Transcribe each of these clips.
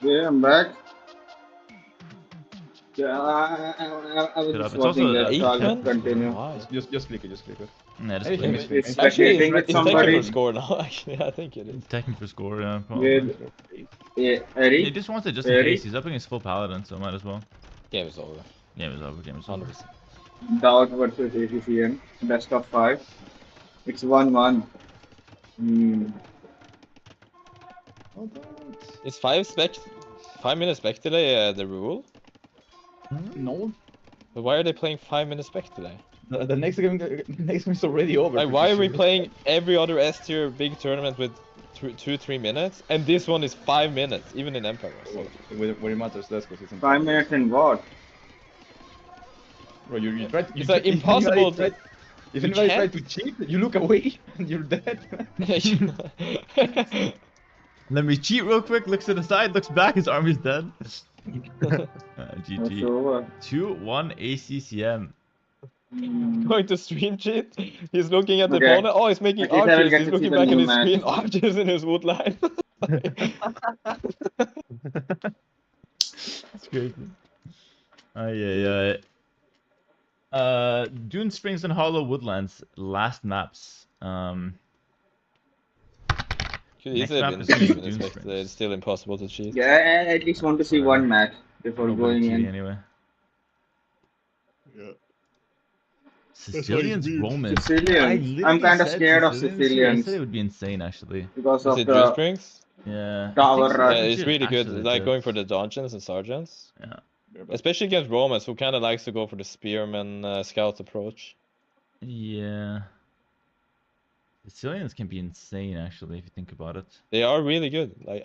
Yeah, I'm back. Yeah, I was Shut up. just It's watching also that, so I'll just 8-1? continue. Why? Just click it, just click it. Yeah, just Hey, play hey, me. It's, it's actually, spectating with it's technical somebody. score now. Actually, I think it is. Technical score, yeah, probably. With Eddie. He just wants it just in Eddie. case. He's up against full paladin, so might as well. Game is over. Game is over. Game is over. 100%. Dowd versus ACCM. Best of 5. It's 1-1. Hmm. Oh, don't. Is 5 minutes spec delay the rule? No. But why are they playing 5 minutes spec delay? The next game is already over. Like, why are we playing every other S tier big tournament with 2-3 minutes, and this one is 5 minutes, even in Empire? So, When it matters less because it's in 5 minutes in what? Bro, you try to, it's like impossible to. If You anybody tries can't? to cheat, you look away and you're dead. Let me cheat real quick. Looks to the side, looks back. His army's dead. That's GG. over. 2-1 ACCM. Going to stream cheat. He's looking at the Okay. opponent. Oh, he's making At least I will archers. get He's to see looking the back at new his match. screen. Archers in his wood line. That's crazy. Dune Springs and Hollow Woodlands, last maps. Could Next easily map been is gonna be 6 minutes Dune spec Springs. delay. It's still impossible to cheat. Yeah, I at least want to see Whatever. one match before A little bit of going cheating in. anyway. Yeah. Sicilians, Romans. Sicilians. I'm kind of scared of I Sicilians said it would be insane, actually. because Is of it Dune the Springs? Yeah. Tower I think so. rush. Yeah, It it's should really good. actually Like legit. going for the dungeons and sergeants. Yeah. Especially against Romans, who kind of likes to go for the spearman scout approach. Yeah. Sicilians can be insane, actually, if you think about it. They are really good. Like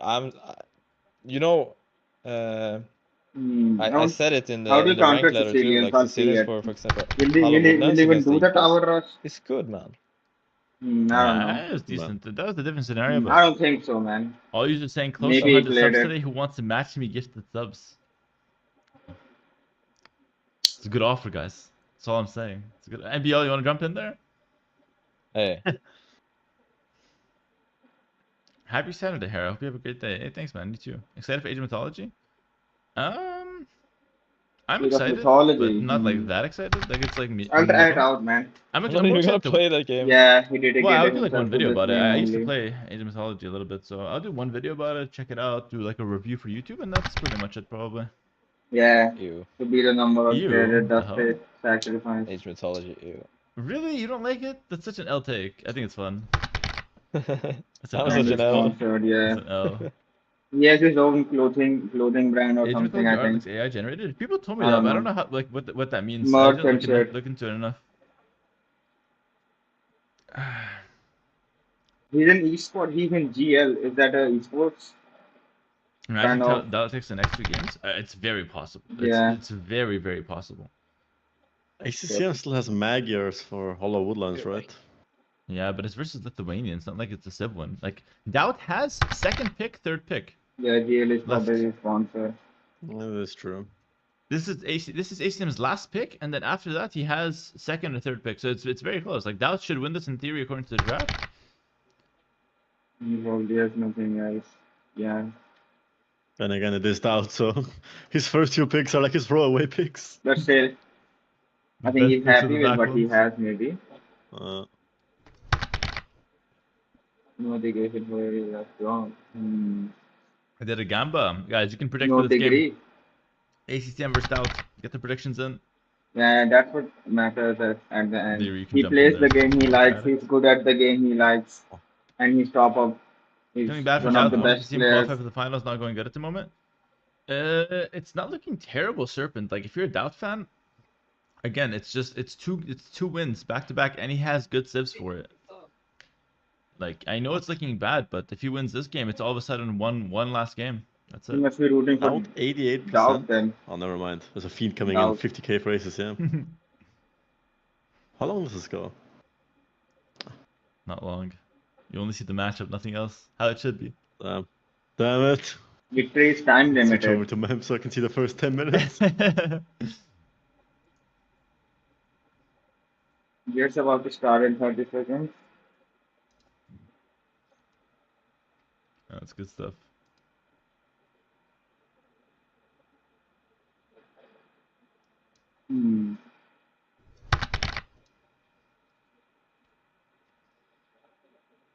you know, I How said it in how do the you counter rank letter too. Sicilians? Like I'll see Sicilians, it. for example, Will they, Hollow will they, will Woodlands they even against do the Aegis. tower rush? It's good, man. I don't know. It was decent. That was a different scenario, but I don't think so, man. all users saying close Maybe to 100 subs later. today. Who wants to match me? Gifted subs. It's a good offer, guys. That's all I'm saying. It's a good. NBL, you want to jump in there? Hey, Happy Saturday, Hera. Hope you have a great day. Hey, thanks, man. You too. Excited for Age of Mythology? I'm Age of excited, Mythology, but not like that excited. Like it's like me. I'll try it out, man. I'm I'm more not even gonna excited to play that game. Yeah, he dedicated Well, I'll do like himself one to video this about it. game I used to only. play Age of Mythology a little bit, so I'll do one video about it, check it out, do like a review for YouTube, and that's pretty much it, probably. Yeah, Ew. to be the number of Ew, traded the does hell? it sacrifice. Age Mythology, ew. Really? You don't like it? That's such an L take. I think it's fun. It's That an was L. such And an it's L. sponsored, yeah. It's an L. He has his own clothing brand or Age of something, Mythology I art think. looks AI generated. People told me I that, don't but I don't know. know how like what that means. I Merch didn't and shit. look into it enough. He's in esport. He's in GL. Is that a esports? Imagine Kind of. that takes the next 2 games. It's very possible. Yeah. It's very, very possible. ACCM still has Magyars for Hollow Woodlands, right? Yeah, but it's versus Lithuanians. Not like it's a Civ one. Like Doubt has second pick, third pick. Yeah, GL is Left. probably his sponsor. That is true. This is ACM's last pick, and then after that he has second or third pick. So it's very close. Like Doubt should win this in theory according to the draft. He probably has nothing else. Yeah. Then again, it is Doubt, so his first 2 picks are like his throwaway picks. But still, I think Best he's picks of happy the with what he backlogs. has, maybe. Uh, No dedication for it, that's wrong. I did a Gamba. Guys, you can predict No for this degree. game. ACCM versus Doubt. Get the predictions in. Yeah, that's what matters at the end. There, you can He jump plays in the there. game he likes. Got it. He's good at the game he likes, and he's top of. He's Feeling bad for one of Doubt. the I want to best see him players. qualify for the finals. Not going good at the moment. It's not looking terrible, Serpent. Like if you're a Doubt fan, again, it's two wins back to back, and he has good civs for it. Like I know it's looking bad, but if he wins this game, it's all of a sudden one last game. That's He it. must be rooting for Doubt 88%. Doubt then. Oh, never mind. There's a feed coming Doubt. in, 50k for ACCM. How long does this go? Not long. You only see the matchup, nothing else. How it should be. Damn it. Victory is time Switch over limited. to Mem so I can see the first 10 minutes. It's about to start in 30 seconds. That's good stuff. Hmm.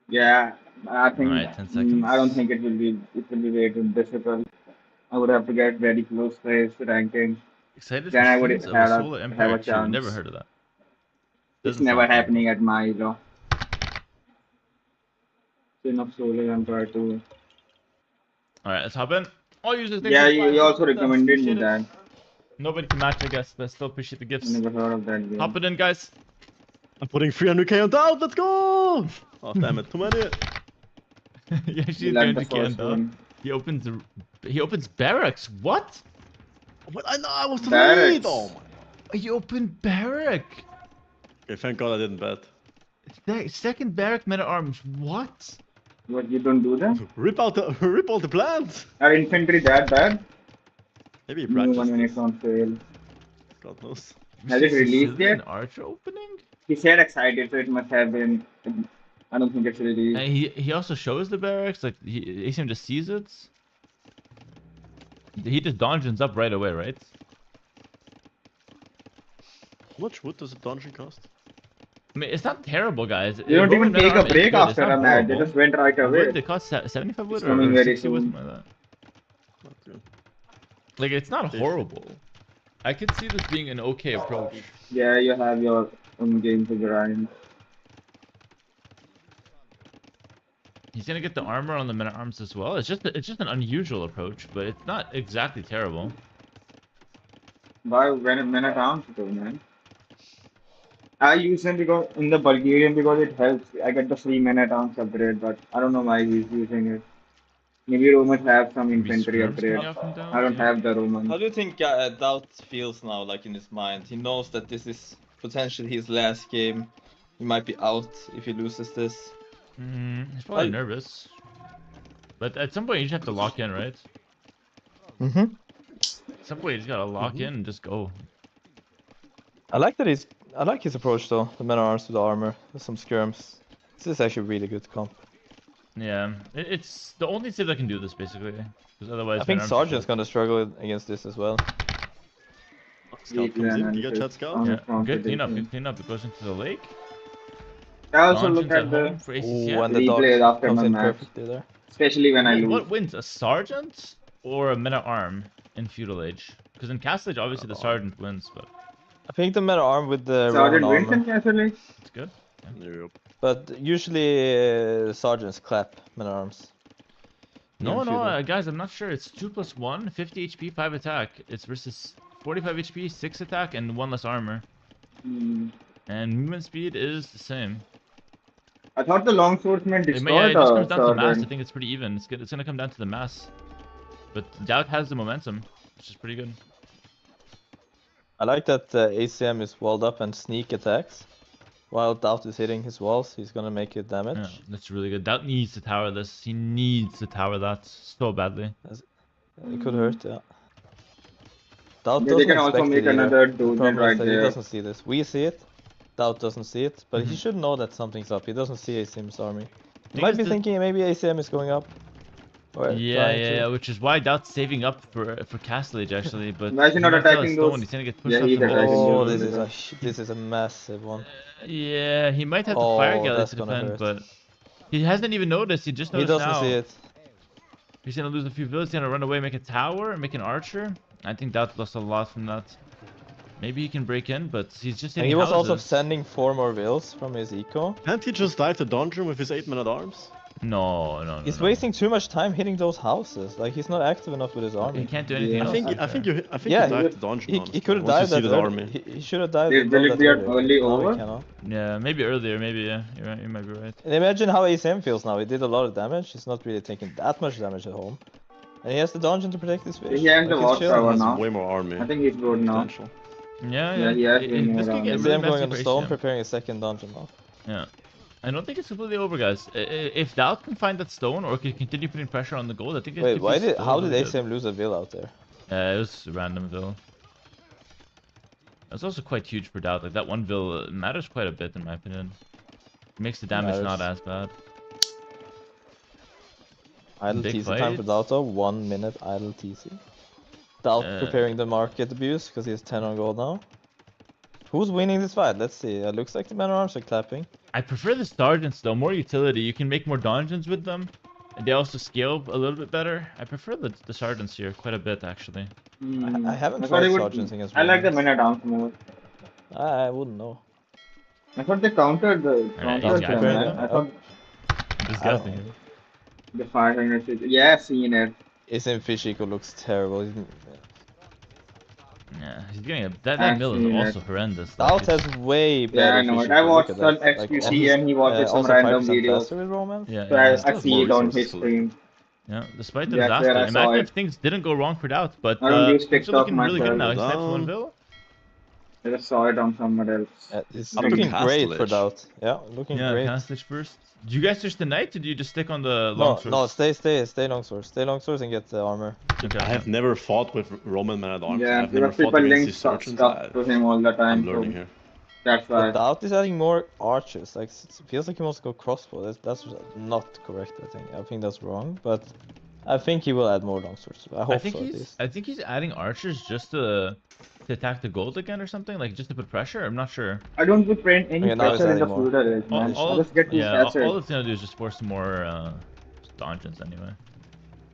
Yeah, I think Alright, 10 seconds. I don't think it will be way too difficult. I would have to get very close to his ranking. Excited for Then I would streams of a have Solar a, have Empire a 2. Never chance. heard of that. It's Doesn't never sound terrible. happening at my ELO. Sin of Solar Empire 2. Alright, let's hop in. All users, thanks Yeah, for you 5 also subs. recommended me Appreciate it. that. Nobody can match, I guess, but I still appreciate the I gifts. never heard of that game. Hop it in, guys. I'm putting 300k on Doubt. Let's go! Oh damn it, too many. Yeah, You she's like the going to first Canada. one. He opens barracks. What? What? I know I was the Barracks. lead. Oh my. He opened barrack. Okay, thank God I didn't bet. Second barrack men at arms. What? What, you don't do that? Rip out the rip all the plants. Are infantry that bad? Maybe he New one when practiced. it's on sale. God knows. Has it released Sicilian yet? Archer opening? He said excited, so it must have been. I don't think it's released. And he also shows the barracks. Like ACM just sees it. He just dungeons up right away, right? How much wood does a dungeon cost? I mean, it's not terrible, guys. They don't even take a break after a match. They just went right away. Wood, they cost 75 wood It's or coming very 60 wood, soon. something like that. Okay. Like, it's not They- horrible. I could see this being an okay approach. Yeah, you have your own game to grind. He's gonna get the armor on the men at arms as well. It's just an unusual approach, but it's not exactly terrible. Why when a minute arms though, man? I use him because in the Bulgarian because it helps. I get the free minute arms upgrade, but I don't know why he's using it. Maybe Romans have some Maybe infantry skirms upgrade. coming out from down, I don't yeah. have the Roman. How do you think Doubt feels now, like in his mind? He knows that this is potentially his last game. He might be out if he loses this. He's probably I- nervous. But at some point you just have to lock in, right? Mm-hmm. At some point you just gotta lock in and just go. I like his approach though. The men at arms with the armor, with some skirms. This is actually really good comp. Yeah, it's the only civ that can do this basically. Because otherwise, I think men at arms Sergeant's gonna struggle against this as well. Scout comes in. You got chat scout. Yeah, good cleanup, good cleanup. It goes into the lake. I also look Dungeons at home the for ACCM. Oh, and the replays dog after comes my in match. perfectly there. Especially when I lose. What wins, a sergeant or a men at arm in feudal age? Because in Castle Age, obviously the sergeant wins, but I think the men at arm with the Sergeant Roman wins in armor. Castle Age? it's good. Yep. But usually sergeants clap men at arms. No, In no, feudal. guys, I'm not sure. It's 2+1, 50 HP, 5 attack. It's versus 45 HP, 6 attack, and 1 less armor. Hmm. And movement speed is the same. I thought the longswordsman Yeah, destroyed it just the comes down to mass. I sergeant. think it's pretty even. It's gonna come down to the mass. But Doubt has the momentum, which is pretty good. I like that ACM is walled up and sneak attacks. While Doubt is hitting his walls, he's gonna make it damage. Yeah, that's really good. Doubt needs to tower this. He needs to tower that so badly. It could hurt, yeah. Doubt Yeah, they doesn't can also expect make it either. another The dozen problem is right that he there. doesn't see this. We see it. Doubt doesn't see it, but he Mhm. should know that something's up. He doesn't see ACM's army. He Thing might is be the- thinking maybe ACM is going up. Or Yeah, trying to. yeah, which is why Doubt's saving up for Castle Age actually. But Why is he not might feel a attacking stone, those? He's gonna get pushed Yeah, off he's the attacking wall. Oh, those. this is a massive one. Yeah, he might have to Oh, fire galley that's to gonna defend, hurt. but he hasn't even noticed. He just He noticed doesn't now. see it. He's gonna lose a few villages. He's gonna run away, make a tower, make an archer. I think Doubt lost a lot from that. Maybe he can break in, but he's just And hitting he was also houses. sending 4 more vills from his eco. Can't he just dive the dungeon with his 8 men at arms? No, no, no. He's no. wasting too much time hitting those houses. Like he's not active enough with his He army. can't do anything Yeah. else. I think Yeah, you dive the dungeon. He honestly, could have once you dived see that the early. army. He should have dived. Will it that be early. early Now he over? cannot. Yeah, maybe earlier, maybe, yeah. You're right, you might be right. And imagine how ACM feels now. He did a lot of damage. He's not really taking that much damage at home. And he has the dungeon to protect his fish. He has the he's watch chilling. tower Has now. way more army. I think he's good now. Potential. Yeah, Yeah, he has been This more can get around. really ACM going messy on the for stone, ACM. preparing a second dungeon now. Yeah. I don't think it's completely over, guys. If Doubt can find that stone or can continue putting pressure on the gold, I think it Wait, could why be did? still How did really good. ACM lose a vill out there? It was a random vill. That's also quite huge for Doubt. Like that one vill matters quite a bit in my opinion. It makes the damage not as bad. Idle Big TC time for fight. Doubt. 1 minute idle TC. Doubt Uh, preparing the market abuse because he has 10 on gold now. Who's winning this fight? Let's see. It looks like the men at arms are clapping. I prefer the sergeants though, more utility. You can make more dungeons with them. And they also scale a little bit better. I prefer the sergeants here quite a bit actually. I haven't thought tried he would- sergeants against I like the Romans. men at arms more. I wouldn't know. I thought they countered the Alright, countered easy, them, I man. know. I thought Disgusting. the fighting is yeah, seen it. Isn't Fishiko looks terrible. Yeah, he's getting a that mill Actually, is also horrendous. Stout Like, has way Yeah, better. I know it. Fishiko, I look watched at some that. Like, XQC and he watches some also random 5% videos. faster with Romance. yeah, So yeah, I see it on his resources. stream. yeah. Despite the Yeah, disaster, I saw imagine it. if things didn't go wrong for Doubt, but I don't use things are TikTok looking really good myself. now. He's typed one Down. bill. I just saw it on someone else. It's Up to looking great for Castlage. Doubt. Yeah, looking Yeah, great. Castlage first. Do you guys just the knight, or do you just stick on the No, long no, stay longsword. Stay longsword and get the armor. Okay. I have never fought with Roman man at arms. Yeah, I've never because fought people against link these stuff sergeants. to him all the time. I'm learning So here. that's why. But Doubt is adding more archers. Like it feels like he wants to go crossbow. That's not correct. I think that's wrong. But I think he will add more longswords. I hope so. At least. I think he's adding archers just to attack the gold again or something, like just to put pressure. I'm not sure. I don't put any Okay, now he's pressure in the adding more. feudal age, man. All, I just get two yeah, stats. all it's gonna do is just force some more dungeons anyway.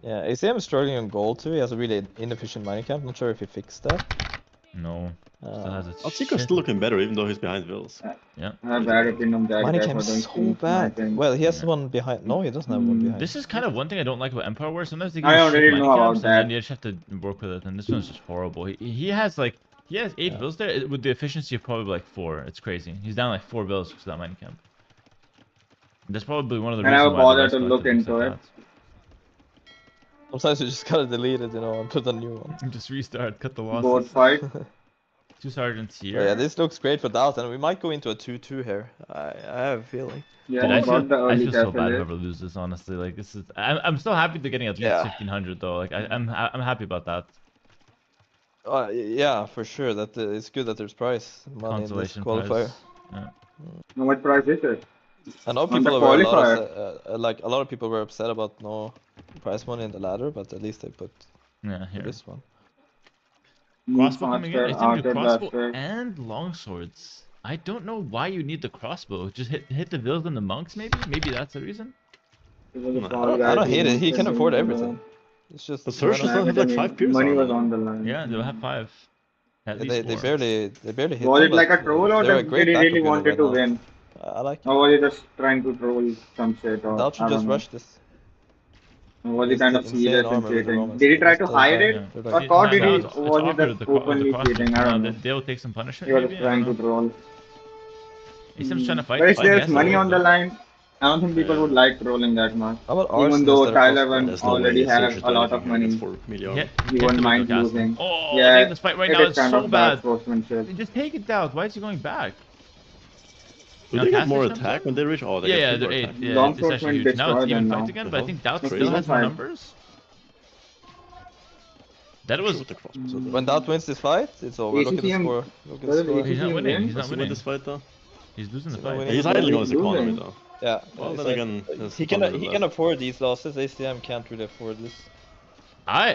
Yeah, ACM is struggling on gold too. He has a really inefficient mining camp. Not sure if he fixed that. No. Still has its Alcico's shit. still looking better, even though he's behind Wills. Yeah. I have bad opinion on that Mining guy camp for is doing so things, I bad. think. Well, he has one behind. No, he doesn't have one behind. This is kind of one thing I don't like about Empire Wars. Sometimes they give I you already shit mining know about camps, and then that. you just have to work with it. And this one's just horrible. He has like 8 bills there with the efficiency of probably like 4. It's crazy. He's down like 4 bills because of that mining camp. That's probably one of the I reasons never why the bothered rest to of look it looks into like it. Sometimes you just gotta delete it, and put a new one. that. Just restart, cut the Board losses. fight. 2 sergeants But here. yeah, this looks great for Doubt, and we might go into a 2-2 here. I have a feeling. Yeah, Dude, I I got the feel early so bad castle. whoever loses. Honestly, like this is. I'm still happy they're getting at least Yeah. 1500 though. Like I'm happy about that. Yeah, for sure. That it's good that there's prize money in this Consolation qualifier. prize. Yeah. How much price is it? I know On the people were qualifier. like a lot of people were upset about no prize money in the ladder, but at least they put Yeah, here. this one. Crossbow coming in. It's gonna do Archer crossbow blaster. and longswords. I don't know why you need the crossbow. Just hit the vills and the monks, maybe. Maybe that's the reason. I don't hate it. He can afford everything. It's just But Search does not have like 5 pierce Money armor, was though. on the line. Yeah, they'll have 5. At least they 4. barely hit. Was them, it like a but troll or they're a did great he backup really unit wanted right to now. win? I like it. Or was he just trying to troll some shit? Or Doubt I should just don't know. rush this. Or was he It's kind of insane serious armor and with the cheating? Romans. Did he try to It's hide bad. it? They're Or like- thought did No, he? it's Or was he offered just the openly crossbow. cheating? I don't know. They'll take some punishment. He was Maybe? just trying to troll. He's trying to fight. But if I there's guess, money or- on the line, I don't think people would like trolling that much. How about Even arson though instead of Tyler crossbow? went There's no already way has Search is a lot doing of anything money. for million. Yeah, He can't wouldn't do it mind with Gaston. losing. Oh, Yeah, I think this fight right it now is is kind so of bad bad. sportsmanship. Just take it down. Why is he going back? Do Now they get more Castlage comes attack in? when they reach? Oh, they Yeah, get yeah, bigger they're 8. attack. Yeah, Long it's actually swordsman huge. Now it's destroyed even them fight now. again, but I think Doubt Crazy. still has more Fight. numbers. That was. Shoot the crossbow, so When Doubt wins this fight, it's over. Look at the ACTM score. Look at the Well, score. He's not ACTM winning. wins. He's not Does he win winning. this fight though? He's losing the He's not fight. winning. He's idling on his losing. economy though. Yeah. Well, it's then like- again, there's he can 100 left. afford these losses. ACM can't really afford this. I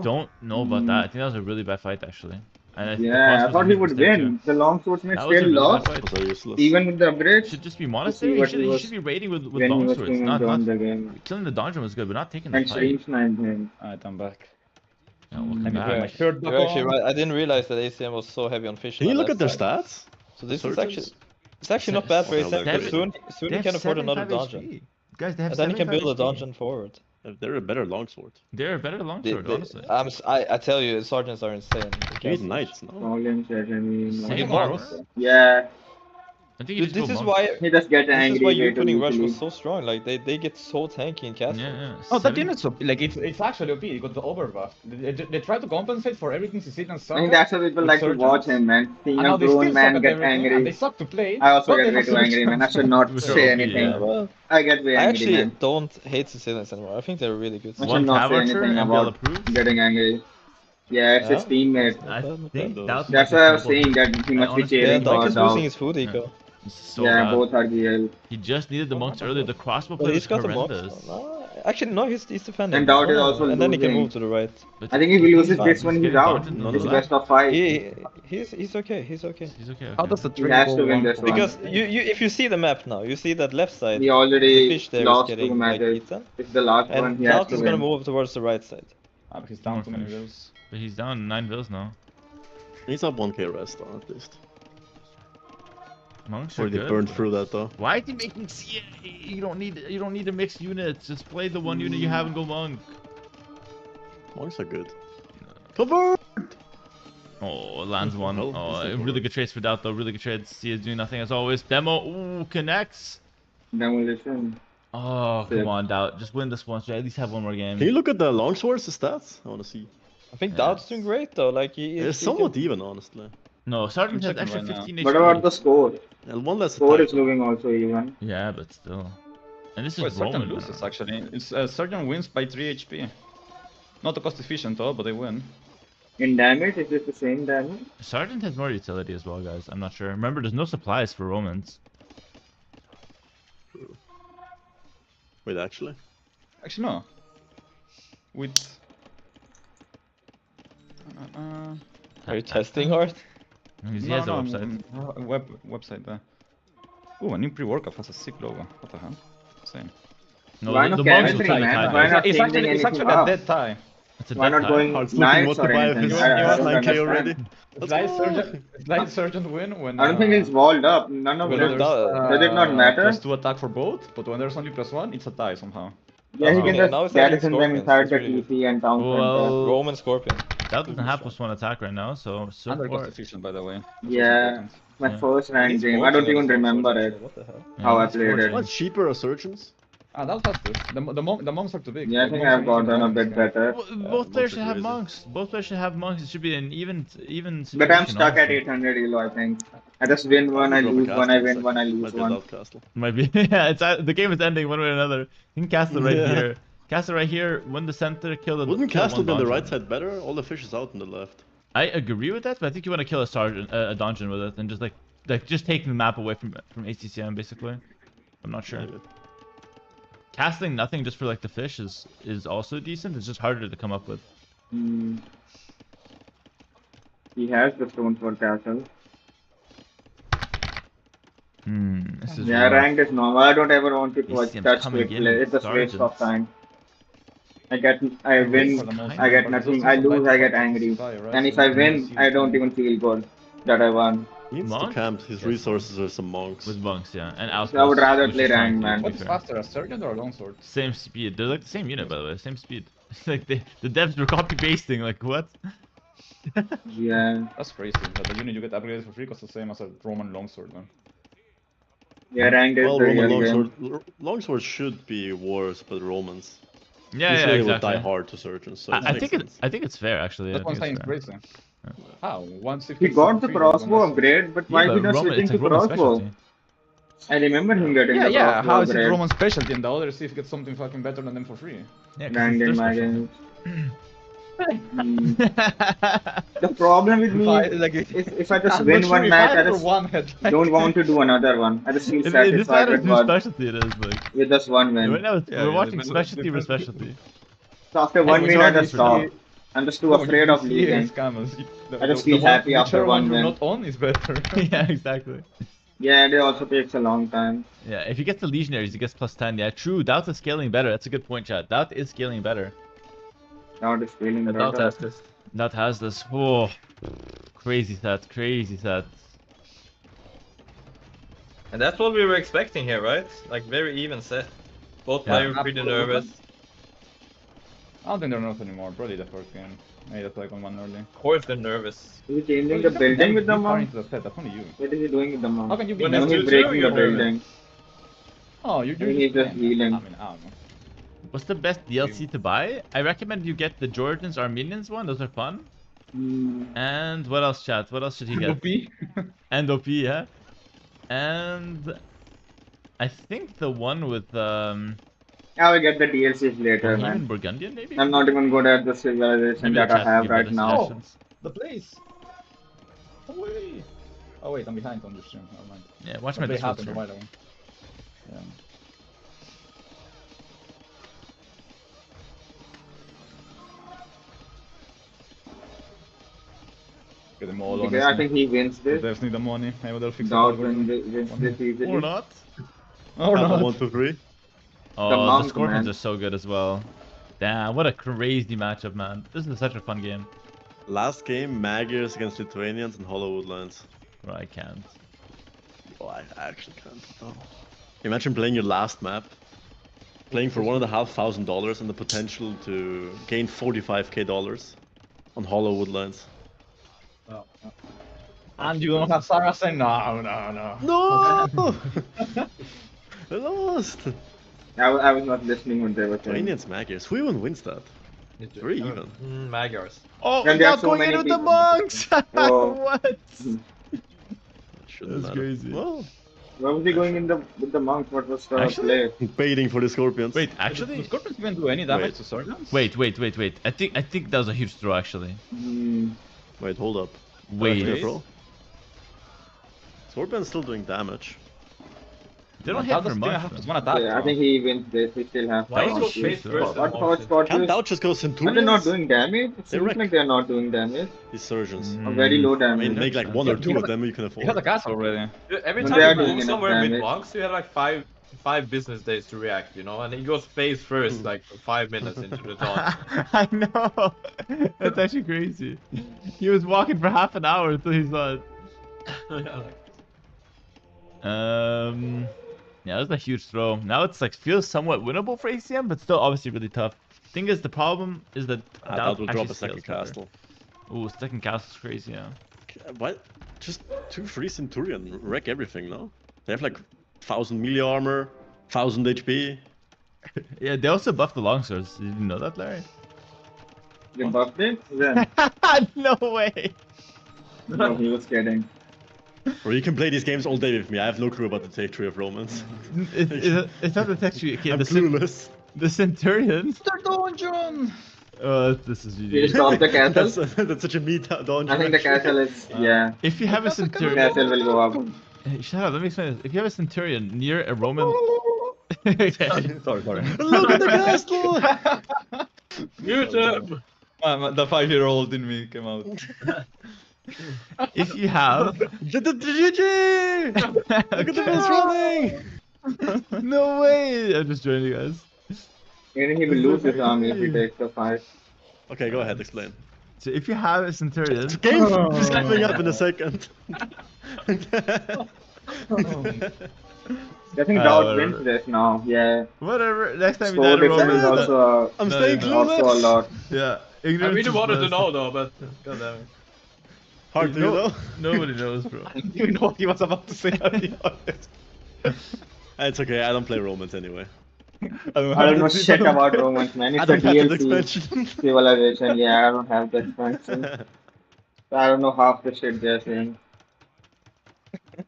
don't know about that. I think that was a really bad fight actually. And I think the Yeah, I crossbow's thought a he huge would mistake, win. too. The long swordsman That was a still really bad lost, fight. Those are useless. even with the upgrade. Should just be see monastery. He what should, he he was- should be raiding with When he long was swords. king Not and the game. killing the dungeon was good, but not taking the And fight. stream sniped him. Alright, I'm back. Yeah, welcome And back. my shirt back You're actually on. right. I didn't realize that ACM was so heavy on fish. Can you in look that at their last fight. stats? So this is Surgeons? actually, it's actually not bad for Oh, ACM. they're because great. Soon They he can have afford another 75 dungeon. HP. Guys, they have And then he can 75 build a HP. dungeon forward. They're a better longsword. They're a better longsword, honestly. I tell you, sergeants are insane. You need knights, no? Volume enemy. Same More armor. arrows? Yeah, I think you Dude, just this go is monk. why he just gets this angry. is why way you too putting rush easily. was so strong. Like they get so tanky in castle. Yeah, yeah. Oh, that 70 unit's OP. Like it's actually OP. You got the overbuff. They try to compensate for everything Sicilian I suck. think that's why people like to watch him, man. Seeing And a now they still grown suck man at get everything, and they angry. suck to play. I also but get they way have too angry, man. I should not We're say OP, anything. yeah. Well, I get way I angry, actually man. don't hate Sicilians anymore. I think they're really good. I One should not say Cav Archer, anything MBL about approved. getting angry. Yeah, it's his Yeah. teammate. I think Those. that's That's why I was saying that he must be honestly- Yeah, cheering Doc for is losing Dow. his food eco. So Yeah, bad. both are GL. He just needed the monks earlier. The crossbow But play he's was got the box. horrendous. No, Actually, no, he's defending. And Dart No, is no, also and then he can losing. move to the right. But I think if he loses fine. this one, He's he's getting out. daunted on It's the best left. of 5. He's okay. He's okay. He's okay. How does the He trade has go to win one this for one. Because you if you see the map now, you see that left side. He The already fish there is lost 2 getting like matches. eaten, It's the last one. and He has Dart to is gonna win. move towards the right side. Ah, but he's down More too many finish. bills. But he's down 9 bills now. He's up 1k rest on at least. Monks are Already good. burned through that though. Why is he making CA? You don't need to mix units. Just play the one unit you have and go monk. Monks are good. Cover! Oh, lands one. Well, Oh, it's not really good trades for that though. Really good trades. C is doing nothing as always. Demo. Ooh, connects. Demolition. Oh, Sick. come on, Doubt. Just win this one. So at least have one more game. Can you look at the longswords stats? I wanna see. I think Yeah. Dart's doing great though. Like It's somewhat even, honestly. No, Sergeant has checking extra right now. 15 HP. What about the score? And one less Score attack. is looking also even. Yeah, but still. And this Wait, is Sergeant Roman. loses actually. It's Sergeant wins by 3 HP. Not cost efficient though, but they win. In damage, is it the same damage? Sergeant has more utility as well, guys. I'm not sure. Remember, there's no supplies for Romans. Wait, actually? Actually no. With Are you testing hard? He has a website. Website there. Ooh, a new pre-workout has a sick logo. What the hell? Same. No, Why the not monks will chemistry, try to man? tie Why this. not It's changing actually anything a up? dead tie. It's a Why dead not tie. going Heart's looking knights what to or buy if anything? it's I don't 9k understand. already. It's like Sergeant win when I don't think it's walled up. None of when them. there's, Does it not matter? +2 attack for both, but when there's only +1, it's a tie somehow. Yeah, he That's can okay. Now just it's adding garrison them scorpions, inside that's the really TC and town center. Well, Roman Scorpion. that doesn't have +1 attack right now, so Under cost far. efficient, by the way. Yeah, my Yeah. first rank He's game. I don't scorching even on his remember longsword, it. actually, what the hell? How I he's played it. What's cheaper are surgeons? Ah, that has this. The monks are too big. Yeah, I Like, think monks I've are easy to gotten a manage bit this game. better. Both players are should have crazy. monks. Both players should have monks. It should be an even But I'm situation, stuck at honestly. 800 elo, I think. I just win one, I Drop a lose one, I castle win sec. one, I Might lose be a one. doubt castle. Might be. Yeah, the game is ending one way or another. You can cast it right Yeah. here. Cast it right here. Win the center. Kill the. Wouldn't kill castle one be on the dungeon. right side better? All the fish is out on the left. I agree with that, but I think you want to kill a sergeant, a dungeon with it, and just like just taking the map away from ACCM basically. I'm not sure. Maybe. Casting nothing just for like the fish is also decent. It's just harder to come up with. Hmm. He has the stone for castle. This is Yeah, rough. ranked is normal. I don't ever want to ACM's touch coming quick in play. with It's a waste of sergeants. time. I Wait win, for the most I get part, but it's nothing. also I lose, sometimes I get hard to angry. justify, right? And if So I you win, see I the don't point. even feel good that I won. He needs Monk? to camp. His Yes. resources are some monks. With monks, yeah, and outposts. I would rather which play is fine ranked, too, man. to be What's fair. faster, a surgeon or a longsword? Same speed. They're like the same unit, by the way. Same speed. It's like the devs were copy pasting. Like what? Yeah. That's crazy. That the unit you get upgraded for free costs the same as a Roman longsword, man. Yeah, ranked is Well, the Roman real longsword, game. Longsword should be worse, but Romans. Yeah, Usually yeah, they would exactly. die hard to surgeons, so it I makes think sense. I think it's fair actually. That's I what think I'm saying, it's it's fair. crazy. How? Once if He it's got the free, crossbow one upgrade, but why Yeah, he but not Roman, switching it's to like Roman crossbow? specialty. I remember him getting Yeah, the yeah. crossbow How is it upgrade. Roman specialty and the other see if gets something fucking better than them for free? Yeah, 'cause Ranked it's in their my specialty. games. Hmm. The problem with me is if I just I'm win not sure one if match, I either just one had like... don't want to do another one. I just feel It just satisfied matters with whose one, specialty it is. Like with just one win. right now, Yeah, we're yeah, watching but- specialty but- versus specialty. So after one win, I whichever just you stop. see- I'm just too No, afraid you of see losing. scammers. I just feel happy after whichever one you're win. not on is better. Yeah, exactly. Yeah, and it also takes a long time. Yeah, if he gets the legionaries, he gets +10. Yeah, true. Doubt is scaling better. That's a good point, chat. Doubt is scaling better. Now it's feeling The Dart better. has this. Doubt has this. Oh, crazy set, crazy set. And that's what we were expecting here, right? Like very even set. Both Yeah. players pretty nervous. I don't think they're not anymore. Probably the first game. Maybe that's like on one early. Of course they're nervous. Is he changing the building with the far monk? into the set. That's only you. What is he doing with the monk? How can you be When Now it's nervous? he's 2-2, breaking you're the nervous. building. Oh, you're I think he's just playing. healing. I mean, I don't know. What's the best DLC to buy? I recommend you get the Georgians Armenians one. Those are fun. Hmm. And what else, chat? What else should he get? OP? And OP, yeah. And I think the one with I will get the DLCs later, Bohemian man. Burgundian, maybe. I'm not even good at the civilization Maybe the that I chat can have give right better now. suggestions. The place. Away. Oh wait, I'm behind on your stream. Never mind. Yeah, watch my They Discord happened a stream. while ago. Yeah. Get them all, Okay, I honestly. think he wins The this. devs need the money. Maybe they'll fix Dog it. wins this easily. Or not. Or Alpha not. 1, 2, 3. Oh, the monk, Scorpions man. are so good as well. Damn, what a crazy matchup, man. This is such a fun game. Last game, Magyars against Lithuanians and Hollow Woodlands. Bro, I can't. Oh, I actually can't. Oh. Imagine playing your last map, playing for $1,500 and the potential to gain $45K on Hollow Woodlands. And you don't have Saracen? No. No! I lost! I was not listening when they were saying. Lithuanians, Magyars. Who even wins that? Very even. Magyars. Oh, And there are not so going many in with the people. monks! Oh. What? Shouldn't That's matter. crazy. Well, Where was he going with the monk? What was the Actually? play? baiting for the Scorpions. Wait, Do actually? Scorpions even do any damage Wait. to Swordslands? Wait. I think that was a huge throw, actually. Wait, hold up. Wait. Left throw. Scorpion's still doing damage. They don't That hit for doesn't much. have though. just one attack. Yeah, I think he wins this. He still has. Why That is was he a face huge first? throw. What about Scorpions? Can't thou just go Are they not Centurions? doing damage? It They seems wreck. like they're not doing damage. These surgeons. Or very low I damage. mean, make like one or two of them you can He has a afford. castle already. Dude, every But time they are you doing move enough somewhere mid damage. monks, you have like five business days to react, you know, and he goes face first, like 5 minutes into the taunt. I know. That's actually crazy. He was walking for half an hour until he saw it. Yeah, that was a huge throw. Now it's like feels somewhat winnable for ACM, but still obviously really tough. Thing is, the problem is that That will drop actually a second scales castle. better. Ooh, second castle's crazy, yeah. What? Just 2 free Centurion. Wreck everything, no? They have like 1000 melee armor, 1000 HP. Yeah, they also buffed the longswords. Did you know that, Larry? They buffed it? Then. No way. No, he was kidding. Or you can play these games all day with me. I have no clue about the take 3 of Romans. It's not the texture. Okay, I'm the clueless. the Centurion. Their dungeon! Oh, this is He GG. just stopped the castle. That's such a meta dungeon. I think the actually. castle is, yeah. If you have a The Centurion, castle will go up. Hey, shut up. Let me explain this. If you have a Centurion near a Roman, Sorry. Look at the castle! Mute him! The 5-year-old in me came out. if you have, GG! Look at the best running! no way. I'm just joining you guys. Maybe he will lose his army if he takes the fight. Okay, go ahead, explain. So if you have a Centurion, Game is coming up in a second. I think Dog wins this now, yeah. whatever. Next time you Score die to difference is Roman, also, I'm No, staying no. also a clueless. lot. yeah. I Ignorance really is wanted to bliss. know though, but goddamn. Hard to No- know. Nobody knows, bro. I didn't even know what he was about to say, I'll be honest. It's okay, I don't play Romans anyway. I don't know shit about Romans, man. I It's a don't have the DLC expansion. civilization. Yeah, I don't have the expansion. So I don't know half the shit they're saying.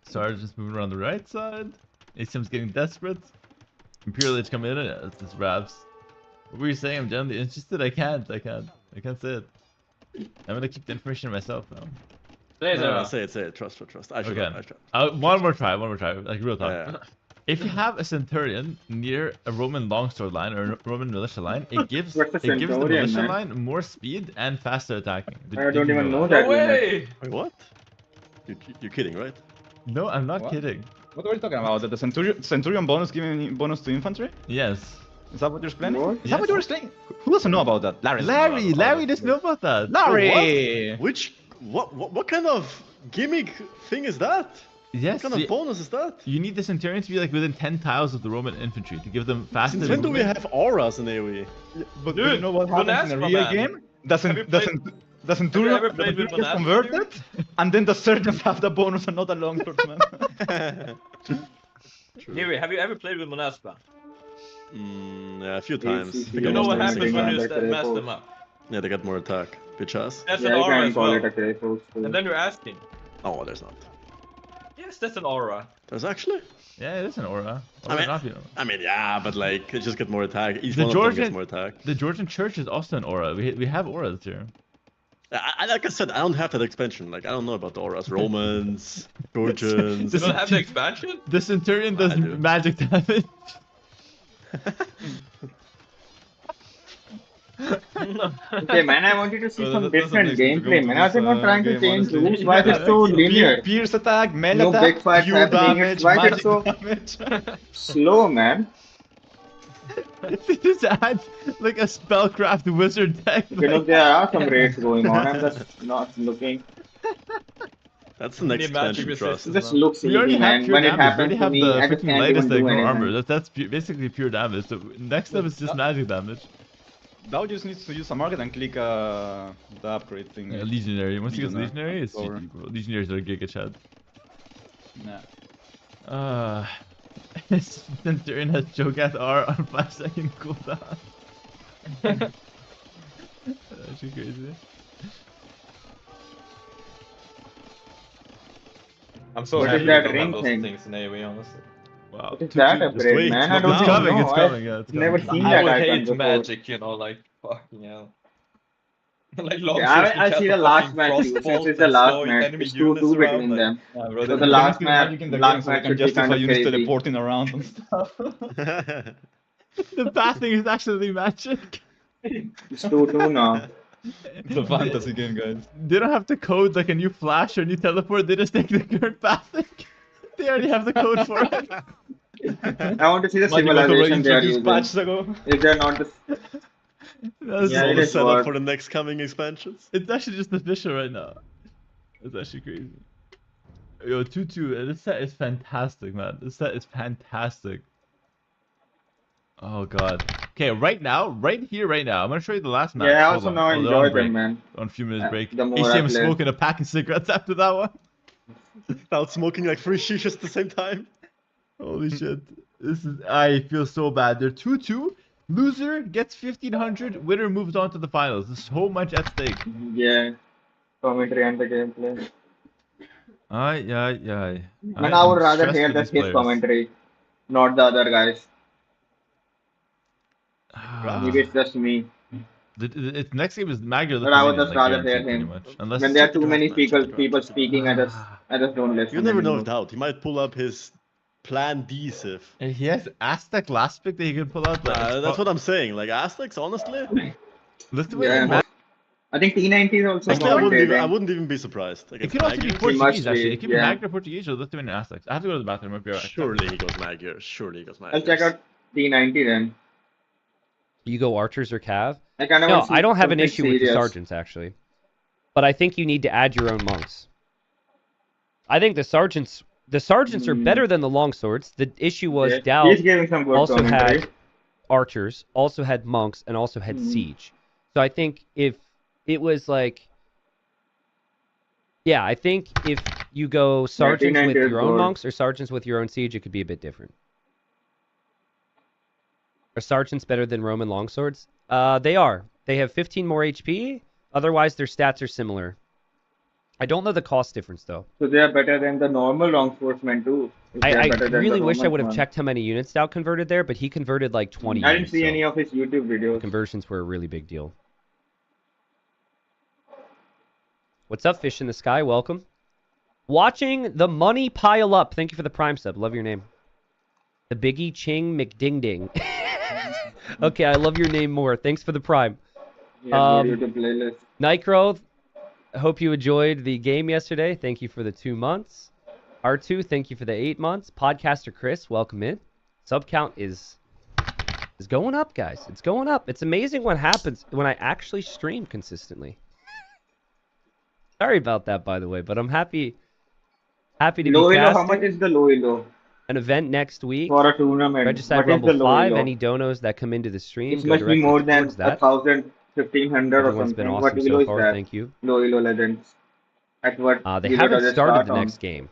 Sarge just moving around the right side. ACM's getting desperate. Imperial Age coming in. It's just Rabs. What were you saying? I'm generally interested. I can't say it. I'm gonna keep the information myself now. Say No, it, say it. Trust. I should Okay. have. One more try. Like real talk. Yeah. If you have a Centurion near a Roman longsword line or a Roman militia line, it gives What's a the Centurion, militia man? line more speed and faster attacking. I don't even know No that. way! Wait, what? You're kidding, right? No, I'm not What? kidding. What were you talking about? The Centurion bonus giving bonus to infantry? Yes. Is that what you're explaining? What? Is that what you're explaining? Who doesn't know about that? Larry. Larry doesn't know about that. Larry! What kind of gimmick thing is that? Yes. What kind of bonus is that? You need the Centurion to be like within 10 tiles of the Roman infantry to give them faster Since when do we movement. have auras in AOE? But Dude, do you know what happens in a Monaspa, real man. game? The Have you played- Centurion ever played with gets Monaspa, converted, and then the surgeons have the bonus and not the longswordman. Neri, have you ever played with Monaspa? Yeah, a few times. I think You I know lost what them happens same when time. you mess them up. Yeah, they got more attack. Bitch ass. That's Yeah, an you aura can as call well. it a Kratos too. And then you're asking. Oh, there's not. Yes, that's an aura. There's actually. Yeah, it is an aura. I mean- Not be an aura. I mean, yeah, but like, they just get more attack. Each The one of them Georgian- gets more attack. The Georgian Church is also an aura. We have auras here. Like I said, I don't have that expansion. Like, I don't know about the auras. Romans, Georgians. You don't have the expansion? The Centurion does I do. magic damage. Okay, man, I wanted to see So some that's different amazing to go gameplay, to man. Are this they not trying to game, change honestly. rules? Why is it so Like, linear? Pierce attack, melee No attack, big fights pure happening. damage, Why is it magic so damage. slow, man? They just add like a spellcraft wizard deck. You know, Like, there are some raids going on. I'm just not looking. That's the next Any magic expansion, trust. It resistance just now? looks we already easy, have man. pure When it damage. We already happens to have me, the I just freaking can't lightest even that do ignore anything. armor. That's basically pure damage. So next step is just magic damage. Now just needs to use a market and click the upgrade thing. Yeah, Legionary. Once he gets Legionary. Legionary, it's Or- GG, bro. Legionaries are Giga Chad. Nah. Centurion has Cho'Gath R on 5-second cooldown. That's actually crazy. I'm so What happy is we that don't have ring those thing? things in AOE, honestly. Wow. What is Two- that two- upgrade, wait, man? it's I don't not It's even coming, know. it's coming, yeah, it's I've never coming. seen I that would icon hate before. magic, you know, like fucking hell. Like long Okay, shorts, you I'll cast see a the last fucking match too. Since frostbolt it's the and last slow match, enemy it's 2-2 units around, between like, them. Yeah, bro, So they the need last to match, magic in the game last so they match can should be justify kind of units crazy. teleporting around and stuff. The passing is actually magic. It's 2-2 now. It's a fantasy game, guys. They don't have to code like a new flash or new teleport. They just take the current passing. They already have the code for it. I want to see the Magic was already civilization they are introduced using. patches ago. If they're not the... That's Yeah, all it the is setup work. for the next coming expansions. It's actually just official right now. It's actually crazy. Yo, 2-2. This set is fantastic, man. This set is fantastic. Oh god. Okay, right now, right here, right now, I'm gonna show you the last match. Yeah, I Hold also on. now Oh, they're on enjoy break. them, man. On a few minutes break. The more I ACM play. smoking a pack of cigarettes after that one. Now smoking like 3 shishas at the same time. Holy shit. This is. I feel so bad. They're 2-2. Loser gets 1500. Winner moves on to the finals. There's so much at stake. Yeah. Commentary and the gameplay. Aye, aye, aye. Man, I would rather stressed hear for the these his players. commentary, not the other guys. Ah. Maybe it's just me. Its next game is Magyar. But I would just rather hear pretty him. much. Unless When there are check the too draft many match, check the people draft, check the speaking, I just don't listen. You never know anymore. of doubt. He might pull up his Plan D Sif. And he has Aztec last pick that he can pull out. But That's what I'm saying. Like Aztecs, honestly. Lithuanian. Yeah. I think T90 is also Actually, I commentating. wouldn't even be surprised. It Against could also be Magyar. Portuguese, must be, actually. It could be yeah. Magyar Portuguese or Lithuanian Aztecs. I have to go to the bathroom. I'll be right back. Surely he goes Magyar. Surely he goes Magyar. I'll check out T90 then. You go archers or cav? I kind of No, want to see I don't have an something issue with the serious. sergeants actually, but I think you need to add your own monks. I think the sergeants are better than the longswords. The issue was Yeah. Dal He's giving some good also commentary. had archers, also had monks, and also had siege. So I think if it was like, yeah, I think if you go sergeants with 1990 is your own good. monks or sergeants with your own siege, it could be a bit different. Are sergeants better than Roman longswords? They are. They have 15 more HP. Otherwise, their stats are similar. I don't know the cost difference though. So they are better than the normal longswordsmen too. If they are I better than really the wish I Roman would have one. checked how many units Dow converted there, but he converted like 20 I didn't units, see so any of his YouTube videos. conversions were a really big deal. What's up, Fish in the Sky? Welcome. Watching the money pile up. Thank you for the Prime sub. Love your name. The Biggie Ching McDingding. Okay, I love your name more. Thanks for the Prime. Yeah, good YouTube playlist. Nightcrow, I hope you enjoyed the game yesterday. Thank you for the 2 months. R2, thank you for the 8 months. Podcaster Chris, welcome in. Sub count is going up, guys. It's going up. It's amazing what happens when I actually stream consistently. Sorry about that, by the way, but I'm happy to be Low elo, how casting. much is the low elo An event next week. for a tournament? Regicide What is the Rumble low 5. elo? Any donos that come into the stream It go must be directly more than towards that. 1,000, 1,500 or Everyone's something. been What awesome elo so is far. that? Thank you. Low elo legends. At what? They elo haven't does it started start the on? next game.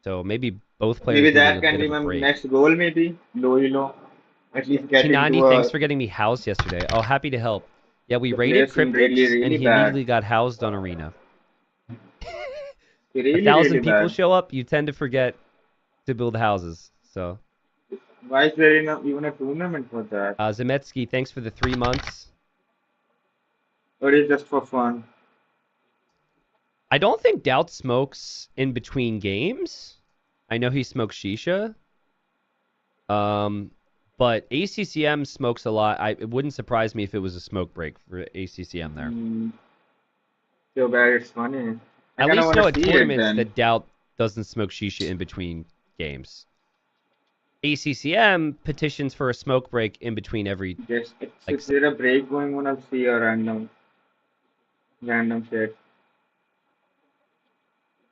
So maybe both players Maybe need a that little can bit be of my a break. next goal, maybe. Low elo. At least get T90, into a... thanks for getting me housed yesterday. Oh, happy to help. Yeah, we The raided player seemed Cryptics, really and he bad. immediately got housed on Arena. Really, 1,000 really people bad. show up, you tend to forget to build houses. So, Why is there even a tournament for that? Zemetsky, thanks for the 3 months. Or is it just for fun? I don't think Doubt smokes in between games. I know he smokes shisha. But ACCM smokes a lot. It wouldn't surprise me if it was a smoke break for ACCM there. So bad, it's funny. I At kinda least wanna know at see it tournaments then. that Doubt doesn't smoke shisha in between games. ACCM petitions for a smoke break in between every. Just Like- if there a break going on, I'll see a random shit.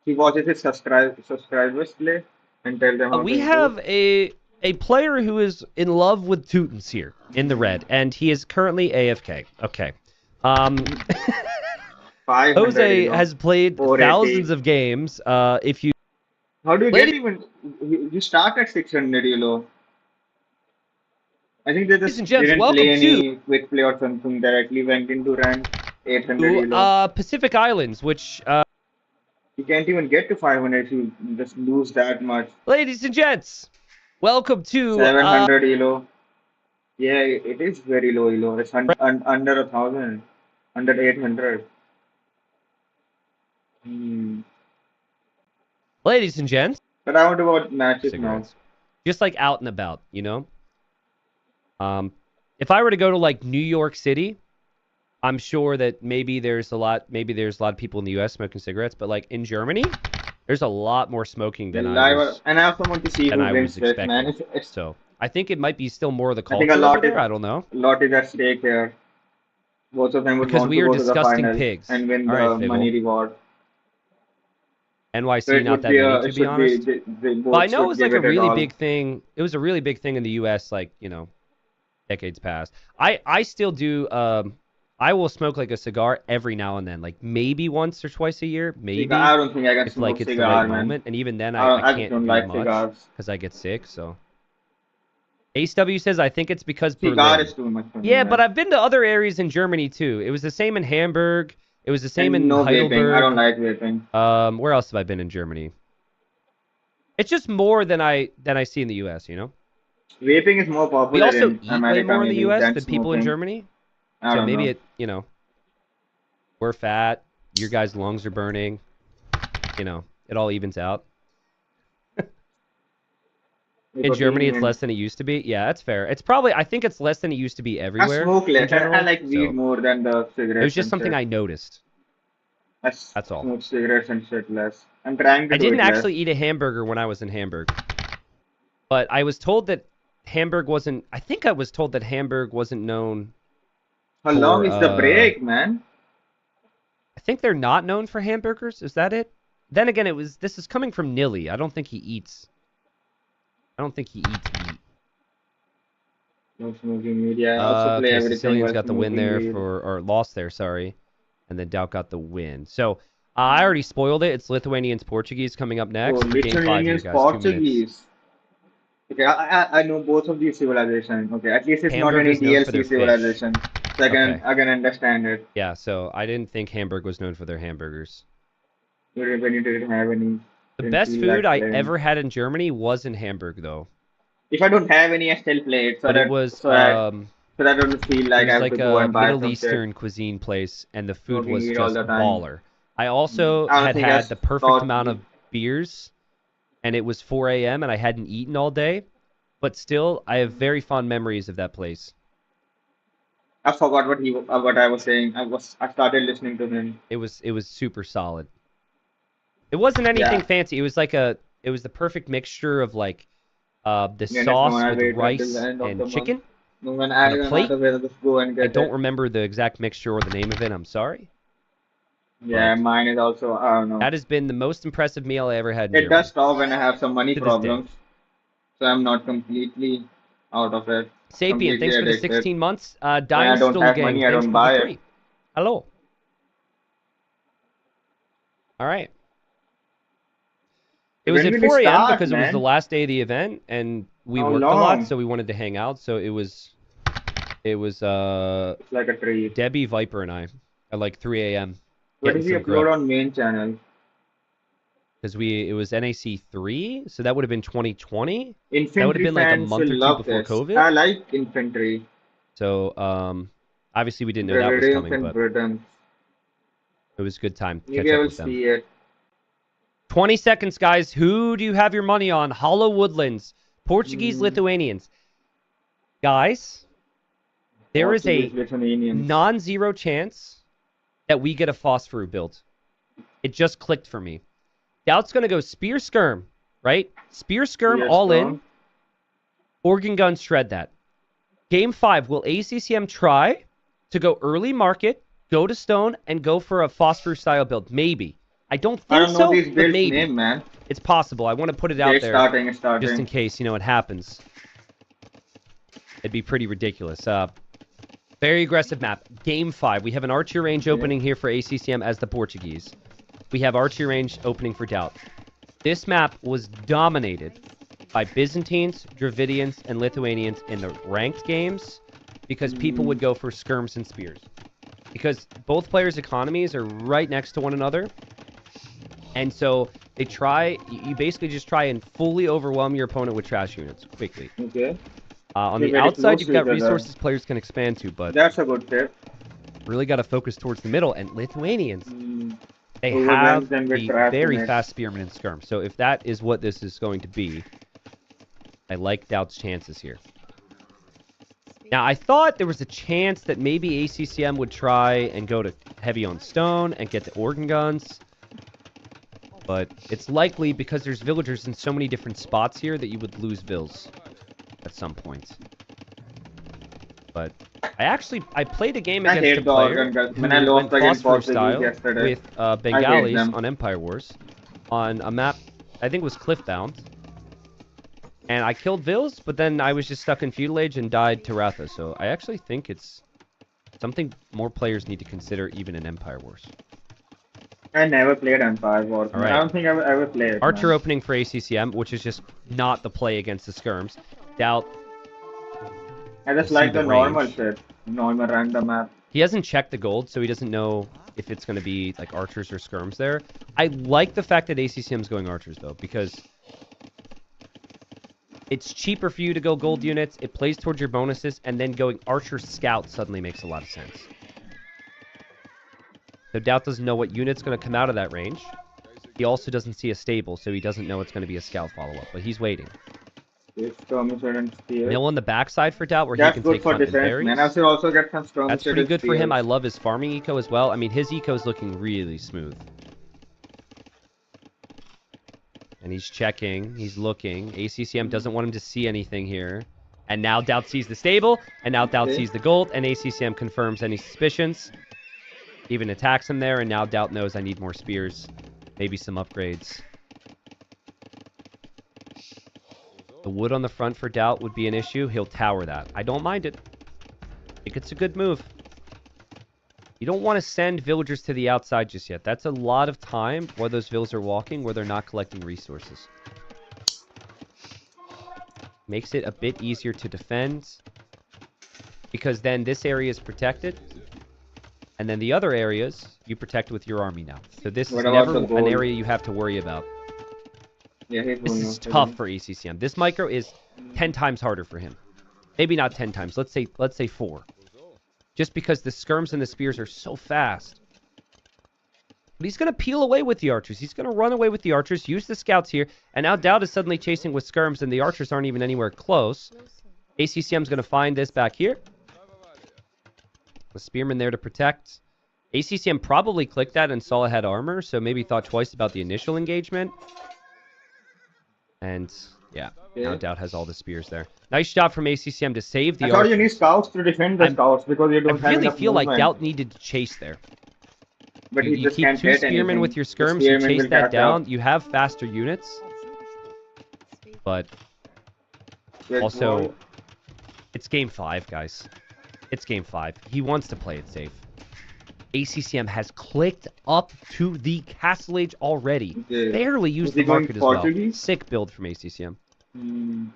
He watches his subscribers play and tell them how We to improve. have a player who is in love with Tootens here in the red, and he is currently AFK. Okay. 500, Jose you know. has played 480. thousands of games. If you How do you Lady- get even? You start at 600, you know. I think they Ladies just and gents, didn't welcome play to- any quick play or something. Directly went into rank 800, you know. Pacific Islands, which You can't even get to 500 if you just lose that much. ladies and gents, welcome to 700 elo. Yeah, it is very low elo. It's under 1,000, under 800. ladies and gents. But I want to watch matches now. Cigarettes. Just like out and about, you know. If I were to go to like New York City, I'm sure that maybe there's a lot of people in the U.S. smoking cigarettes, but like in Germany, there's a lot more smoking than I was. And I have someone to see than who I wins was this, man. expecting. So I think it might be still more of the I think culture a lot over is- there. I don't know. A lot is at stake here. Both of them would Because want we to are go to the disgusting final pigs. and win All right, the Figgle. money reward. So NYC it not would that be many, to be honest. they both But I know should it was give like a it really all. big thing. It was a really big thing in the U.S. Like decades past. I still do. I will smoke like a cigar every now and then, like maybe once or twice a year, maybe. I don't think I can If smoke like it's the cigar, right man. moment, and even then I I just can't don't do like much cigars. because I get sick. So. Ace W says I think it's because Cigar Berlin. is too much for me, Yeah, man. but I've been to other areas in Germany too. It was the same in Hamburg. It was the same And in no vaping. Heidelberg. I don't like vaping. Where else have I been in Germany? It's just more than I see in the U.S. You know. Vaping is more We popular also in eat America way more in the maybe U.S. than than people in smoking. Germany. I So don't maybe know. we're fat. Your guys' lungs are burning. It all evens out. In Germany, it's less than it used to be. Yeah, that's fair. It's probably, I think it's less than it used to be I everywhere. smoke in less. general, I like weed so more than the cigarettes. It was just and something shit. I noticed. That's all. Smoke cigarettes and shit less. I'm trying to I do didn't it less. actually eat a hamburger when I was in Hamburg. But I was told that Hamburg wasn't, I think I was told that Hamburg wasn't known. How long for, is the break, man? I think they're not known for hamburgers. Is that it? Then again, this is coming from Nilly. I don't think he eats meat. No smoking weed. Yeah, I also play Okay, everything Sicilian's while got the win smoking there weed. or lost there, sorry. And then Doubt got the win. So, I already spoiled it. It's Lithuanians, Portuguese coming up next. Oh, for game 5 here, Lithuanians, guys. 2 minutes. Portuguese. Okay, I know both of these civilizations. Okay, at least it's not any Hamburg is known for their DLC fish. civilization. So Okay. I can understand it. Yeah, so I didn't think Hamburg was known for their hamburgers. When you didn't have any. The didn't best feel food like I playing. ever had in Germany was in Hamburg, though. If I don't have any, I still play it. So But that it was so that I don't feel like it I have was like to go a and buy Middle some Eastern cuisine place, and the food Smoking was weed all just the time. baller. I also I don't had think had that's the perfect thought- amount of beers, and it was 4 a.m. and I hadn't eaten all day, but still, I have very fond memories of that place. I forgot what I was saying. I started listening to him. It was super solid. It wasn't anything Yeah. fancy. It was the perfect mixture of like the Yeah, sauce next one I with wait until rice the end of the and month. chicken. When On a I plate? will just go and get I don't it. remember the exact mixture or the name of it. I'm sorry. Yeah, but- mine is also, I don't know. That has been the most impressive meal I ever had in It Germany. does stop when I have some money To this day. problems. So I'm not completely out of it. Sapien, thanks for the addicted. 16 months. I Dying don't Stool have Gang, money, I thanks don't for buy the it. 3. Hello. All right. It was When at did it 4 a.m. start, because it was man? the last day of the event, and we How worked a long? lot, so we wanted to hang out. So it was It's like a treat. Debbie, Viper, and I at like 3 a.m. What getting did you some upload grub. on main channel? Because it was NAC 3, so that would have been 2020. Infantry been like a fans month or will two love before this. COVID. I like infantry. So obviously we didn't know that was Brigadiers coming, and but Britons. it was a good time to catch Maybe I up will with them. see it. 20 seconds, guys. Who do you have your money on? Hollow Woodlands, Portuguese, Lithuanians. Guys, there is a Portuguese, Lithuanians. non-zero chance that we get a Phosphor build. It just clicked for me. Doubt's going to go Spear Skirm, right? Spear Skirm Spear all Skirm. in. Organ Gun shred that. Game 5, will ACCM try to go early market, go to stone, and go for a Phosphor style build? Maybe. I don't think I don't know so, these but builds maybe. name, man. It's possible. I want to put it out It's there starting, it's starting. just in case, it happens. It'd be pretty ridiculous. Very aggressive map. Game 5. We have an archer range opening here for ACCM as the Portuguese. We have archer range opening for Doubt. This map was dominated by Byzantines, Dravidians, and Lithuanians in the ranked games because people would go for skirms and spears. Because both players' economies are right next to one another. And so they try, you basically just try and fully overwhelm your opponent with trash units quickly. Okay. On They're the very outside, close you've to got each other. resources players can expand to, but That's a good tip. really got to focus towards the middle. And Lithuanians, they Overwhelms have them with the trash very units. fast spearmen and skirm. So if that is what this is going to be, I like Doubt's chances here. Now, I thought there was a chance that maybe ACCM would try and go to heavy on stone and get the organ guns. But it's likely, because there's villagers in so many different spots here, that you would lose vills at some point. But I played a game I against hate a the player organ guns. who When I lost went against phosphor Portuguese style yesterday, with Bengalis them. on Empire Wars on a map, I think it was Cliffbound. And I killed Vils, but then I was just stuck in Feudal Age and died to Ratha. So I actually think it's something more players need to consider even in Empire Wars. I never played Empire Wars. All right. I don't think I will ever play it. Archer man. opening for ACCM, which is just not the play against the skirms. Doubt. I just see like the the normal range. shit. Normal random map. He hasn't checked the gold, so he doesn't know if it's going to be like archers or skirms there. I like the fact that ACCM's going archers, though, because it's cheaper for you to go gold units, it plays towards your bonuses, and then going archer scout suddenly makes a lot of sense. So Doubt doesn't know what unit's going to come out of that range. He also doesn't see a stable, so he doesn't know it's going to be a scout follow-up, but he's waiting. It's Skirmisher and Spear. Mill on the backside for Doubt, where That's he can good take for hunt and defense, berries. man. I should also get some Skirmisher That's pretty and good for him. I Spears. love his farming eco as well. I mean, his eco is looking really smooth. And he's checking. He's looking. ACCM doesn't want him to see anything here. And now Doubt sees the stable. And now Doubt Okay. sees the gold. And ACCM confirms any suspicions. Even attacks him there. And now Doubt knows I need more spears. Maybe some upgrades. The wood on the front for Doubt would be an issue. He'll tower that. I don't mind it. I think it's a good move. You don't want to send villagers to the outside just yet. That's a lot of time where those villas are walking, where they're not collecting resources. Makes it a bit easier to defend, because then this area is protected, and then the other areas you protect with your army now. So this What is about never the an gold? area you have to worry about. Yeah, he's This one is of tough them. for ACCM. This micro is 10 times harder for him. Maybe not 10 times. Let's say 4. Just because the skirms and the spears are so fast. But he's going to peel away with the archers. He's going to run away with the archers, use the scouts here, and now Doubt is suddenly chasing with skirms, and the archers aren't even anywhere close. ACCM's going to find this back here. The spearman there to protect. ACCM probably clicked that and saw it had armor, so maybe thought twice about the initial engagement. And, yeah, now Doubt has all the spears there. Nice job from ACCM to save the I thought archers. you need scouts to defend the I'm- scouts because you I don't have really enough feel like movement. Doubt needed to chase there. But You he just keep can't 2 hit spearmen anything. with your The skirms, you spearmen chase will that catch down, up. you have faster units, but Good also, ball. it's game 5, guys. It's game 5. He wants to play it safe. ACCM has clicked up to the Castle Age already. Okay. Barely used Is he the going market as well. Portuguese? Sick build from ACCM. Hmm.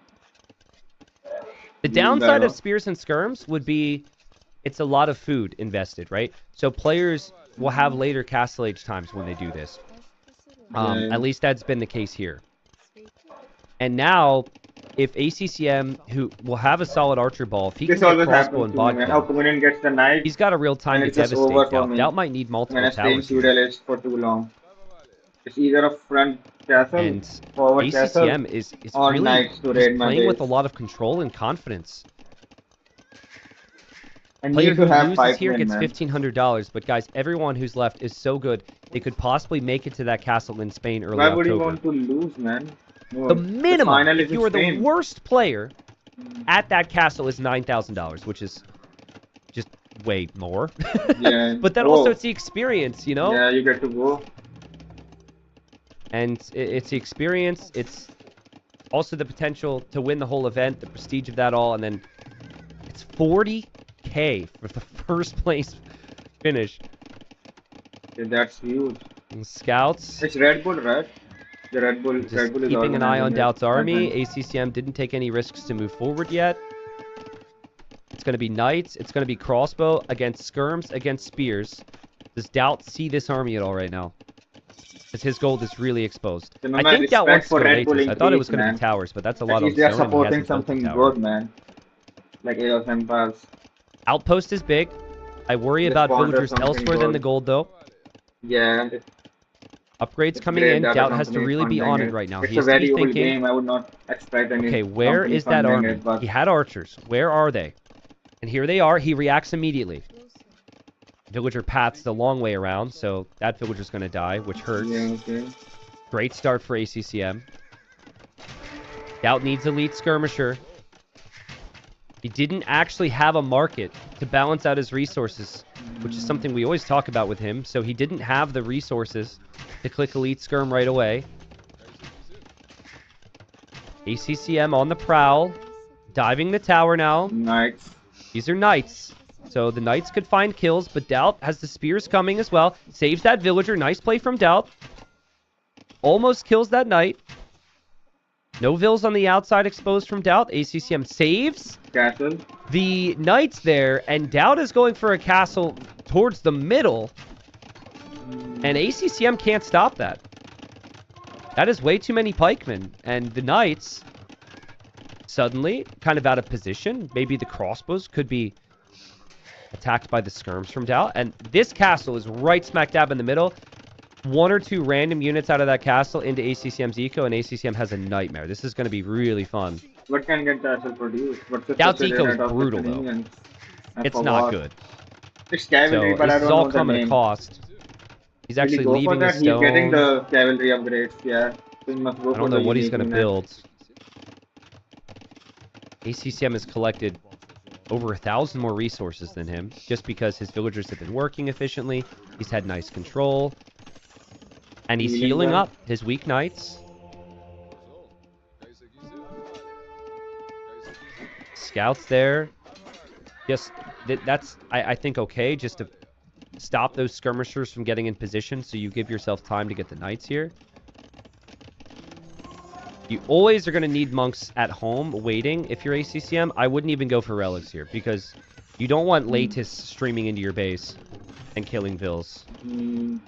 The Mm, downside better. of spears and skirms would be it's a lot of food invested, right? So players will have later Castle Age times when they do this. Yeah. At least that's been the case here. And now, if ACCM, who will have a solid archer ball, if he can This get always crossbow happens and to me, man. How bodkin, Communion gets the knife he's got a real time and to it's just devastate over for Doubt. me. Doubt might need multiple when I stay in towers here. feudal for too long. It's either a front castle, And forward castle, ACCM is or really knights to he's raid my playing with a base. lot of control and confidence. And Player need who to have loses 5 here win, gets man. $1,500. But guys, everyone who's left is so good. They could possibly make it to that castle in Spain early Why would you October. want to lose, man? No, The the minimum, final if is you are the insane. worst player at that castle, is $9,000, which is just way more. Yeah. But then Oh. also it's the experience, you know? Yeah, you get to go. And it's the experience. It's also the potential to win the whole event, the prestige of that all, and then it's 40K for the first place finish. Yeah, that's huge. And Scouts. It's Red Bull, right? The Red Bull. Just Red Bull is keeping an eye on organizing Doubt's it. army. Okay. ACCM didn't take any risks to move forward yet. It's going to be Knights. It's going to be Crossbow against Skirms against Spears. Does Doubt see this army at all right now? Because his gold is really exposed. So, I man, think Doubt respect wants to for go Red Bull Latus. I thought it was increase, going to man. be Towers, but that's a At lot least of they are zone, and he supporting hasn't built the something tower. good, man. Like EOS and Dark. Outpost is big. I worry Let's about ponder villagers something elsewhere than good. the gold, though. Yeah. Upgrades It's coming great in. that the Doubt has to company is really be funding on it it. right now. It's He a has to very be old thinking, game. I would not expect any okay, where company is that funding army? it, but He had archers. Where are they? And here they are. He reacts immediately. Villager paths the long way around, so that villager's going to die, which hurts. yeah, okay. Great start for ACCM. Doubt needs elite skirmisher. He didn't actually have a market to balance out his resources, which is something we always talk about with him. So he didn't have the resources to click elite skirm right away. ACCM on the prowl, diving the tower now. Nice. These are knights. So the knights could find kills, but Doubt has the spears coming as well. Saves that villager. Nice play from Doubt. Almost kills that knight. No vills on the outside exposed from Doubt. ACCM saves Castle. the knights there, and Doubt is going for a castle towards the middle. And ACCM can't stop that. That is way too many pikemen. And the knights, suddenly, kind of out of position. Maybe the crossbows could be attacked by the skirms from Doubt. And this castle is right smack dab in the middle. One or two random units out of that castle into ACCM's eco, and ACCM has a nightmare. This is going to be really fun. What can get castle produced? What's the Doubt's special eco is unit of the brutal, though. Canadians? I It's forgot. not good. It's So cavalry, but I this don't is all know the coming at name. a cost. He's Will he actually go for leaving that? his He's getting stone. the cavalry upgrades, yeah. So he must go I for don't know the what he's unique going to unit. build. ACCM has collected over 1,000 more resources than him, just because his villagers have been working efficiently. He's had nice control. And he's Healing healing them. up his weak knights. Scouts there. Just, that's, I think, okay, just to stop those skirmishers from getting in position, so you give yourself time to get the knights here. You always are going to need monks at home waiting if you're ACCM. I wouldn't even go for relics here, because you don't want Latus streaming into your base and killing vills. Hmm.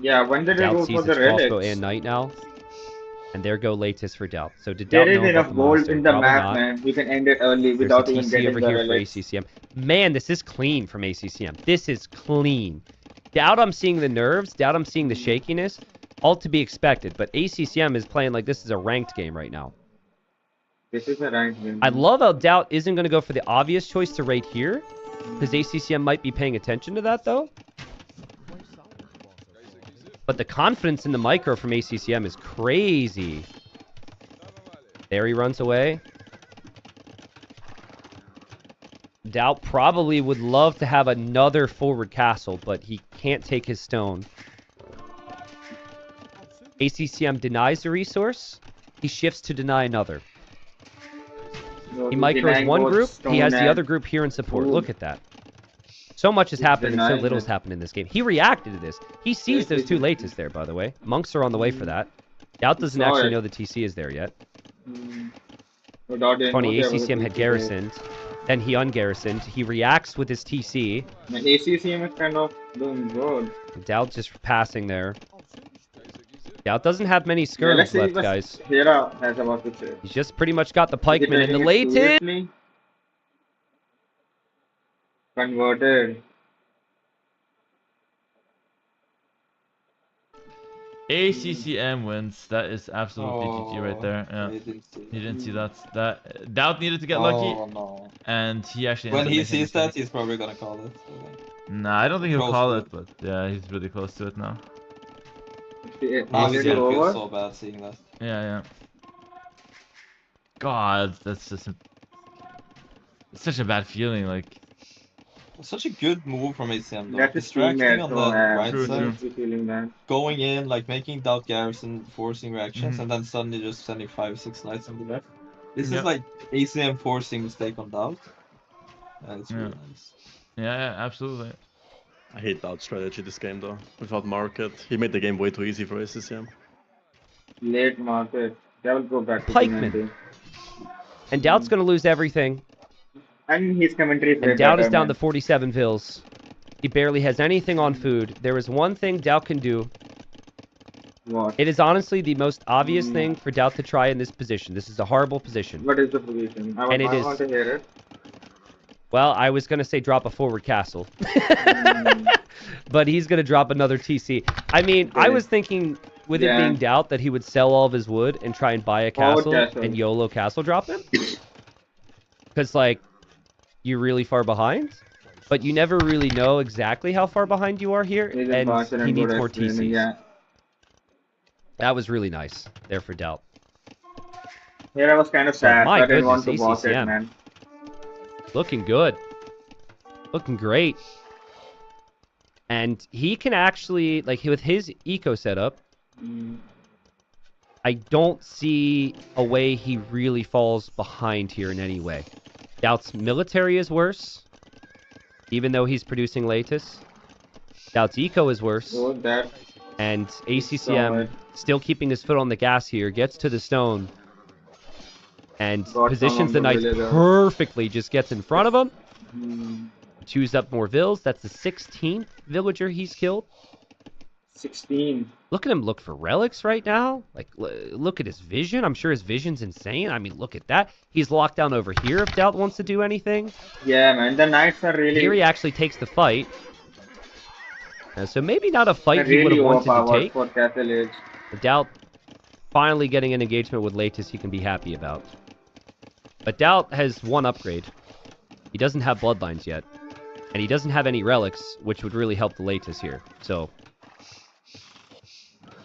Yeah, when did they Doubt go sees for the his crossbow relics? and knight now. And there go Latus for Doubt. So did There Doubt is know about enough the gold monster? in the Probably map, not. man. You can end it early There's a without even TC getting over the here for relics. ACCM. Man, this is clean from ACCM. This is clean. Doubt I'm seeing the nerves. Doubt I'm seeing the shakiness. All to be expected. But ACCM is playing like this is a ranked game right now. This is a ranked game. I love how Doubt isn't going to go for the obvious choice to raid here. Because ACCM might be paying attention to that, though. But the confidence in the micro from ACCM is crazy. There he runs away. Doubt probably would love to have another forward castle, but he can't take his stone. ACCM denies the resource. He shifts to deny another. So He he's micros denying one both group. He stone has the and other group here in support. food. Look at that. So much has He's happened and so denying little has it. happened in this game. He reacted to this. He sees Yes, those yes, two yes. Latus there, by the way. Monks are on the way for that. Doubt doesn't saw actually it. know the TC is there yet. Without Funny, there was a ACCM had TC there. garrisoned. Then he ungarrisoned. He reacts with his TC. And ACCM is kind of doing good. Doubt just passing there. Doubt doesn't have many Yeah, skirms let's see left, what guys. Hera has about to say. He's just pretty much got the Is he pikemen and taking the it Latus. seriously? Converted. ACCM wins. That is absolute PTT right there. Yeah. I didn't see You that. didn't see that. That Doubt needed to get lucky, Oh no. and he actually When ended up he making a sees that, mistake. he's probably gonna call it. Nah, I don't think he'll Close call to it, but yeah, he's really close to it now. It's Now he's already gonna feel over. so bad seeing that. Yeah, yeah. God, that's just it's such a bad feeling. Like, It's such a good move from ACM though. That's his Distracting teammate, on so the right True, side, true. honestly feeling that. going in, like making Doubt Garrison, forcing reactions, Mhm. and then suddenly just sending 5-6 knights on the left. This Yep. is like ACM forcing mistake on Doubt. It's Yeah. really nice. Yeah, yeah, absolutely. I hate that strategy this game though. Without market, he made the game way too easy for ACCM. Late market. They will go back to Pikeman. T90. And Doubt's going to lose everything. And his commentary is way And Doubt better, is down man. to 47 vills. He barely has anything on food. There is one thing Doubt can do. What? It is honestly the most obvious thing for Doubt to try in this position. This is a horrible position. What is the position? I And it is- want to hear it. Well, I was going to say drop a forward castle. But he's going to drop another TC. I mean, I was thinking with it Yeah. being Doubt that he would sell all of his wood and try and buy a Forward castle castle. and YOLO castle drop him. Because, like, you're really far behind. But you never really know exactly how far behind you are here. He's And faster he and needs good more at streaming, TCs. Yeah. That was really nice there for Doubt. Here I was kind of sad. my I didn't want to goodness, walk it, ACCM. man. Looking good. Looking great. And he can actually, like, with his eco setup, I don't see a way he really falls behind here in any way. Doubt's military is worse, even though he's producing Latus. Doubt's eco is worse, So that and ACCM still keeping his foot on the gas here, gets to the stone, and Got positions some the on the knights village. perfectly, just gets in front of him, mm, chews up more vills. That's the 16th villager he's killed. 16. Look at him look for relics right now. Like, look at his vision. I'm sure his vision's insane. I mean, look at that. He's locked down over here if Doubt wants to do anything. Yeah, man. The knights are really, Here he actually takes the fight. So maybe not a fight he would really have wanted to overpowered take. for Castle Age. But Doubt finally getting an engagement with Latus he can be happy about. But Doubt has one upgrade. He doesn't have bloodlines yet. And he doesn't have any relics, which would really help the Latus here. So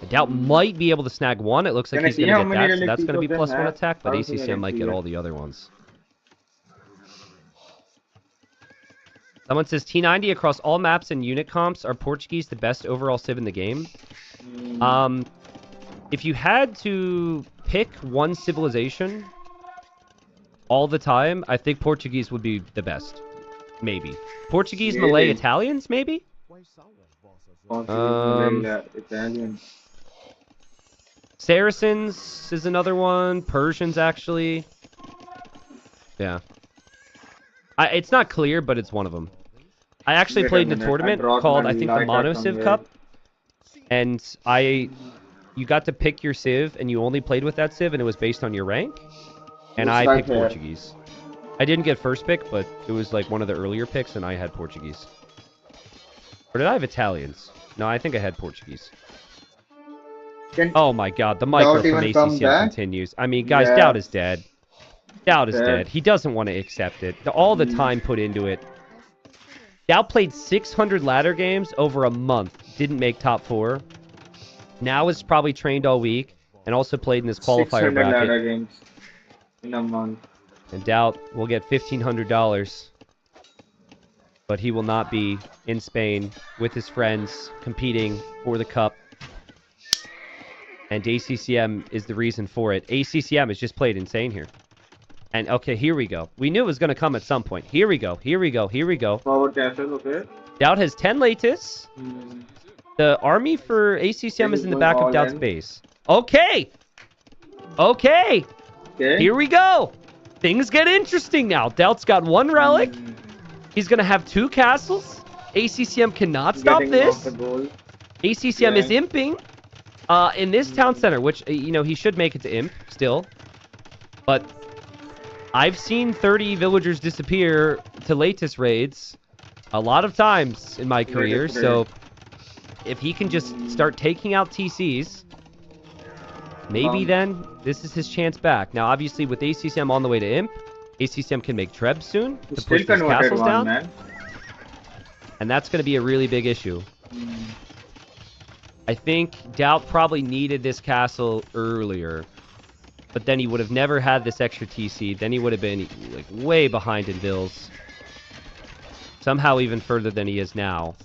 Doubt might be able to snag one. It looks like Can I he's see going to how get many that, so relics that's each going to of be them +1 have? attack, but I don't think I ACCM can might see get it. all the other ones. Someone says T90 across all maps and unit comps are Portuguese the best overall civ in the game. If you had to pick one civilization all the time, I think Portuguese would be the best. Maybe. Portuguese, Malay, Really? Italians, maybe? Italian. Saracens is another one. Persians, actually. Yeah. It's not clear, but it's one of them. I actually Wait a played in a minute, I tournament brought called, my I think, the lighter Mono from Civ there. Cup. And you got to pick your civ, and you only played with that civ, and it was based on your rank. And Looks I like picked it. Portuguese. I didn't get first pick, but it was like one of the earlier picks, and I had Portuguese. Or did I have Italians? No, I think I had Portuguese. Can Oh my god, the micro Doubt from even come ACCM back? continues. I mean, guys, Yeah. Doubt is dead. Doubt is Dead. dead. He doesn't want to accept it. All the time put into it. Doubt played 600 ladder games over a month. Didn't make top 4. Now is probably trained all week. And also played in this qualifier 600 bracket. ladder games in a month. And Doubt will get $1,500. But he will not be in Spain with his friends competing for the cup. And ACCM is the reason for it. ACCM has just played insane here. And okay, here we go. We knew it was going to come at some point. Here we go. Here we go. Here we go. Forward castle, okay. Doubt has 10 Latus. Mm. The army for ACCM is in the Going back of all Doubt's in. base. Okay. Okay. Okay. Here we go. Things get interesting now. Doubt's got 1 relic. He's going to have 2 castles. ACCM cannot stop Getting off this. the goal. ACCM is Yeah. imping in this town center, which, you know, he should make it to imp still. But I've seen 30 villagers disappear to Latus raids a lot of times in my career, Latus so if he can just start taking out TCs, maybe then this is his chance back. Now, obviously, with ACCM on the way to Imp, ACCM can make Trebs soon to Still push these converted castles one, down. man. And that's going to be a really big issue. I think Doubt probably needed this castle earlier. But then he would have never had this extra TC. Then he would have been like way behind in bills. Somehow even further than he is now.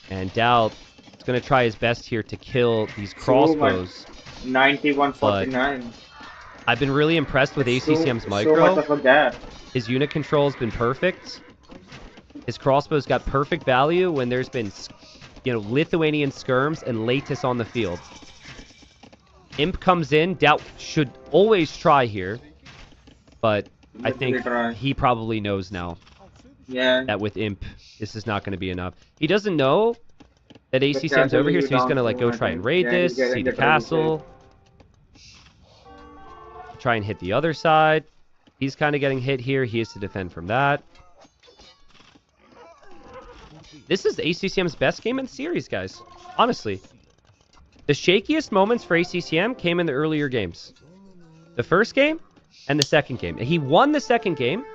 And Doubt is going to try his best here to kill these crossbows. 91-49. I've been really impressed with ACCM's micro. So much of a gap. His unit control has been perfect. His crossbows got perfect value when there's been, Lithuanian skirms and Latus on the field. Imp comes in. Doubt should always try here. But I think he probably knows now that with Imp, this is not going to be enough. He doesn't know that ACCM's over here, so he's going to go try and raid this, see the castle. Try and hit the other side. He's kind of getting hit here. He has to defend from that. This is ACCM's best game in the series, guys. Honestly. The shakiest moments for ACCM came in the earlier games. The first game and the second game. He won the second game.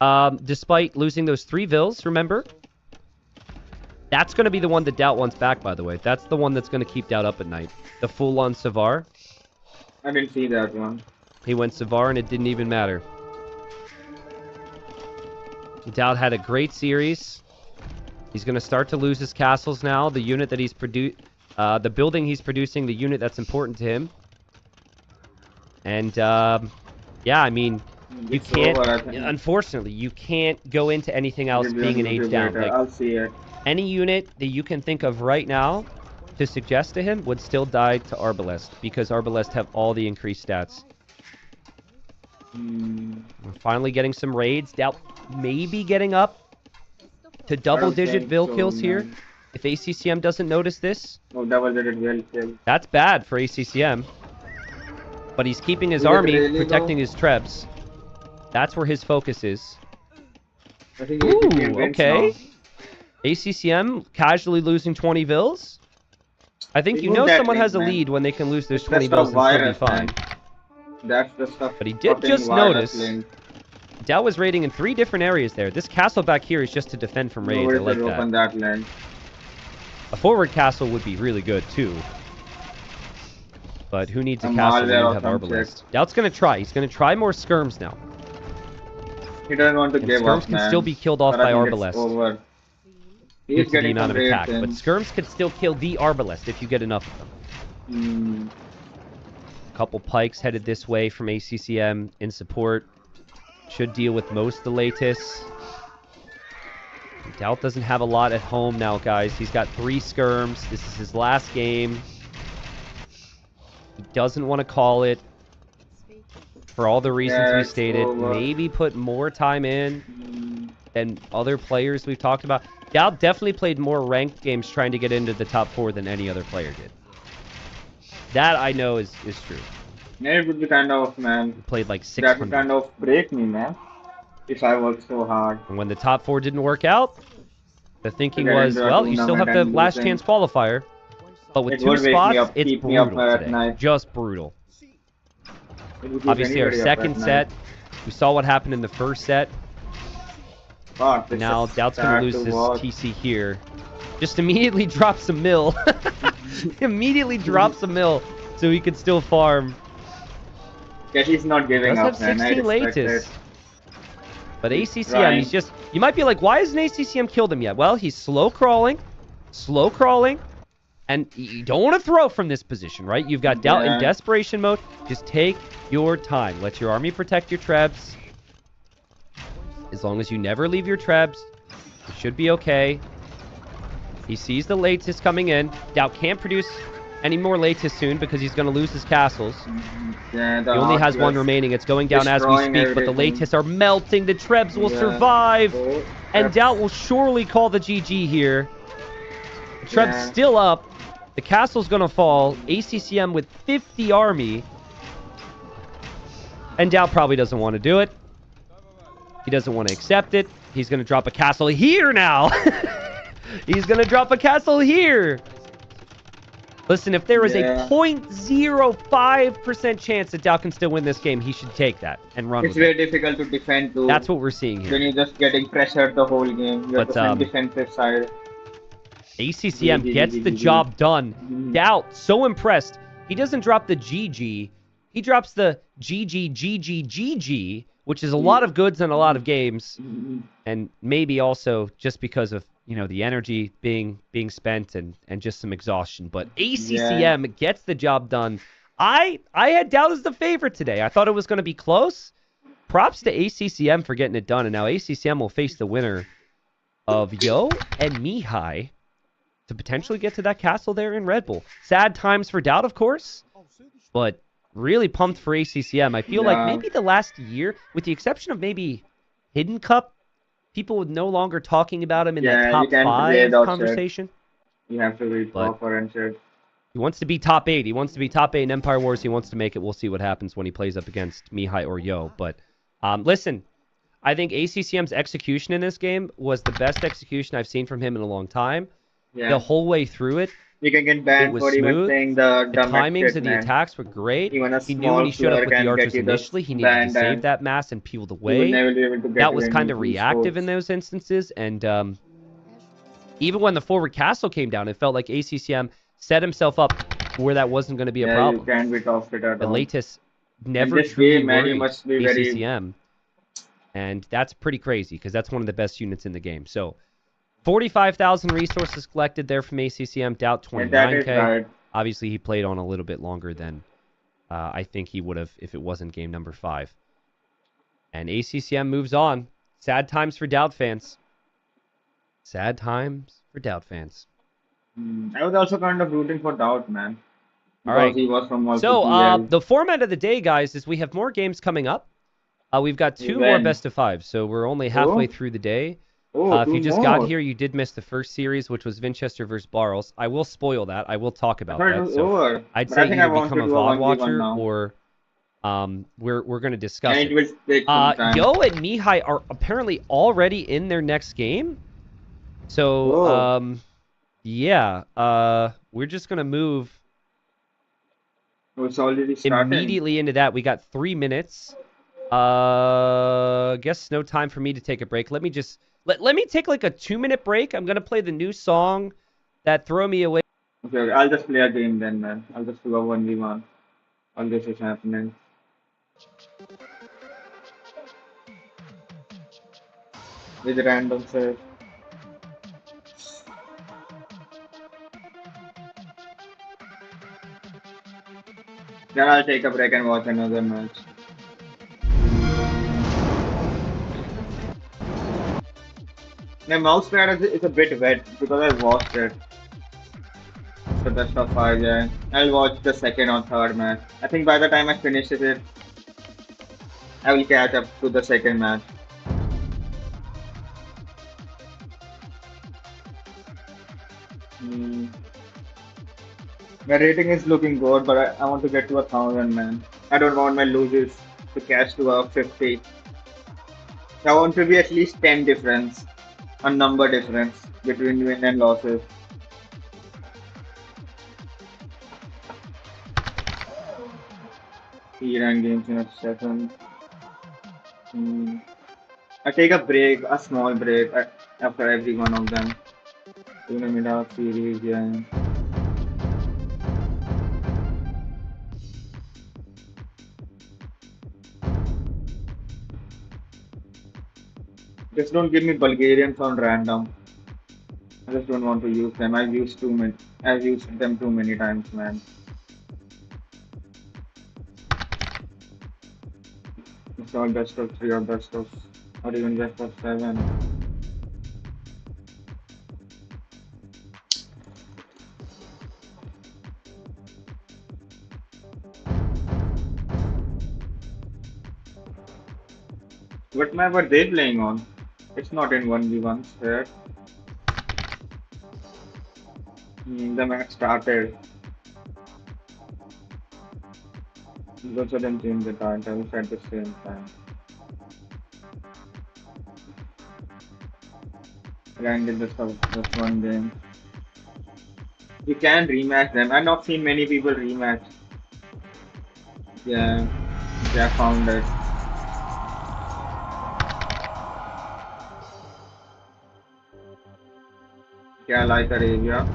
Despite losing those 3 vills, remember? That's going to be the one that Doubt wants back, by the way. That's the one that's going to keep Doubt up at night. The full-on Savar. I didn't see that one. He went Savar and it didn't even matter. Doubt had a great series. He's going to start to lose his castles now. The unit that he's the building he's producing, the unit that's important to him. And, yeah, I mean, you can't, unfortunately, you can't go into anything else being an age down. Like, I'll see it. Any unit that you can think of right now to suggest to him would still die to Arbalest, because Arbalest have all the increased stats. We're finally getting some raids. Doubt maybe getting up to double-digit Vil kills here. If ACCM doesn't notice this, double-digit Vil kill. That's bad for ACCM. But he's keeping his army, really protecting his Trebs. That's where his focus is. I think Ooh, okay. ACCM casually losing 20 Vils. I think you know someone has a lead when they can lose those 20 Vils and still be fine. That's the stuff. But he did just notice. Dow was raiding in 3 different areas there. This castle back here is just to defend from raids. I like that. A forward castle would be really good too. But who needs a castle when you have Arbalest? Doubt's going to try. He's going to try more skirms now. He doesn't want to give up, skirms can still be killed off by Arbalest. Due to the amount of attack. But skirms can still kill the Arbalest if you get enough of them. A couple pikes headed this way from ACCM in support. Should deal with most of the latest. Doubt doesn't have a lot at home now, guys. He's got 3 skirms. This is his last game. He doesn't want to call it. For all the reasons we stated. Maybe put more time in than other players we've talked about. Doubt definitely played more ranked games trying to get into the top 4 than any other player did. That I know is true. Yeah, it would be kind of, man. He played like 600. That would kind of break me, man. If I worked so hard. And when the top 4 didn't work out, the thinking was, well, you still have the last chance qualifier. But with 2 spots, it's brutal today. Just brutal. Obviously, our second set, we saw what happened in the first set. Now, Doubt's going to lose his TC here. Just immediately drops a mill. Immediately drops a mill so he can still farm. Yeah, he's not giving up, Does have 16 latest. But ACCM, he's just... You might be like, why hasn't ACCM killed him yet? Well, he's slow crawling. And you don't want to throw from this position, right? You've got Doubt in desperation mode. Just take your time. Let your army protect your Trebs. As long as you never leave your Trebs, it should be okay. He sees the latest coming in. Doubt can't produce any more latest soon because he's going to lose his castles. Yeah, he only has 1 remaining. It's going down as we speak, but the latest are melting. The Trebs will survive. And Doubt will surely call the GG here. The Trebs still up. The castle's going to fall. ACCM with 50 army. And Doubt probably doesn't want to do it. He doesn't want to accept it. He's going to drop a castle here now. He's gonna drop a castle here. Listen, if there is a Yeah. 0.05% chance that Dow can still win this game, he should take that and run It's with it. very difficult to defend too. That's what we're seeing When here. you're just getting pressured the whole game. You're But, just on defensive side. ACCM GG, gets the GG. job done. Mhm. Doubt, so impressed. He doesn't drop the GG. He drops the GG, which is a lot of goods in a lot of games. Mhm. And maybe also just because of, the energy being spent and just some exhaustion. But ACCM gets the job done. I had Doubt as the favorite today. I thought it was going to be close. Props to ACCM for getting it done. And now ACCM will face the winner of Yo and Mihai to potentially get to that castle there in Red Bull. Sad times for Doubt, of course, but really pumped for ACCM. I feel like maybe the last year, with the exception of maybe Hidden Cup, people were no longer talking about him in that Yeah, top you can't play 5 without conversation. You have to read But- proper and shit. He wants to be top 8. He wants to be top 8 in Empire Wars. He wants to make it. We'll see what happens when he plays up against Mihai or Yo. But listen, I think ACCM's execution in this game was the best execution I've seen from him in a long time. Yeah. The whole way through it, You can get banned was for even smooth. saying the the dumbest timings shit, of the man. attacks were great. Even a He knew when small he showed up player with the can archers get you the initially, he needed to banned save and that mass and peel the you will way. never be able to get That to was any kind of of these reactive in scores. those instances. And even when the forward castle came down, it felt like ACCM set himself up where that wasn't going to be a Yeah, problem. you can't be top it at But all. Latus never this truly game, man, you worried must be very- ACCM. And that's pretty crazy because that's one of the best units in the game. So 45,000 resources collected there from ACCM. Doubt Yeah, that is 29K. right. Obviously, he played on a little bit longer than I think he would have if it wasn't game number 5. And ACCM moves on. Sad times for Doubt fans. Sad times for Doubt fans. I was also kind of rooting for Doubt, man. All Because right. he was from also So, PL. the format of the day, guys, is we have more games coming up. We've got 2 more When? best of 5, so we're only halfway Oh. through the day. Oh, If you two just got more. here, you did miss the first series, which was Winchester versus Barles. I will spoil that. I will talk I about thought it that. was So over. I'd But say I think I either want become to a do a VOD 1v1 watcher now. or we're going to discuss And it. it will take some time. Yo and Mihai are apparently already in their next game. So, Whoa. yeah, we're just going to move It's already started. immediately into that. We got 3 minutes. Guess no time for me to take a break. Let me just let me take like a 2-minute break. I'm gonna play the new song that Throw Me Away. Okay, I'll just play a game then, man. I'll just do a 1v1. All this is happening. With random set. Then I'll take a break and watch another match. My mouse pad is a bit wet because I washed it. So that's of 5, yeah. I'll watch the second or third match. I think by the time I finish it, I will catch up to the second match. My rating is looking good, but I want to get to 1,000, man. I don't want my losers to catch to a 50. I want to be at least 10 difference, a number difference between win and losses. Iran games in a second. I take a break, a small break after every one of them. Tournament of series, yeah. Just don't give me Bulgarians on random. I just don't want to use them. I've used them too many times, man. It's all best of 3 or best of, or even best of 7. What map are they playing on? It's not in 1v1 here. The match started. Both of them change the titles at the same time. Ended this one game. You can rematch them. I've not seen many people rematch. Yeah, I found it. Yeah, I like Arabia.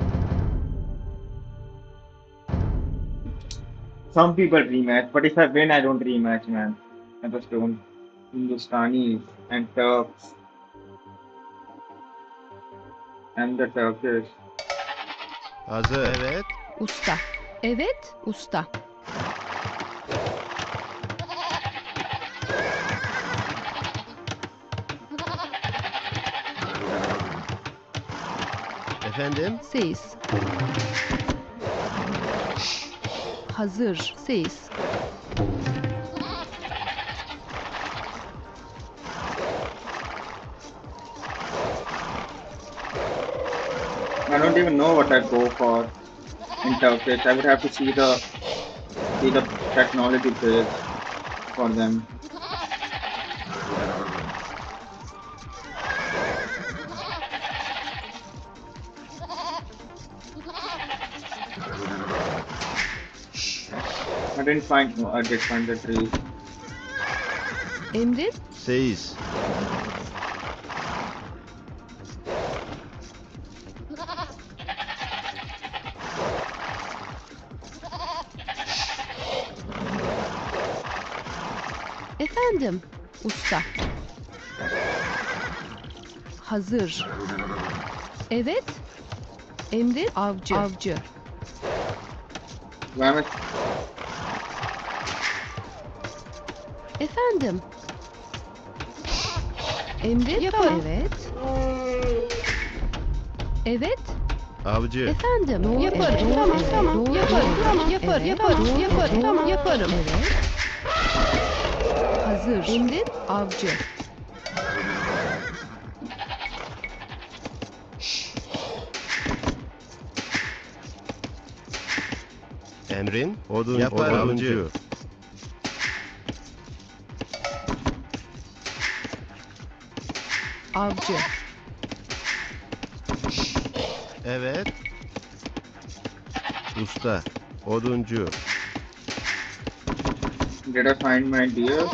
Some people rematch, but if I win, I don't rematch, man. I just don't. Hindustanis and Turks and the Turkish. Hazır. Evet. Usta. Evet, usta. Efendim? Ses. Hazır. Ses. I don't even know what I'd go for in Turkish. I would have to see the technology page for them. I didn't find. No, I did find the tree. Emrin. Seyiz. Efendim, usta. Hazır. Evet. Emrin. Avcı. Avcı. Mehmet, Efendim. Emrin. Yaparım. Evet. Evet. Avcı. Efendim. Doğru. Yaparım. Evet. Tamam, evet. Tamam. Doğru. Yaparım. Tamam. Yaparım. Evet. Yaparım. Doğru. Yaparım. Tamam. Yaparım. Evet. Hazır. Emrin. Avcı. Emrin. Odun. Yapar oduncu. Avcı. Evet. Usta. Oduncu. did I find my deer?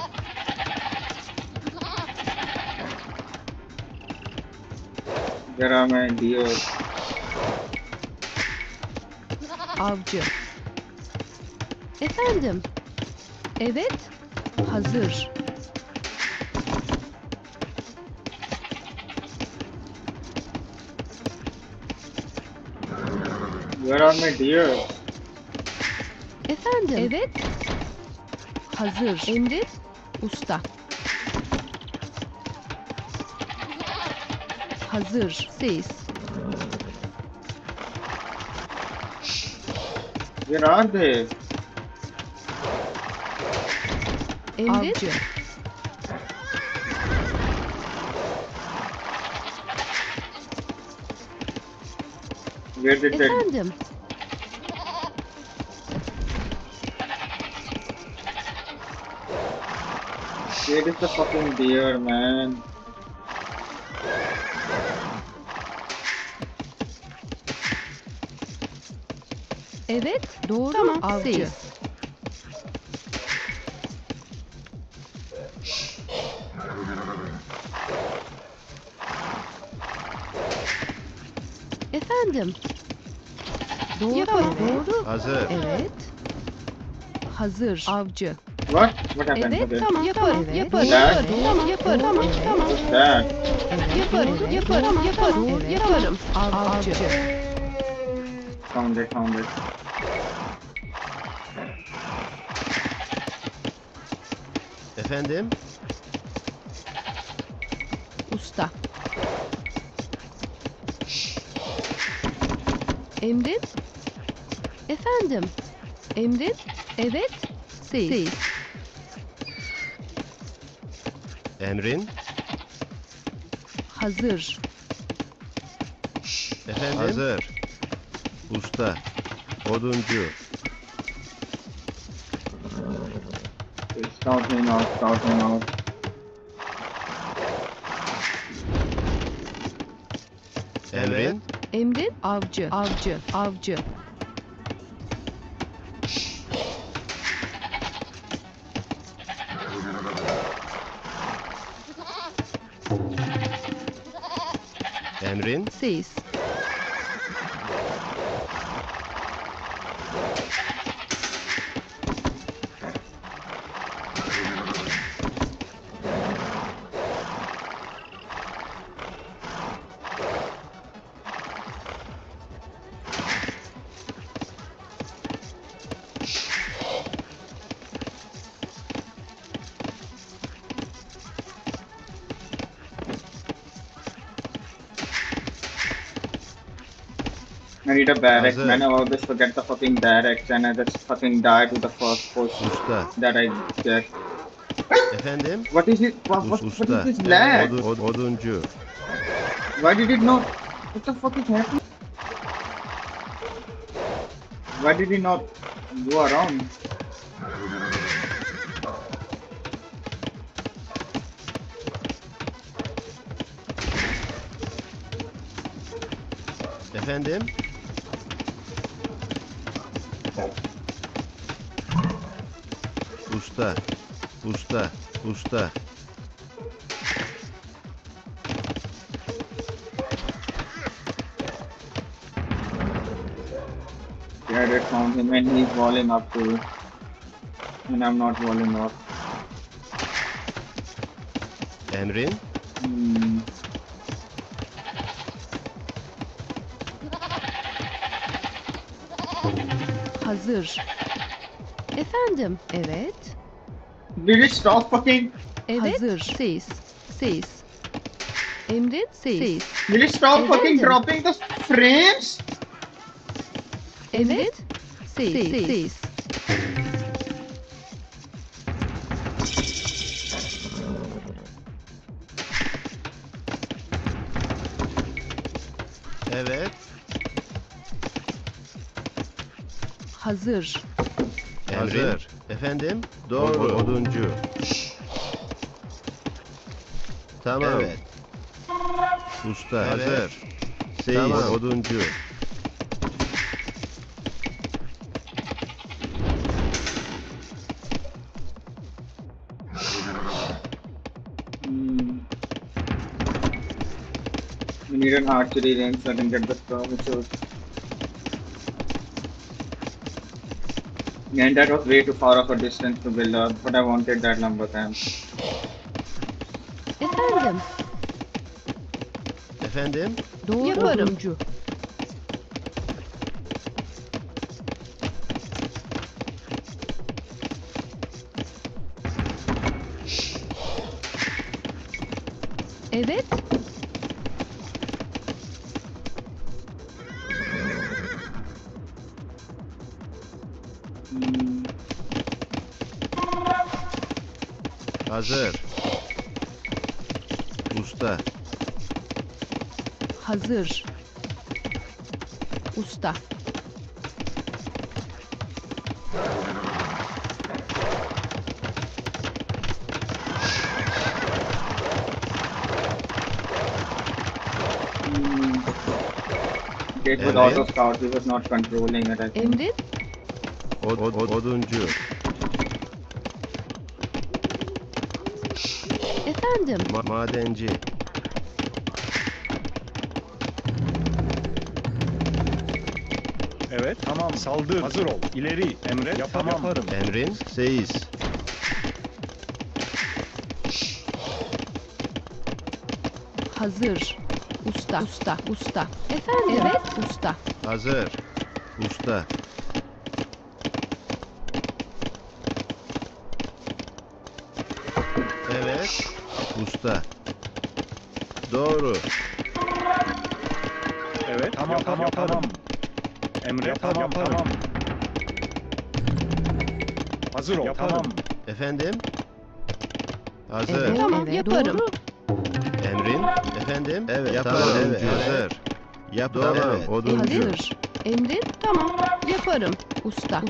Where are my deer? Avcı. Efendim. Evet. Hazır. Where are my deer? Efendim. Evet. Hazır. Emrin. Usta. Hazır. Ses. Where are they? Emrin. Avcı. Where did they? Efendim. Where is the fucking deer, man? Evet. Doğru. Tamam. Avcı. Ses. Efendim. Doğru. Yaparım. Doğru. Hazır. Evet. Hazır. Avcı. What? What happened Evet. to them? Tamam. Yaparım. Evet. Yaparım. That? Tamam. Yaparım. Tamam. Tamam. What's that? Evet. Yaparım. Yaparım. Yaparım. Evet. Yaparım. Avcı. Found it, found it. Efendim? Usta. Emrin. Efendim. Emrin. Evet. Ses. Emrin? Hazır. Efendim? Hazır. Usta. Oduncu. Scout him out, scout him out. Emrin, Emrin avcı, avcı, avcı. emrin, Siz. I need a barracks, Hazır. man. I always forget the fucking barracks and I just fucking die to the first push usta. that I get. Efendim, What is it? What is usta. this lag? Oduncu. Why did it not? What the fuck is happening? Why did it not go around? Efendim, usta. Usta, usta. Yeah, I found him and he's walling up too. And I'm not walling up. Emrin, Hmm. Hazır. Efendim, evet. Did it stop fucking? Evet. Hazır. Siz. Siz. Emrin siz. Will it stop fucking Efendim. dropping the frames? Evet. Siz. evet. Hazır. Hazır. Efendim, doğru. Oduncu. Tamam. Evet. Usta. Hazır. Seyis. Tamam. Oduncu. Hmm. We need an archery range so I can get the skirmishers. And that was way too far of a distance to build up, but I wanted that lumber camp. Efendim. Efendim, Doğru. Yaparım. Evet. Hmm. hazır. Usta. Hazır. Usta. It was Emrin. auto scout, he was not controlling it. I think. Emrin. Oduncu. Efendim. Madenci. Evet, tamam, saldır. Hazır ol. İleri, emret, yaparım. Emrin, seyis. Hazır. Usta. Usta. Efendim. Evet. Usta. Hazır. Usta. Evet. Usta. Doğru. Evet, tamam. Emret, yaparım. Hazır ol, tamam. Efendim? Hazır. Evet. Tamam. Yaparım. Emrin. Efendim? Evet. Yaparım. Evet. Hazır. Yap. Tamam. Evet. Oduncu. Hazır. Emrin. Tamam. Yaparım. Usta.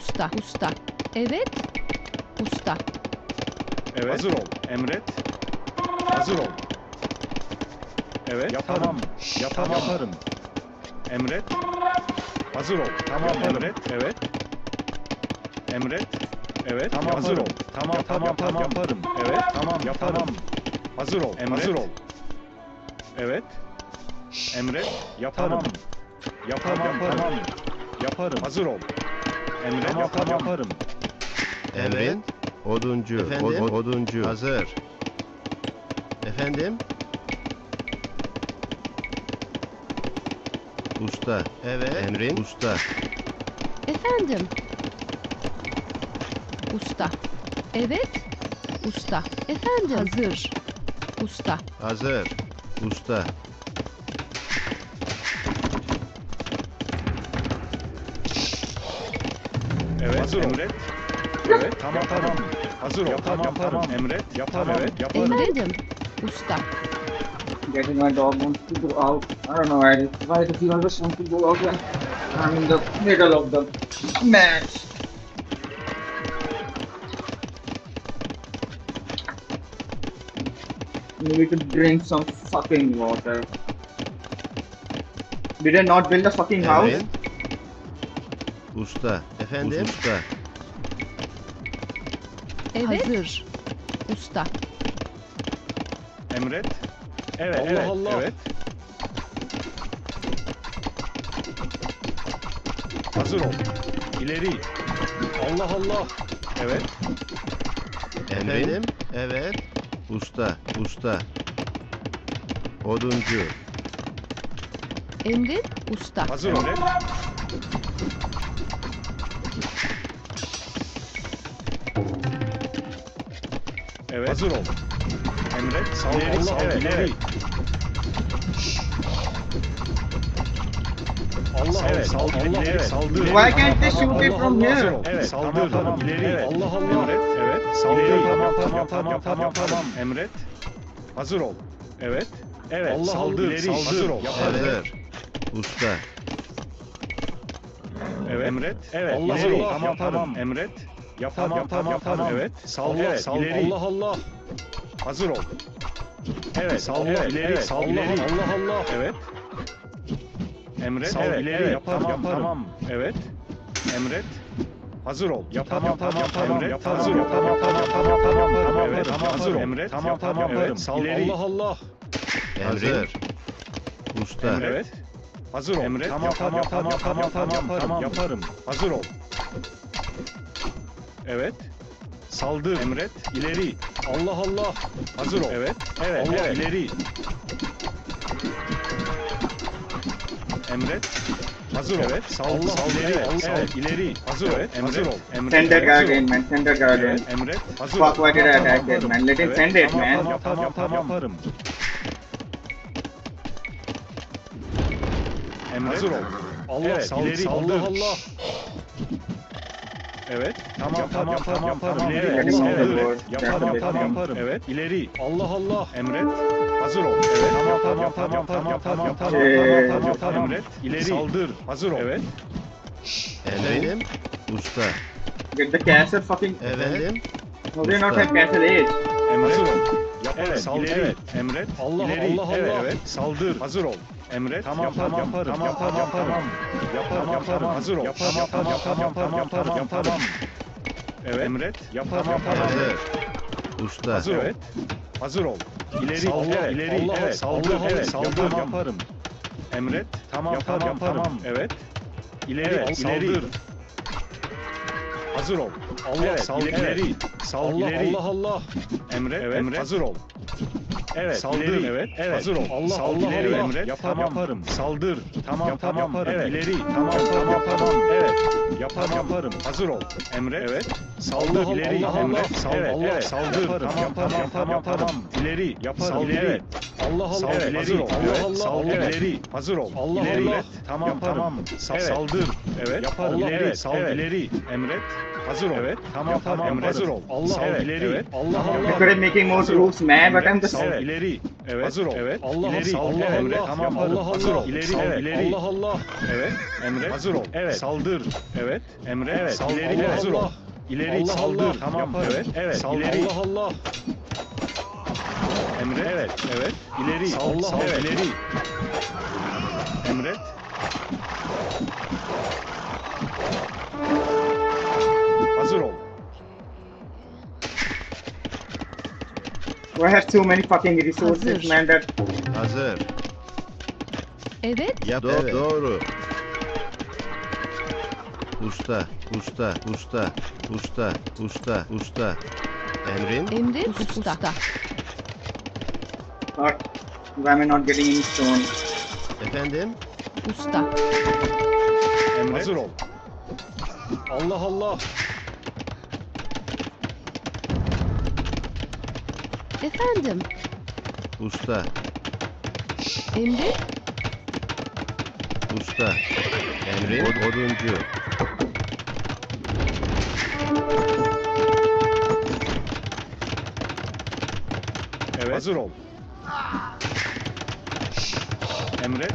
Evet. Usta. Evet. Hazır ol, emret. Hazır ol. Evet. Yaparım. Yaparım. Emret. Hazır ol. Tamam emret. Evet. Emret. Evet. Tamam hazır ol. Tamam yaparım. Evet. Tamam yaparım. Hazır ol. Emret. Hazır ol. Evet. Emret. Yaparım. Yaparım. Tamam. Yaparım. Hazır ol. Emret. Tamam yaparım. Emrin. Oduncu. Oduncu. Hazır. Efendim? Usta. Evet. Emrin. Usta. Efendim. Usta. Evet. Usta. Efendim. Hazır. Usta. Hazır. Usta. Evet. Hazır emret. Evet. Tamam. Hazır ol. Tamam. Emret. Yaparım. Evet. Yaparım. Efendim. Usta. Getting my dog wants to go out. I don't know why does he always want to go out when I'm in the middle of the match. Maybe to drink some fucking water. Did I not build a fucking house? Emrin. Usta. Efendim? Usta. Evet. Hazır. Usta. Emret. Evet. Allah. Evet. Hazır ol. İleri. Allah. Evet. Emrin. Evet. Usta. Oduncu. Emrin. Usta. Hazır ol. Evet. Hazır ol. Emret. Sal. İleri. Allah evet. Saldır. Why can't they shoot it from here? Evet. Saldır. Tamam. İleri. Allah. Evet. Saldır. Tamam. Emret. Hazır ol. Evet. Saldır. Hazır ol. Hazır. Usta. Evet. Emret. Evet. Allah. Tamam. Emret. Tamam. Evet. Sal. İleri. Allah. Hazır ol. Evet. Sal. İleri. Sal. Allah. Evet. Emret. İleri. Tamam. Evet. Emret. Hazır ol. Tamam. Emret. Hazır ol. Tamam. Evet. Hazır ol. Emret. Tamam. Evet. Sal. Allah. Hazır. Usta. Evet. Hazır ol. Emret. Tamam. Yaparım. Hazır ol. Evet. Saldır. Emret. İleri. Allah. Hazır ol. Evet. Allah. İleri. Emret. Hazır ol. Evet. Sal. İleri. Evet. İleri. Hazır ol. Hazır ol. Emret. Send the guardian, man. Send the guardian. Emret. Hazır ol. Fuck, why did I attack it, man? Let him send it, man. Tamam. Yaparım. Emret. Hazır ol. Allah. İleri. Allah. Evet. Tamam. Yaparım. İleri. Saldır. Yaparım. Evet. İleri. Allah. Emret. Hazır ol. Evet. Tamam. Emret. İleri. Saldır. Hazır ol. Evet. Emrin. Usta. Get the castle fucking... Efendim? How do you not have castle age? Emret. Hazır ol. Evet. Saldır. Evet. Emret. Allah. Evet. Saldır. Hazır ol. Emret. Tamam. Yaparım. Hazır ol. Yaparım. Evet. Emret. Hazır. Usta. Hazır. Evet. Hazır ol. İleri. İleri. Evet. Saldır. Evet. Saldır. Yaparım. Emret. Tamam. Evet. İleri. Saldır. Hazır ol. Allah. Sal. İleri. Sal. İleri. Allah. Emret. Evet. Hazır ol. Evet. Saldır. Evet. Hazır ol. Allah. İleri. Emret. Yaparım. Saldır. Tamam. Yaparım. Evet. İleri. Tamam. Evet. Yaparım. Hazır ol. Emret. Evet. Saldır. İleri. Emret. Sal. Evet. Saldır. Tamam. İleri. Sal. İleri. Allah. İleri. Allah. Sal. İleri. Hazır ol. İleri. Tamam. Saldır. Evet. Yaparım. İleri. Sal. İleri. Emret. Hazır ol. Evet. Tamam. Emret. Hazır ol. Allah. İleri. Allah. You could have making more rules, man, but I'm the... Sal. İleri. Evet. Hazır ol. Evet. İleri. Emret. Tamam. Hazır ol. İleri. Allah. Evet. Emret. Hazır ol. Evet. Saldır. Evet. Emret. Evet. Sal. İleri. Hazır ol. İleri. Saldır. Tamam. Evet. Saldır. Allah. Emret. Evet. Evet. İleri. Sal. Evet. İleri. Emret. Hazır ol. I have too many fucking resources, Hazır. man. That Hazır. Evet. Yap. Evet. Doğru. Usta. Usta. Usta. Usta. Usta. Usta. Emrin. Emrin usta. not. Why am I not getting any stone? Efendim? Usta. Emret. Hazır ol. Allah Allah. Efendim. Usta. Emrin. Usta. Emrin. Oduncu. Evet. Hazır ol. Emret.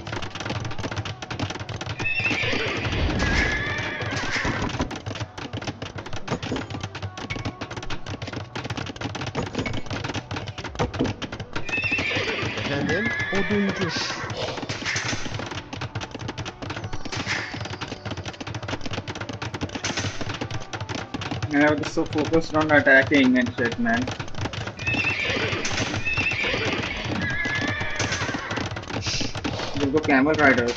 Efendim? Oduncu. And I was so focused on attacking and shit, man. Let's go camel riders.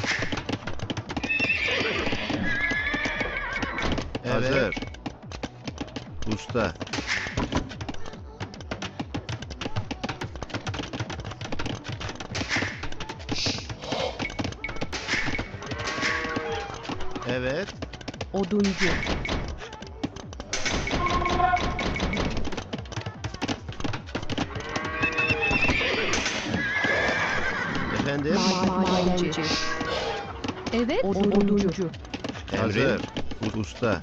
Hazır. Usta. Evet. Oduncu. Efendim? Madenci. Evet. Oduncu. Hazır. Usta.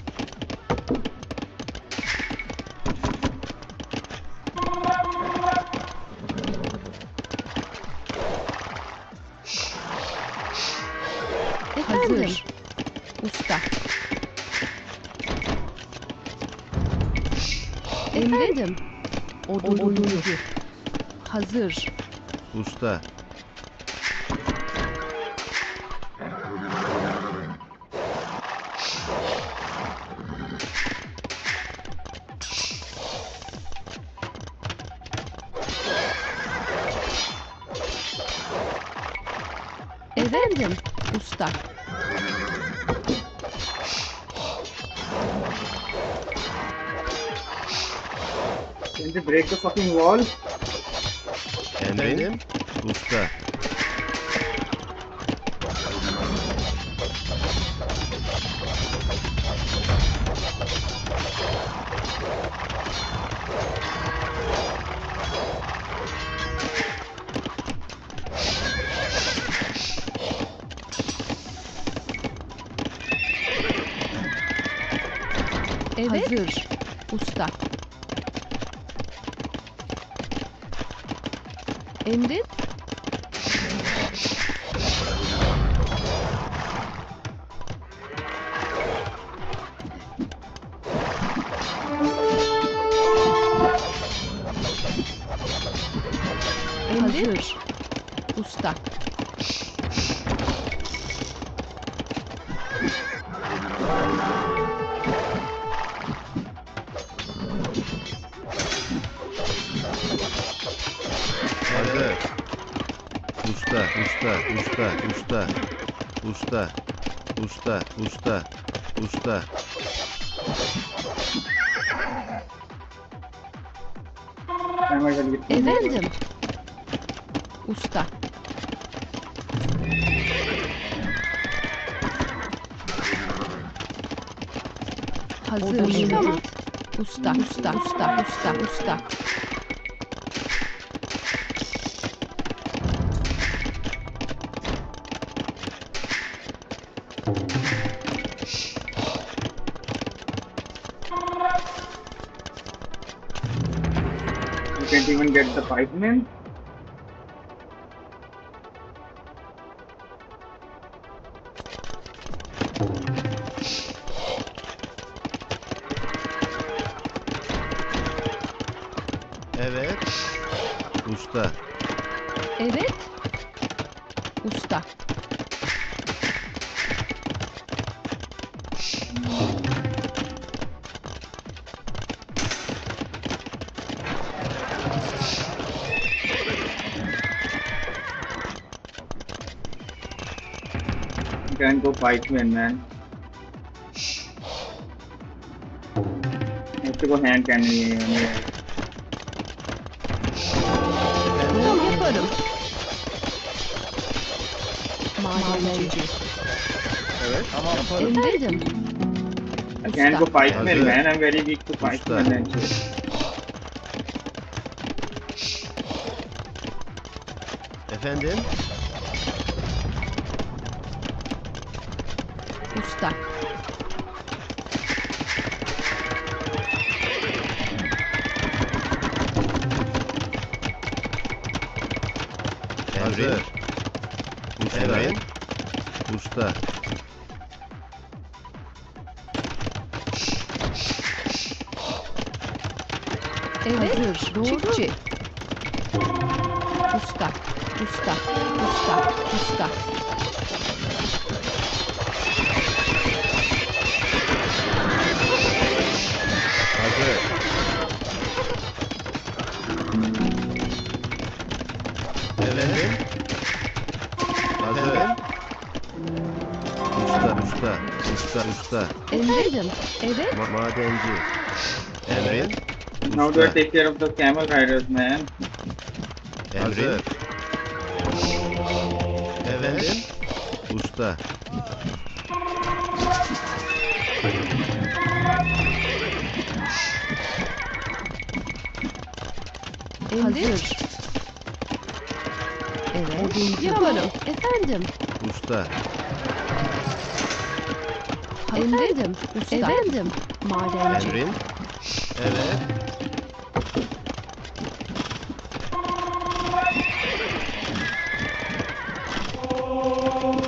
Efendim. Usta. Emredim. Oduncu. Hazır. Usta. Efendim. Usta. Can they break the fucking wall? Emrin. Usta. Evet. Hazır. Usta. Emrin. Hazır. Usta. Hazır. Usta. Usta. Usta. Usta. Usta. Usta. Usta. Usta. I might as well get Efendim. Usta. Hazır. Usta. Usta. Usta. Usta. Usta. You can't even get the pikemen. Evet. Usta. Evet. Usta. You can go fight me, man. I have to go hand cannon. Tamam yaparım. Madenci. Evet, tamam yaparım. Efendim. I can't go fight me, Hazır. man. I'm very weak to fight Usta. me. Efendim? Usta. Hazır. Emrin. Usta. Evet. Hazır. Doğru. Çiftçi. Usta. Usta. Usta. Usta. Hazır. Efendim? Hazır. Usta. Emredim. Evet. Madenci. Emrin. Now do I take care of the camel riders, man? Hazır. Efendim? Usta. Hazır. Evet. Yaparım. Efendim. Usta. Emredim. Usta. Efendim. Madenci. Emrin. Evet.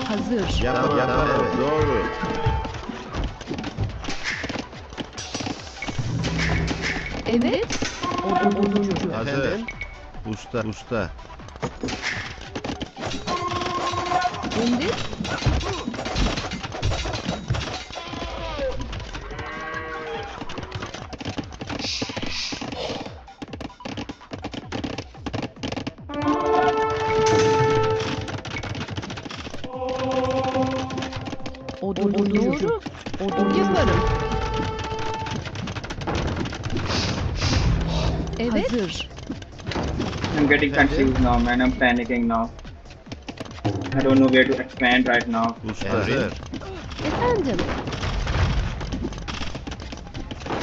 Hazır. Yapar. Evet. Doğru. Evet. Oduncu. Hazır. Usta. İndir. Oduncu. Yaparım. Evet. Hazır. I'm getting confused now, man. I'm panicking now. I don't know where to expand right now. Usta. Hazır. Efendim.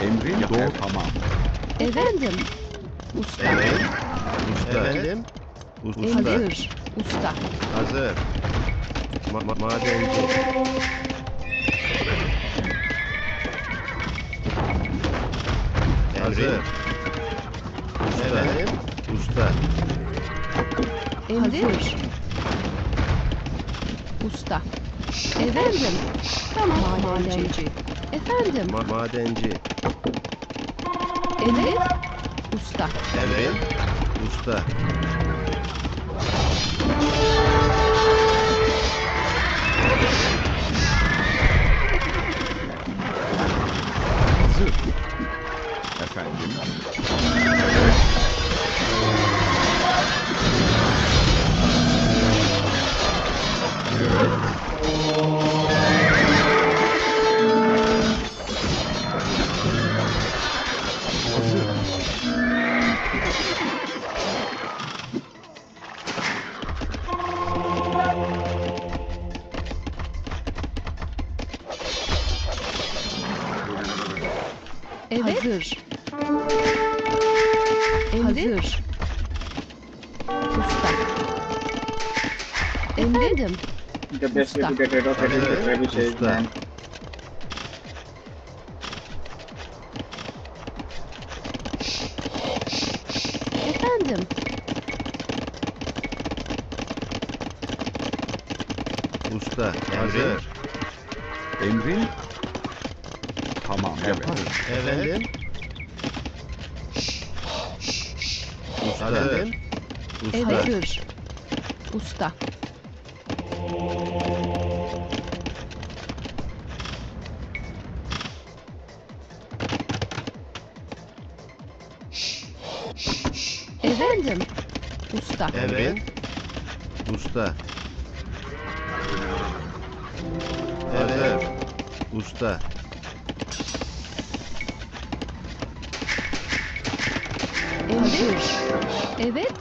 Emrin doğru tamam. Efendim. Usta. Emrin. Usta. Efendim? Usta. Hazır. Usta. Hazır. Madenci. Hazır. Efendim? Usta. Hazır. Usta. Efendim. Tamam. Madenci. Efendim. Madenci. Evet. Usta. Emrin. Usta. Hazır. Efendim. Evet. Hazır. Hazır. Usta. Emredim. The best way to get rid of it is to trebuchet, Usta. man. Efendim. Usta. Hazır. Emrin tamam yaparım. Efendim? Usta. Efendim? Usta. Hazır. Usta. Efendim. Usta. Emrin. Usta. Hazır. Usta. Hazır. Evet.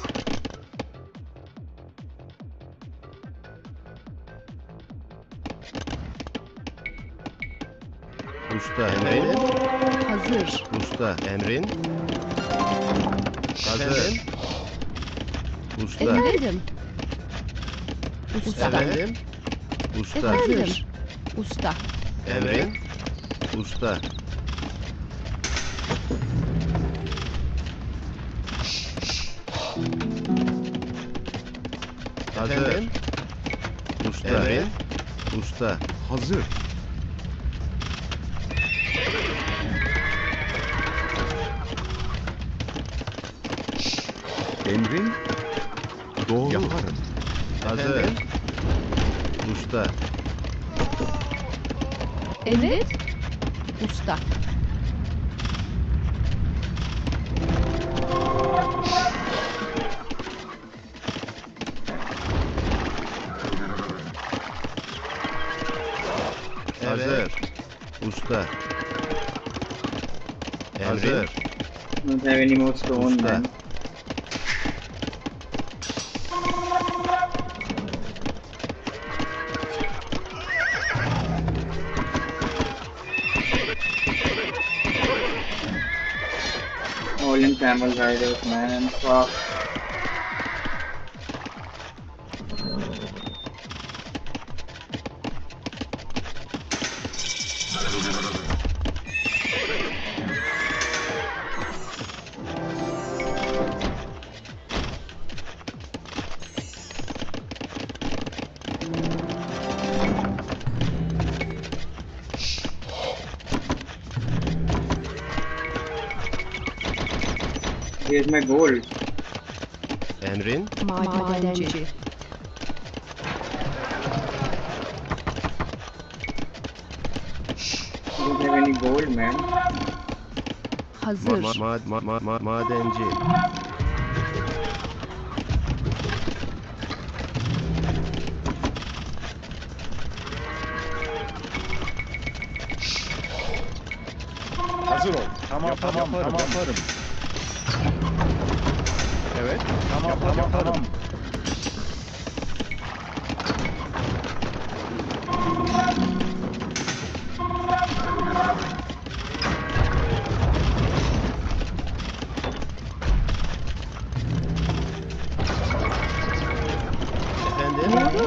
Usta. Emrin. Hazır. Usta. Emrin. Hazır. Usta. Efendim. Usta. Efendim. Usta. Efendim. Usta. Emrin. Usta. Hazır. Usta. Emrin. Usta. Hazır. Emrin. Doğru. Yaparım. Hazır. Usta. Evet. Usta. Hazır. Usta. Hazır. Don't have any more stone, Usta. man. All in camel riders, man. Fuck. Here's my gold. Emrin. Madenci. Don't have any gold, man. Hazır. Madenci. Hazır ol. Tamam yaparım. Evet. Tamam yaparım. Efendim.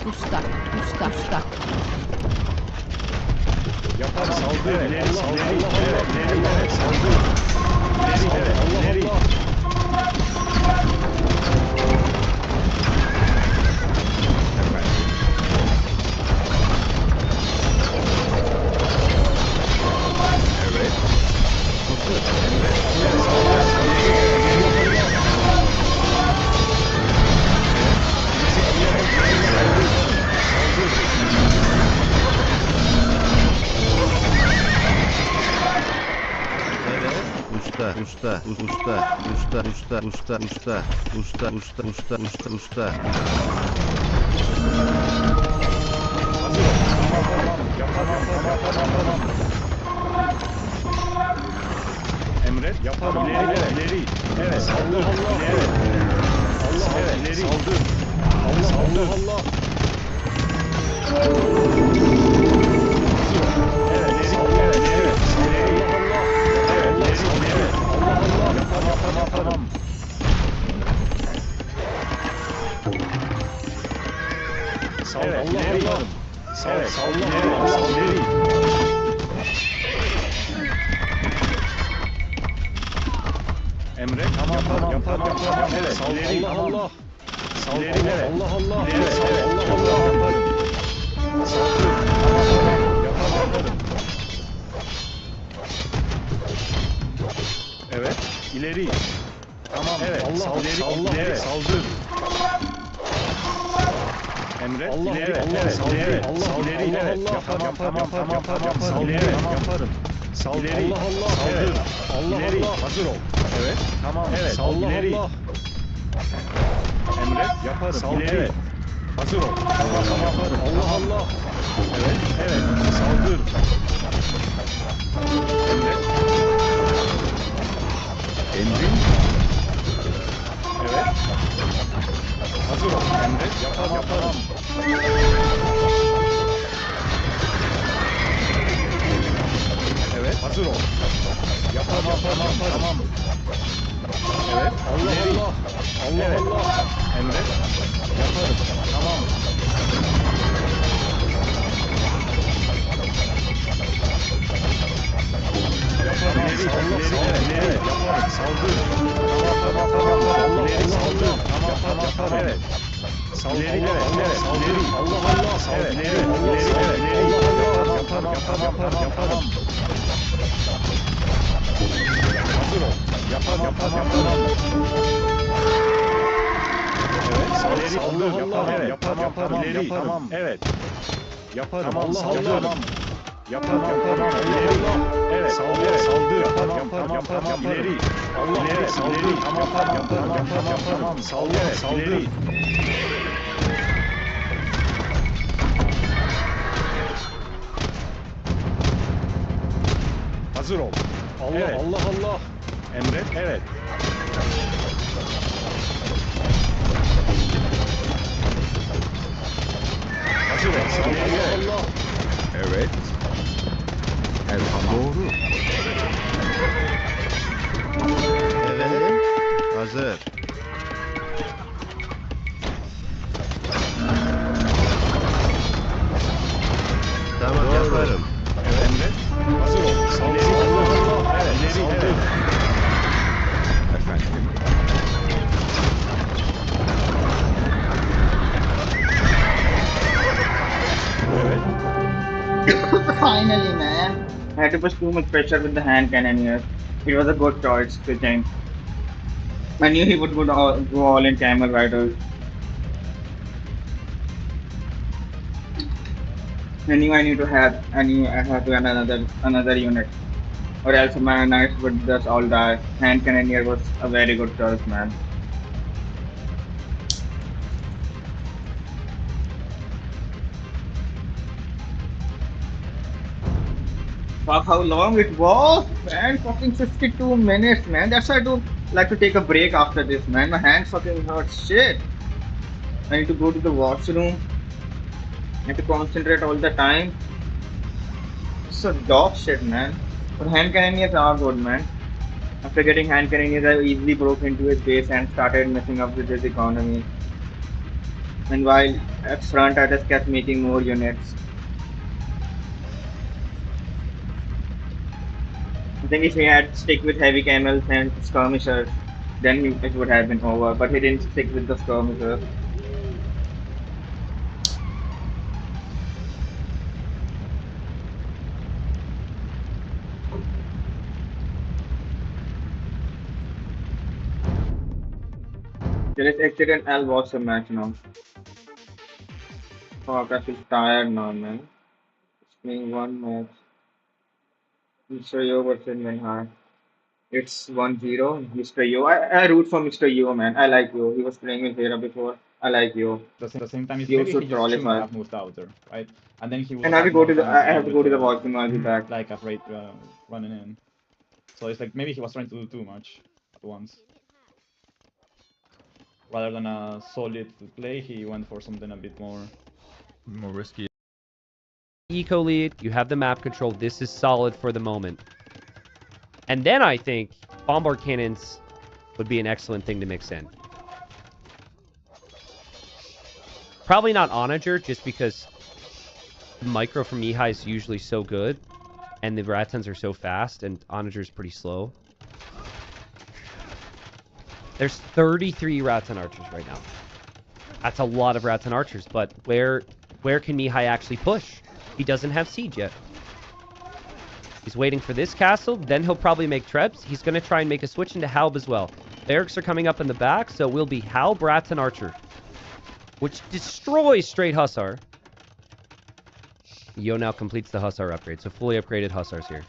Usta. Yaparım. Saldır. İleri. Evet. Saldır. İleri. Usta. Emret. Yaparım. İleri. Evet. Saldır. Evet. Allah. Evet. İleri. Saldır. Allah. Evet. Yaparım. Sal. Allah. Sal. İleri. Emre. Tamam. Evet. Sal. Allah. Sal. Allah. Evet. Sal. Allah. Yaparım. Saldır. Yaparım. Evet. ileri. Tamam, evet. Evet. Saldır. Emre, Allah, ileri. Evet, saldır. Allah, ileri. Evet. Yaparım. Saldır. Yaparım. Saldır. Allah, saldır. Allah, hazır ol. Evet, tamam. Evet, saldır. Allah. Emre, yaparım. Saldır. Evet. Hazır ol. Tamam, yaparım. Allah. Evet, saldır. Emrin. Evet. Hazır ol. Emre. Yaparım. Evet. Hazır ol. Tamam. Evet. Allah. Emre. Yaparım. Tamam. İleri. Yaparım. Saldır. Tamam. İleri saldır. Tamam. Evet. Saldır. Saldır. Allah. Saldır. İleri. Yaparım. Hazır ol. Yaparım. Evet. Saldır. Yaparım. İleri. Tamam. Evet. Yaparım. Allah. Yaparım. Evet. Saldır. Yaparım. İleri. Allah. İleri. Saldır. Tamam. Saldır. Hazır ol. Allah. Emre. Evet. Hazır ol. Allah. Evet. Doğru. Efendim? Hazır. Tamam, yaparım. Evet. Hazır ol. Allah. Evet. İleri. Efendim? Finally, man. I had to push too much pressure with the hand cannoneer. It was a good choice, I think. I knew he would go all in camel riders. I knew I had to add another unit, or else my knights would just all die. Hand cannoneer was a very good choice, man. Fuck, how long it was, man. Fucking 52 minutes, man. That's why I don't like to take a break after this, man. My hands fucking hurt. Shit. I need to go to the washroom. I have to concentrate all the time. It's so dog shit, man. But hand cannoneers are good, man. After getting hand cannoneers, I easily broke into his base and started messing up with his economy. And while at front, I just kept making more units. I think if he had stick with heavy camels and skirmishers, then it would have been over. But he didn't stick with the skirmishers. Let's exit and I'll watch the match now. Fuck, I feel tired now, man. It's playing one match. Mr. Yo versus Minhar. It's 1-0. Mr. Yo. I root for Mr. Yo, man. I like Yo. He was playing with Hera before. I like Yo. At the same time, Yo maybe should he just shouldn't trollify. have moved out there, right? And then he would And have I have had more time I have to deal go to the with, washroom. I'll be back. like afraid running in. So it's like maybe he was trying to do too much at once. Rather than a solid play, he went for something a bit more risky. Eco lead, you have the map control. This is solid for the moment. And then I think bombard cannons would be an excellent thing to mix in. Probably not Onager, just because the micro from Mihai is usually so good, and the Ratans are so fast, and Onager is pretty slow. There's 33 Ratan archers right now. That's a lot of Ratan archers, but where can Mihai actually push? He doesn't have siege yet. He's waiting for this castle. Then he'll probably make Trebs. He's going to try and make a switch into Halb as well. Barracks are coming up in the back, so it will be Halb, Rats, and Archer. Which destroys straight Hussar. Yo now completes the Hussar upgrade, so fully upgraded Hussars here.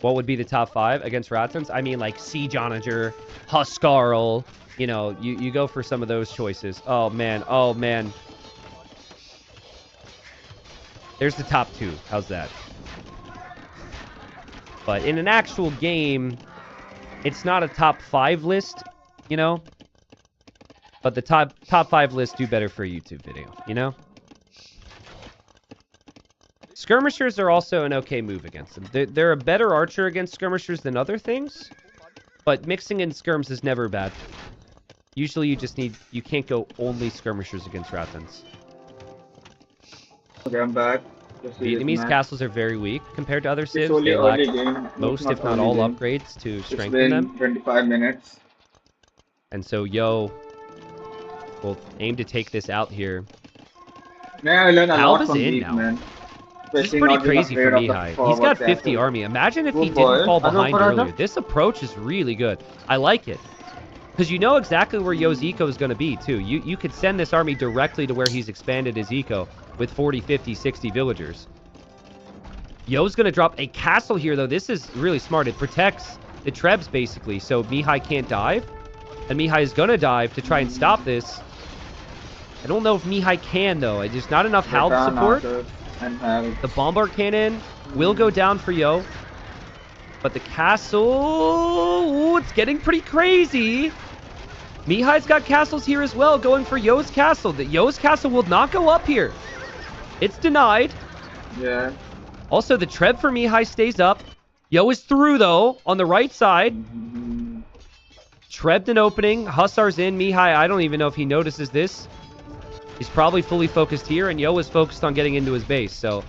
What would be the top 5 against Rattans? I mean, like Siege Onager, Huskarl. You know, you go for some of those choices. Oh, man. Oh, man. There's the top 2. How's that? But in an actual game, it's not a top 5 list, you know? But the top 5 lists do better for a YouTube video, you know? Skirmishers are also an okay move against them. They're a better archer against skirmishers than other things, but mixing in skirms is never bad. Usually you can't go only skirmishers against Rattans. Okay, I'm back. Vietnamese castles are very weak compared to other It's civs. only They lack early game. most, Not if not early all, game. upgrades to It's strengthen been them. 25 minutes. And so Yo will aim to take this out here. Man, I learned a Halb lot is from in these, now. man. This is Especially pretty not being crazy for afraid of the Mihai. He's forward got 50 castle. army. Imagine if he Good didn't boy. fall Hello, behind Parada. earlier. This approach is really good. I like it. Because you know exactly where Yo's eco is going to be, too. You could send this army directly to where he's expanded his eco with 40, 50, 60 villagers. Yo's going to drop a castle here, though. This is really smart. It protects the Trebs, basically, so Mihai can't dive. And Mihai is going to dive to try and stop this. I don't know if Mihai can, though. There's not enough Halb support. The bombard cannon will go down for Yo. But the castle... Ooh, it's getting pretty crazy. Mihai's got castles here as well, going for Yo's castle. Yo's castle will not go up here. It's denied. Yeah. Also, the Treb for Mihai stays up. Yo is through, though, on the right side. Trebed an opening. Hussar's in. Mihai, I don't even know if he notices this. He's probably fully focused here, and Yo is focused on getting into his base, so...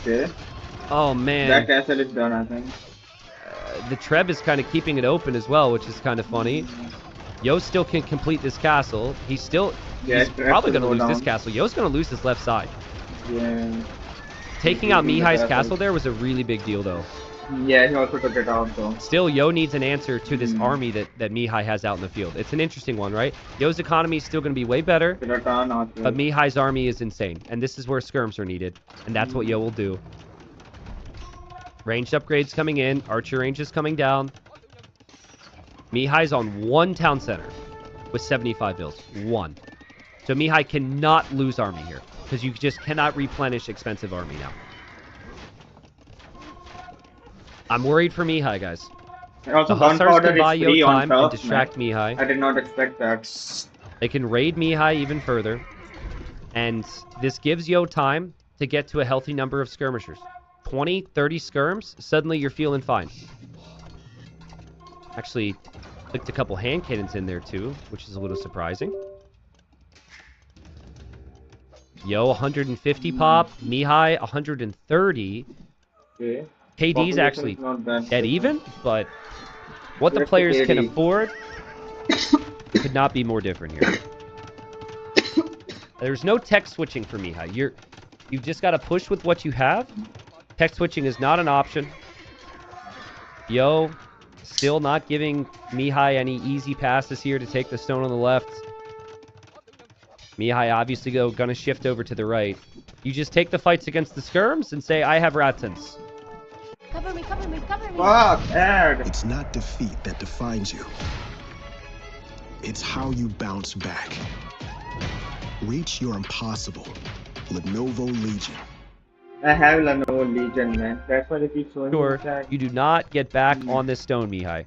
Okay. Oh, man. That castle is done, I think. The Treb is kind of keeping it open as well, which is kind of funny. Yo still can complete this castle. He's probably going to lose this castle. Yo's going to lose his left side. Yeah. Taking out Mihai's castle there was a really big deal, though. Yeah, he also took it out, though. Still, Yo needs an answer to this army that Mihai has out in the field. It's an interesting one, right? Yo's economy is still going to be way better, but Mihai's army is insane. And this is where skirms are needed. And that's what Yo will do. Ranged upgrades coming in. Archer range is coming down. Mihai's on 1 town center with 75 bills. 1. So Mihai cannot lose army here, because you just cannot replenish expensive army now. I'm worried for Mihai, guys. And also, The Hussars gunpowder can buy is Yo free on time and turf, distract man. Mihai. I did not expect that. They can raid Mihai even further. And this gives Yo time to get to a healthy number of skirmishers. 20, 30 skirms, suddenly you're feeling fine. Actually, clicked a couple hand cannons in there too, which is a little surprising. Yo, 150 pop. Mihai, 130. Okay. KD's actually dead even, but what the Where's the players can KD? afford could not be more different here. There's no tech switching for Mihai. You've just got to push with what you have. Tech switching is not an option. Yo, still not giving Mihai any easy passes here to take the stone on the left. Mihai obviously gonna shift over to the right. You just take the fights against the skirms and say, I have Rattans. Cover me, cover me, cover me. Fuck, Ed. It's not defeat that defines you. It's how you bounce back. Reach your impossible. Lenovo Legion. I have Lenovo Legion, man. That's why they keep showing Sure, me that. you do not get back on this stone, Mihai.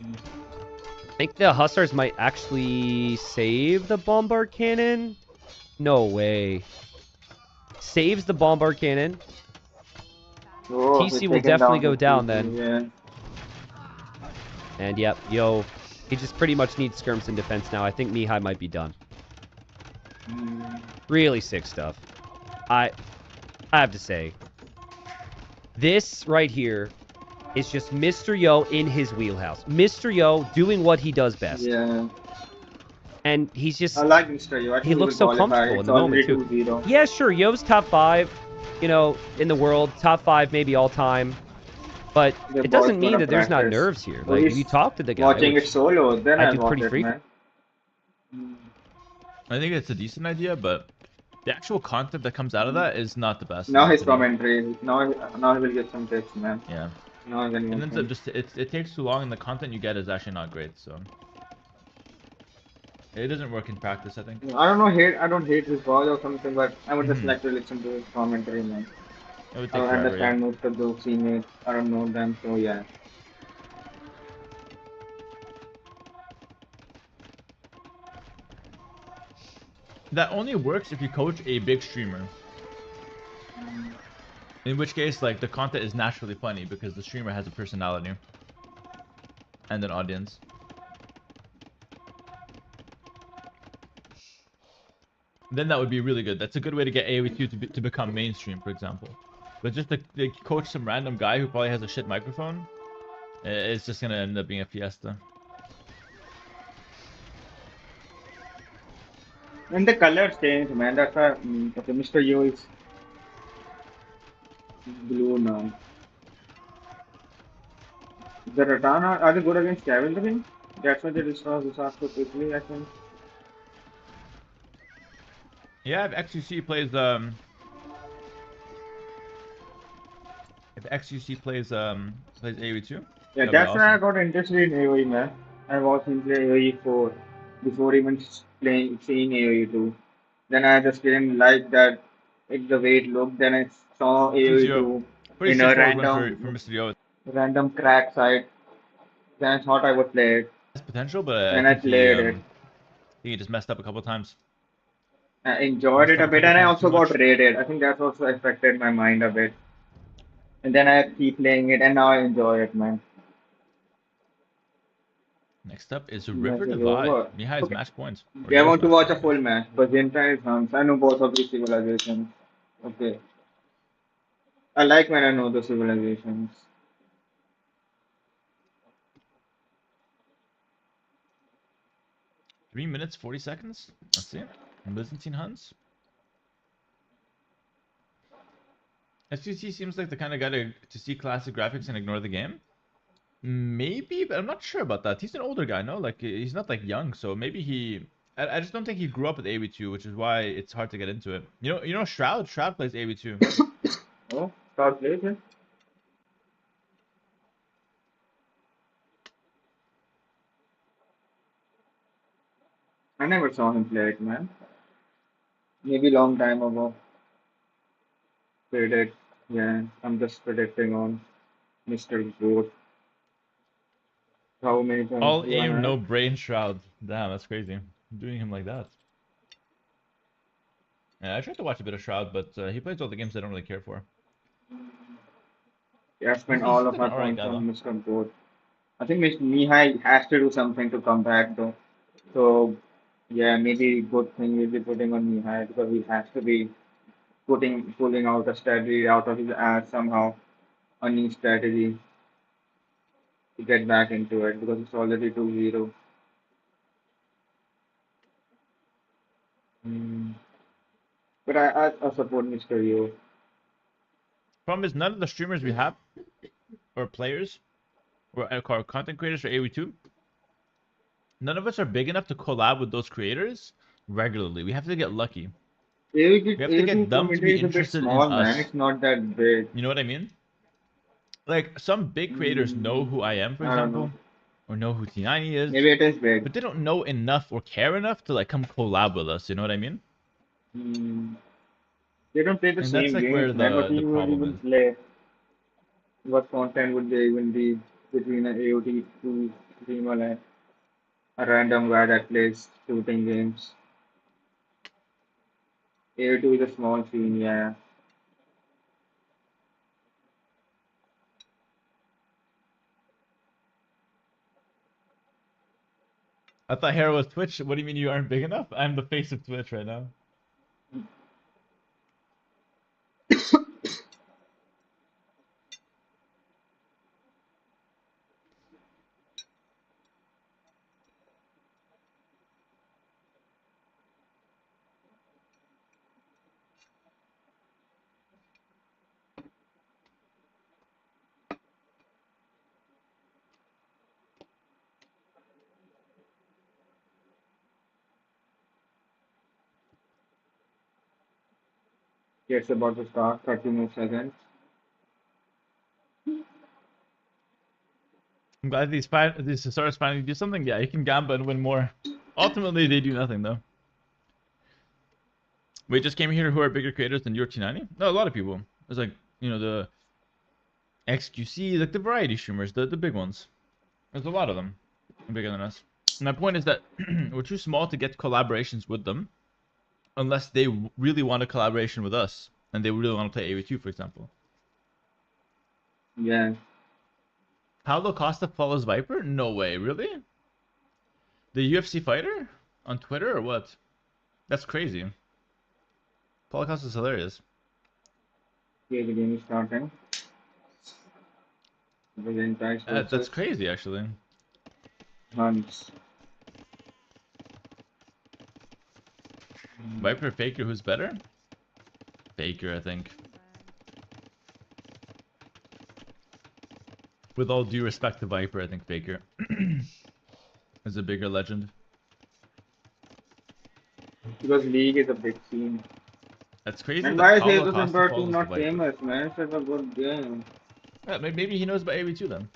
I think the Hussars might actually save the bombard cannon. No way. Saves the bombard cannon. Oh, TC he's will taking definitely down go the down TC, then. Yeah. And yep, Yo, he just pretty much needs skirms in defense now. I think Mihai might be done. Really sick stuff. I have to say, this right here is just Mr. Yo in his wheelhouse. Mr. Yo doing what he does best. Yeah. And he's just... I like Mr. Yo. I think He looks will so qualify. comfortable in It's the moment, already too. 2-0. Yeah, sure, Yo's top 5. you know, in the world, top 5 maybe all time. But The it boss doesn't mean gonna that there's not practice. nerves here. So Like if he's you talk to the guy, watching it which solo, then I I'll do watch pretty it, frequently. man. I think it's a decent idea, but the actual content that comes out of that is not the best. in Now my his opinion. commentary. Now he will get some tips, man. Yeah. Now he's gonna It get ends up some. just it takes too long, and the content you get is actually not great. So it doesn't work in practice, I think. I don't hate his voice or something, but I would just Mhm. like to listen to his commentary, man. It would I take don't forever, yeah. understand most of those teammates. I don't know them, so yeah. That only works if you coach a big streamer. In which case, like, the content is naturally funny because the streamer has a personality and an audience. Then that would be really good. That's a good way to get AOE2 to become mainstream, for example. But just to coach some random guy who probably has a shit microphone, it's just gonna end up being a fiesta. And the colors change, man. That's why okay, Mr. Yo is blue now. The Ratana are they good against cavalry? That's why they destroy this so quickly, I think. Yeah, if XUC plays plays AOE2, Yeah, that'd be that's why I awesome. got interested in AOE, man. I was into AOE 4 before even seeing AOE 2. Then I just didn't like that the way it looked. Then I saw AOE TCO, 2 pretty in a straightforward win for Mr. Yo. random crack site. Then I thought I would play it. Has potential, but I Then I think played it. he just messed up a couple times. I enjoyed Messed it up a a bit, couple and I times too also got much. raided. I think that also affected my mind a bit. And then I keep playing it, and now I enjoy it, man. Next up is Match River is Divide. over. Mihai's Okay. match points. Or Yeah, I yours want to match watch a point, I full guess. match. Bagenta is Hans. I know both of these civilizations. Okay. I like when I know the civilizations. 3 minutes, 40 seconds. Let's see. Byzantine Huns. SQC seems like the kind of guy to see classic graphics and ignore the game. Maybe, but I'm not sure about that. He's an older guy, no? Like, he's not, like, young, so maybe he... I just don't think he grew up with AV2, which is why it's hard to get into it. You know Shroud? Shroud plays AV2. Oh, start plays it. I never saw him play it, man. Maybe long time ago. Played it. Yeah, I'm just predicting on Mr. Goat. How many points All do I aim, have? no brain Shroud. Damn, that's crazy. Doing him like that. Yeah, I tried to watch a bit of Shroud, but he plays all the games I don't really care for. Yeah, I spent He all seems of like an my alright points guy, though. on Mr. Goat. I think Mihai has to do something to come back, though. So, yeah, maybe good thing we'll be putting on Mihai because he has to be pulling out a strategy out of his ass somehow, a new strategy to get back into it because it's already 2-0. Hmm. But I support Mr. Yo. Problem is, none of the streamers we have, or players, or content creators for AOE2, none of us are big enough to collab with those creators regularly. We have to get lucky. We have to get AOE them to be community is a bit interested in small, man. us. It's not that big. You know what I mean? Like, some big creators know who I am, for I don't know. example, or know who T90 is, Maybe it is big. but they don't know enough or care enough to, like, come collab with us. You know what I mean? Hmm. They don't play the And that's, same like, where games, man. What the you would problem even is. play? What content would they even be between an AOT2 streamer and a random guy that plays shooting games? AOT is a small scene, yeah. I thought Hero was Twitch. What do you mean you aren't big enough? I'm the face of Twitch right now. It's about to start. 30 more seconds. I'm glad these stars finally do something. Yeah, you can gamble and win more. Ultimately, they do nothing though. We just came here who are bigger creators than your T90? No, a lot of people. It's like, you know, the XQC, like the variety streamers, the big ones. There's a lot of them bigger than us. And my point is that we're too small to get collaborations with them unless they really want a collaboration with us and they really want to play AOE2, for example. Yeah. Paulo Costa follows Viper? No way, really? The UFC fighter? On Twitter or what? That's crazy. Paulo Costa's hilarious. Yeah, the game is starting. That's crazy, actually. Hunts. Viper, Faker, who's better? Faker, I think. With all due respect to Viper, I think Faker is a bigger legend. Because League is a big scene. That's crazy. And why is Paulo AOE Costa Dark follows not the Viper. famous, man? It's such a good game. Yeah, maybe he knows about AOE2 then.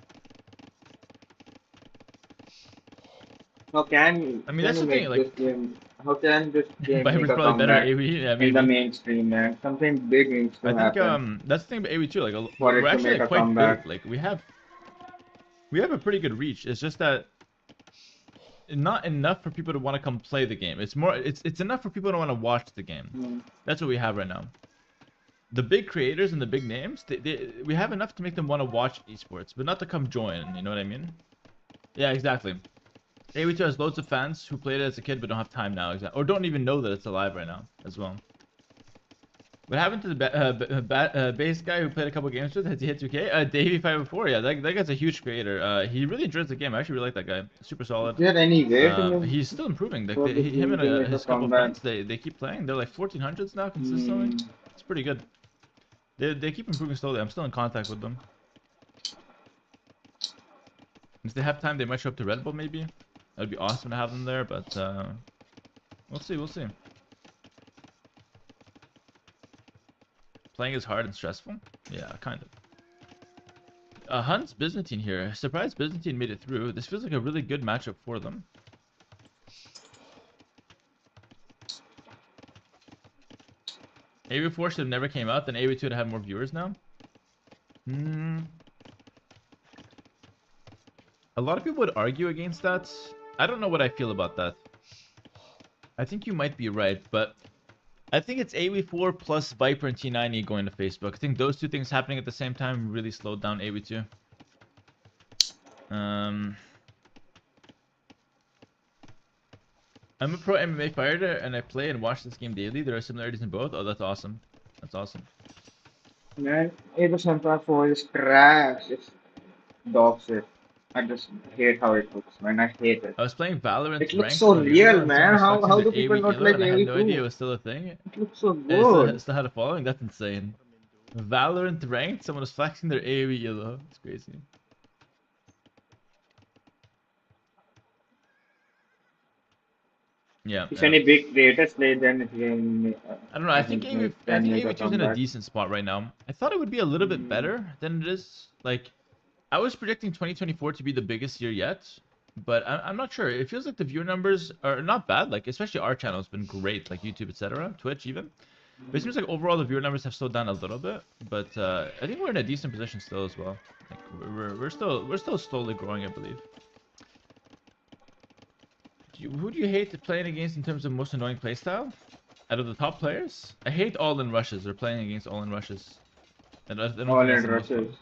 How can I mean, that's the thing, like, this game? How can this game Viper's make a probably better at comeback AOE. Yeah, in maybe. the mainstream, man? Something big needs to I think happen. that's the thing about AOE2. Like, For it we're to actually make a quite comeback. big. Like, we have a pretty good reach. It's just that not enough for people to want to come play the game. It's more. It's enough for people to want to watch the game. That's what we have right now. The big creators and the big names, we have enough to make them want to watch esports, but not to come join. You know what I mean? Yeah, exactly. AOE2 has loads of fans who played it as a kid but don't have time now, or don't even know that it's alive right now as well. What happened to the base guy who played a couple games with? Has he hit 2K? Davey504, yeah, that guy's a huge creator. He really enjoys the game. I actually really like that guy. Super solid. Is there any way to He's still improving. Like, for this him game to and make a his couple comeback? friends, they keep playing. They're like 1400s now consistently. It's pretty good. They keep improving slowly. I'm still in contact with them. If they have time, they might show up to Red Bull maybe. That'd be awesome to have them there, but we'll see. We'll see. Playing is hard and stressful. Yeah, kind of. Hunt's Byzantine here. Surprised Byzantine made it through. This feels like a really good matchup for them. AOE4 should have never came out, then AOE2 would have more viewers now. A lot of people would argue against that. I don't know what I feel about that. I think you might be right, but I think it's AOE4 plus Viper and T90 going to Facebook. I think those two things happening at the same time really slowed down AOE2. I'm a pro MMA fighter and I play and watch this game daily. There are similarities in both. Oh, that's awesome. That's awesome. Man, AOE 4 is trash. It's dog shit. I just hate how it looks, man. I hate it. I was playing Valorant. It looks so real, man. How do people not like AOE2? I had no idea it was still a thing. It looks so good. It still had a following. That's insane. Valorant ranked. Someone was flexing their AOE ELO. It's crazy. Yeah. If any big creators play, then it can. I don't know. I think AOE2 is in a decent spot right now. I thought it would be a little bit better than it is. Like, I was predicting 2024 to be the biggest year yet, but I'm not sure. It feels like the viewer numbers are not bad. Like, especially our channel has been great, like YouTube, etc., Twitch even. But it seems like overall the viewer numbers have slowed down a little bit. But I think we're in a decent position still as well. Like, we're still slowly growing, I believe. Who do you hate playing against in terms of most annoying playstyle? Out of the top players? I hate all-in rushes or playing against all-in rushes. All-in rushes.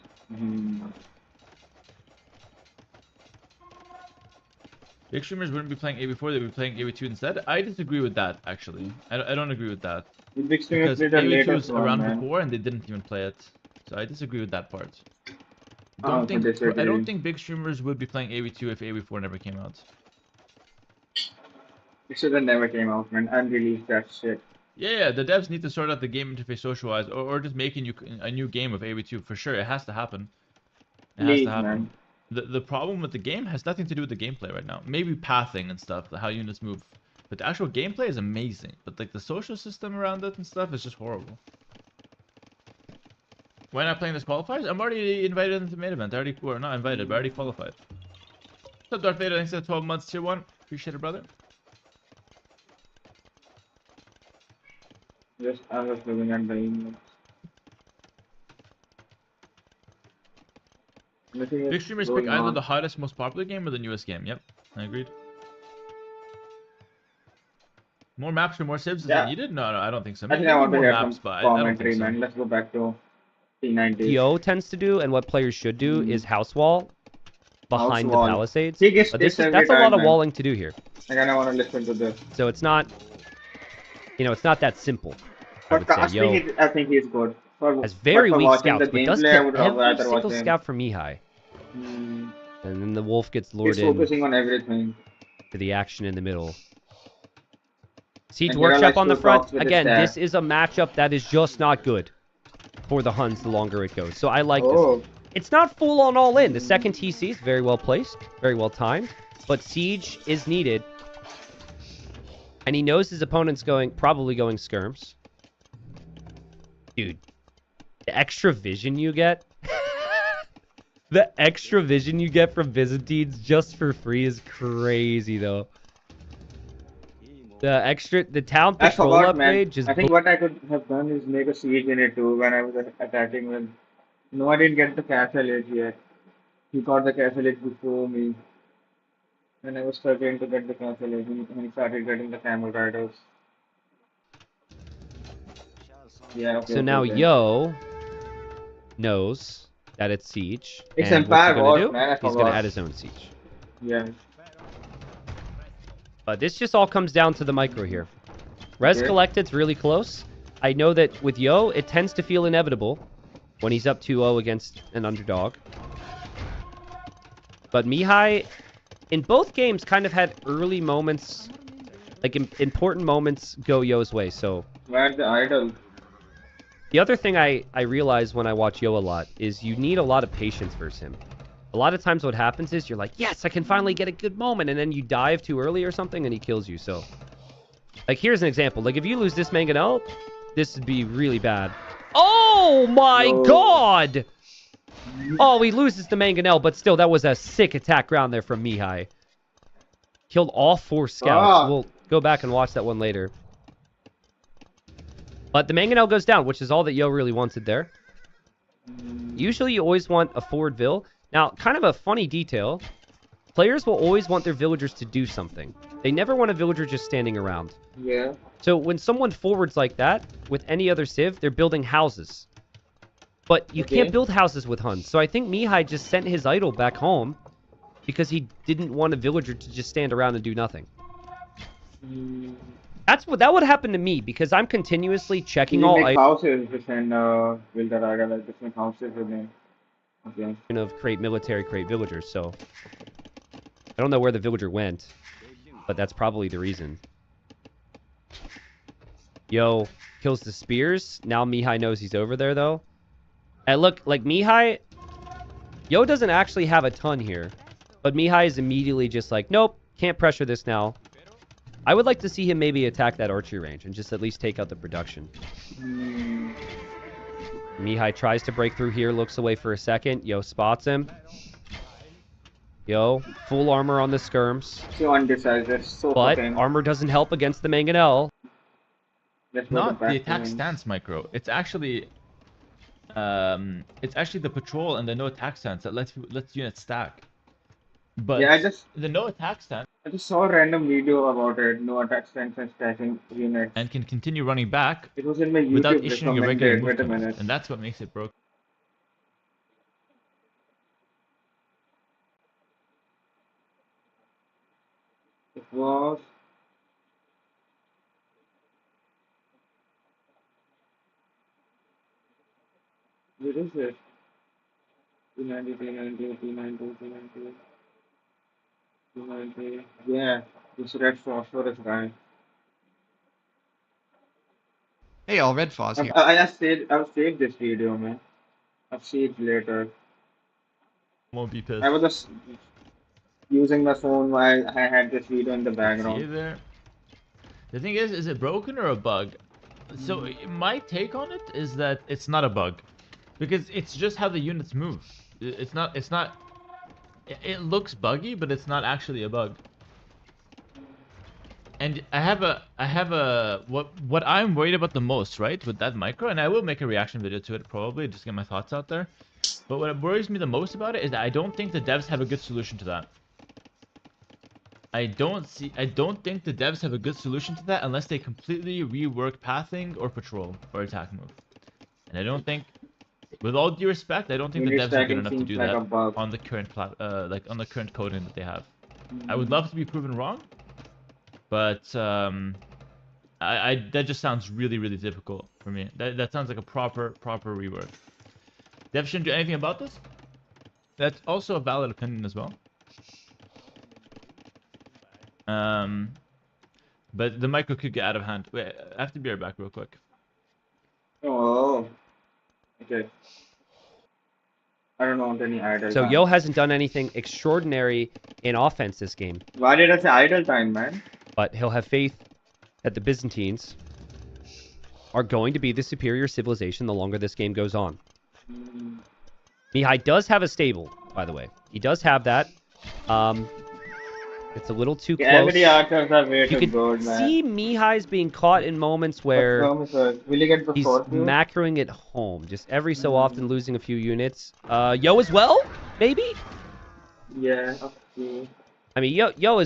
Big streamers wouldn't be playing AOE4, they'd be playing AOE2 instead. I disagree with that, actually. I don't agree with that. The big streamers Because played the AOE2 was latest one, around man. before and they didn't even play it. So I disagree with that part. I I don't think big streamers would be playing AOE2 if AOE4 never came out. It should have never came out, man. Unreleased that shit. Yeah, the devs need to sort out the game interface social-wise, or just make a new game of AOE2 for sure. It has to happen. It has to happen. The problem with the game has nothing to do with the gameplay right now. Maybe pathing and stuff, how units move, but the actual gameplay is amazing. But like the social system around it and stuff is just horrible. Why not playing this qualifiers? I'm already invited into the main event. I already, or not invited, but already qualified. What's up, Darth Vader? Thanks for the 12 months, tier 1. Appreciate it, brother. Just I was looking at the emails. Big streamers pick either the hottest, most popular game or the newest game. Yep, I agreed. More maps or more civs? Is it needed? No, I don't think so. I think I want to more hear maps, some but I don't commentary, think so. man. Let's go back to T90. Yo tends to do, and what players should do, is house wall behind House wall. the palisades. He gets But this every that's a time, lot of man. walling to do here. I kind of want to listen to this. So it's not, you know, it's not that simple. I But would say, casting, I think he's good. has very for weak watching scouts, the but does gameplay, I get would every rather single watch him. scout from Mihai. Mm. And then the wolf gets lured He's in focusing on everything. to the action in the middle. Siege And Workshop Hera on the likes to front. box with his Again, dad. this is a matchup that is just not good for the Huns the longer it goes. So I like Oh. this. It's not full on all in. The second TC is very well placed, very well timed, but Siege is needed. And he knows his opponent's probably going skirms. Dude, the extra vision you get, the extra vision you get from Byzantines just for free is crazy, though. The town I patrol forgot, man. upgrade just. I think what I could have done is make a siege in it too when I was attacking with. No, I didn't get the castle edge yet. He got the castle edge before me. And I was struggling to get the castle edge and he started getting the camel riders. Yeah, okay. So now okay. Yo knows that it's siege. It's and what's he Empire gonna Wars, do? man, I He's gonna forgot. add his own siege. Yeah. But this just all comes down to the micro here. Res Okay. collected's really close. I know that with Yo, it tends to feel inevitable when he's up 2-0 against an underdog. But Mihai, in both games, kind of had early moments, like important moments go Yo's way. So Where's the idol? the other thing I realize when I watch Yo a lot is you need a lot of patience versus him. A lot of times what happens is you're like, yes, I can finally get a good moment, and then you dive too early or something, and he kills you. So, like, here's an example. Like, if you lose this Mangonel, this would be really bad. Oh my god! Oh, he loses the Mangonel, but still, that was a sick attack round there from Mihai. Killed all 4 scouts. We'll go back and watch that one later. But the Mangonel goes down, which is all that Yo really wanted there. Usually, you always want a forward Vil. Now, kind of a funny detail. Players will always want their villagers to do something. They never want a villager just standing around. Yeah. So when someone forwards like that, with any other civ, they're building houses. But you can't build houses with Huns. So I think Mihai just sent his idol back home because he didn't want a villager to just stand around and do nothing. That would happen to me because I'm continuously checking You all make items houses to send Wildaraga, like different houses with them. Okay. of create military, create villagers. So I don't know where the villager went, but that's probably the reason. Yo kills the spears. Now Mihai knows he's over there though. And look, like Mihai, Yo doesn't actually have a ton here, but Mihai is immediately just like, nope, can't pressure this now. I would like to see him maybe attack that archery range and just at least take out the production. Mihai tries to break through here, looks away for a second. Yo spots him. Yo, full armor on the skirms. So undecisive, so But fucking. armor doesn't help against the Mangonel. Not the attack stance micro. It's actually the patrol and the no attack stance that lets units stack. But Yeah, the no attack stance I just saw a random video about it. No attack stance and stacking units. and can continue running back It was in my YouTube without issuing a regular recommended. Wait a movement, minute. and that's what makes it broken. It was. Where is it? 290, 290, 290, 290, 290. Yeah, this red phosphorus guy. Hey, all Red Foz here. I'll save this video, man. I'll see it later. Won't be pissed. I was just using my phone while I had this video in the See background. there. The thing is it broken or a bug? So my take on it is that it's not a bug. Because it's just how the units move. It's not. It looks buggy, but it's not actually a bug. And I have a what I'm worried about the most, right, with that micro, and I will make a reaction video to it probably, just get my thoughts out there. But what worries me the most about it is that I don't think the devs have a good solution to that. I don't think the devs have a good solution to that unless they completely rework pathing or patrol or attack move. And I don't think, with all due respect, I don't think the devs are good enough to do that on the current on the current coding that they have. I would love to be proven wrong, but that just sounds really difficult for me. That sounds like a proper rework. Devs shouldn't do anything about this. That's also a valid opinion as well. But the micro could get out of hand. Wait, I have to be right back real quick. Oh, okay. I don't want any idle So time. Yo hasn't done anything extraordinary in offense this game. Why did I say idle time, man? But he'll have faith that the Byzantines are going to be the superior civilization the longer this game goes on. Mihai does have a stable, by the way. He does have that. It's a little too close. Every archers are way You too can good, man. see Mihai's being caught in moments where Will he get the he's fourth view? macroing it home, just every so often losing a few units. Yo as well, maybe? Yeah, okay. I mean, Yo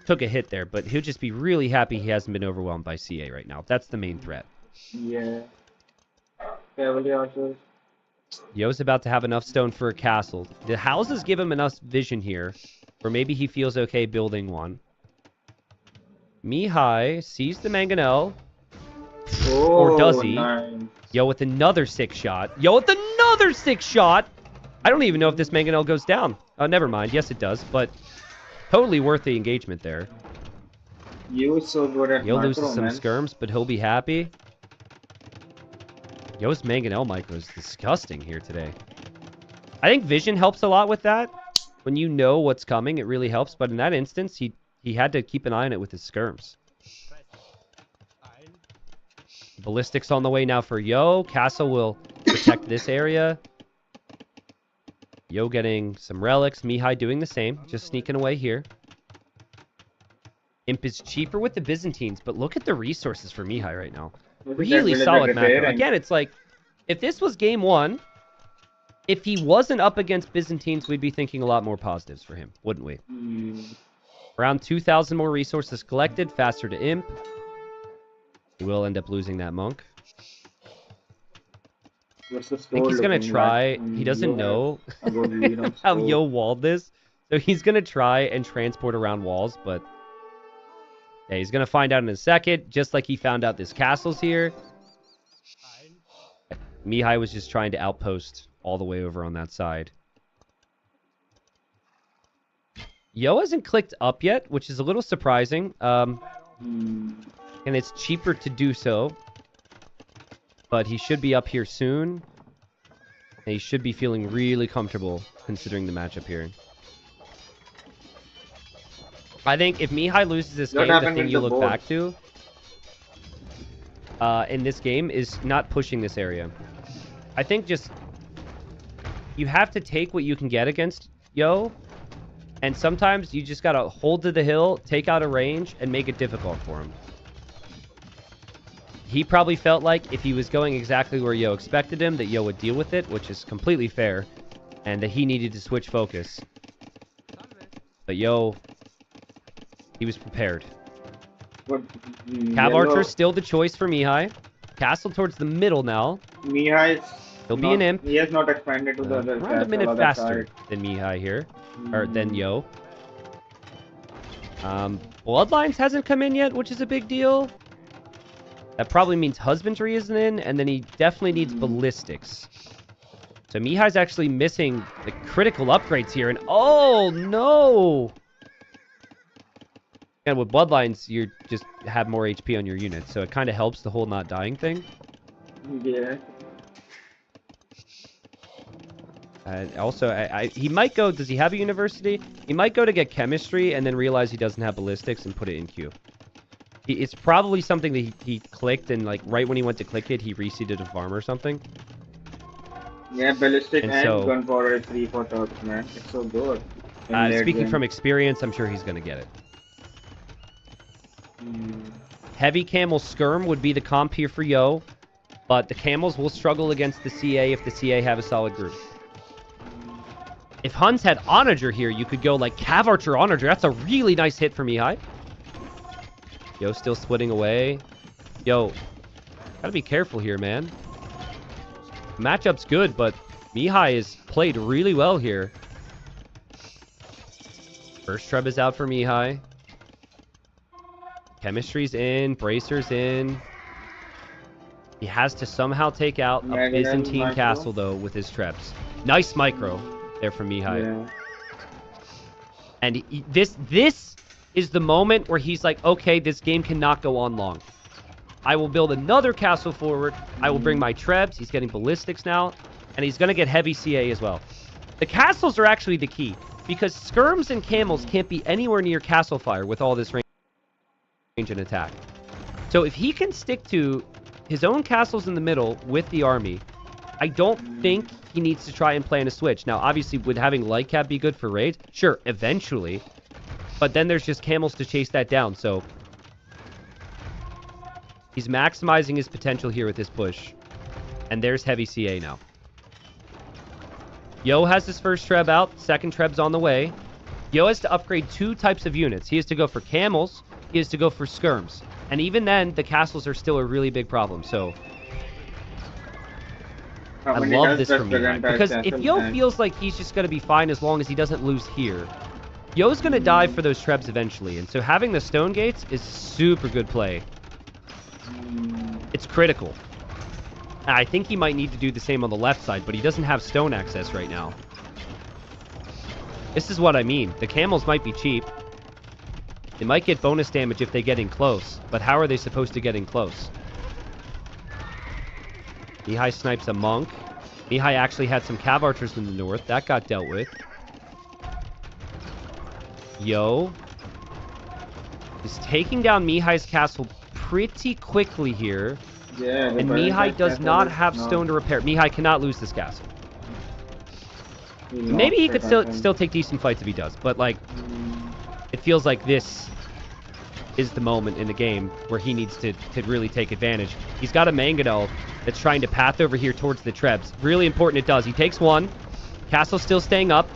took a hit there, but he'll just be really happy he hasn't been overwhelmed by CA right now. That's the main threat. Yeah. Cavalry archers. Yo's about to have enough stone for a castle. The houses give him enough vision here, or maybe he feels okay building one. Mihai sees the mangonel. Oh, or does he? Nice. Yo with another 6 shot. Yo with another 6 shot! I don't even know if this mangonel goes down. Oh, never mind. Yes, it does, but totally worth the engagement there. You is so good at Yo micro, loses some man. skirms, but he'll be happy. Yo's mangonel micro is disgusting here today. I think vision helps a lot with that. When you know what's coming, it really helps. But in that instance, he had to keep an eye on it with his skirms. Ballistics on the way now for Yo. Castle will protect this area. Yo getting some relics. Mihai doing the same. Just sneaking away here. Imp is cheaper with the Byzantines, but look at the resources for Mihai right now. Really solid macro. Again, it's like, if this was game 1, if he wasn't up against Byzantines, we'd be thinking a lot more positives for him, wouldn't we? Around 2,000 more resources collected, faster to Imp. He will end up losing that monk. I think he's going to try, he doesn't know how Yo walled this, so he's going to try and transport around walls, but yeah, he's going to find out in a second, just like he found out this castle's here. Mihai was just trying to outpost all the way over on that side. Yo hasn't clicked up yet, which is a little surprising. And it's cheaper to do so. But he should be up here soon. And he should be feeling really comfortable considering the matchup here. I think if Mihai loses this game, the thing you look back to in this game is not pushing this area. I think just you have to take what you can get against Yo, and sometimes you just gotta hold to the hill, take out a range, and make it difficult for him. He probably felt like if he was going exactly where Yo expected him, that Yo would deal with it, which is completely fair, and that he needed to switch focus. But Yo, he was prepared. Cav Archer still the choice for Mihai. Castle towards the middle now. He'll be an imp. He has not expanded to the other side. Around a minute faster than Mihai here. Or than Yo. Bloodlines hasn't come in yet, which is a big deal. That probably means husbandry isn't in, and then he definitely needs ballistics. So Mihai's actually missing the critical upgrades here, and oh no! And with Bloodlines, you just have more HP on your unit, so it kind of helps the whole not dying thing. Yeah. Also, he might go... Does he have a university? He might go to get chemistry and then realize he doesn't have ballistics and put it in queue. It's probably something that he clicked, and like right when he went to click it, he reseeded a farm or something. Yeah, ballistic And and so- gunpowder is 3 for Turks, man. It's so good. in late Speaking game. from experience, I'm sure he's going to get it. Mm. Heavy Camel Skirm would be the comp here for Yo, but the Camels will struggle against the CA if the CA have a solid group. If Huns had Onager here, you could go like Cav Archer Onager. That's a really nice hit for Mihai. Yo still splitting away. Yo, gotta be careful here, man. Matchup's good, but Mihai is played really well here. First Treb is out for Mihai. Chemistry's in. Bracer's in. He has to somehow take out a Byzantine castle, though, with his Trebs. Nice micro there from Mihai. Yeah. And this is the moment where he's like, okay, this game cannot go on long. I will build another castle forward. I will bring my Trebs. He's getting ballistics now. And he's going to get heavy CA as well. The castles are actually the key, because skirms and camels can't be anywhere near castle fire with all this range and attack. So if he can stick to his own castles in the middle with the army, I don't think he needs to try and plan a switch. Now, obviously, would having light cap be good for raids? Sure, eventually. But then there's just camels to chase that down, so he's maximizing his potential here with this push. And there's heavy CA now. Yo has his first Treb out. Second Treb's on the way. Yo has to upgrade 2 types of units. He has to go for camels. He has to go for skirms. And even then, the castles are still a really big problem. So I love this from Mihai. Because if Yo feels like he's just going to be fine as long as he doesn't lose here, Yo's going to dive for those Trebs eventually. And so having the stone gates is super good play. It's critical. I think he might need to do the same on the left side, but he doesn't have stone access right now. This is what I mean. The camels might be cheap. They might get bonus damage if they get in close, but how are they supposed to get in close? Mihai snipes a monk. Mihai actually had some cav archers in the north. That got dealt with. Yo is taking down Mihai's castle pretty quickly here. Yeah, and Mihai does not have stone to repair. Mihai cannot lose this castle. Maybe he could still take decent fights if he does, but like, it feels like this is the moment in the game where he needs to really take advantage. He's got a mangonel that's trying to path over here towards the Trebs. Really important it does. He takes 1. Castle still staying up.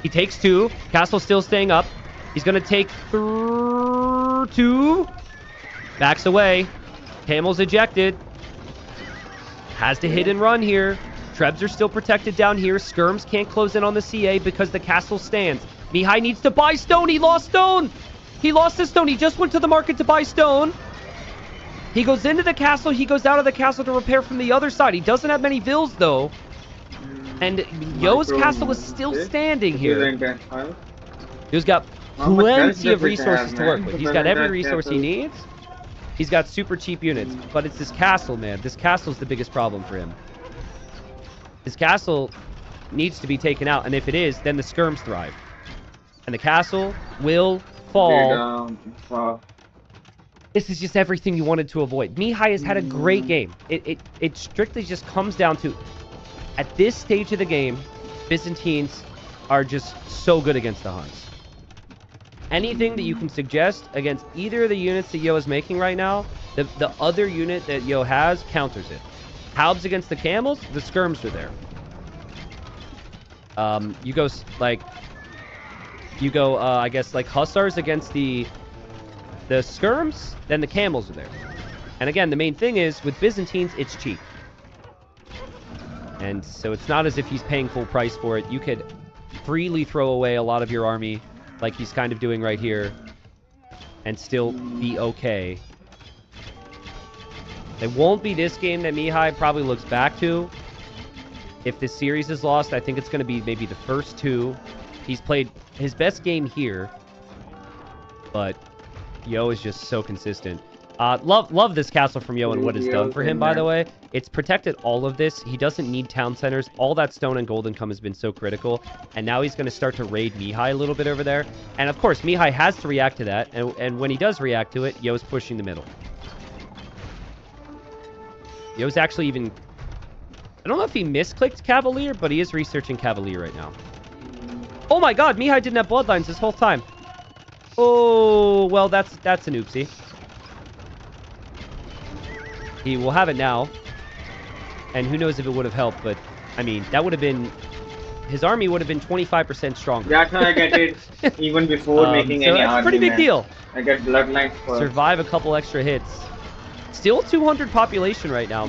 He takes 2. Castle still staying up. He's going to take 2. Backs away. Camel's ejected. Has to hit and run here. Trebs are still protected down here. Skirms can't close in on the CA because the castle stands. Mihai needs to buy stone. He lost stone. He lost his stone. He just went to the market to buy stone. He goes into the castle. He goes out of the castle to repair from the other side. He doesn't have many vills, though. And Yo's castle is still standing here. Yo's got plenty of resources to work with. He's got every resource he needs. He's got super cheap units. But it's this castle, man. This castle's the biggest problem for him. This castle needs to be taken out. And if it is, then the skirms thrive. And the castle will fall. This is just everything you wanted to avoid. Mihai has had a great game. It strictly just comes down to, at this stage of the game, Byzantines are just so good against the Huns. Anything that you can suggest against either of the units that Yo is making right now, the other unit that Yo has counters it. Halbs against the camels, the skirms are there. I guess, like hussars against the skirms, then the camels are there. And again, the main thing is, with Byzantines, it's cheap. And so it's not as if he's paying full price for it. You could freely throw away a lot of your army, like he's kind of doing right here, and still be okay. It won't be this game that Mihai probably looks back to. If this series is lost, I think it's going to be maybe the first 2. He's played his best game here, but Yo is just so consistent. Love this castle from Yo and what it's done for him, by the way. It's protected all of this. He doesn't need town centers. All that stone and gold income has been so critical. And now he's going to start to raid Mihai a little bit over there. And of course, Mihai has to react to that. And when he does react to it, Yo's pushing the middle. Yo's actually even I don't know if he misclicked Cavalier, but he is researching Cavalier right now. Oh my god, Mihai didn't have bloodlines this whole time. Oh, well, that's an oopsie. He will have it now. And who knows if it would have helped, but, I mean, that would have been... His army would have been 25% stronger. That's why I get it even before making any that's a pretty big deal. I get bloodlines first. Survive a couple extra hits. Still 200 population right now.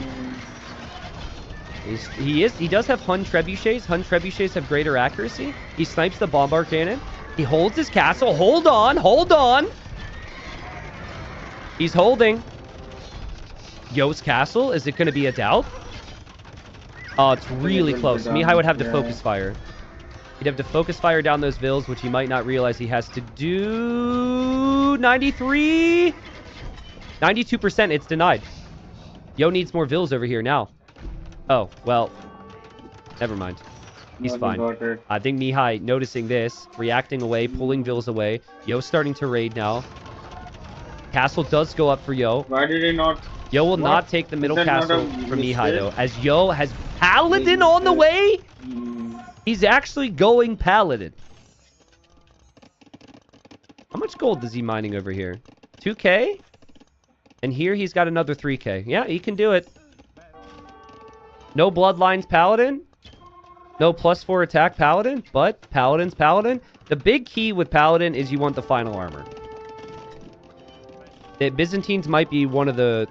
He does have Hun Trebuchets. Hun Trebuchets have greater accuracy. He snipes the bombard cannon. He holds his castle. Hold on, hold on. He's holding. Yo's castle. Is it going to be a doubt? Oh, it's really close. Mihai would have to focus fire. He'd have to focus fire down those vills, which he might not realize he has to do. 93. 92%. It's denied. Yo needs more vills over here now. Oh, well, never mind. He's fine. I think Mihai noticing this, reacting away, pulling vills away. Yo's starting to raid now. Castle does go up for Yo. Why did he not? Yo will not take the middle castle from Mihai, though. As Yo has Paladin on the way, he's actually going Paladin. How much gold is he mining over here? 2K? And here he's got another 3K. Yeah, he can do it. No Bloodlines Paladin. No +4 attack Paladin, but Paladin's Paladin. The big key with Paladin is you want the final armor. The Byzantines might be one of the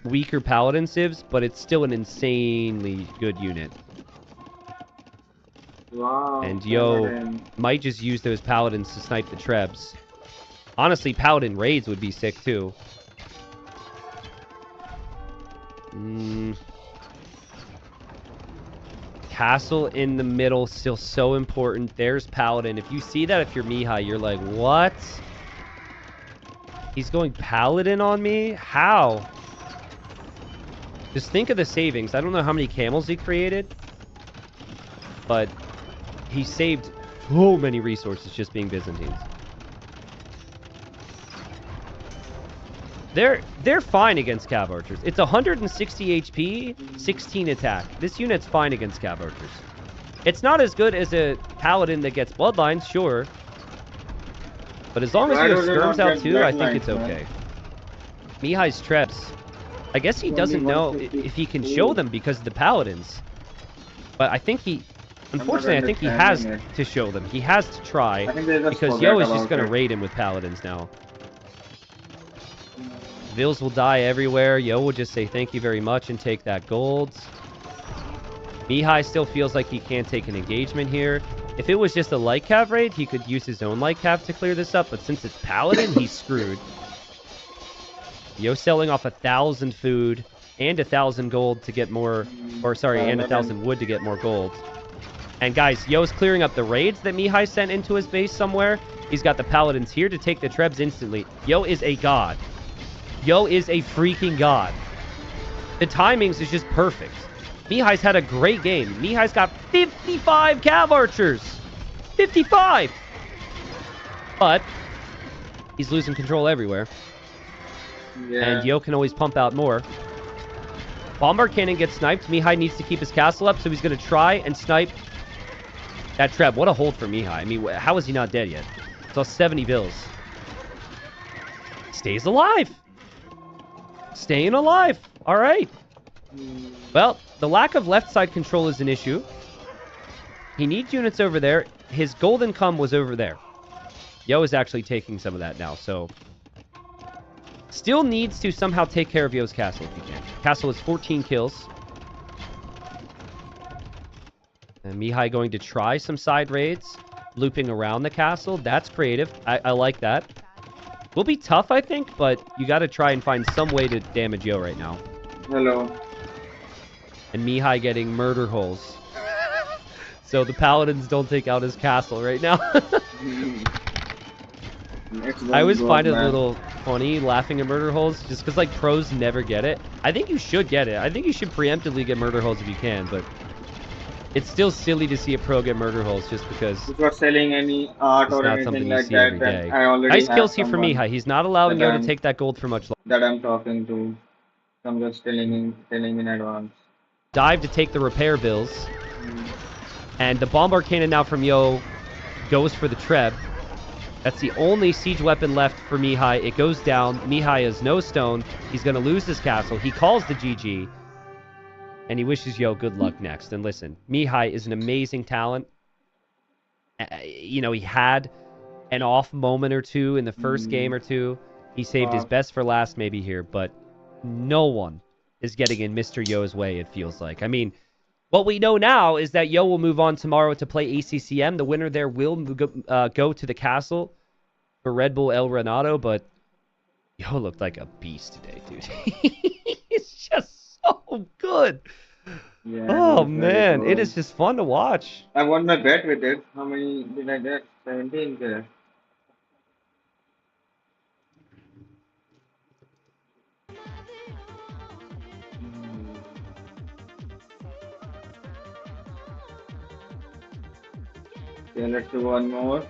weaker Paladin civs, but it's still an insanely good unit. Wow. And Yo might just use those Paladins to snipe the Trebs. Honestly, Paladin raids would be sick too. Castle in the middle, still so important. There's Paladin. If you see that, if you're Mihai, you're like, what? He's going Paladin on me? How? Just think of the savings. I don't know how many camels he created, but he saved so many resources just being Byzantines. They're fine against Cav Archers. It's 160 HP, 16 attack. This unit's fine against Cav Archers. It's not as good as a Paladin that gets Bloodlines, sure. But as long as you have Skirms out too, I think it's okay. Mihai's Trebs. I guess he doesn't know if he can show them because of the Paladins. But I think he... Unfortunately, I think he has to show them. He has to try. Because Yo is just going to raid him with Paladins now. Vills will die everywhere. Yo will just say thank you very much and take that gold. Mihai still feels like he can't take an engagement here. If it was just a light cav raid, he could use his own light cav to clear this up, but since it's Paladin, he's screwed. Yo selling off 1,000 food and 1,000 gold to get more, or sorry, and 1,000 wood to get more gold. And guys, Yo's clearing up the raids that Mihai sent into his base somewhere. He's got the Paladins here to take the Trebs instantly. Yo is a god. Yo is a freaking god. The timings is just perfect. Mihai's had a great game. Mihai's got 55 Cav Archers. 55! But he's losing control everywhere. Yeah. And Yo can always pump out more. Bombard Cannon gets sniped. Mihai needs to keep his castle up, so he's going to try and snipe that Treb. What a hold for Mihai. I mean, how is he not dead yet? It's all 70 vills. Stays alive. Staying alive. All right. Well, the lack of left side control is an issue. He needs units over there. His golden come was over there. Yo is actually taking some of that now, so... Still needs to somehow take care of Yo's castle if he can. Castle is 14 kills. And Mihai going to try some side raids. Looping around the castle. That's creative. I like that. Will be tough, I think, but you got to try and find some way to damage Yo right now. Hello. And Mihai getting murder holes. So the Paladins don't take out his castle right now. I always find it a little funny laughing at murder holes just because like pros never get it. I think you should get it. I think you should preemptively get murder holes if you can, but it's still silly to see a pro get murder holes just because if you're selling any art or anything like that, then I already nice kills here for Mihai. He's not allowing Yo to take that gold for much longer. That I'm talking to. I'm just telling in advance. dive to take the repair bills. And the bombard cannon now from Yo goes for the Treb. That's the only siege weapon left for Mihai. It goes down. Mihai has no stone. He's going to lose his castle. He calls the GG. And he wishes Yo good luck next. And listen, Mihai is an amazing talent. You know, he had an off moment or two in the first game or two. He saved his best for last maybe here. But no one is getting in Mr. Yo's way, it feels like. I mean, what we know now is that Yo will move on tomorrow to play ACCM. The winner there will go to the castle for Red Bull El Renato, but Yo looked like a beast today, dude. He's just so good. Yeah, Oh, he's very man. good. It is just fun to watch. I won my bet with it. How many did I get? 17 there. Okay, let's do one more.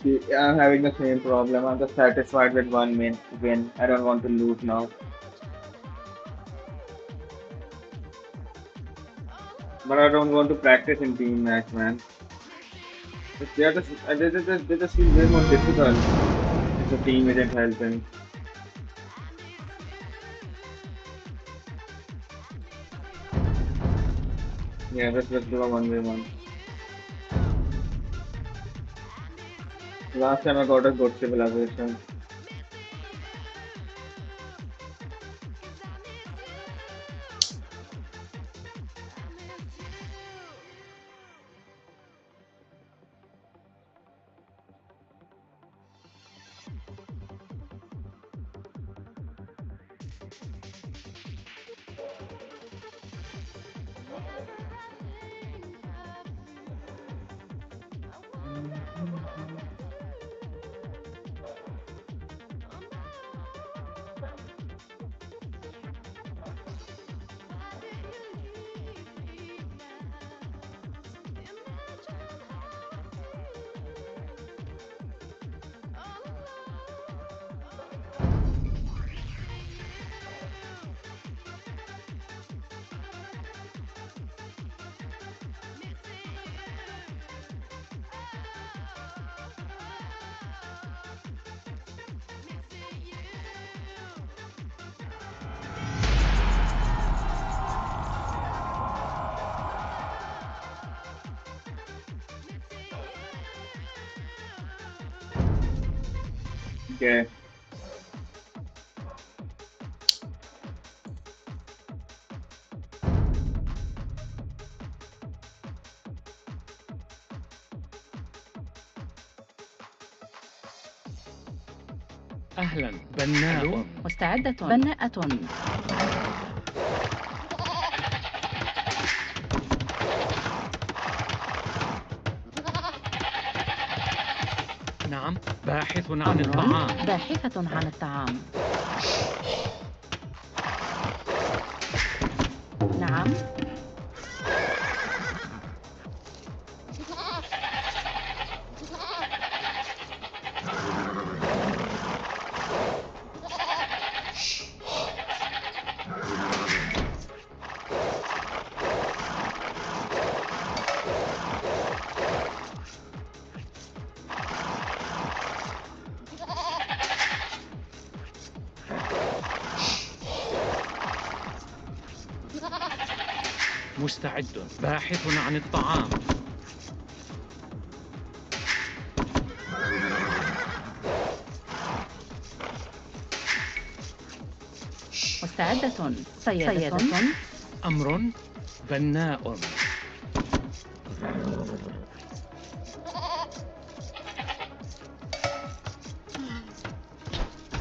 See, I'm having the same problem. I'm just satisfied with one win. I don't want to lose now. But I don't want to practice in team match, man. They just feel way more difficult if the team isn't helping. Yeah, let's do a 1v1. Last time I got a good civilization. Okay. أهلا بناء مستعدة بناءة نعم باحث عن الطعام باحثة عن الطعام نعم مستعد باحث عن الطعام مستعدة سيادة أمر بناء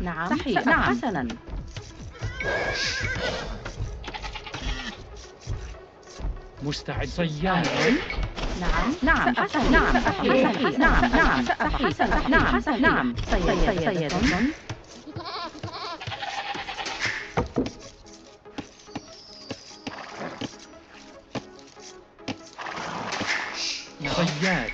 نعم صحيح. نعم حسنا مستعد صياد نعم نعم حسنا نعم صحيح نعم نعم صحيح نعم نعم سيادة صياد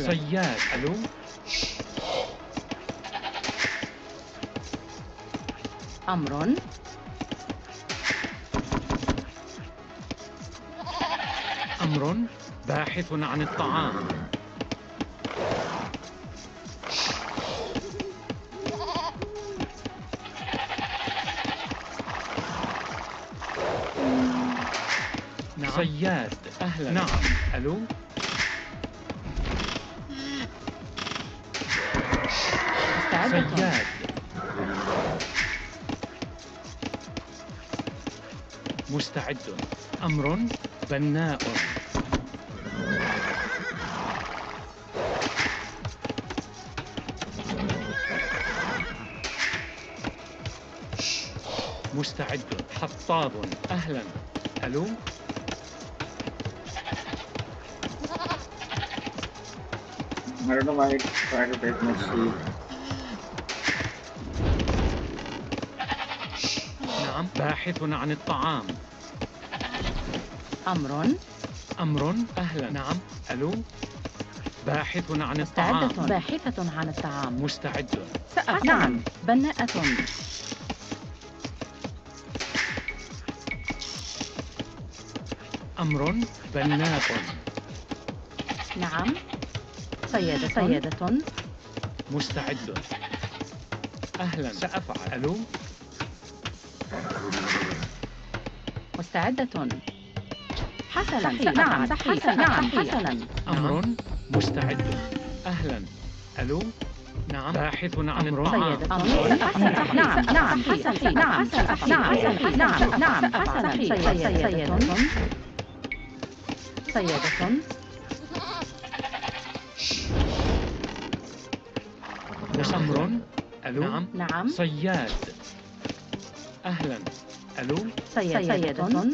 صياد. ألو. أمر. أمر باحث عن الطعام. نعم. صياد. أهلا. نعم. ألو. صياد. مستعد. أمر بناء. مستعد. حطاب. أهلا. ألو. I don't know why it's trying to take my sleep. نعم. باحث عن الطعام. أمر. أهلا. نعم. ألو. باحث عن الطعام. باحثة عن الطعام. مستعد. نعم. بناءة. أمر بناء. نعم. صيادة. مستعد. أهلا. سأفعل. ألو. مستعدة. حسنا. نعم. حسنا. أمر مستعد. أهلا. ألو. نعم. باحث عن الطعام. نعم. حسنا. صيادة. أمر. ألو. نعم. صياد. أهلا. ألو. صيادة.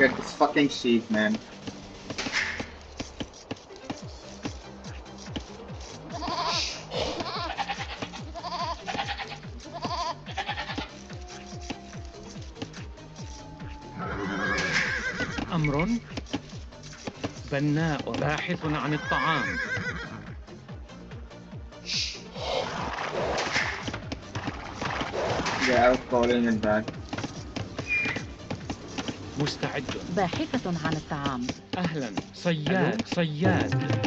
Get this fucking sheep, man. أمر بناء. باحث عن الطعام. Yeah, I was calling it back. مستعد. باحثة عن الطعام. أهلا. صياد. صياد.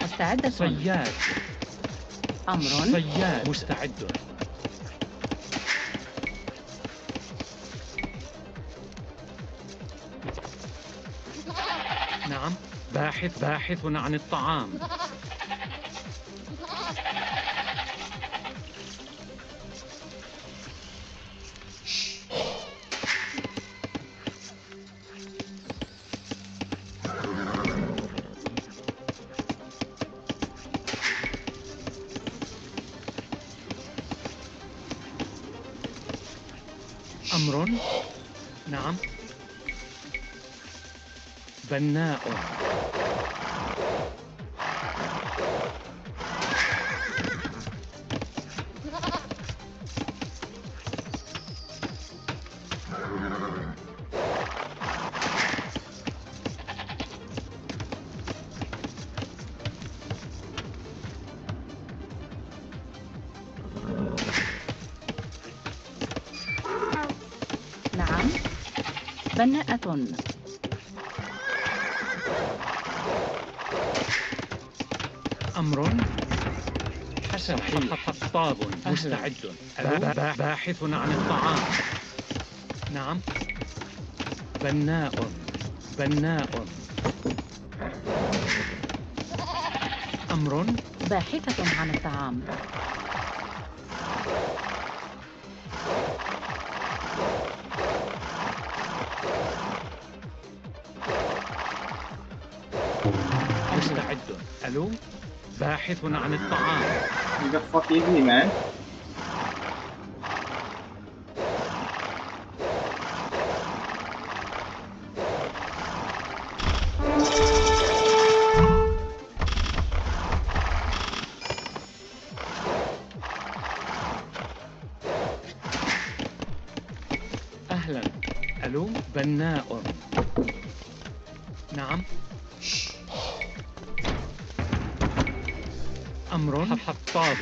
مستعدة. صياد. أمر. صياد. مستعد. نعم. باحث عن الطعام. أمر. نعم. بناء. نعم. بناءة. أمر. حسن. حطاب. مستعد. باحث عن الطعام. نعم. بناء. أمر. باحثة عن الطعام. مستعد. ألو. باحث عن الطعام. You got fuck easy, man. أهلا. ألو بناء. نعم. أمر حطاب.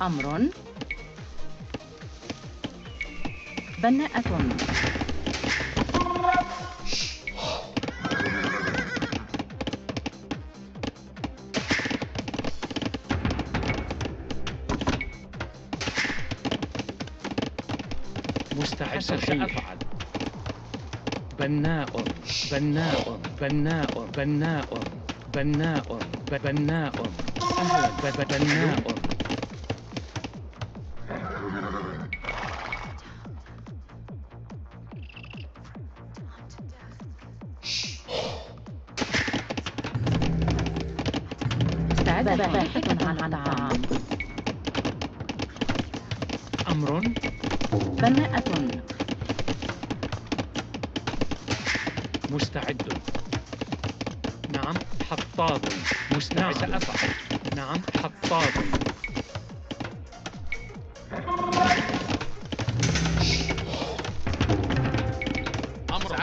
أمر بناءة. مستعد. سأفعل. بناء بناء بناء بناء بناء بناء. أهلا بناء. باحث عن الطعام. أمر بناءة. مستعد. نعم. حطاب. مستعد. سأفعل. نعم. حطاب. أمر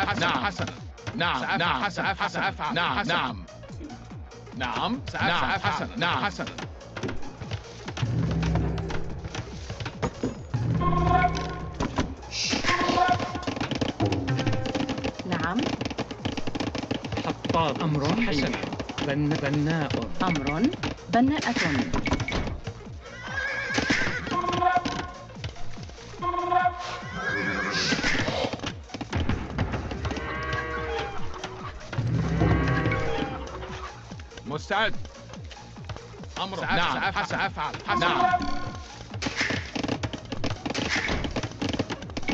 حسن. نعم سأفعل. نعم حسن. حسن. نعم. حطاب. أمر حسن. بناء. أمر بناءة. مستعد. أمر. نعم سأفعل. نعم.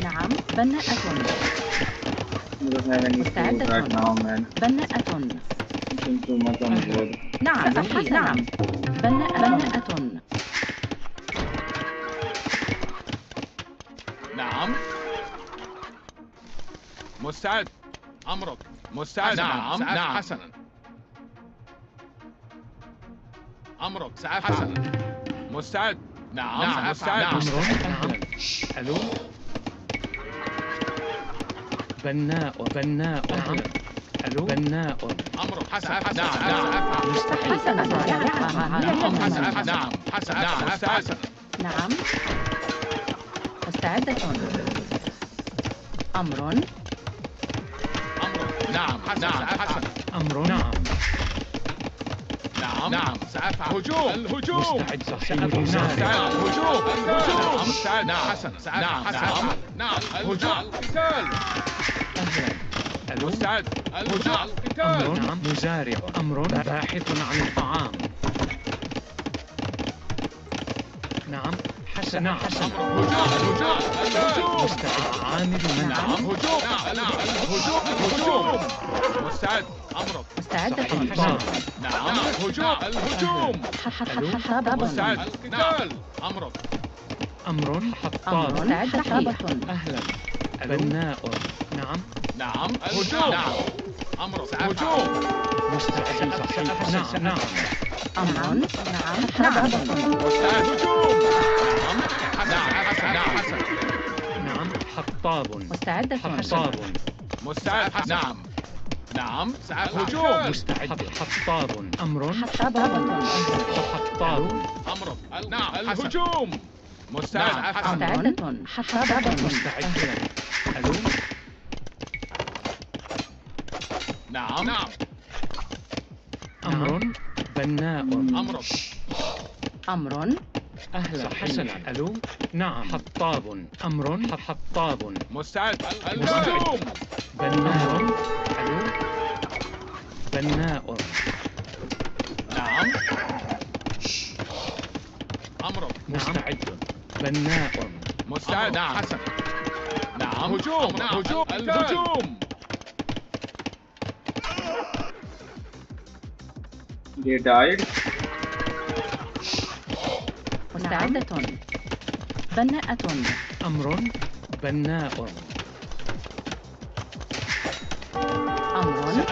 نعم بناءة. I don't have any food right now, man. بناءة. Eating too much on board. نعم صحيح. نعم بناءة. نعم. مستعد. أمرك. مستعد. نعم حسنا. أمرك. حسنا. مستعد. نعم مستعد. نعم. ألو بناء. نعم. ألو بناء. أمر حسن. نعم مستحيل. نعم حسن. نعم مستعدة. أمر. نعم حسن. أمر. نعم سأفعل. الهجوم. مستعد. هجوم. مستعد. نعم حسن. نعم الهجوم. القتال. أهلا. مستعد. الهجوم. القتال. أمر. نعم. مزارع. أمر باحث عن الطعام. نعم حسن. هجوم. مستعد. عامل من. نعم الهجوم. مستعد. أمرك. مستعدة. نعم الهجوم. مستعد. القتال. أمرك. أمر حطاب. مستعدة. أهلا. بناء. نعم. الهجوم. أمرك. هجوم. مستعد. نعم. أمر. مستعد. هجوم. نعم حسن. نعم. حطاب. مستعدة. حطاب. مستعد. نعم هجوم. مستعد. حطاب. أمر. حطاب. أمرك. نعم الهجوم. مستعد. مستعدة. حطاب. مستعد. ألو نعم. أمر. بناء. أمرك. أمر. أهلا. حسنا. ألو نعم. حطاب. أمر. حطاب. مستعد. الهجوم. بناء. ألو بناء. نعم. أمر. مستعد. بناء. مستعد. نعم. حسن. نعم. هجوم. نعم. هجوم. الهجوم. They died. مستعدة. بناءة. أمر. بناء. أمر.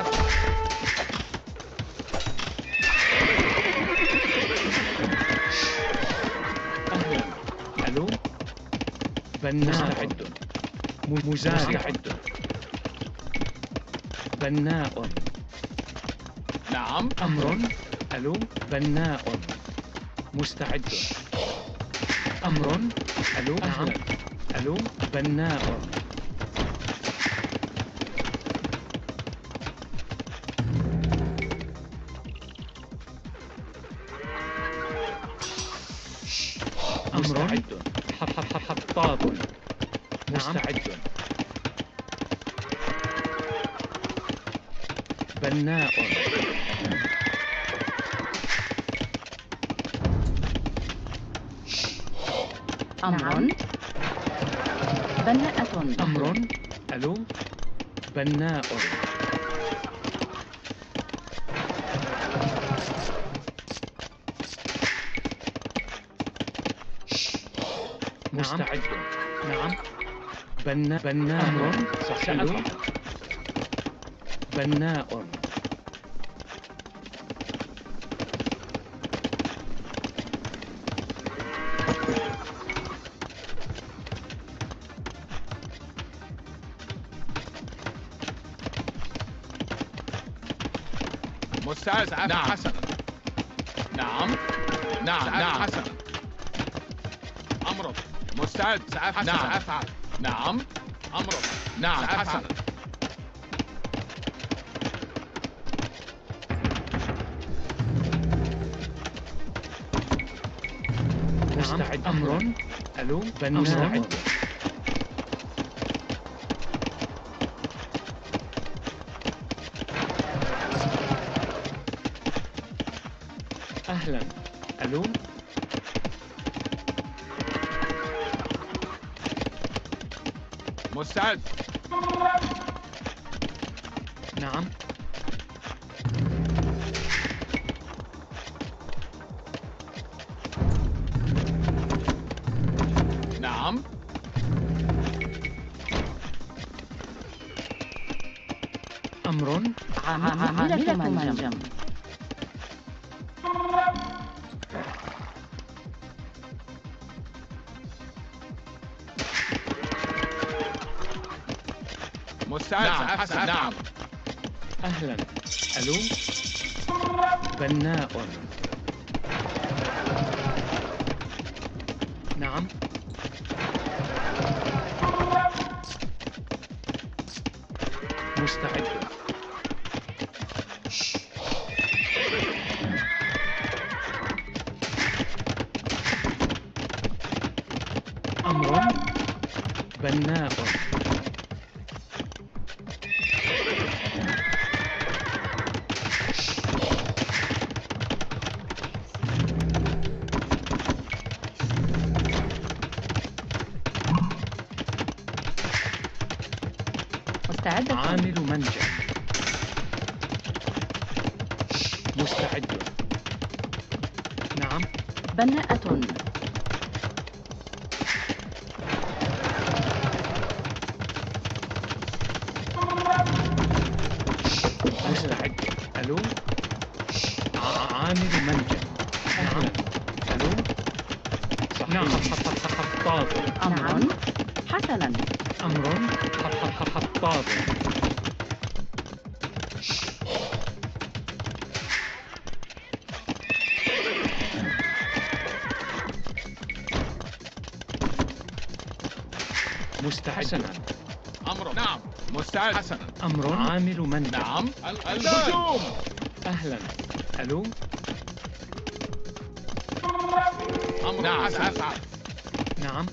أهلا. ألو. بناء. مستعد. بناء. نعم. أمر. ألو. بناء. مستعد. أمر. ألو. نعم. ألو. بناء. مستعد. حطاب. مستعد. بناء. أمر. بناءة. أمر. ألو. بناء. مستعد. نعم. بناء. أمر. ألو. بناء. مستعد. نعم. حسنا. نعم. نعم. نعم. حسنا. أمر. مستعد. سأفعل. نعم. سأفعل. نعم. أمر. نعم. حسنا. مستعد. أمر. ألو. بناء. أهلا. ألو. مستعد. نعم. نعم. أمر. عاملة منجم. مستعد. نعم. حسن. نعم. أهلا. ألو. بناء. نعم. مستعد. أمر. بناء. مستعدة. عامل منجم. مستعد. نعم. بناءة. مستعد. ألو. عامل منجم. أهلا. ألو. نعم. حطاب. أمر. حسنا. أمر. حطاب. مستعد. حسنا. أمر. نعم. مستعد. حسنا. أمر. عامل منجم. نعم. الهجوم. أهلا. ألو. أمر. نعم. سأفعل. نعم.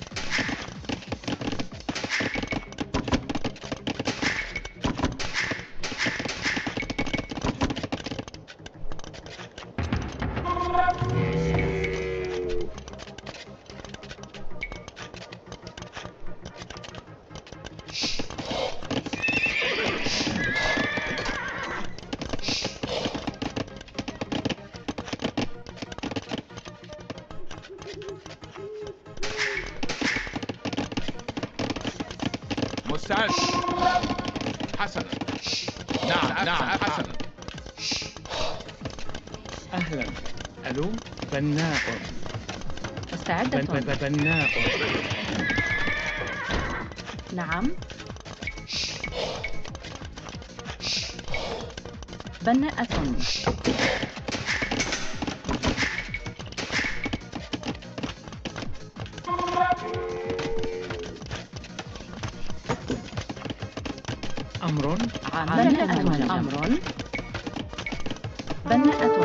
مستعد. حسنا. نعم نعم حسنا. أهلا. ألو. بناء. مستعدة. بناء. نعم. بناءة. أمر. بناءة. أمر. بناءة.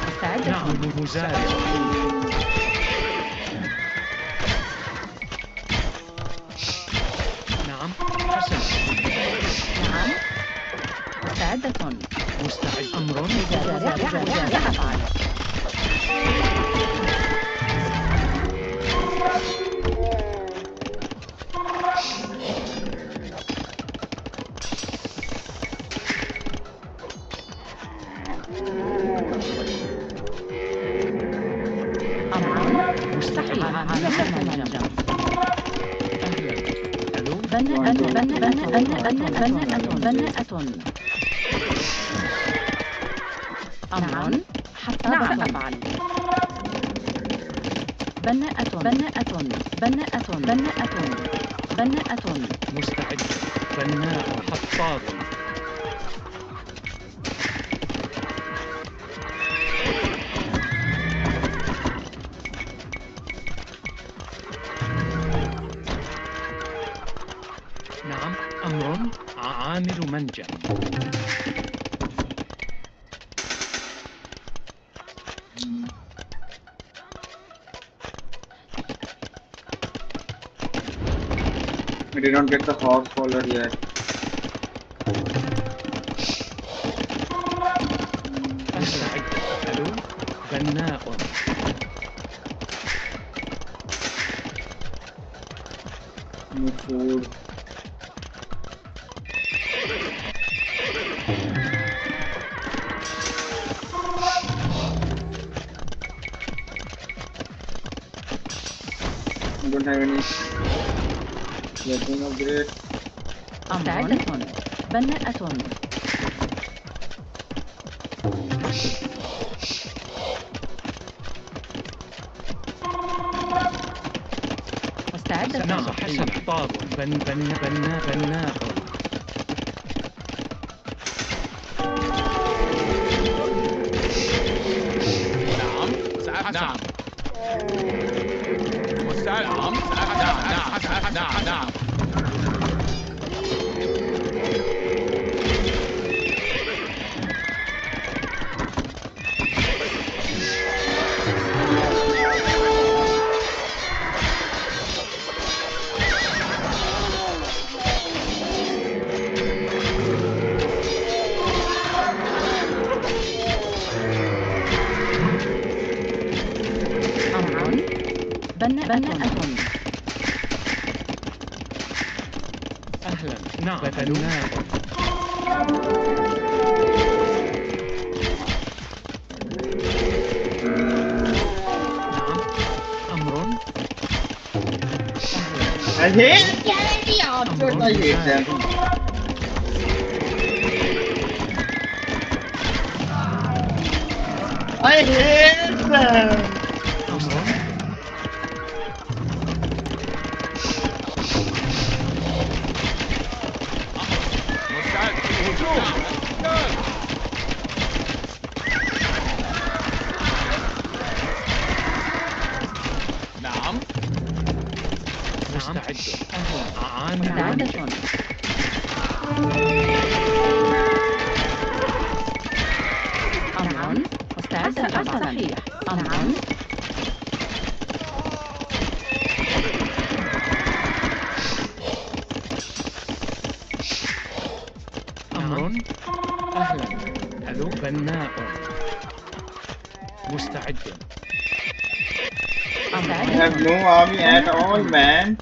مستعدة. نعم مزارع. نعم حسن. نعم. مستعدة. مستعد. أمر. ماذا أفعل؟ مستحيل. بناءة. أمر. حتى نعم أفعل. بناءة. مستعد. بناء. حطاب. نعم أمر. عامل منجم. We did not get the horse collar yet. مستعد. ألو. بناء. No food. I don't have any weapon upgrade. مستعدة. بناءة. مستعدة. نعم حسن. طاب. بناء. نعم. نعم. مستعد. نعم. نعم. نعم. بناءة. أهلا. نعم بناء. I hate the archers. I hate them. I hate them. نعم. مستعد. عامل. مستعدة. أمر. مستعدة. صحيح. أمر. أمر. أهلا. ألو. بناء. مستعد. I have no army at all, man.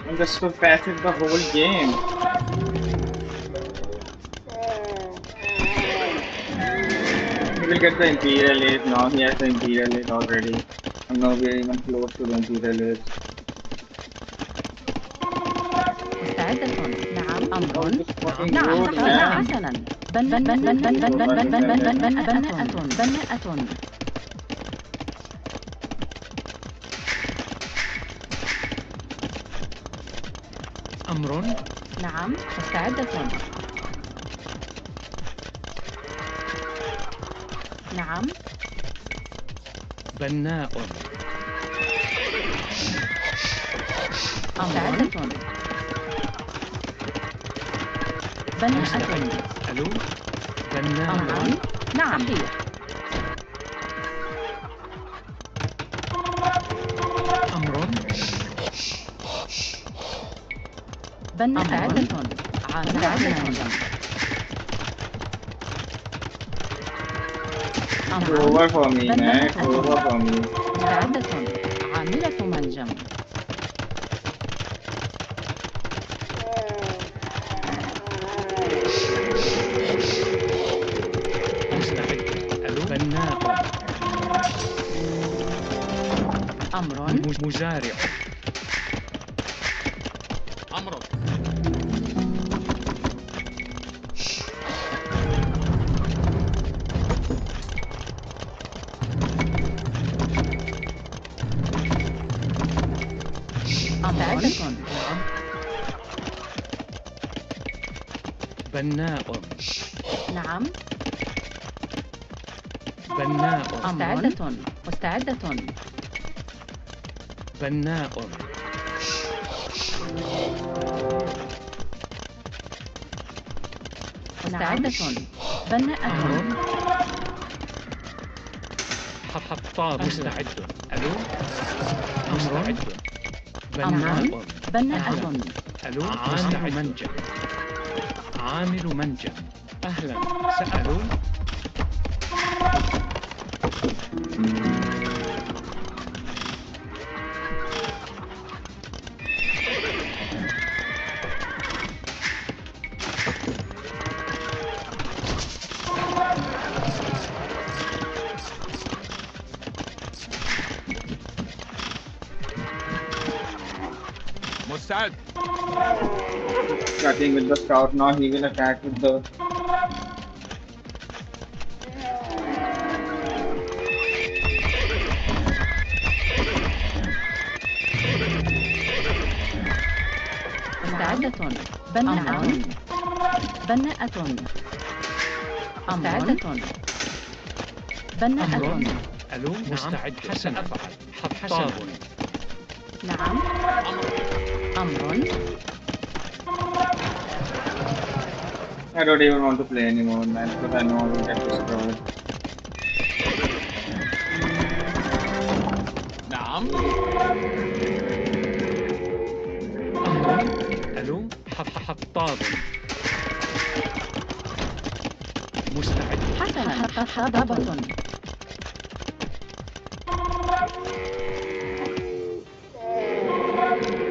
I'm just so passive the whole game. will get the Imperial Age now. He has the Imperial Age already. And now we are even close to the Imperial Age. مستعدة. نعم. أمر. Fucking نعم. good, man. حسنا. بناءة. أمر. نعم. مستعدة. نعم. بناء. مستعدة. بناءة. ألو. بناء. أمر. نعم. صحيح. أمر. مستعدة. مستعدة. It's over for me, man. It's over for me. مستعدة. عاملة منجم. مستعد. ألو. بناء. أمر. مزارع. أمرك. مستعدة. بناء. نعم. بناء. مستعدة. مستعدة. بناء. مستعدة. بناءة. حطاب. مستعد. ألو. مستعد. أمر. بناءة. ألو. عامل منجم. عامل منجم. أهلا. سألوا. مستعد. Starting with the scout now, he will attack with the. مستعدة. بناءة. بناءة. مستعدة. بناءة. ألو. مستعد. حسن. أفعل. حطاب. نعم. أمر. I don't even want to play anymore, man, because I know I will get destroyed. نعم. ألو. حطاب. مستعد. حسنا. حطابة.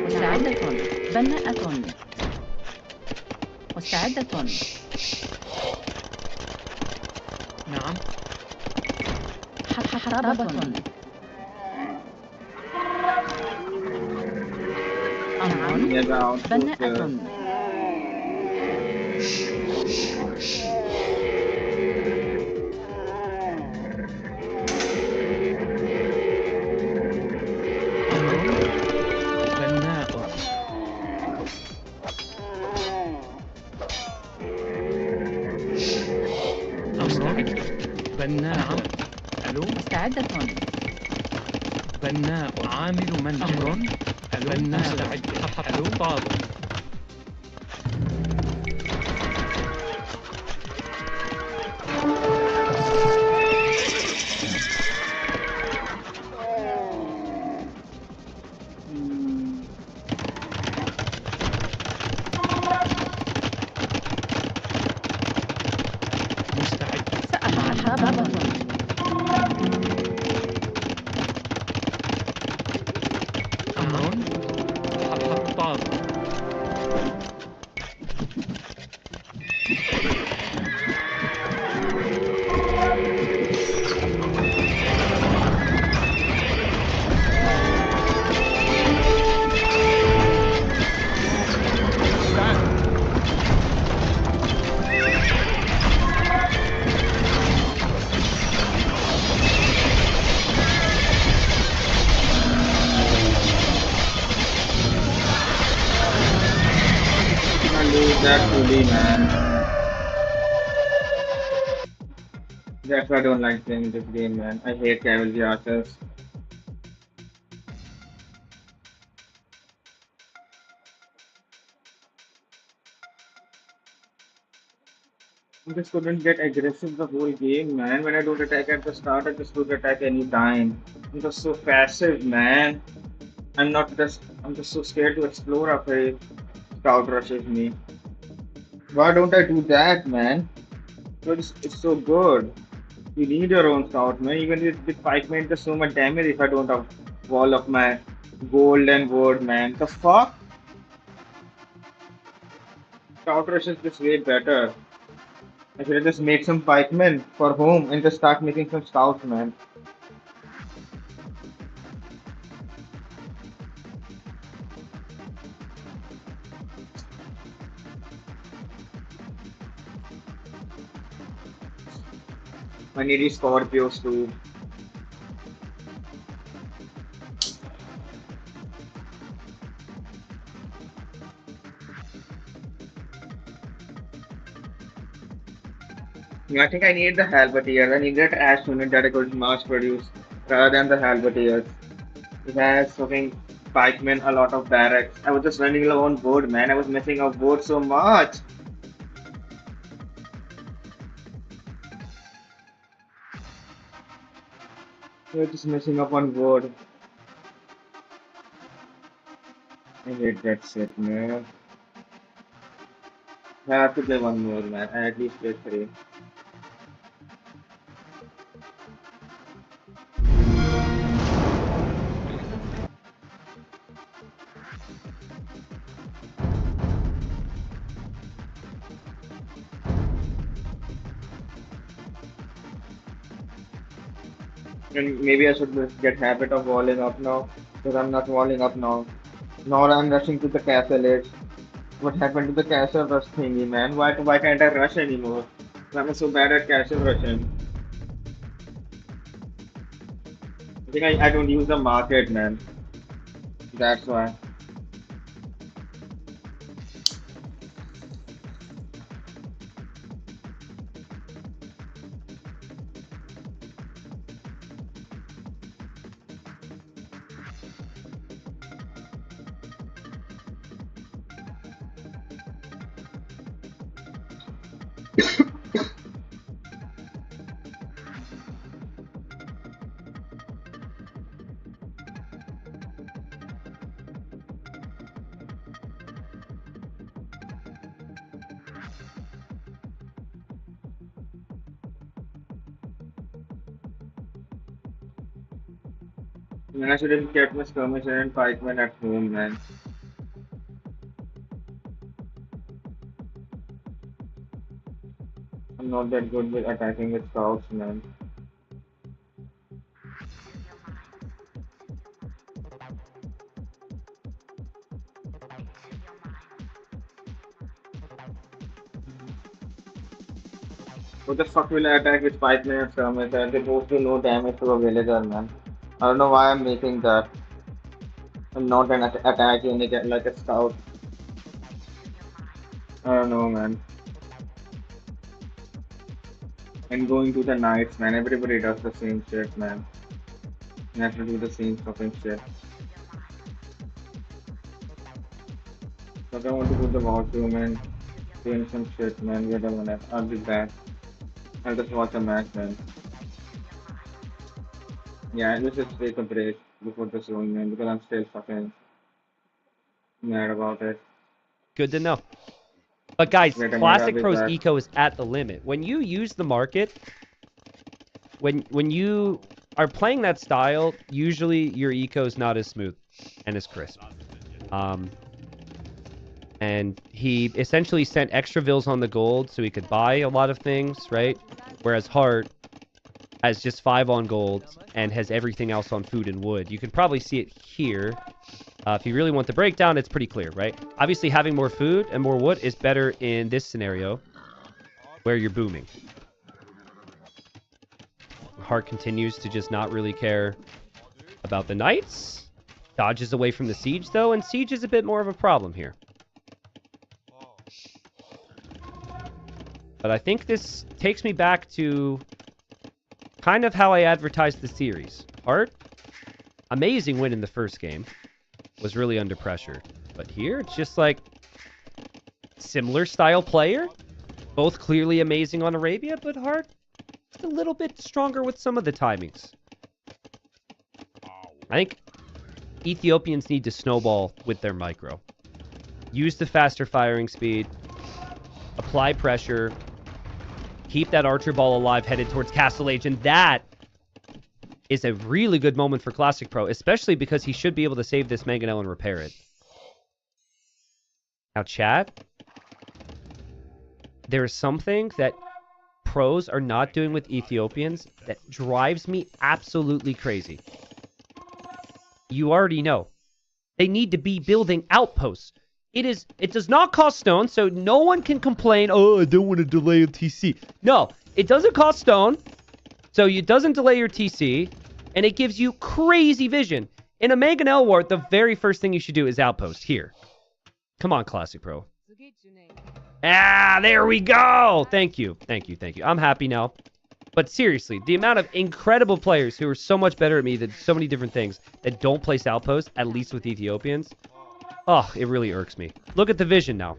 مستعدة. بناءة. مستعدة. نعم. حطابة. أمر. بناءة. بناء. ألو. مستعدة. بناء. عامل منجم. بناء. مستعد. ألو. طاب. man. That's why I don't like playing this game, man. I hate cavalry archers. I just couldn't get aggressive the whole game, man. When I don't attack at the start, I just don't attack any time. I'm just so passive, man. I'm just so scared to explore after a scout rushes me. Why don't I do that, man? It's so good. You need your own scout, man. Even if the pikemen does so much damage if I don't have wall of my gold and wood, man. The fuck? Scout rush is just way better. I should have just made some pikemen for home and just start making some scouts, man. I need these Scorpios too. I think I need the halberdiers. I need that ash unit that I could mass produce rather than the halberdiers. It has fucking pikemen, a lot of barracks. I was just running low on wood, man. I was missing out wood so much. You're just messing up on wood. I hate that shit, man. I have to play one more, man. I at least play 3. And maybe I should just get habit of walling up now, because I'm not walling up now. Nor I'm rushing to the castle edge. What happened to the castle rush thingy, man? Why can't I rush anymore? I'm so bad at castle rushing. I think I don't use the market, man. That's why. Man, I should have kept my skirmisher and pikemen at home, man. I'm not that good with attacking with scouts, man. What the fuck will I attack with pikemen and skirmisher? They both do no damage to a villager, man. I don't know why I'm making that. I'm not an attacking like a scout. I don't know, man. And going to the knights, man. Everybody does the same shit, man. You have to do the same fucking shit. But I want to put the war room and doing some shit, man. Wait a minute. I'll be back. I'll just watch a match, man. Yeah, let's just take a break before the show, man, because I'm still fucking mad about it. Good to know. But guys, Wait a minute, Classic I'll be Pro's back. eco is at the limit. When you use the market, when you are playing that style, usually your eco is not as smooth and as crisp. And he essentially sent extra vills on the gold so he could buy a lot of things, right? Whereas Hart has just 5 on gold and has everything else on food and wood. You can probably see it here. If you really want the breakdown, it's pretty clear, right? Obviously, having more food and more wood is better in this scenario where you're booming. Hart continues to just not really care about the knights. Dodges away from the siege, though, and siege is a bit more of a problem here. But I think this takes me back to kind of how I advertised the series. Heart, amazing win in the first game. Was really under pressure. But here, it's just like similar style player. Both clearly amazing on Arabia, but Heart just a little bit stronger with some of the timings. I think Ethiopians need to snowball with their micro. Use the faster firing speed. Apply pressure. Keep that archer ball alive headed towards Castle Age. And that is a really good moment for Classic Pro, especially because he should be able to save this Mangonel and repair it. Now, chat, there is something that pros are not doing with Ethiopians that drives me absolutely crazy. You already know. They need to be building outposts. It does not cost stone, so no one can complain, oh, I don't want to delay a TC. No, it doesn't cost stone, so it doesn't delay your TC, and it gives you crazy vision. In a Mangonel War, the very first thing you should do is outpost here. Come on, Classic Pro. Ah, there we go! Thank you, thank you, thank you. I'm happy now. But seriously, the amount of incredible players who are so much better at me than so many different things that don't place outposts, at least with Ethiopians, oh, it really irks me. Look at the vision now.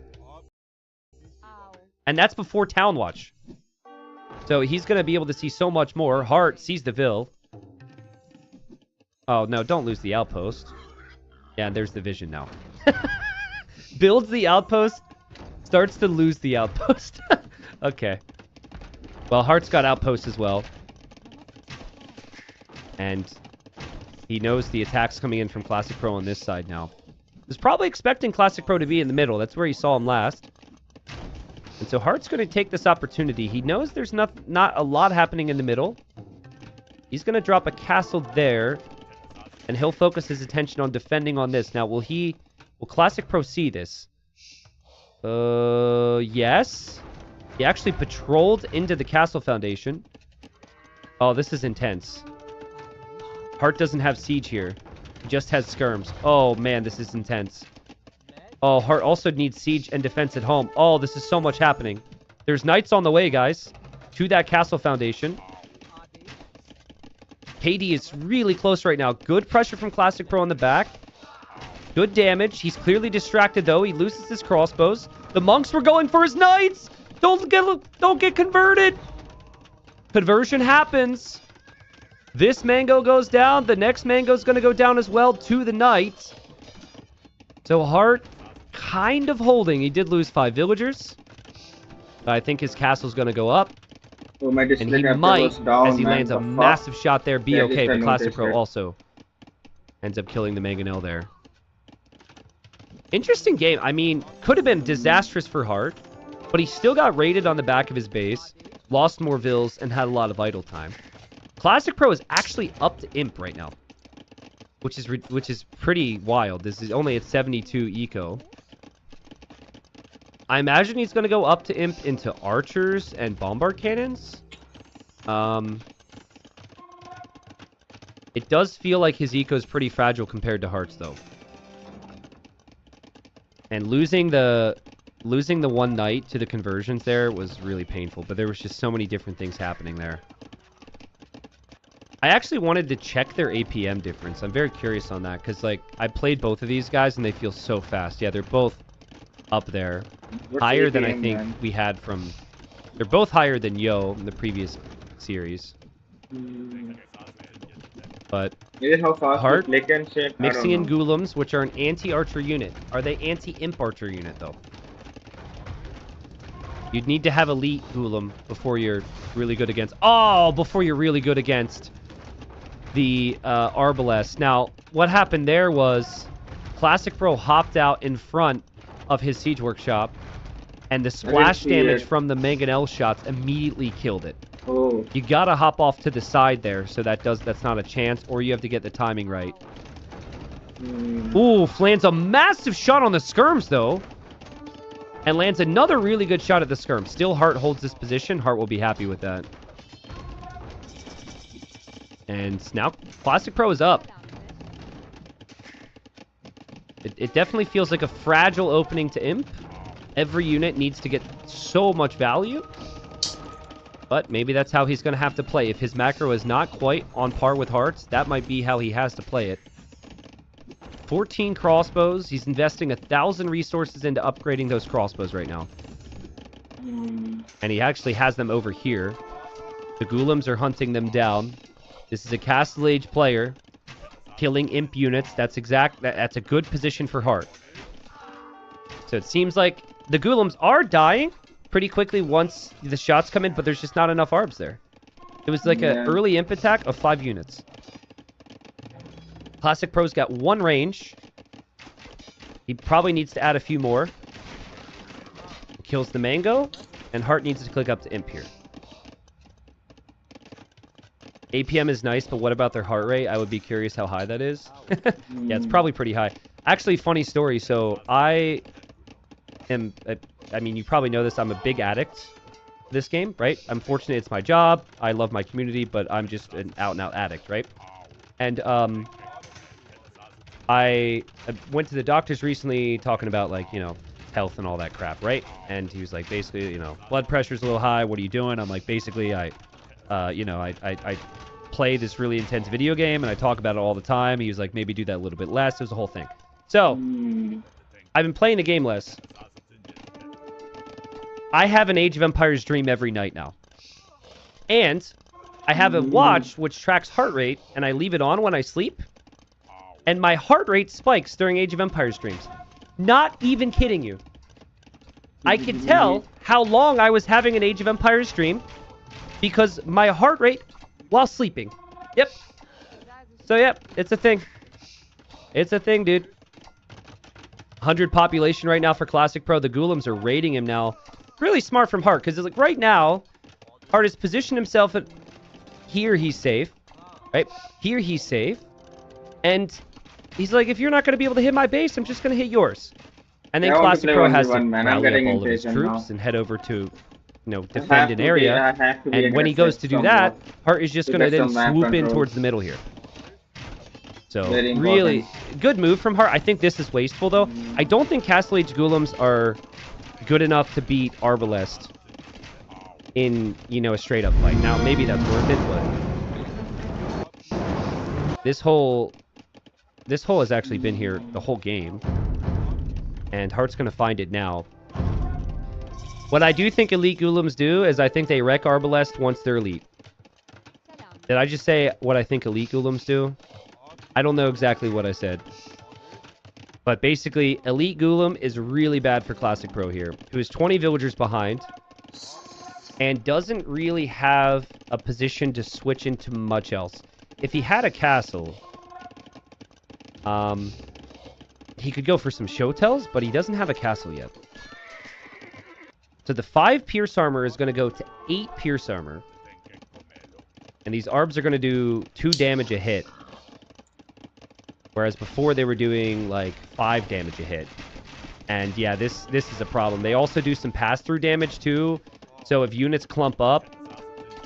And that's before Town Watch. So he's going to be able to see so much more. Heart sees the Vil. Oh, no, don't lose the outpost. Yeah, and there's the vision now. Builds the outpost, starts to lose the outpost. Okay. Well, Heart's got outposts as well. And he knows the attack's coming in from Classic Pro on this side now. Was probably expecting Classic Pro to be in the middle. That's where he saw him last. And so Heart's going to take this opportunity. He knows there's not a lot happening in the middle. He's going to drop a castle there. And he'll focus his attention on defending on this. Now, will Classic Pro see this? Yes. He actually patrolled into the castle foundation. Oh, this is intense. Heart doesn't have siege here. He just has skirms. Oh, man, this is intense. Oh, Heart also needs siege and defense at home. Oh, this is so much happening. There's knights on the way, guys, to that castle foundation. KD is really close right now. Good pressure from Classic Pro on the back. Good damage. He's clearly distracted, though. He loses his crossbows. The monks were going for his knights! Don't get converted! Conversion happens. This mango goes down. The next mango's going to go down as well to the knight. So Heart kind of holding. He did lose 5 villagers. I think his castle's going to go up. Oh, my and he might, down, as he man, lands a massive shot there, be yeah, okay. But Classic Pro also ends up killing the Mangonel there. Interesting game. I mean, could have been disastrous for Heart, but he still got raided on the back of his base, lost more vills, and had a lot of idle time. Classic Pro is actually up to Imp right now, which is pretty wild. This is only at 72 eco. I imagine he's going to go up to Imp into archers and bombard cannons. It does feel like his eco is pretty fragile compared to Hearts, though. And losing the one knight to the conversions there was really painful, but there was just so many different things happening there. I actually wanted to check their APM difference. I'm very curious on that, because, like, I played both of these guys, and they feel so fast. Yeah, they're both up there. What's Higher APM, than I think man? we had from... They're both higher than Yo in the previous series. But Is it how fast Heart, you click and shit? I mixing in don't know. Ghoulems, which are an anti-archer unit. Are they anti-imp archer unit, though? You'd need to have elite Ghoulem before you're really good against... Oh! Before you're really good against the Arbalest. Now, what happened there was Classic Pro hopped out in front of his Siege Workshop, and the splash see damage it. from the Mangonel shots immediately killed it. Oh, You gotta hop off to the side there, so that's not a chance, or you have to get the timing right. Ooh, lands a massive shot on the skirms, though. And lands another really good shot at the skirm. Still, Heart holds this position. Heart will be happy with that. And now, Classic Pro is up. It definitely feels like a fragile opening to Imp. Every unit needs to get so much value. But maybe that's how he's going to have to play. If his macro is not quite on par with Hearts, that might be how he has to play it. 14 crossbows. He's investing 1,000 resources into upgrading those crossbows right now. And he actually has them over here. The Ghoulims are hunting them down. This is a Castle Age player. Killing imp units. That's a good position for Hart. So it seems like the Ghoulims are dying pretty quickly once the shots come in, but there's just not enough arbs there. It was like an early imp attack of 5 units. Classic Pro's got 1 range. He probably needs to add a few more. Kills the Mango, and Hart needs to click up to imp here. APM is nice, but what about their heart rate? I would be curious how high that is. Yeah, it's probably pretty high. Actually, funny story. So I mean, you probably know this. I'm a big addict for this game, right? I'm fortunate it's my job. I love my community, but I'm just an out-and-out addict, right? And I went to the doctors recently talking about, like, you know, health and all that crap, right? And he was like, basically, you know, blood pressure's a little high. What are you doing? I'm like, basically, I play this really intense video game, and I talk about it all the time. He was like, maybe do that a little bit less. It was a whole thing. So, I've been playing the game less. I have an Age of Empires dream every night now. And I have a watch which tracks heart rate, and I leave it on when I sleep. And my heart rate spikes during Age of Empires dreams. Not even kidding you. I can tell how long I was having an Age of Empires dream because my heart rate while sleeping. Yep. So, yep, it's a thing. It's a thing, dude. 100 population right now for Classic Pro. The Ghoulims are raiding him now. Really smart from Hart, because like right now, Hart has positioned himself at here he's safe. Right? Here he's safe. And he's like, if you're not going to be able to hit my base, I'm just going to hit yours. And then Classic Pro has to rally up all of his troops and head over to, you know, defend an area. And when he goes to do that, Hart is just going to then swoop in towards the middle here. So, really good move from Hart. I think this is wasteful, though. I don't think Castle Age Ghoulims are good enough to beat Arbalest in, you know, a straight-up fight. Now, maybe that's worth it, but this hole has actually been here the whole game, and Hart's going to find it now. What I do think Elite Ghoulims do is I think they wreck Arbalest once they're Elite. Did I just say what I think Elite Ghoulims do? I don't know exactly what I said. But basically, Elite Ghoulim is really bad for Classic Pro here, who is 20 villagers behind and doesn't really have a position to switch into much else. If he had a castle, he could go for some show tells, but he doesn't have a castle yet. So the 5 Pierce Armor is going to go to 8 Pierce Armor. And these Arbs are going to do 2 damage a hit. Whereas before they were doing like 5 damage a hit. And yeah, this is a problem. They also do some pass-through damage too. So if units clump up,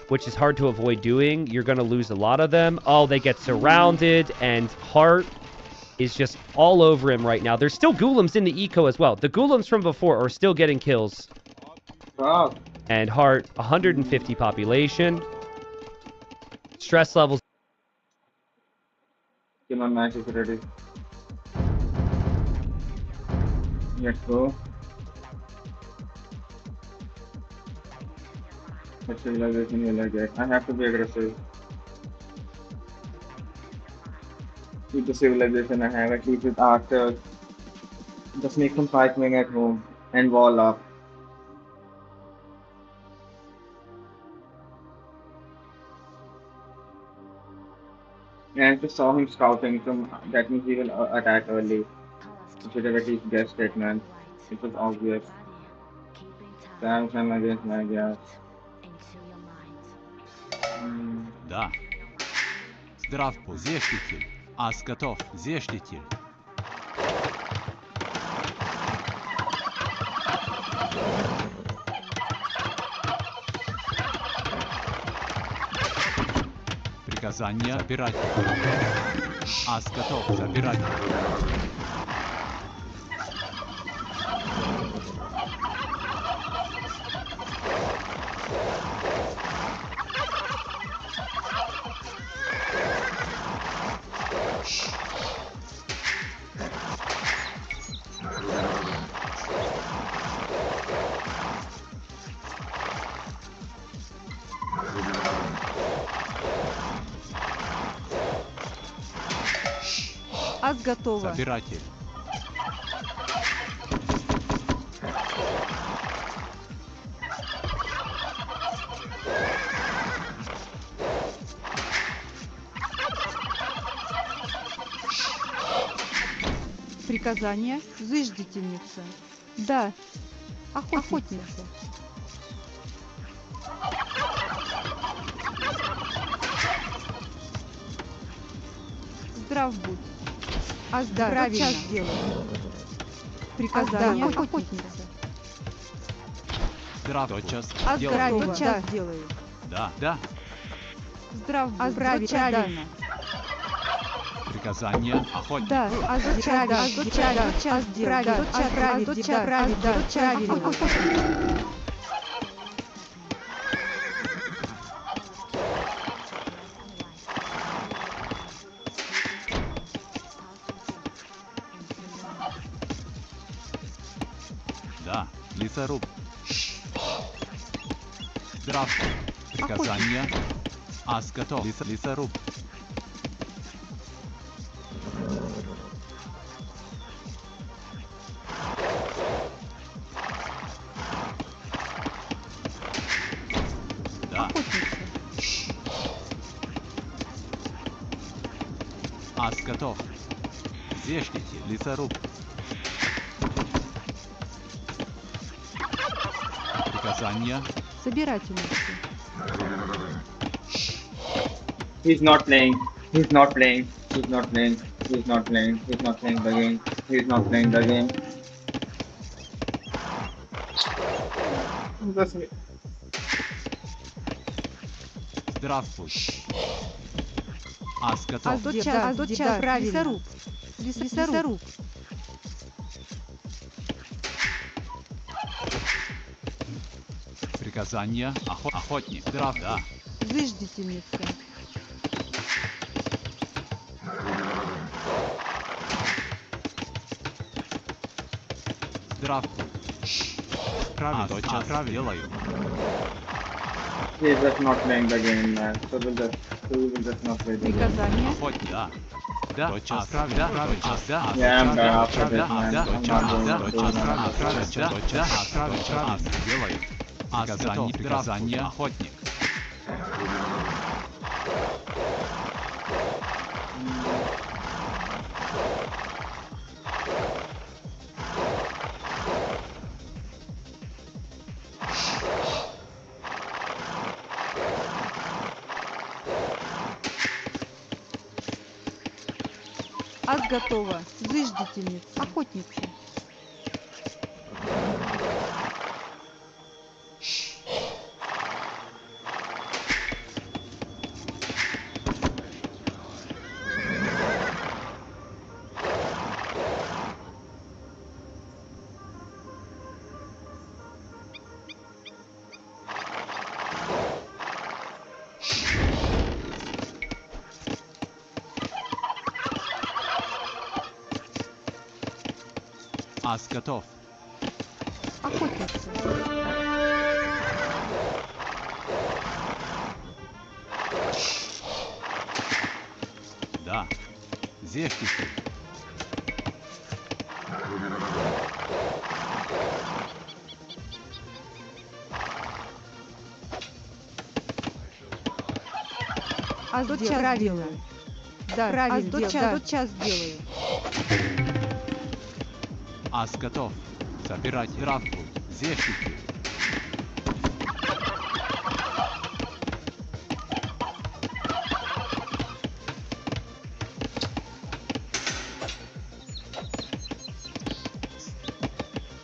which is hard to avoid doing, you're going to lose a lot of them. Oh, they get surrounded, and Hart is just all over him right now. There's still Ghoulims in the eco as well. The Ghoulims from before are still getting kills. Wow. And Hart, 150 population. Stress levels. Come on, match is ready. Let's go. What civilization will I get? I have to be aggressive. With the civilization I have, at least with archers. Just make some fight wing at home and wall up. And I just saw him scouting, so that means he will attack early. You should have at least guessed it, man. It was obvious. Sam against my guess. Да. Здравствуй, зештитель. Ас готов, зештитель. Приказание забирать. Ас готов, забирать. Ас готово. Собиратель. Приказание. Зыждительница. Да. Охотница. Здрав будь. Да, правильно. Сейчас делаю. Приказание. Охотница. Здрав, тотчас Ас делаю. готово. Сейчас делаю. Да, да. Здрав будь. Правильно. Приказание охотник. Да, правильно. Сейчас делаю. Правильно. Да, лесоруб. Здравствуй. Приказание. Ас готов. Лесоруб. Да. Ас готов. Зешните, лесоруб. Приказание. Собирательница. He's not playing. He's not playing. He's not playing. He's not playing. He's not playing the game. He's not playing the game. That's me. Здравствуй. Ас готов. Правильно. Лесоруб. Приказание. Охотник. Здрав, да. Зыждительница. Здравствуй. Правильно, тотчас делаю. He's just not playing the game, man. So we will just not play the game. Приказание. Охотник, да. Да, тотчас правильно, тотчас, да. Yeah, I'm done after this, man. Да, I'm тотчас, not going да, to do тотчас, that. правильно, делаю. Приказание, охотник. Ас готова. Зыждительница. Охотница. Ас готов. Охотница. Да. Зешните. Ас правильно. Да, правильно. Тотчас делаю. Ас готов. Собирать травку. Зешните.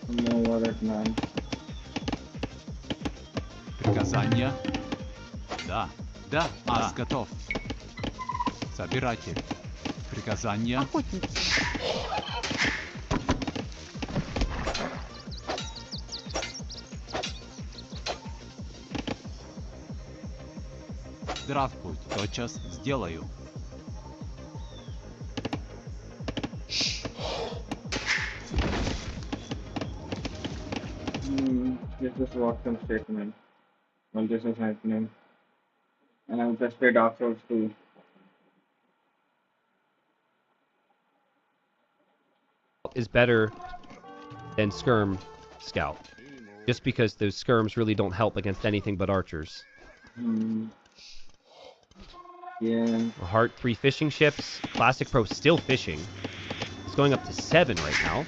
No worries, man. Приказание. Да. Да. Ас готов. Собиратель. Приказание. Охотница. Здравствуй. Тотчас сделаю. Let's just watch them statement while this is happening. And I'll just play Dark Souls 2. is better than Skirm Scout. Just because those Skirms really don't help against anything but archers. Yeah. Heart 3 fishing ships. Classic Pro still fishing. He's going up to 7 right now.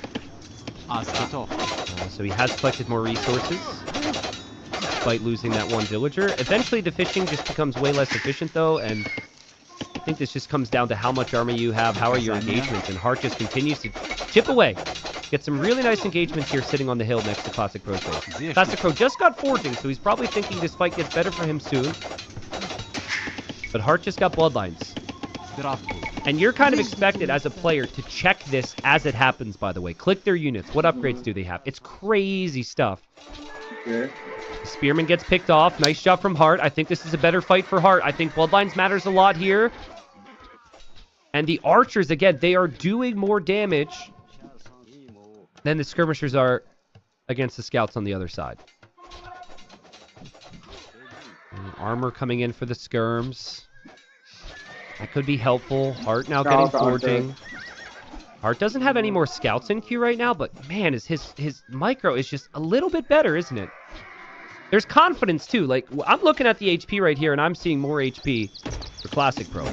So he has collected more resources. Despite losing that one villager. Eventually the fishing just becomes way less efficient though, and I think this just comes down to how much army you have, how are your engagements, and Heart just continues to chip away. Get some really nice engagements here sitting on the hill next to Classic Pro's base. Classic Pro just got forging, so he's probably thinking this fight gets better for him soon. But Heart just got bloodlines. And you're kind of expected as a player to check this as it happens, by the way. Click their units. What upgrades do they have? It's crazy stuff. Okay. Spearman gets picked off. Nice job from Heart. I think this is a better fight for Heart. I think bloodlines matters a lot here. And the archers, again, they are doing more damage than the skirmishers are against the scouts on the other side. And armor coming in for the skirms. That could be helpful. Heart now getting forging. Heart doesn't have any more scouts in queue right now, but man, his micro is just a little bit better, isn't it? There's confidence too. Like, I'm looking at the HP right here, and I'm seeing more HP for Classic Pro.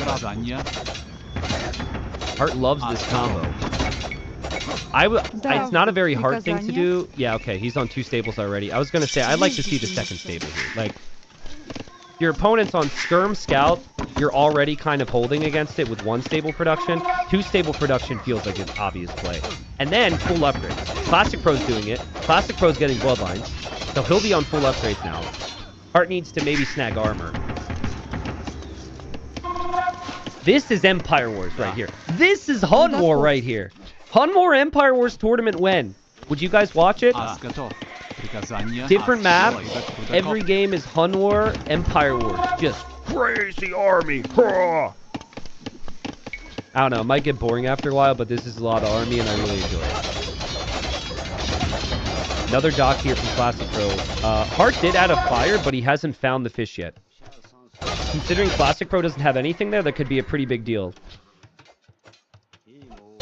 Heart loves this combo. It's not a very hard thing to do. Yeah, okay, he's on 2 stables already. I was going to say, I'd like to see the second stable here. Like, your opponent's on Skirm Scout, you're already kind of holding against it with 1 stable production. 2 stable production feels like an obvious play. And then full upgrades. Classic Pro's doing it. Classic Pro's getting bloodlines. So he'll be on full upgrades now. Heart needs to maybe snag armor. This is Empire Wars right here. This is Hun War right here. Hun War Empire Wars tournament when? Would you guys watch it? Different map. Every game is Hun War, Empire Wars. Just crazy army. I don't know. It might get boring after a while, but this is a lot of army, and I really enjoy it. Another dock here from Classic Pro. Heart did add a fire, but he hasn't found the fish yet. Considering Classic Pro doesn't have anything there, that could be a pretty big deal.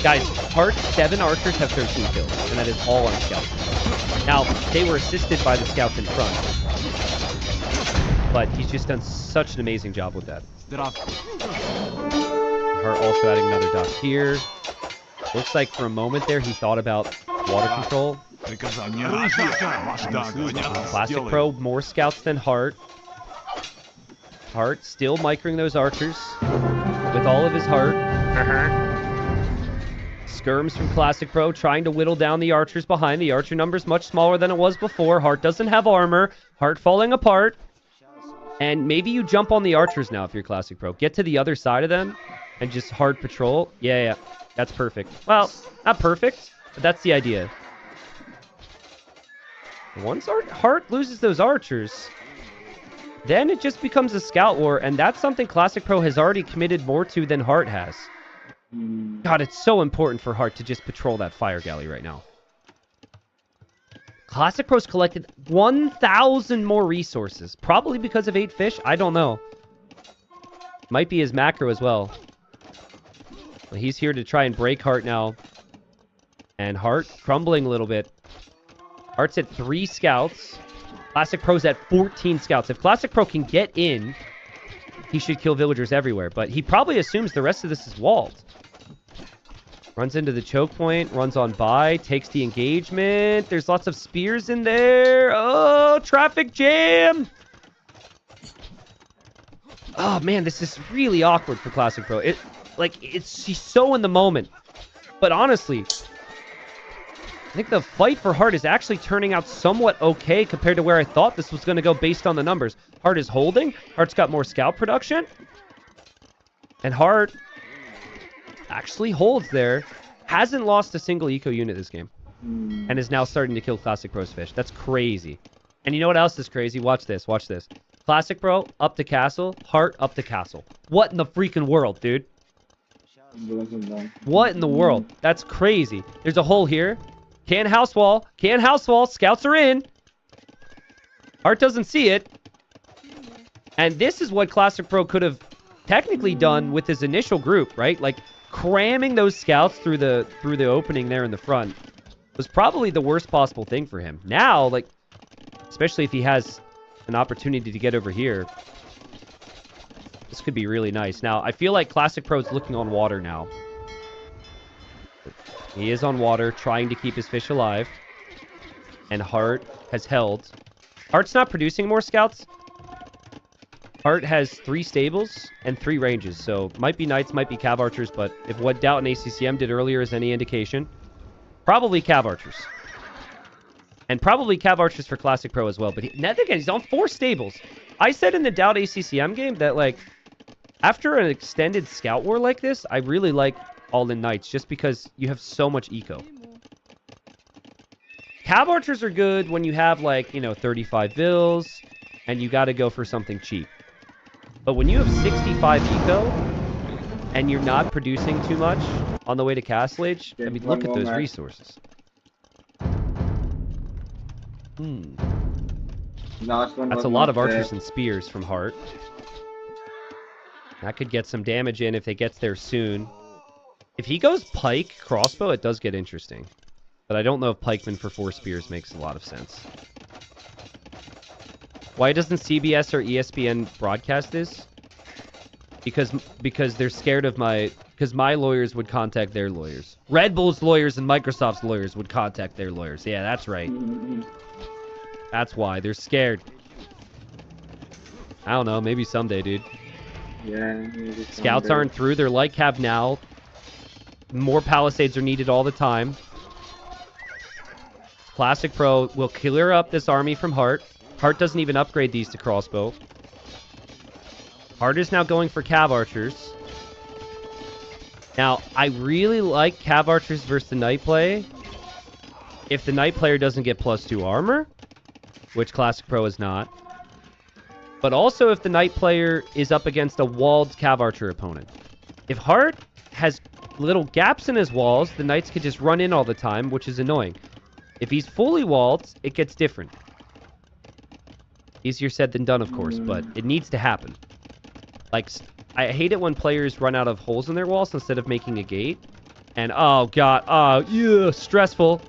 Guys, Heart's 7 archers have 13 kills, and that is all on scouts. Now, they were assisted by the scouts in front. But he's just done such an amazing job with that. Heart also adding another dock here. Looks like for a moment there, he thought about water control. Classic Pro, more scouts than Heart. Heart still microing those archers with all of his heart. Skirms from Classic Pro trying to whittle down the archers behind. The archer number's much smaller than it was before. Heart doesn't have armor. Heart falling apart. And maybe you jump on the archers now if you're Classic Pro. Get to the other side of them and just hard patrol. Yeah. That's perfect. Well, not perfect, but that's the idea. Once Heart loses those archers, then it just becomes a scout war, and that's something Classic Pro has already committed more to than Heart has. God, it's so important for Heart to just patrol that fire galley right now. Classic Pro's collected 1,000 more resources. Probably because of 8 fish? I don't know. Might be his macro as well. But he's here to try and break Heart now. And Heart crumbling a little bit. Heart's at 3 scouts. Classic Pro's at 14 scouts. If Classic Pro can get in, he should kill villagers everywhere. But he probably assumes the rest of this is walled. Runs into the choke point, runs on by, takes the engagement. There's lots of spears in there. Oh, traffic jam! Oh, man, this is really awkward for Classic Pro. He's so in the moment. But honestly, I think the fight for Heart is actually turning out somewhat okay compared to where I thought this was going to go based on the numbers. Heart is holding. Heart's got more scout production. And Heart actually holds there. Hasn't lost a single eco unit this game. And is now starting to kill Classic Pro's fish. That's crazy. And you know what else is crazy? Watch this. Watch this. Classic Pro up to castle. Heart up to castle. What in the freaking world, dude? What in the world? That's crazy. There's a hole here. Can house wall. Can house wall. Scouts are in. Heart doesn't see it. And this is what Classic Pro could have technically done with his initial group, right? Like, cramming those scouts through the opening there in the front was probably the worst possible thing for him. Now, like, especially if he has an opportunity to get over here, this could be really nice. Now, I feel like Classic Pro's looking on water now. He is on water, trying to keep his fish alive. And Hart has held. Hart's not producing more scouts. Hart has 3 stables and 3 ranges, so might be Knights, might be Cav Archers, but if what Doubt and ACCM did earlier is any indication, probably Cav Archers. And probably Cav Archers for Classic Pro as well, but again, he's on 4 stables. I said in the Doubt ACCM game that, like, after an extended Scout War like this, I really like All-In Knights, just because you have so much eco. Cav Archers are good when you have, like, you know, 35 vills, and you gotta go for something cheap. But when you have 65 eco, and you're not producing too much on the way to Castle Age, I mean, look at those resources. Last one That's was a lot not of archers there. and spears from Hart. That could get some damage in if it gets there soon. If he goes pike crossbow, it does get interesting. But I don't know if pikeman for 4 spears makes a lot of sense. Why doesn't CBS or ESPN broadcast this? Because they're scared of because my lawyers would contact their lawyers. Red Bull's lawyers and Microsoft's lawyers would contact their lawyers. Yeah, that's right. That's why. They're scared. I don't know. Maybe someday, dude. Yeah, maybe Scouts someday. aren't through. They're like Cav now. More palisades are needed all the time. Classic Pro will clear up this army from Hart. Hart doesn't even upgrade these to crossbow. Hart is now going for Cav Archers. Now, I really like Cav Archers versus the Knight play. If the Knight player doesn't get +2 armor, which Classic Pro is not. But also if the Knight player is up against a walled Cav Archer opponent. If Hart has little gaps in his walls, the Knights could just run in all the time, which is annoying. If he's fully walled, it gets different. Easier said than done, of course, but it needs to happen. Like, I hate it when players run out of holes in their walls instead of making a gate. And, oh, God, oh, yeah, stressful.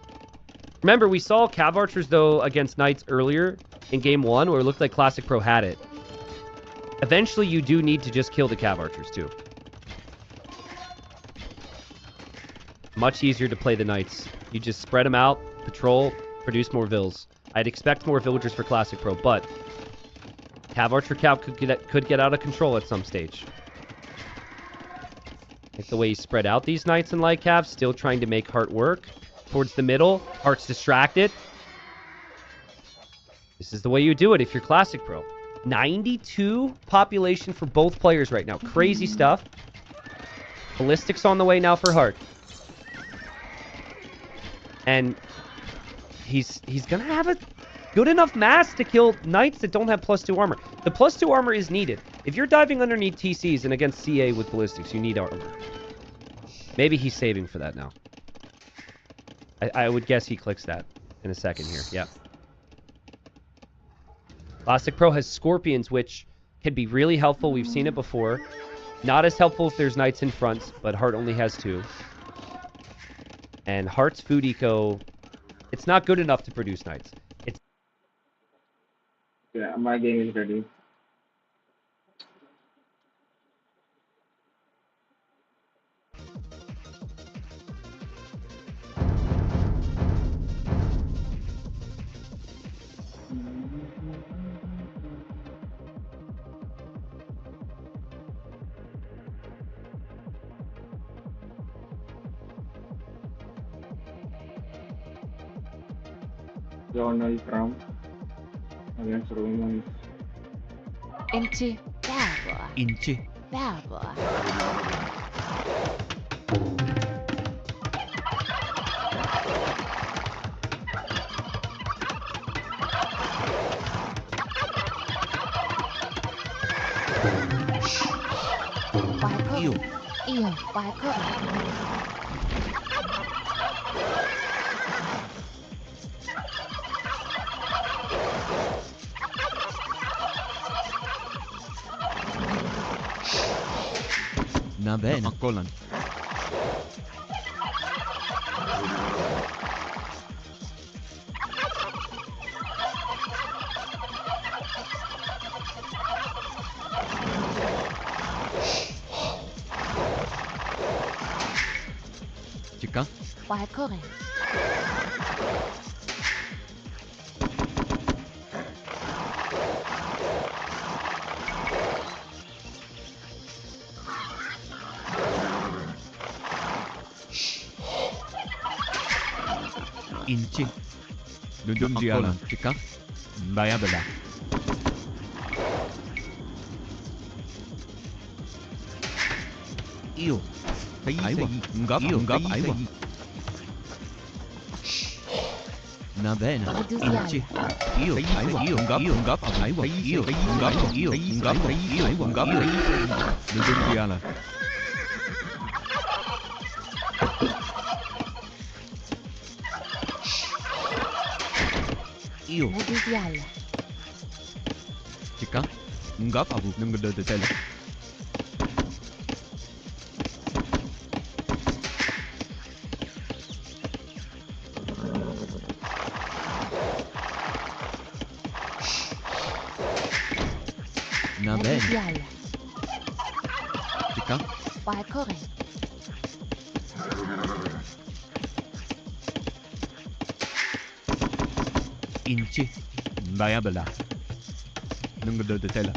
Remember, we saw Cav Archers, though, against Knights earlier in Game 1, where it looked like Classic Pro had it. Eventually, you do need to just kill the Cav Archers, too. Much easier to play the Knights. You just spread them out, patrol, produce more vills. I'd expect more villagers for Classic Pro, but Cav Archer Cav could get out of control at some stage. Like the way he spread out these Knights and Light Cav, still trying to make Hart work. Towards the middle, Hart's distracted. This is the way you do it if you're Classic Pro. 92 population for both players right now. Crazy stuff. Ballistics on the way now for Hart. And he's gonna have a good enough mass to kill Knights that don't have +2 armor. The +2 armor is needed. If you're diving underneath TCs and against CA with ballistics, you need armor. Maybe he's saving for that now. I would guess he clicks that in a second here. Yeah. Classic Pro has Scorpions, which can be really helpful. We've seen it before. Not as helpful if there's Knights in front, but Hart only has 2. And Hart's food eco, it's not good enough to produce Knights. It's Yeah, my game is ready. Donald Trump against Romans. انتي بابا انتي بابا Yêu. Yêu vài cốc Na bene. Colin. quả corre. 인치 누룽지하나 찌까 마야벨라 이오 아이와 응갑 아이와 나베나 인치 이오 아이와 응갑 아이와 이오 응갑 아이와 응갑 누룽지하나 Iyo. Mudizial. Chica, ngap abu nunggu de tele. Na bene. Mudizial. Chica, Quả corre. inci, bayabela. Nunggu de tele.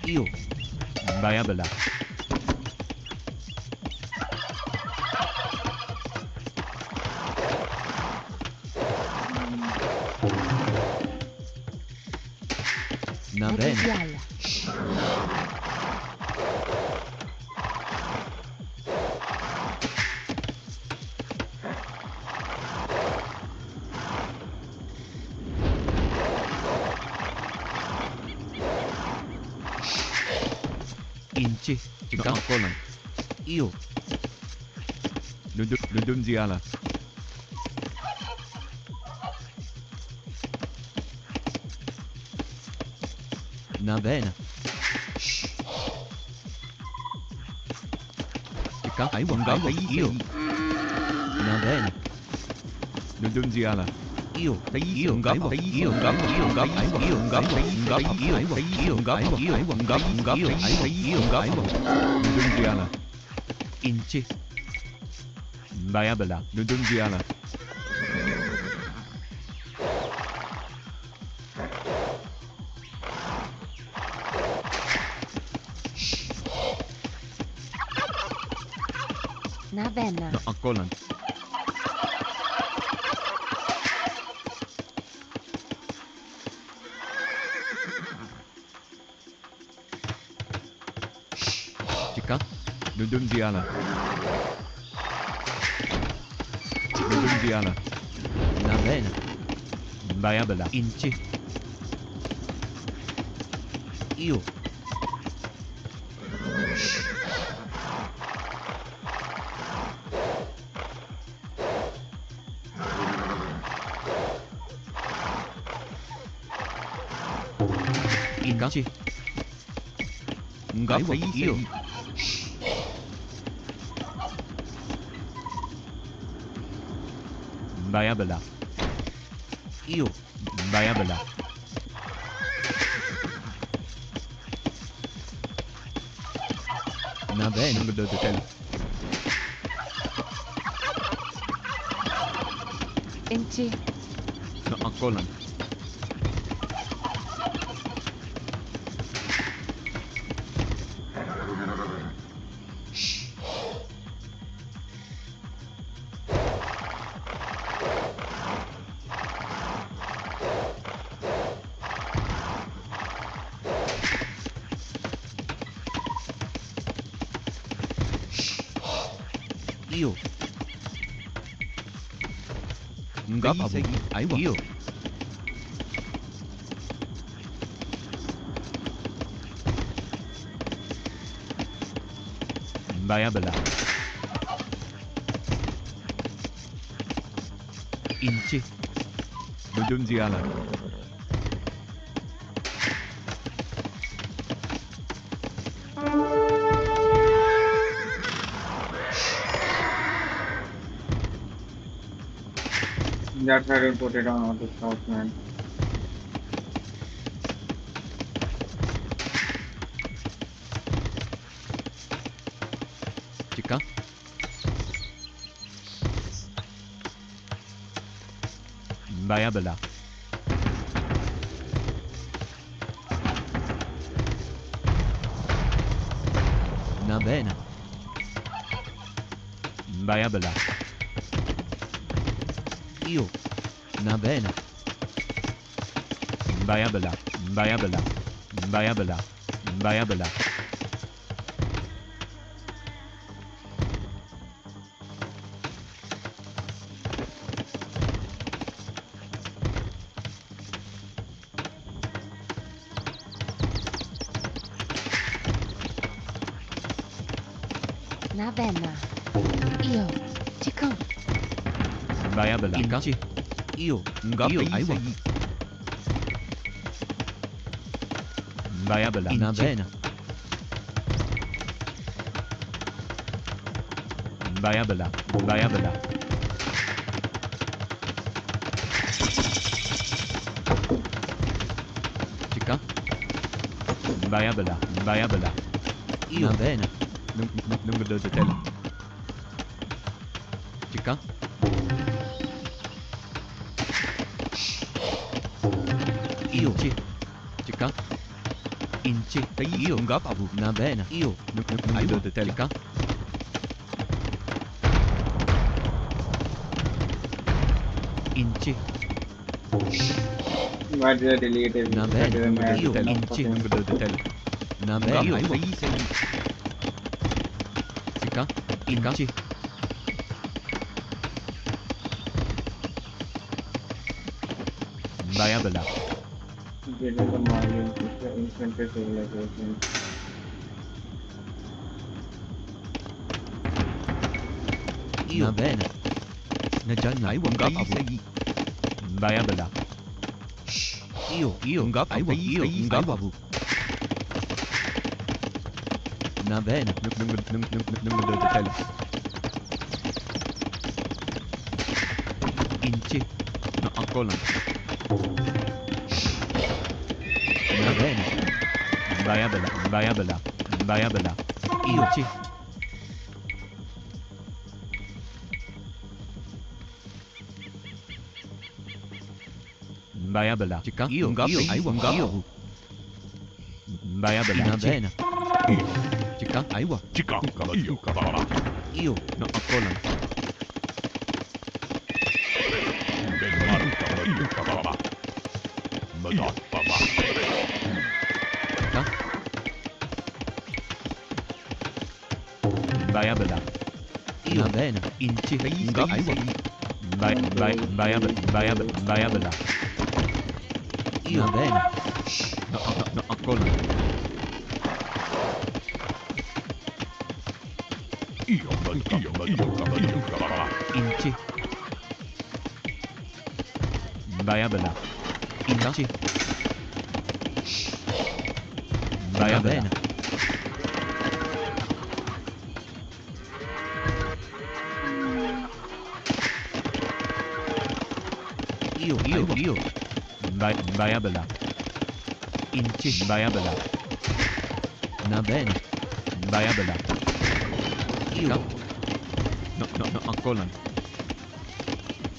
Iyo. Bayabela. Na bene. Mudizial. Inci, chica, kolan. Iyo. Nu룽지하나. Na bene. Chica, aiwa ngapa iyo. Na bene. 누룽지하나. Iyo, iyo ngapa iyo ngapa iyo ngapa iyo ngapa ngapa iyo iyo ngapa iyo ngapa ngapa iyo ngapa 누룽지하나. 인치. 마야벨라 누룽지하나. Navena. Akolan. Chica, 누룽지하나. 누룽지하나. 나베나. 마야벨라. 인치. 이오. 인치. ngapa iyo. Bayabela. Iyo. Bayabela. Na bene nunggu de tele. Inci. Na akolan. Iyo. Ngap abu. Aiwa. Iyo. Bayabela. Inci. 누룽지하나. That's how I put it on auto stop, man. Chica. Bayabala. Na bene. Bayabala. Io. Na bene. Bayabala. Bayabala. Bayabala. Bayabala. Na bene. Io. Chico. Bayabala. Inci. Io. Io. Aiwa. Bayabala. Na bene. Bayabala. Bayabala. Chica. Bayabala. Bayabala. Io. Na bene. Non vedo te. Chica. Io. Chica. Inci. Io. Ngapavu. Na bene. Io. Non vedo te. Chica. Inci. Why did I delete it? Na bene. Io. Inci. Non vedo te. Na bene. Io. Chica. Inci. Bayabala. Get the Mario. It's the instant civilization. Na bene. Na gianna. Ai wanga abu. Bayabala. Io ngap ai wanga io ngap abu. Na bene. Non vedo te. Inci. No ancora. Na bene. Bayabala. Bayabala. Bayabala. Io ci. Bayabala. Chica. Io ngap aiwa ngap. Bayabala. Na bene. Chica. Aiwa. Chica. Io no ancora. Bayabala. Na bene. Inci. Ngap aiwa. Bayabala. Io bene. No ancora. Inci. Bayabala. Inci. Bayabala. Io. Bayabala. Inci. Bayabala. Na bene. Bayabala. Io. No ancora.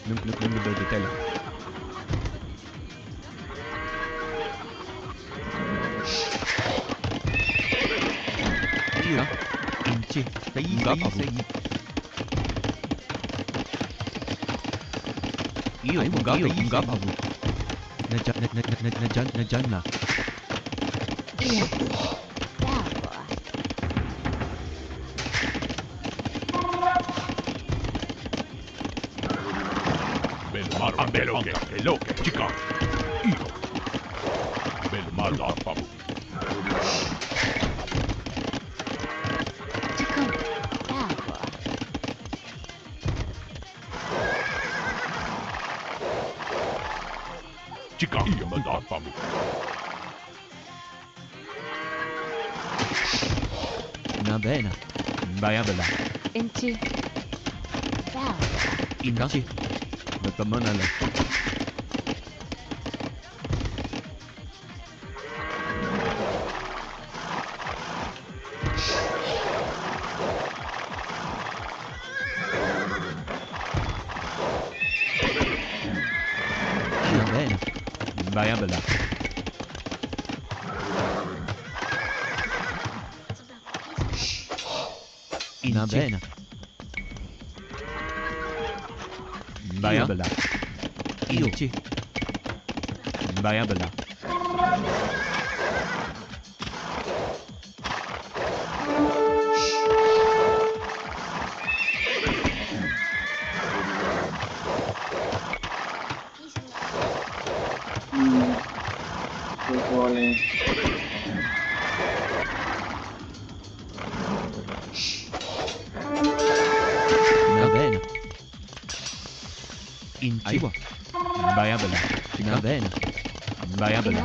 Non vedo te. Io. Inci. Ngapavu. Io ngapavu. Na gianna. Io. Bello che chica. Io. Bel mada papu. Chico. Bravo. Chica. Io mada papu. Na bene. Bayabala. Inci. Bravo. Inci. Nagkamanala. Bayabala. Va bene. Bayabala. Io. Bayabala. Va bene. In cibo. Bayabala. Va bene. Bayabala.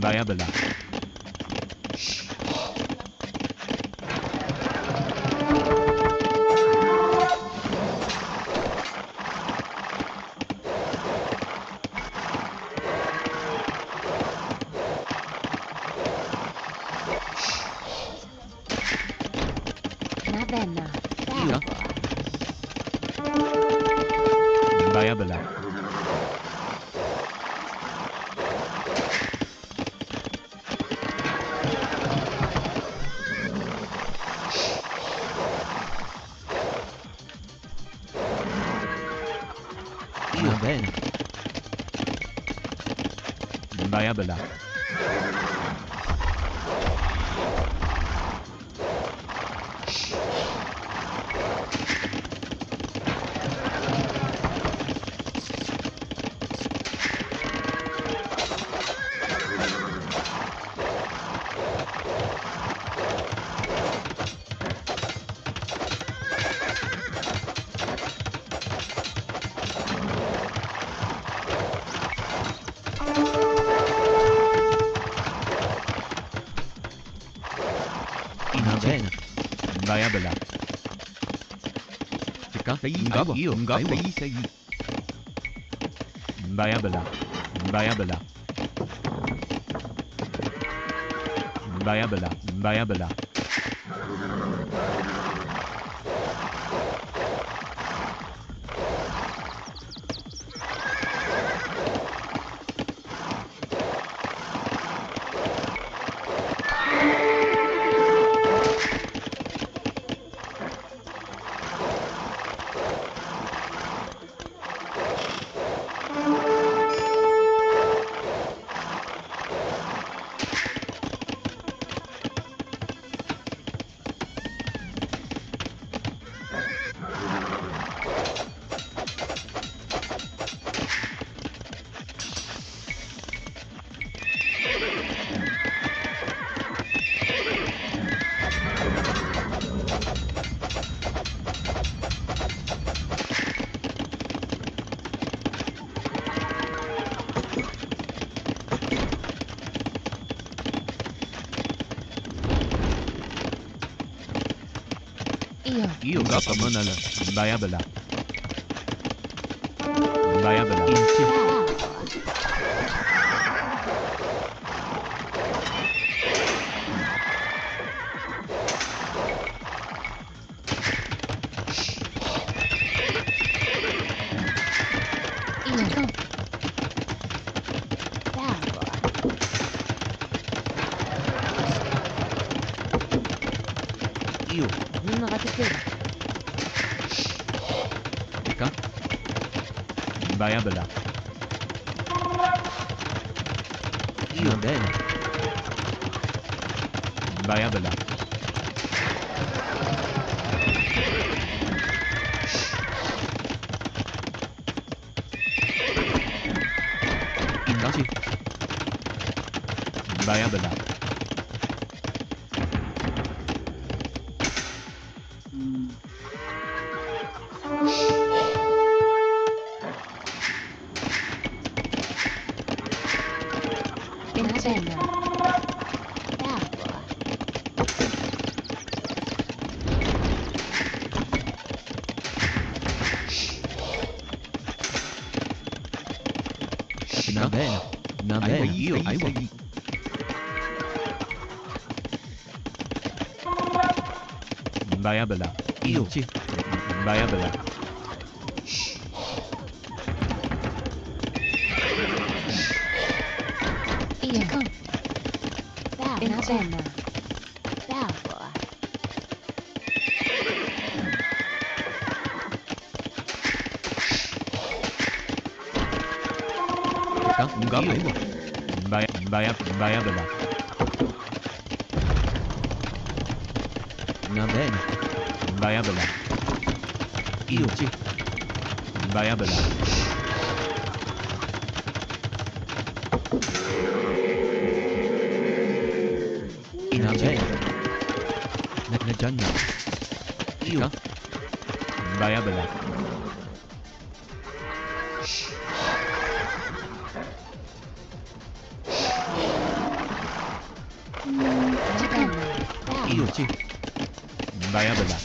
Bayabala. Bayabala. Va bene. Bayabala. Va bene. Bayabala. Io. Bayabala. Bayabala. Bayabala. Bayabala. Io Gapamanala. Bayabala. Bayabala. Io. Bayabala. Io bene. Bayabala. Indasi. Bayabala. Va bene. Va bene. Io. Variabile. Io. Variabile. Io. Incenna. Io. Variabile. Va bene. Variabile. Io. Variabile. Va bene. Gianna. Io. Variabile. Io. Variabile.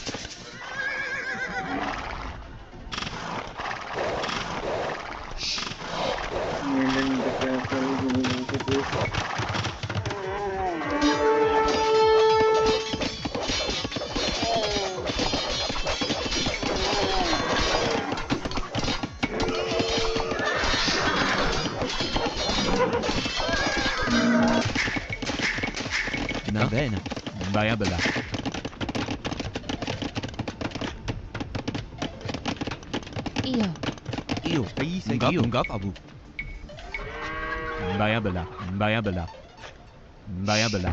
Va bene. Variabile. Io. Un abu. Variabile. Variabile. Variabile.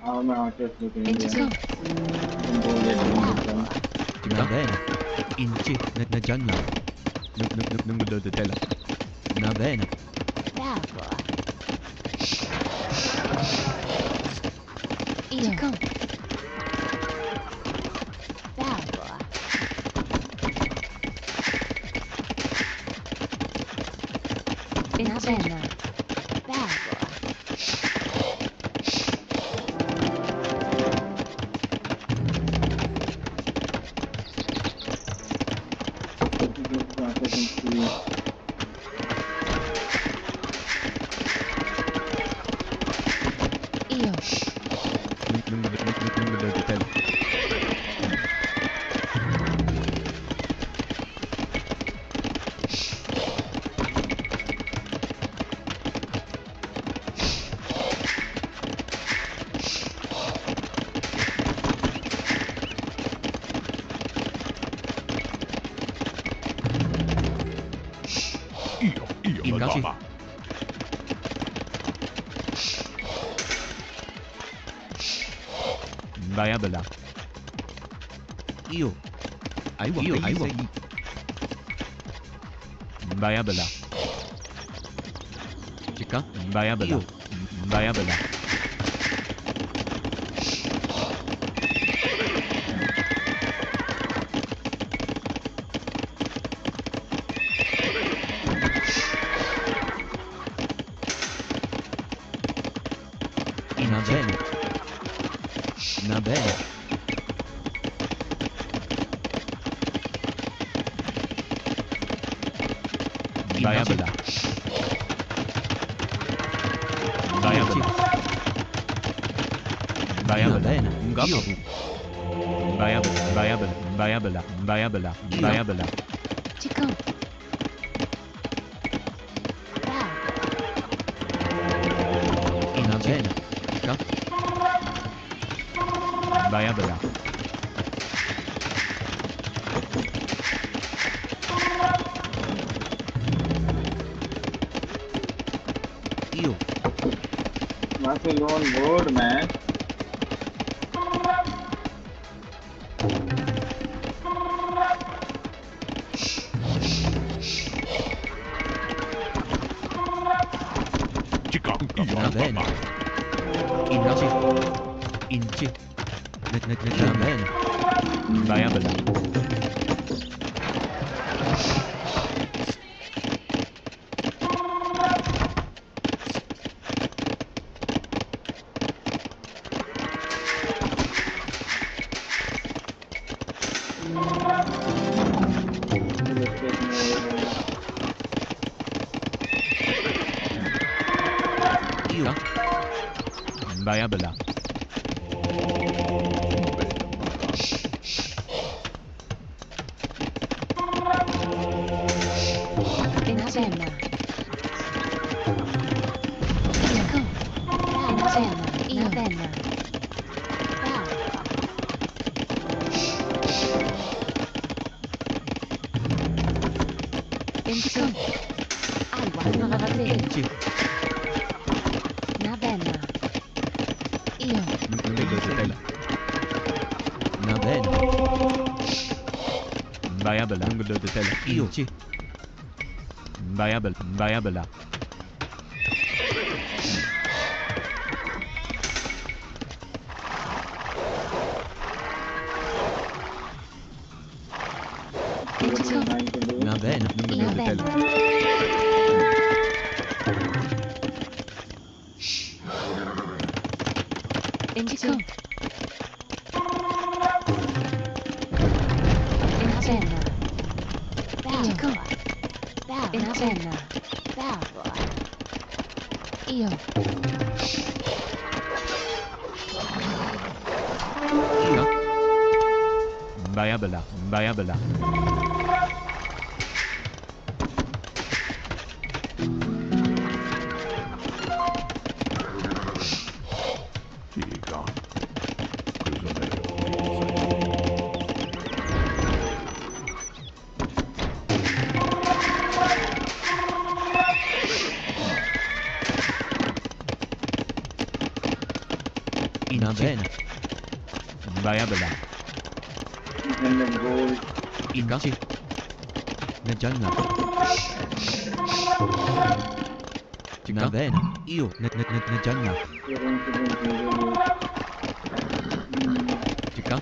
How my artist looking? Va bene. Inci. Gianna. Non mi date tela. Va bene. Incenna. Io. Non mi date tela. Io Madonna. Variabile. Io. Io. Variabile. Cica. Variabile. Variabile. Va bene. Va bene. Variabile. Variabile. Variabile. Un abu. Variabile. Chico. Va bene. Cica. Variabile. Io. That's a lone word, man. Va bene. Inci. Va bene. Variabile. Bayabala. Bayabala. Io. Bayabala. Bayabala. Va bene. Indico. Io. Bayabala. Bayabala. Va bene. Bayabala. Ingaci. Nejanna. Va bene. Io. Nejanna. Chica.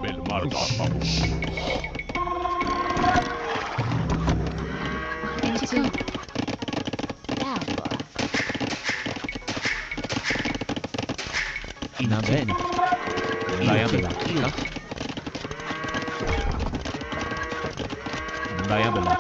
Bel marca. Va bene. Bayabala. Io. Bayabala.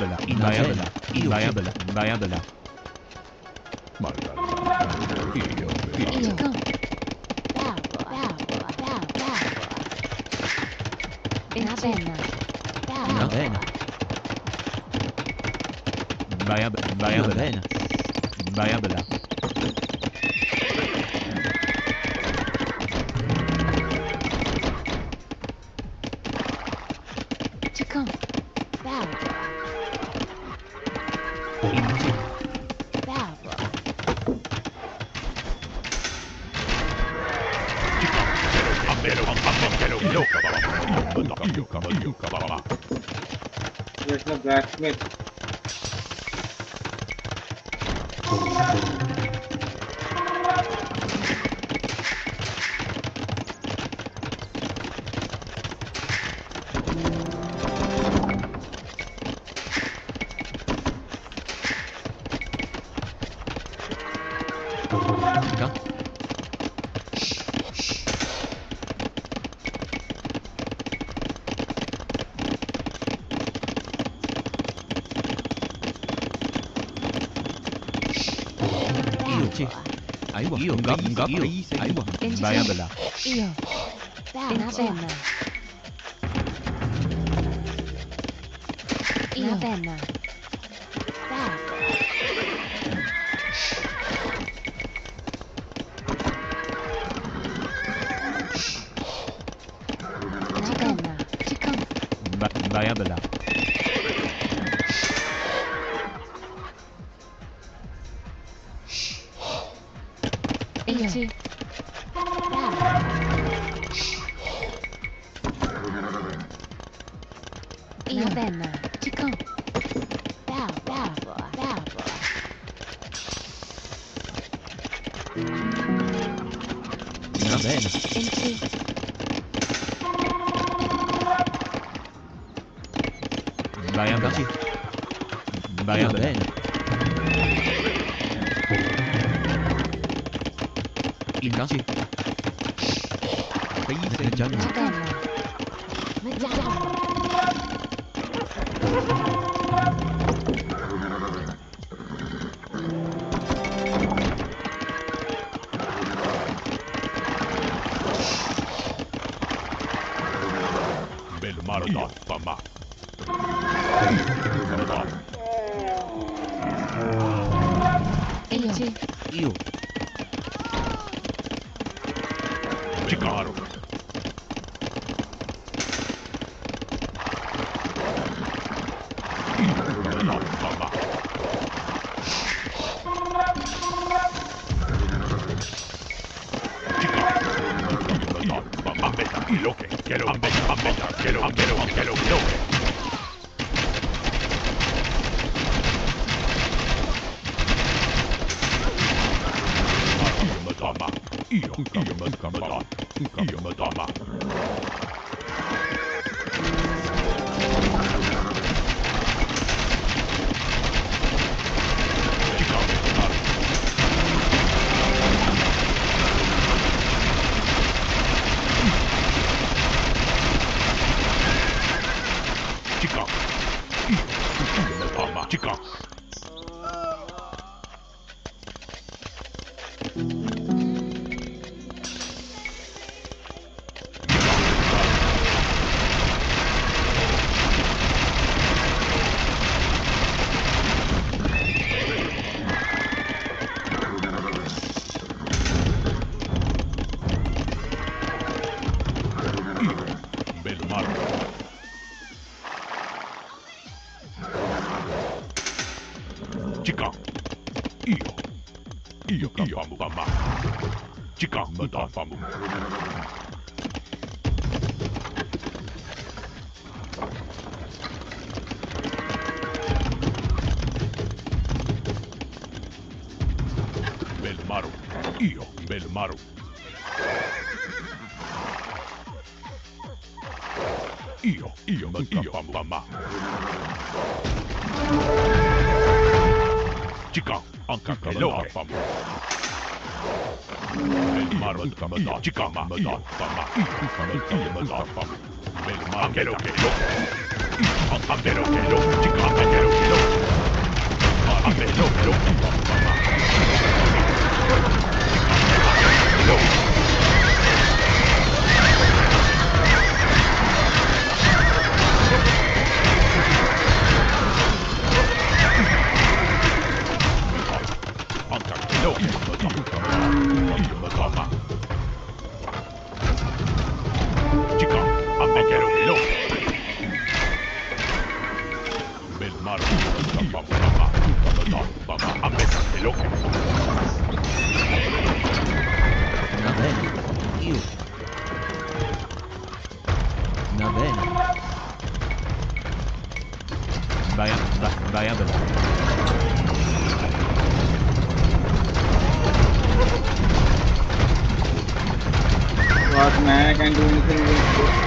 Bayabala. Bayabala. Bayabala. Bayabala. Va bene. Bayabala. Bayabala. There's the blacksmith. Aiwa. Io. Aiwa. Bayabala. Io. Incenna. Io. Penna. Bayabala. Io. Io. Penna. Chico. bene. Vai avanti. Vai bene. Inganti. Sei già Bel maro papà. io. Cicaro. Papà. Belmaru. Io, mamma. Chica, anche quello famo. Belmaru, chica, mamma, io, mamma. Belmaru, che lo. Ambero che lo, chica, ambero che lo. Ambero che lo, mamma. What, man, I can't do anything with this.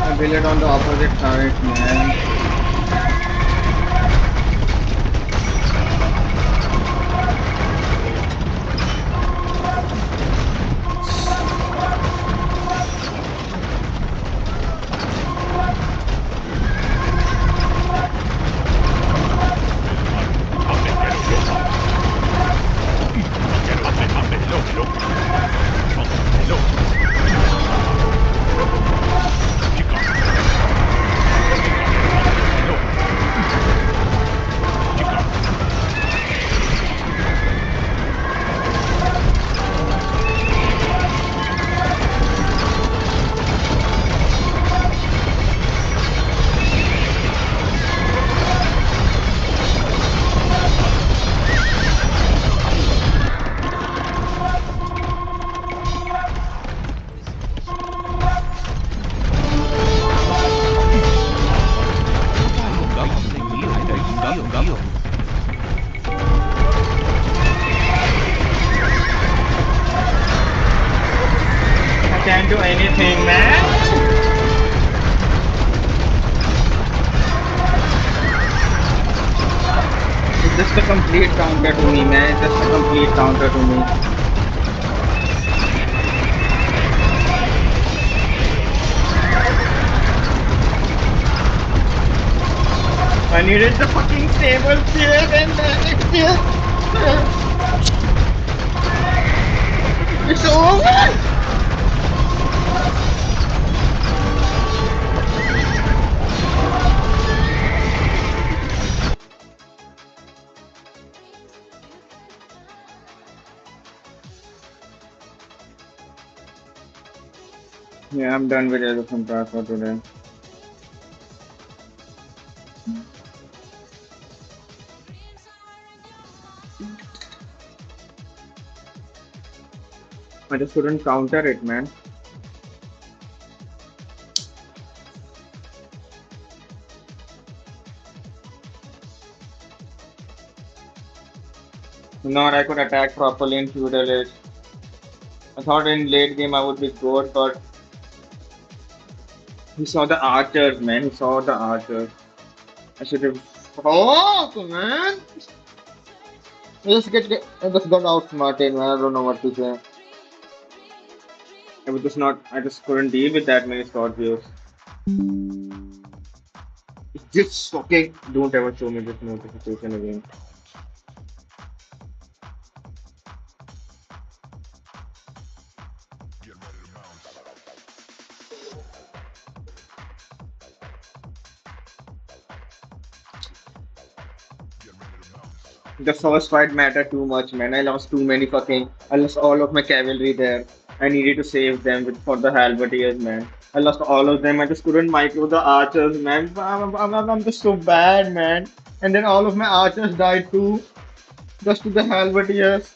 I build it on the opposite side, man. I can't do anything, man. It's just a complete counter to me, man. It's just a complete counter to me. I needed the fucking stable here and it's here. It's over! Yeah, I'm done with Elephant Pass for today. I just couldn't counter it, man. Not I could attack properly in feudal age. I thought in late game I would be good, but he saw the archers, man. He saw the archers. I should have. Oh, man! I just got outsmarted, man. I don't know what to say. I was just not. I just couldn't deal with that many Scorpios. Just fucking don't ever show me this notification again. The first fight mattered too much, man. I lost too many fucking. I lost all of my cavalry there. I needed to save them for the halberdiers, man. I lost all of them. I just couldn't micro the archers, man. I'm just so bad, man. And then all of my archers died too. Just to the halberdiers.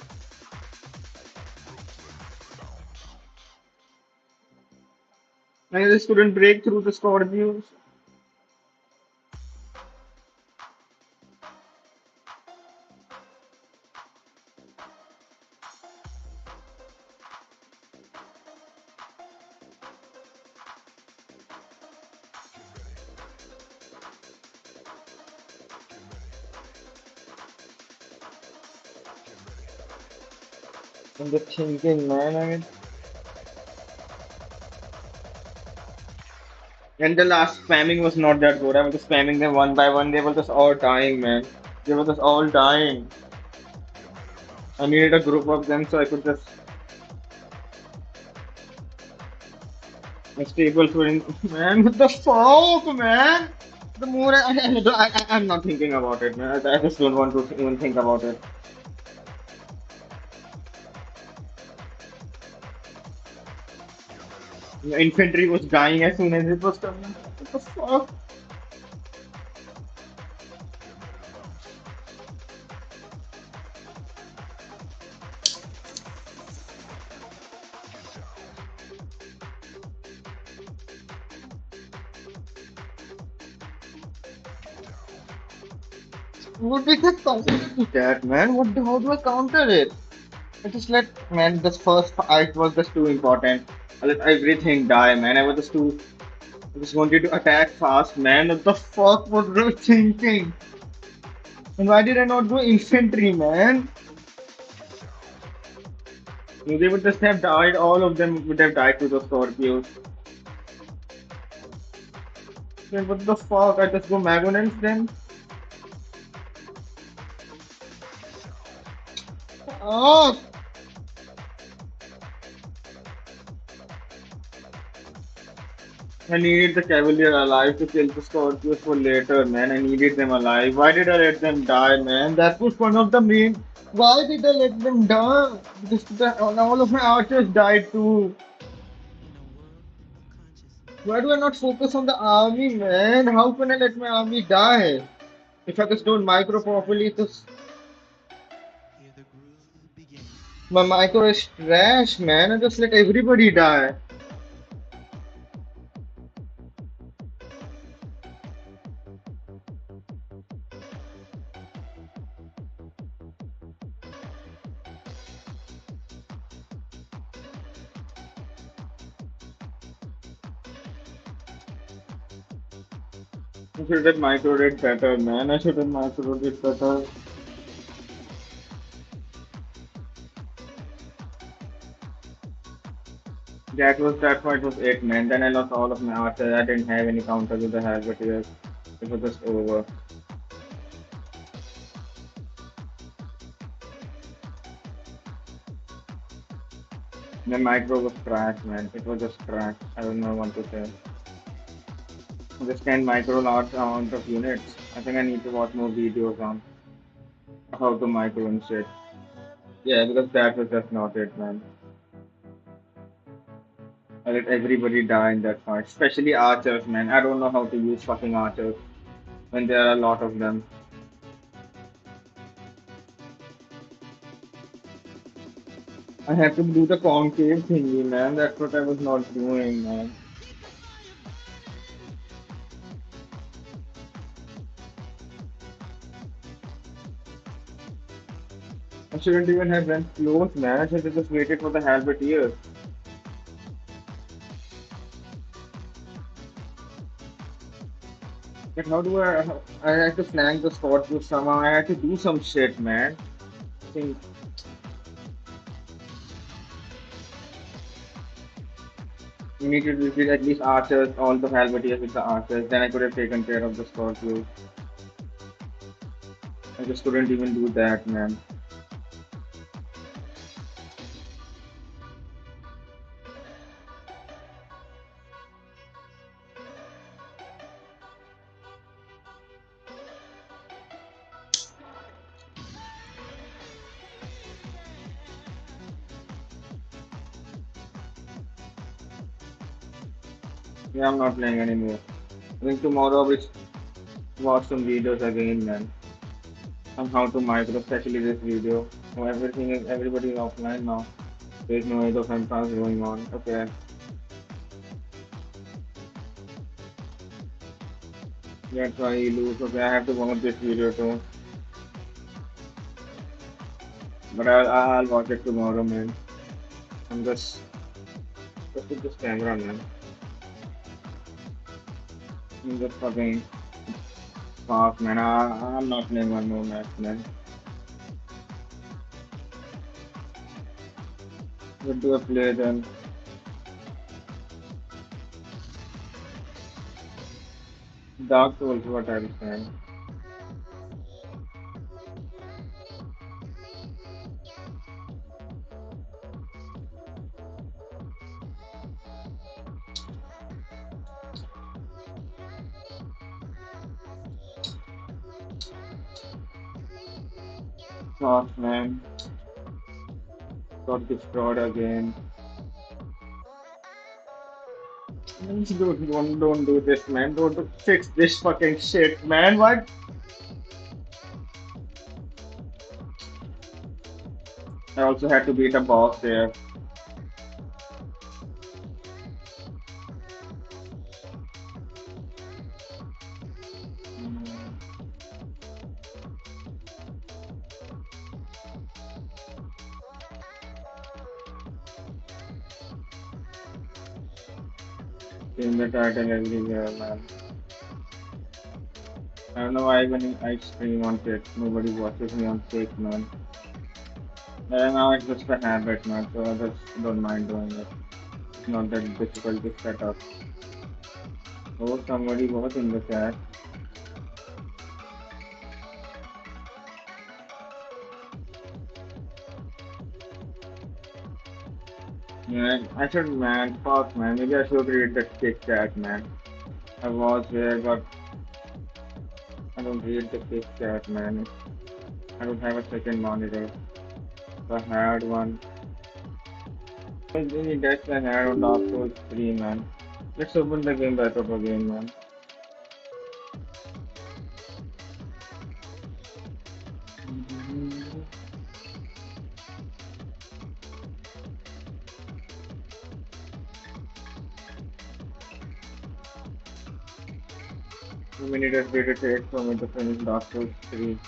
I just couldn't break through the Scorpios. I'm just thinking, man. I mean, and the last spamming was not that good. I was just spamming them one by one. They were just all dying, man. They were just all dying. I needed a group of them so I could just stable for in. Man, what the fuck, man? The more I'm not thinking about it, man. I just don't want to even think about it. The infantry was dying as soon as it was coming. What the fuck? What did that counter that, man? How do I counter it? I just let, man, this first fight was just too important. I let everything die, man. I just wanted to attack fast, man. What the fuck was I thinking? And why did I not go infantry, man? They would just have died, all of them would have died to the Scorpios. Then what the fuck? I just go Magonance then? Oh! I needed the Cavalier alive to kill the Scorpios for later, man. I needed them alive. Why did I let them die, man? That was one of the main. Why did I let them die? Because all of my archers died too. Why do I not focus on the army, man? How can I let my army die? If I just don't micro properly, just my micro is trash, man. I just let everybody die. I should have micro it better, man. I should have micro it better. That fight was it, man. Then I lost all of my archers. I didn't have any counter with the Halbertiers. It was just over. The micro was trash, man. It was just trash. I don't know what to say. I just can't micro large amount of units. I think I need to watch more videos on how to micro and shit. Yeah, because that was just not it, man. I let everybody die in that fight, especially archers, man. I don't know how to use fucking archers when there are a lot of them. I have to do the concave thingy, man. That's what I was not doing, man. I shouldn't even have went close, man. I should have just waited for the halberdiers. Like, how do I had to flank the Scorpius somehow. I had to do some shit, man. I think. You need to defeat at least archers, all the halberdiers with the archers. Then I could have taken care of the Scorpius. I just couldn't even do that, man. Yeah, I'm not playing anymore. I think tomorrow we watch some videos again, man. On how to micro, especially this video. So everybody is offline now. There's no Age of Empires going on. Okay. That's why you lose. Okay, I have to watch this video too. But I'll watch it tomorrow, man. I'm just with this camera, man. I'm just fucking fast, man. I'm not playing one more match, man. What do I play then? Dark Souls, what I'm saying. Fast, man. Got destroyed again. Don't do this, man. Don't fix this fucking shit, man. What? I also had to beat a boss there. In the title everywhere, man. I don't know why when I stream on Twitch, nobody watches me on Twitch, man. And now it's just a habit, man, so I just don't mind doing it. It's not that difficult to set up. Oh, somebody was in the chat. Yeah, I should, man, fuck, man. Maybe I should read the kick chat, man. I was there, but I don't read the kick chat, man. I don't have a second monitor. If I had one. That's I had on Dark Souls 3, man. Let's open the game back up again, man. How many days did it take for me to finish Dark Souls 3?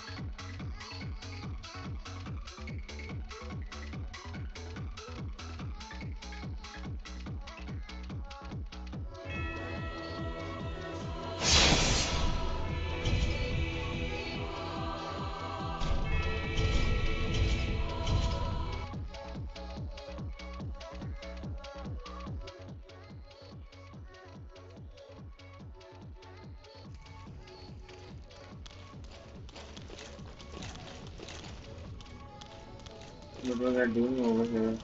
What was I doing over here?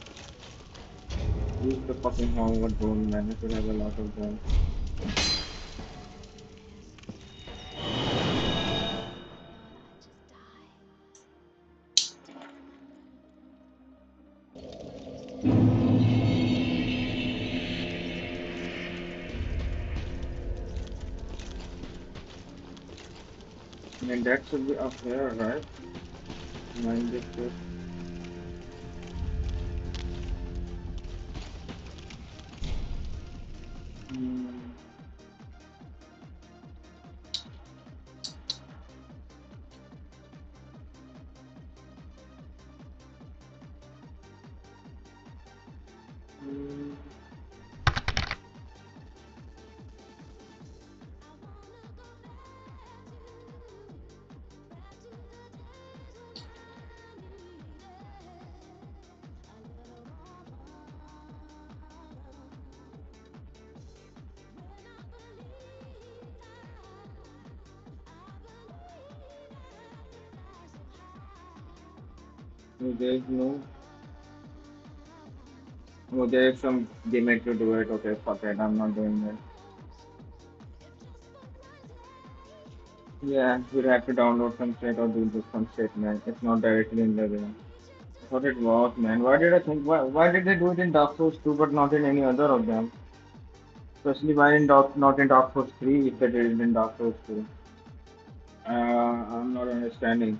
Use the fucking Hogwarts drone, man. I should have a lot of them. I mean, that should be up here, right? Mind this shit. There's no. Oh, there's some gimmick to do it. Okay, fuck it. I'm not doing it. Yeah, you'd have to download some shit or do this some shit, man. It's not directly in the game. I thought it was, man. Why did I think? Why did they do it in Dark Souls 2 but not in any other of them? Especially why not in Dark Souls 3 if they did it in Dark Souls 2? I'm not understanding.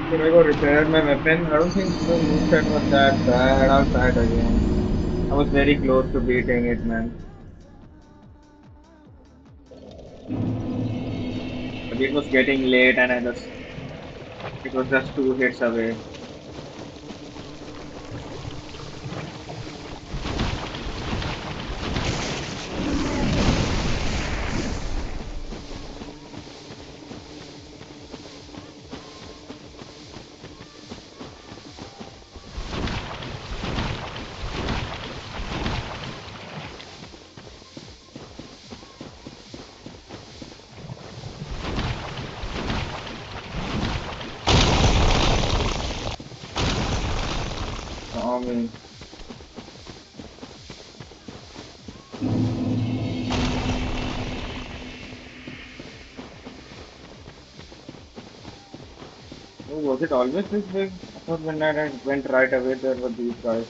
Should I go repair my weapon? I don't think the moveset was that bad. I'll try it again. I was very close to beating it, man. But it was getting late and it was just 2 hits away. Oh, man. Oh, was it always this big? I thought when I went right away, there were these guys.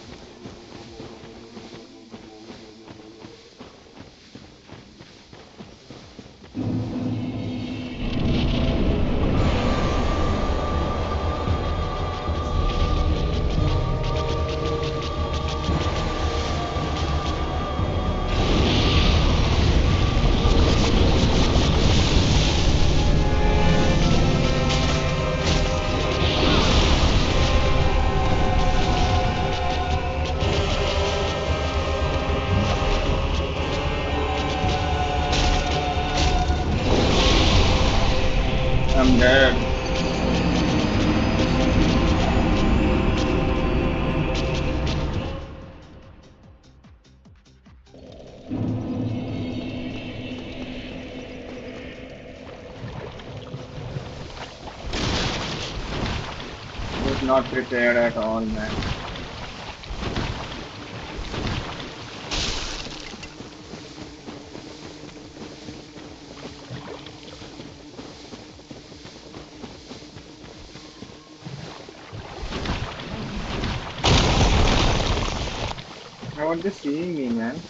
I'm dead. Was not prepared at all, man. I want to see me, man.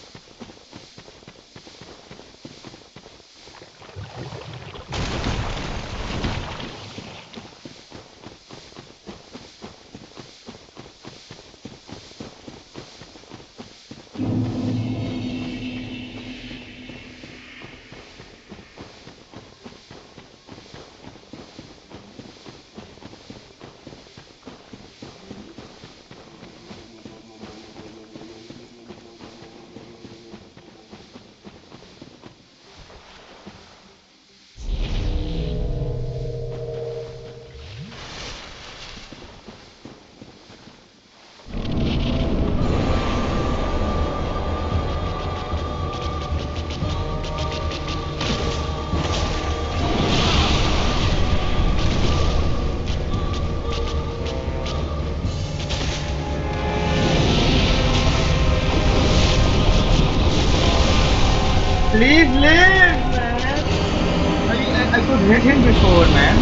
Please live, man. I could hit him before, man.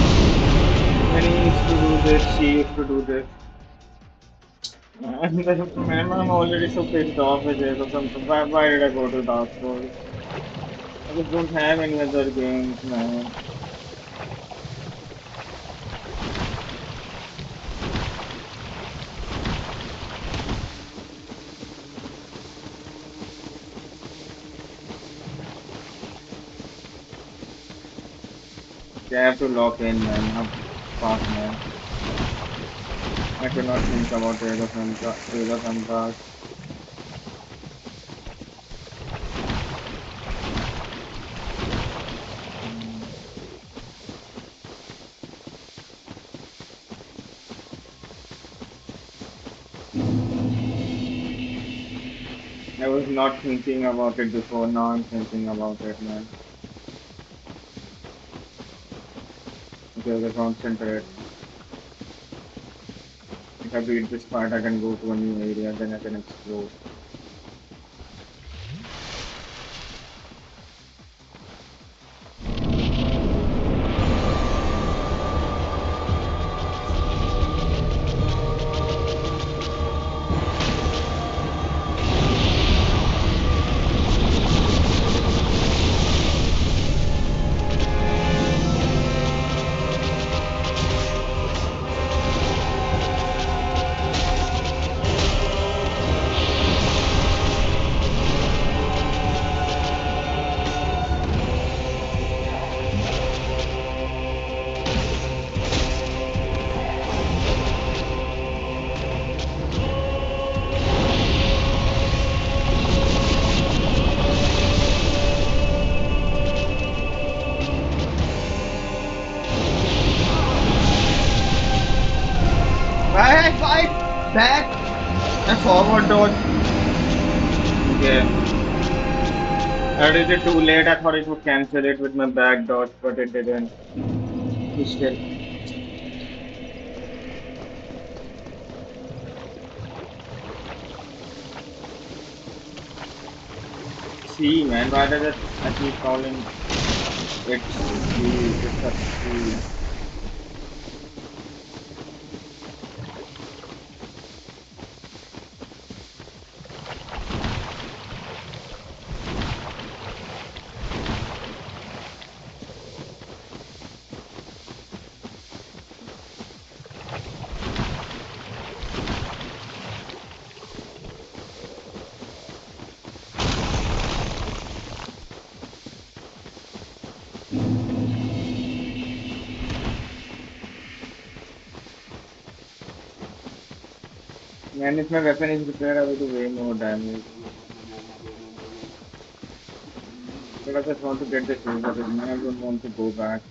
When he used to do this, she used to do this. Man, I'm already so pissed off with this or something. Why did I go to Dark Souls? I just don't have any other games, man. I have to lock in, man. Not fast, man. I cannot think about Taylor and Dark. I was not thinking about it before, now I'm thinking about it, man. Okay, the concentrate. If I beat this part, I can go to a new area, then I can explore. what? Okay. I did it too late. I thought it would cancel it with my back dodge, but it didn't. Still. See, man, why does it I keep calling it C? It's a C. Man, if my weapon is repaired, I will do way more damage. But I just want to get the shield of it, man. I don't want to go back.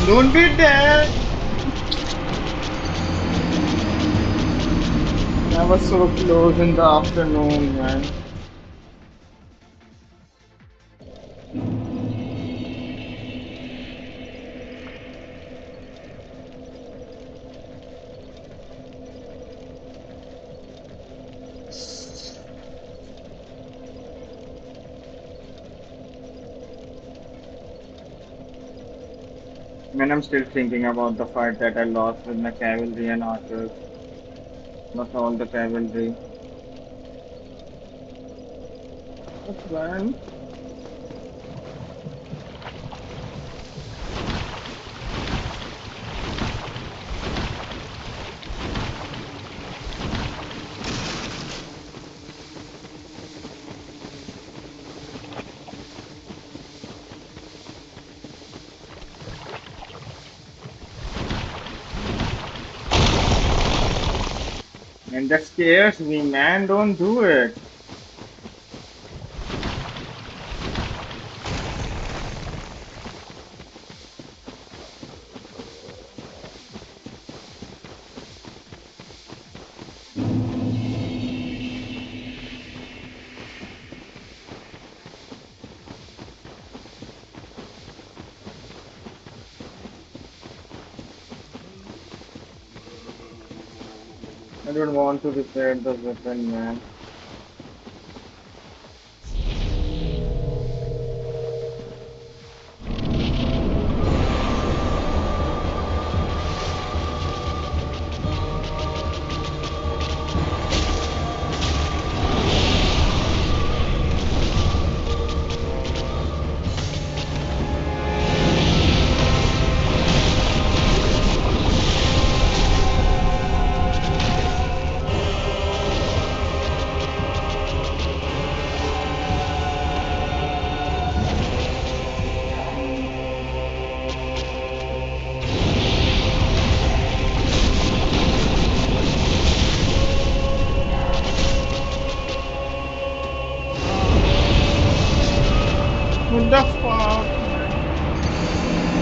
Don't be dead! I was so close in the afternoon, man. Man, I'm still thinking about the fight that I lost with my cavalry and archers. Lost all the cavalry. What's man? And that scares me, man. Don't do it. I don't want to repair the weapon, man.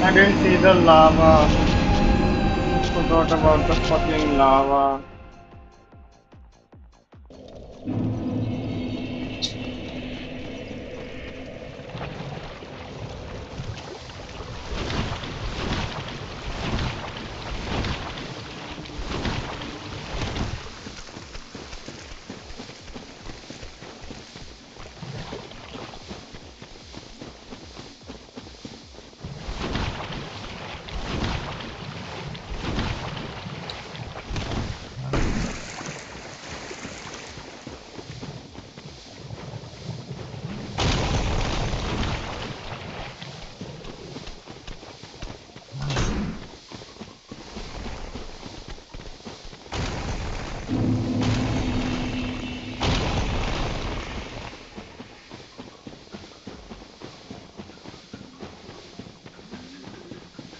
I didn't see the lava. Forgot about the fucking lava.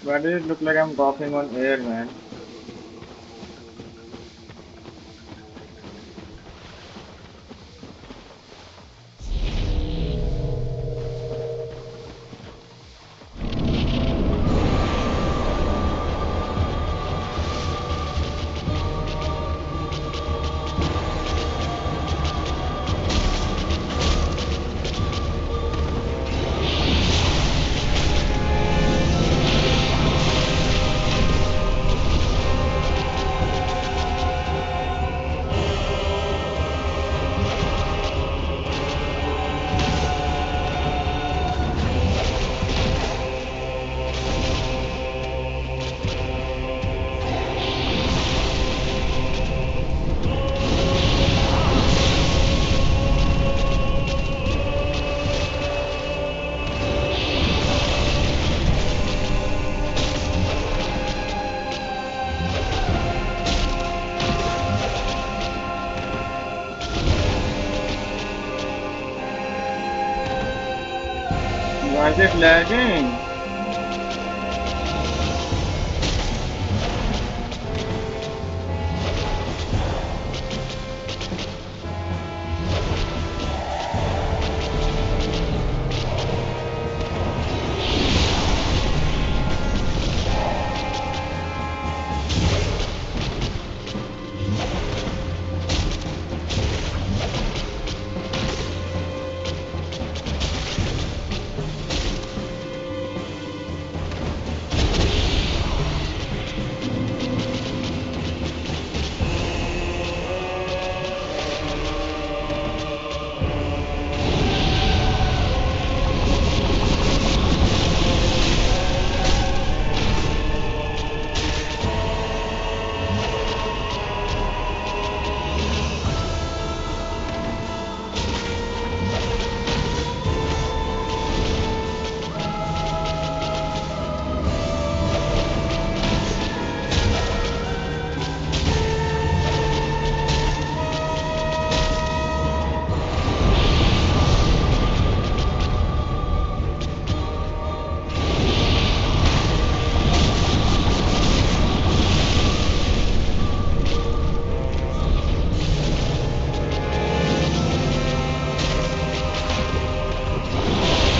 Why does it look like I'm coughing on air, man? Why is it lagging?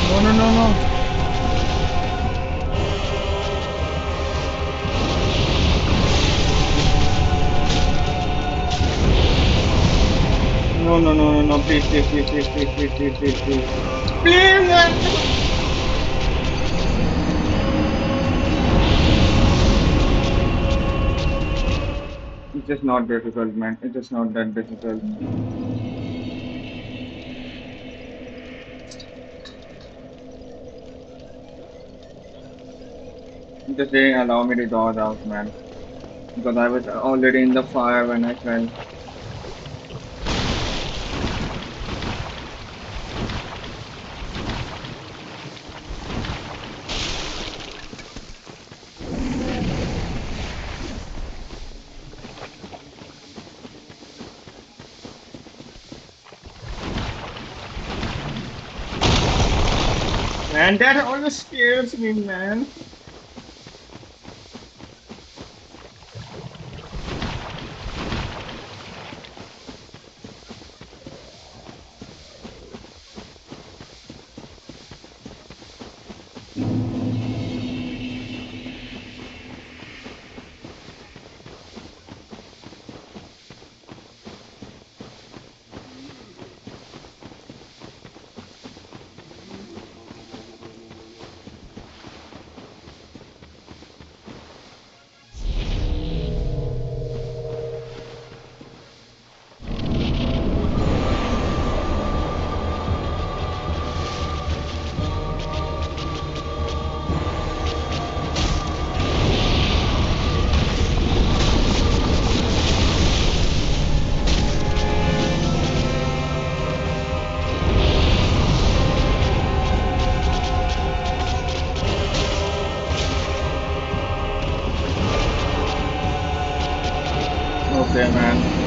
No, no, no, no. No, no, no, no, no, please, please, please, please, please, please, please, please, please. Please, man. It's just not difficult, man. It's just not that difficult. It just didn't allow me to dodge out, man. Because I was already in the fire when I fell. Man, that always scares me, man. Okay, man.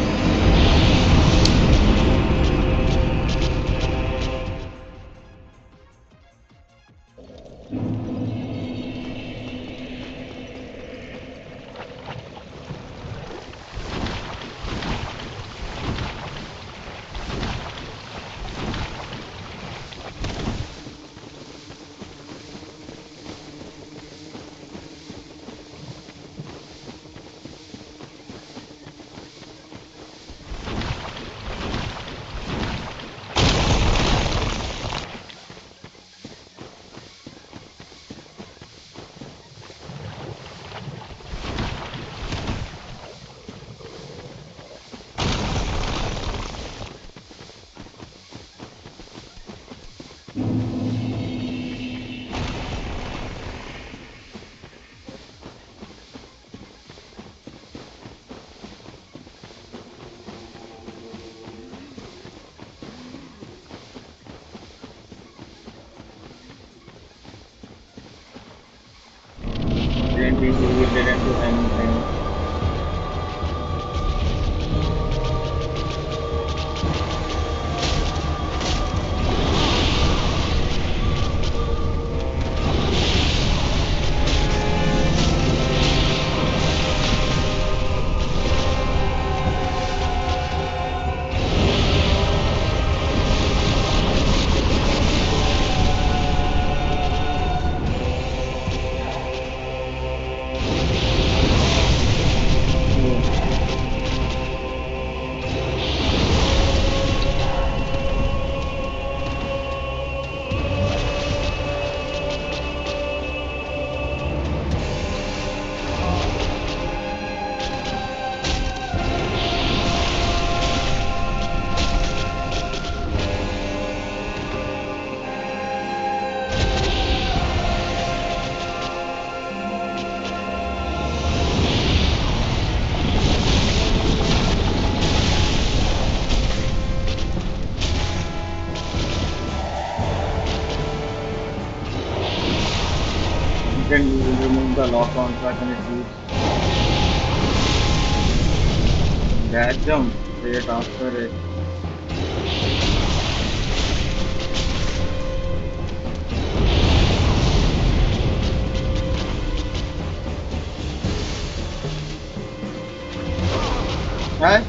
Didn't do anything. You can remove the lock on track and it boots. That jump straight after it. Right?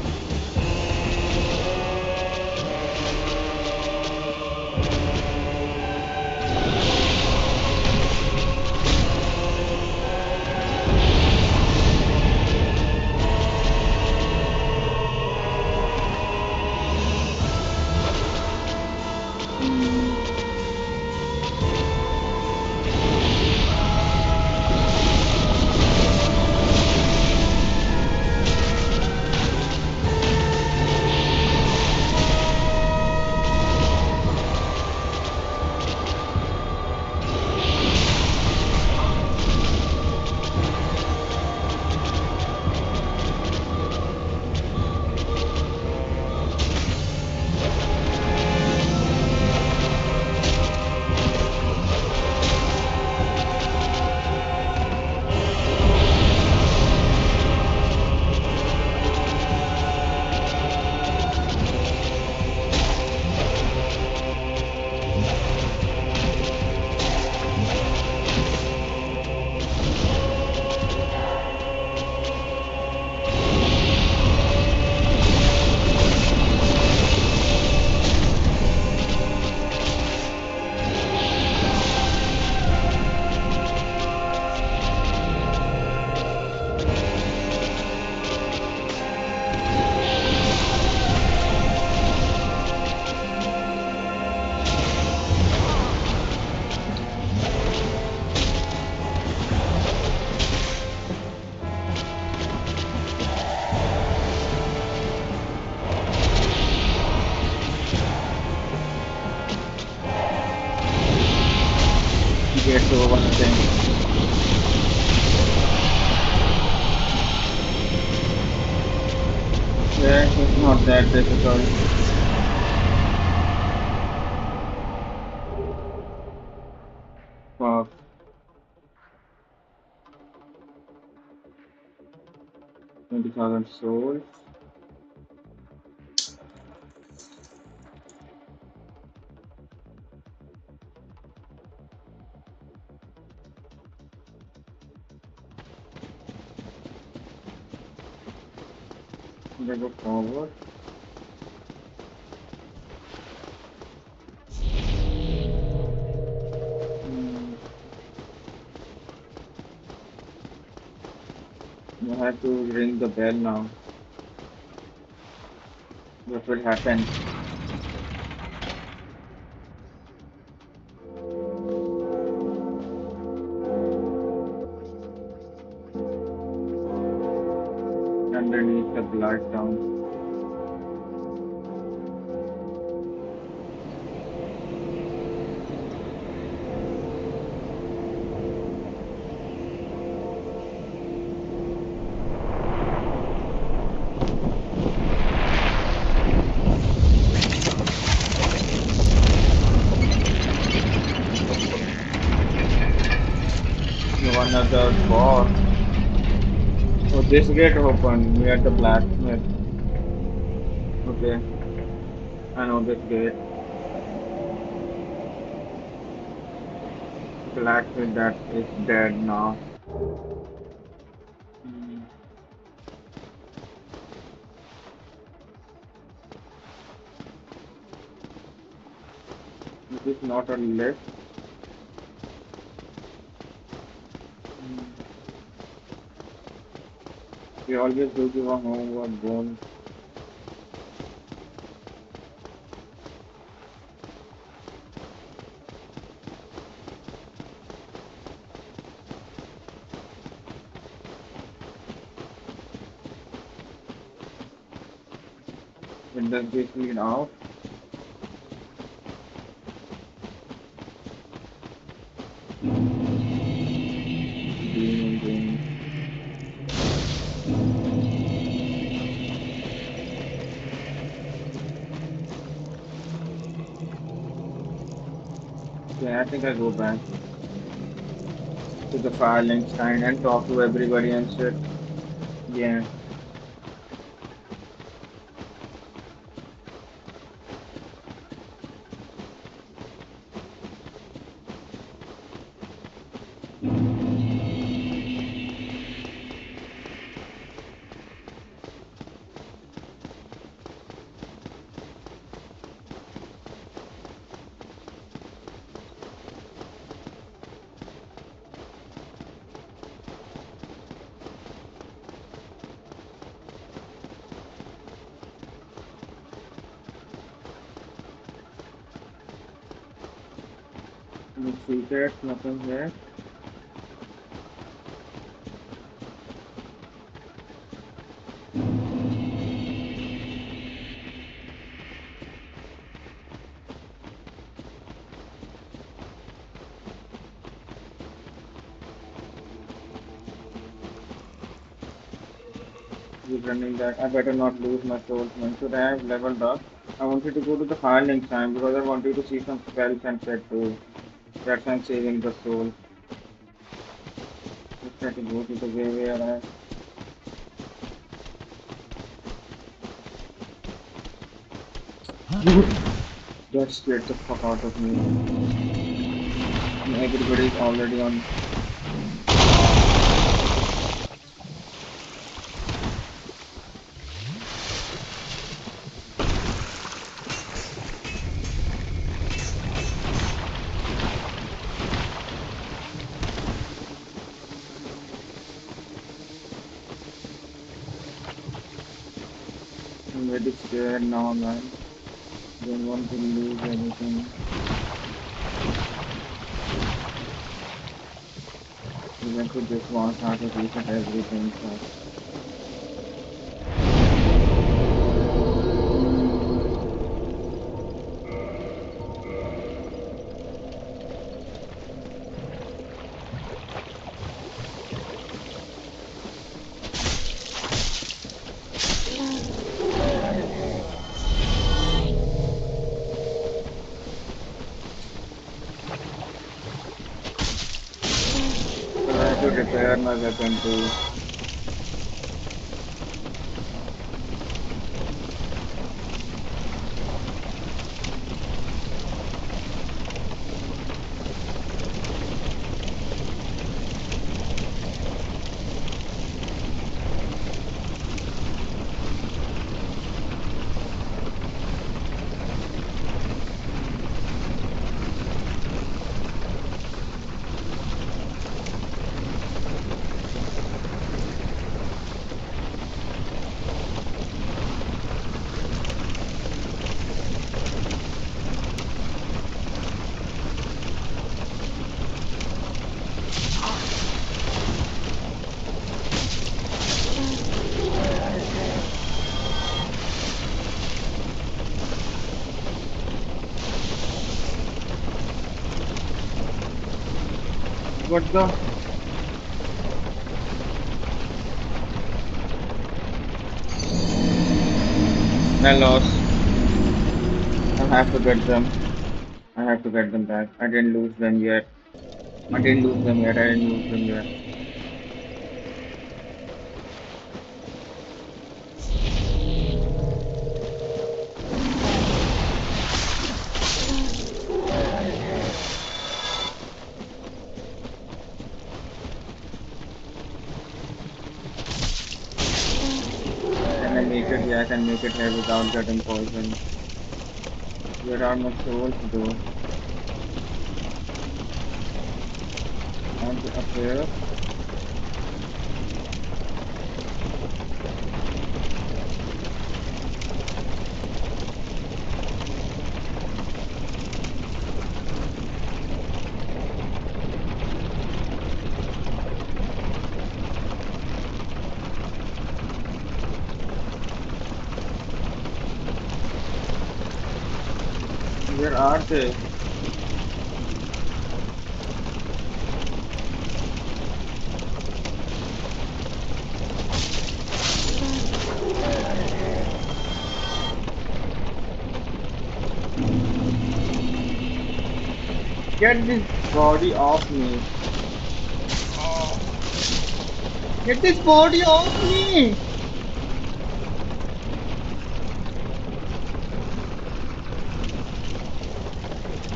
Gets over, I think. Yeah, it's not that difficult. Wow. 20,000 souls. They go forward. You have to ring the bell now. What will happen? Underneath the blood down. Another boss. Oh, this gate open near the blacksmith. Okay, I know this gate. Blacksmith that is dead now. This is not a lift. We always do give a homework goal. When does this lead out? Okay, I think I go back to the Firelink Shrine and talk to everybody and shit. Yeah. No secrets, nothing here. He's running that. I better not lose my souls. When should I have leveled up? I wanted to go to the Firelink Shrine because I wanted to see some spells and shit too. That's why I'm saving the soul. Just try to go to the way where that scared the fuck out of me. And everybody's already on. I'm very scared now, man. Don't want to lose anything. Even to just want how to reset everything. So. I have to repair my weapon too. What the? I lost. I have to get them. I have to get them back. I didn't lose them yet. I didn't lose them yet. I didn't lose them yet. Can I make it? Yeah, I can make it here without getting poisoned. Where are my souls though? Aren't they up here? Where are they? Get this body off me. Get this body off me!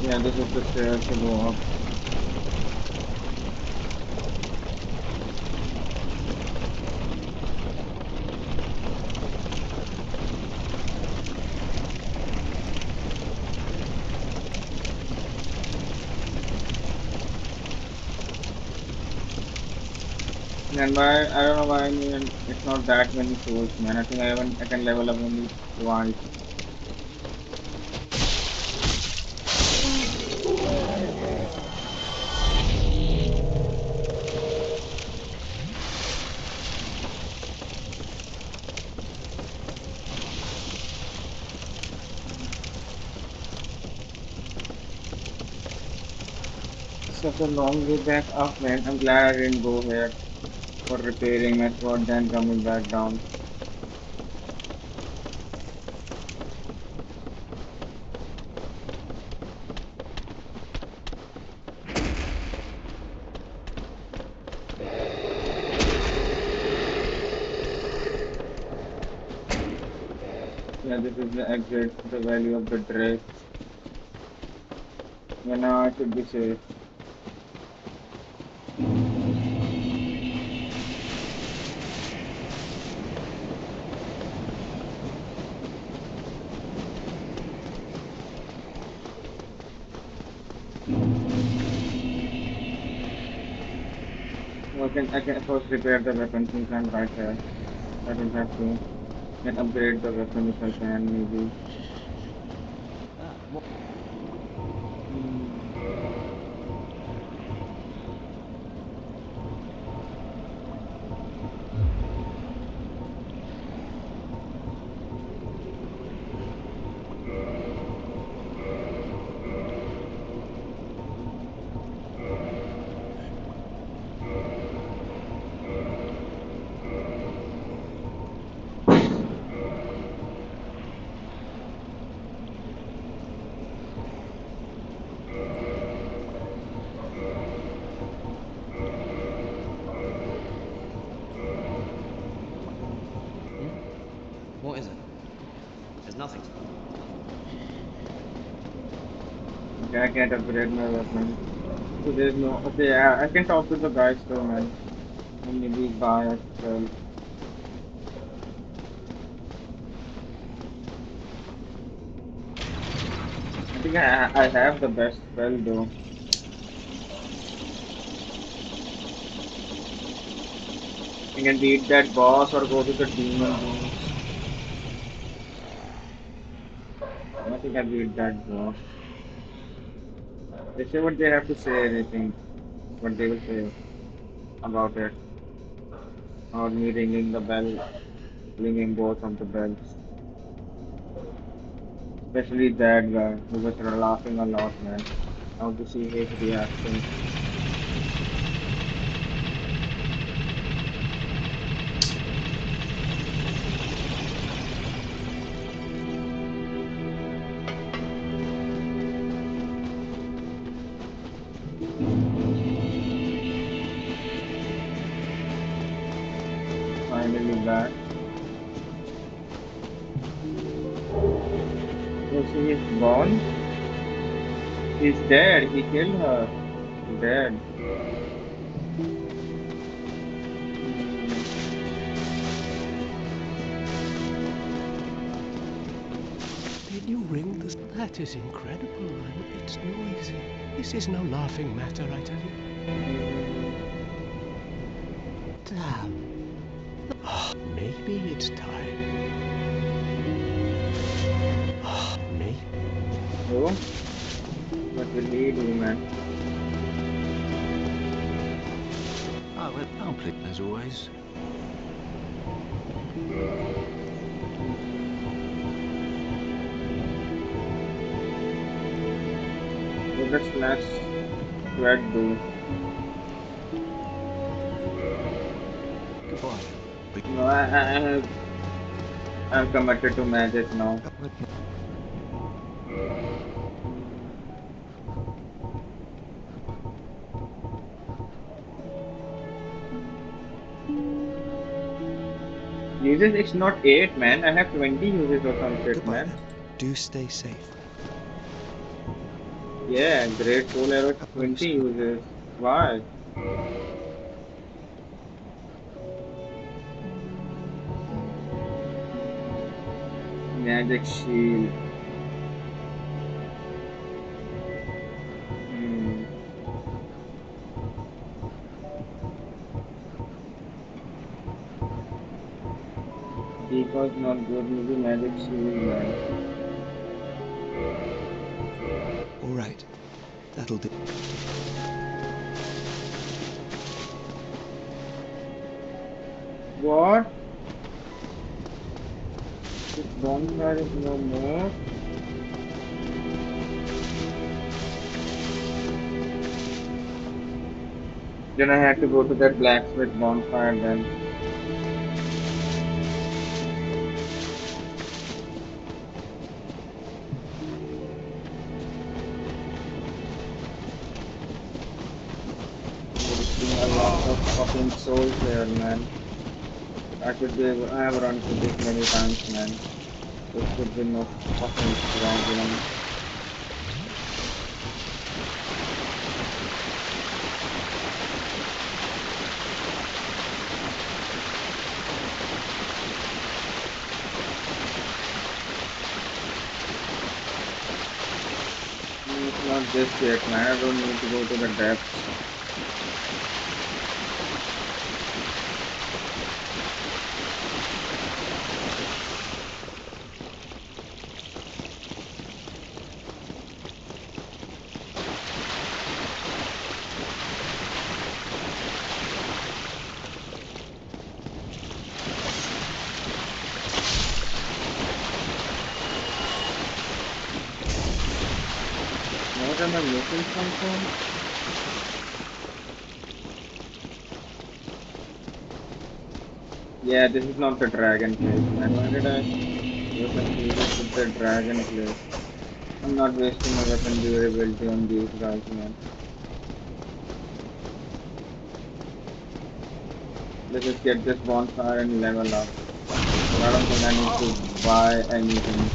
Yeah, this is the stairs to go up. And why I don't know why I mean it's not that many souls, man. I think I can level up only twice. Such a long way back up, man. I'm glad I didn't go here for repairing my sword, then coming back down. Yeah, this is the exit, the value of the Drake. Yeah, now I should be safe. I can first repair the weapon since I'm right here. I don't have to. Then upgrade the weapon if I can, maybe. What is it? There's nothing. Okay, I can't upgrade my weapon. So there's no. Okay, yeah, I can talk to the guys though, man. And maybe buy a spell. I think I have the best spell though. I can beat that boss or go to the demon rooms. I think I beat that boss. They say what they have to say, anything. What they will say about it. Or me ringing the bell, ringing both of the bells. Especially that guy who was laughing a lot, man. How to see his reaction. finally back. Oh, so he's gone? He's dead. He killed her. He's dead. Did you ring this? That is incredible. It's noisy. This is no laughing matter, I tell you. Damn. Maybe it's time. Maybe. Oh? What will he do, man? Oh, well, I'll play as always. What does Slash Sweat do? Goodbye. No, I'm committed to magic now. Uses it's not 8, man. I have 20 uses or some shit, man. Do stay safe. Yeah, Great Soul Arrow 20 uses. Why? Magic Shield. Because not good, maybe Magic Shield, man. All right. That'll do. What? This bonfire is no more. Then I had to go to that blacksmith bonfire then. Wasting a lot of fucking souls there, man. I have run through this many times, man. There should be no fucking problem. It's not just yet, man. I don't need to go to the depths. What am I looking something? Yeah, this is not the dragon place, man. Why did I confuse it with the dragon place? I'm not wasting my weapon durability on these guys, man. Let's just get this bonfire and level up. I don't think I need to buy anything.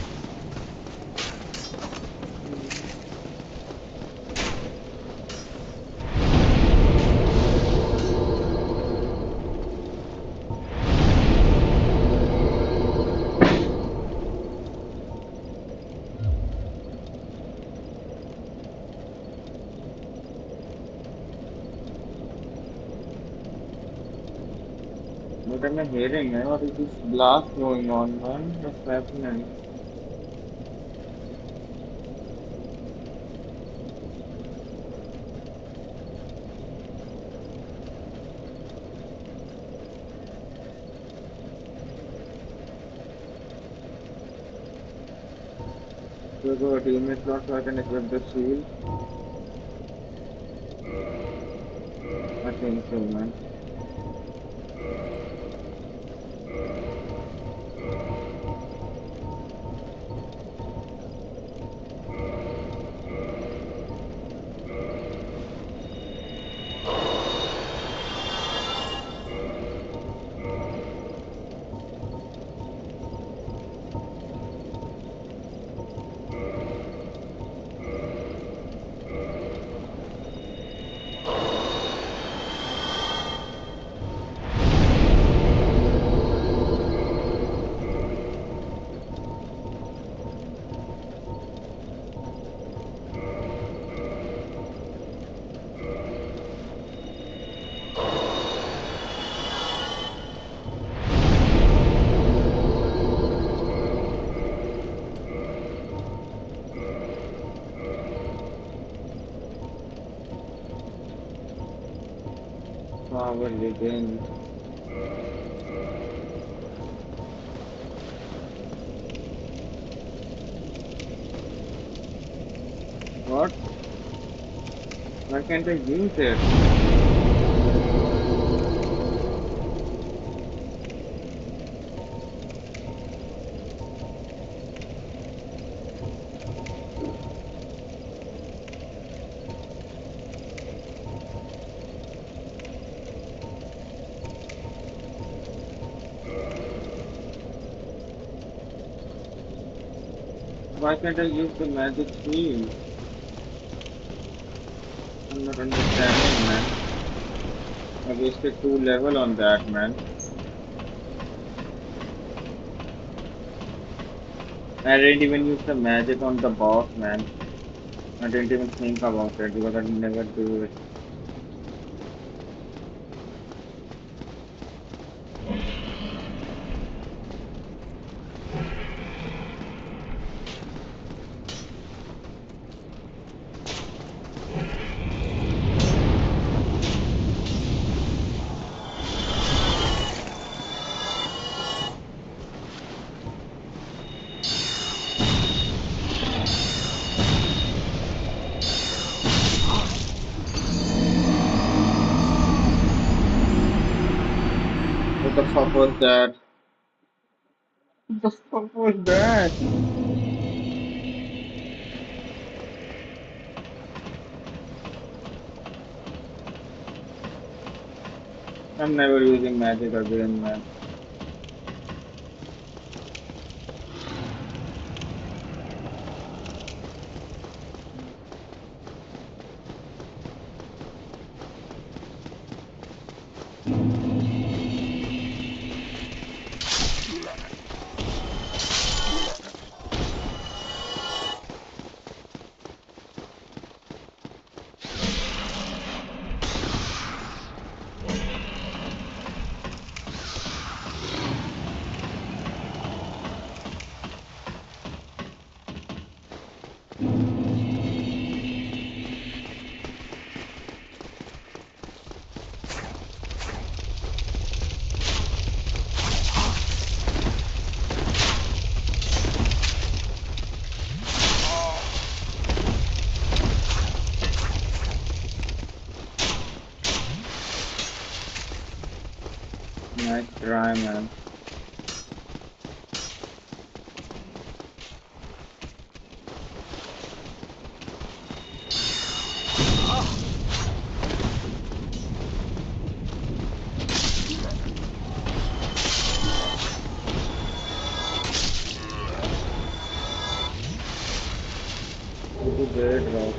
What am I hearing, man? What is this blast going on, man? What's happening? So go teammate slot so I can equip the shield. I think so, man. Power within. What? Why can't I use it? Why can't I use the magic shield? I'm not understanding, man. I wasted 2 level on that, man. I didn't even use the magic on the boss, man. I didn't even think about it because I never do it. What the fuck was that? What the fuck was that? I'm never using magic again, man. Nice try, man. You did great, bro.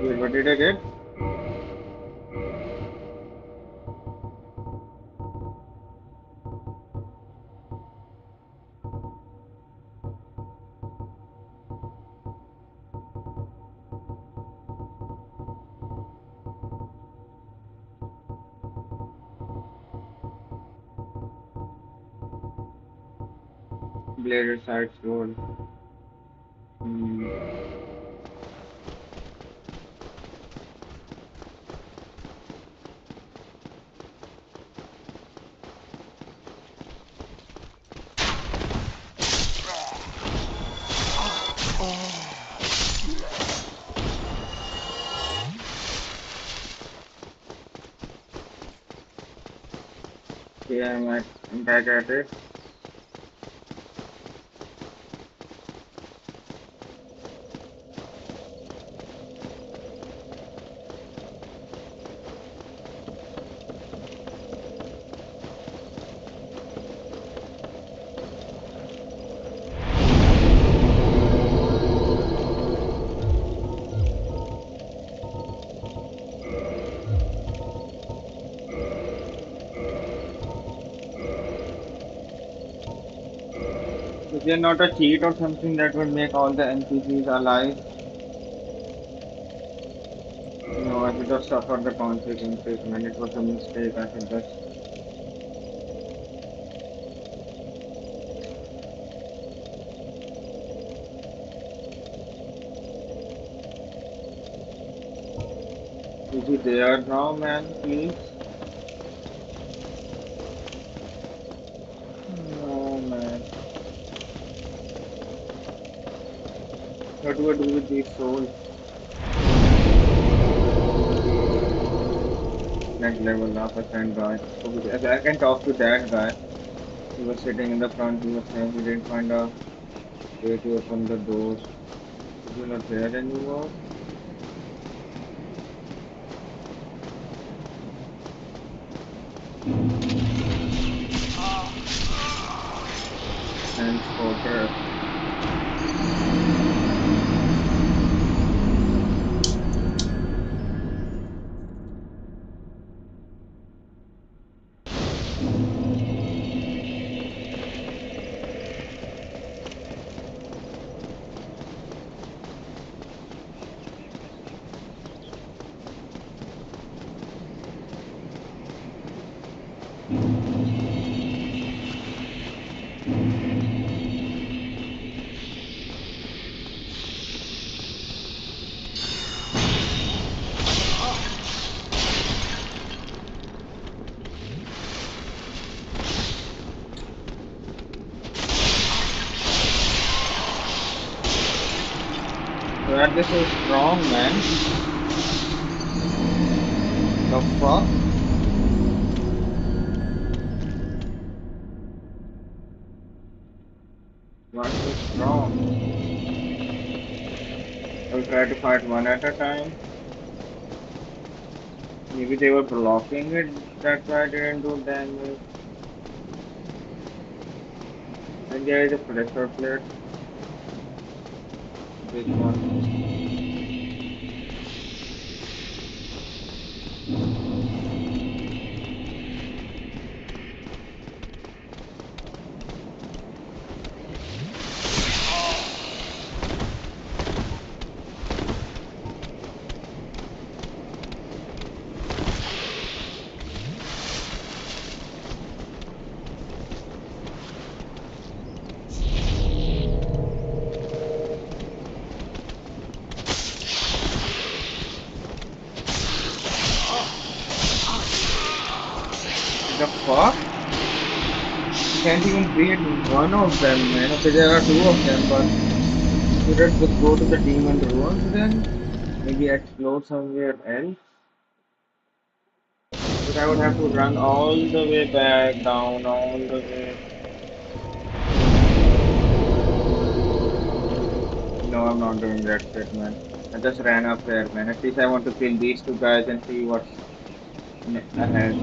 Wait, what did I get? Bladed side sword. Hmm. Yeah, I'm back at it. Is there not a cheat or something that would make all the NPCs alive? No, I should have suffered the consequences, man. It was a mistake. I should just. Is he there now, man? Please? No, man. What do I do with these souls? Next level up, a friend guy. Okay, I can talk to that guy. He was sitting in the front. He was saying he didn't find a way to open the doors. Is he not there anymore? Thanks for her. That this is strong, man. The fuck? What's so strong? I'll try to fight one at a time. Maybe they were blocking it, that's why I didn't do damage. And there is a pressure plate. This one. The fuck? Can't even beat one of them, man. Okay, there are two of them, but should I just go to the demon ruins then? Maybe explore somewhere else? But I would have to run all the way back, down, all the way. No, I'm not doing that shit, man. I just ran up there, man. At least I want to kill these two guys and see what's ahead.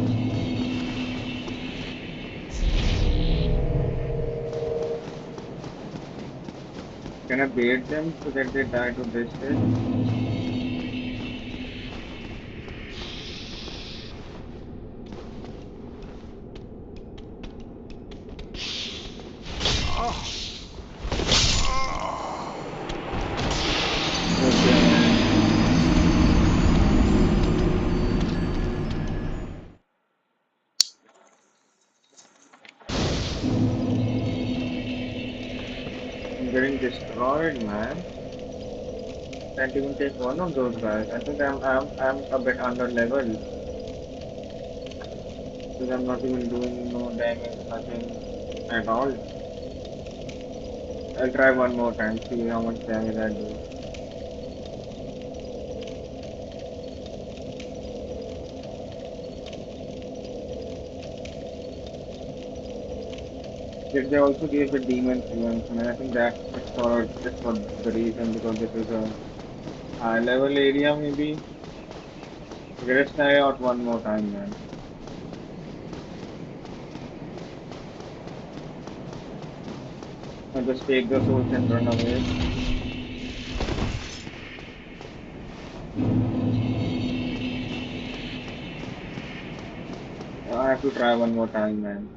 Can I bait them so that they die to this shit? I'm getting destroyed, man. Can't even take one of those guys. I think I'm a bit under level. Because I'm not even doing no damage, nothing at all. I'll try one more time, see how much damage I do. They also gave the demon fluence, man. I think that's just for the reason because this is a high level area maybe. Let's try out one more time, man. I'll just take the souls and run away. I have to try one more time, man.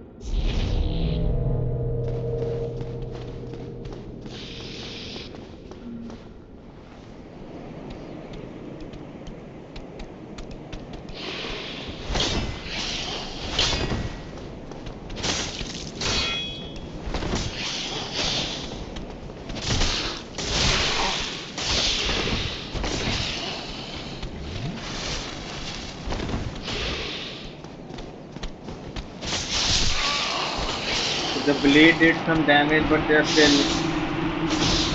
The blade did some damage, but they're still.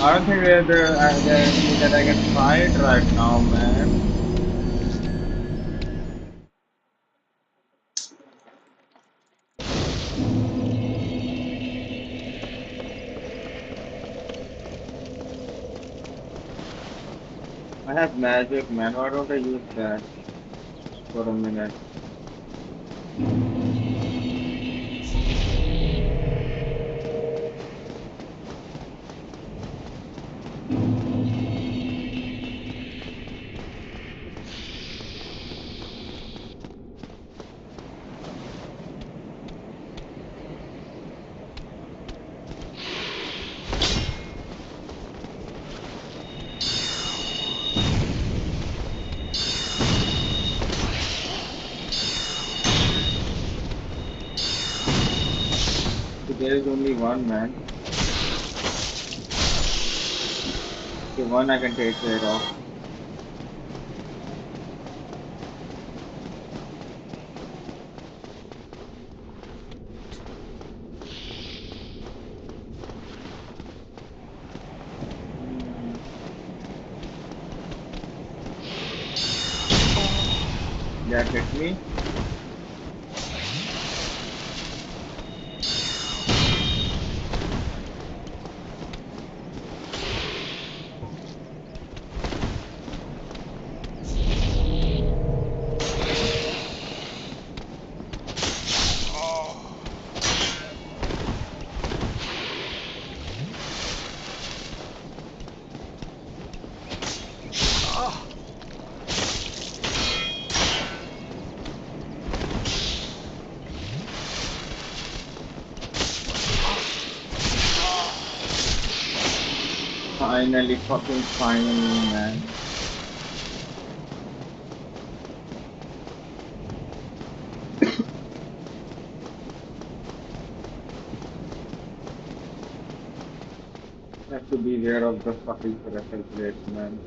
I don't think they're enemy that I can fight right now, man. I have magic, man. Why don't I use that for a minute? So there is only one, man. Okay, one I can take care of. That hit me. Finally, fucking finally, man. Have to beware of the fucking pressure plates, man.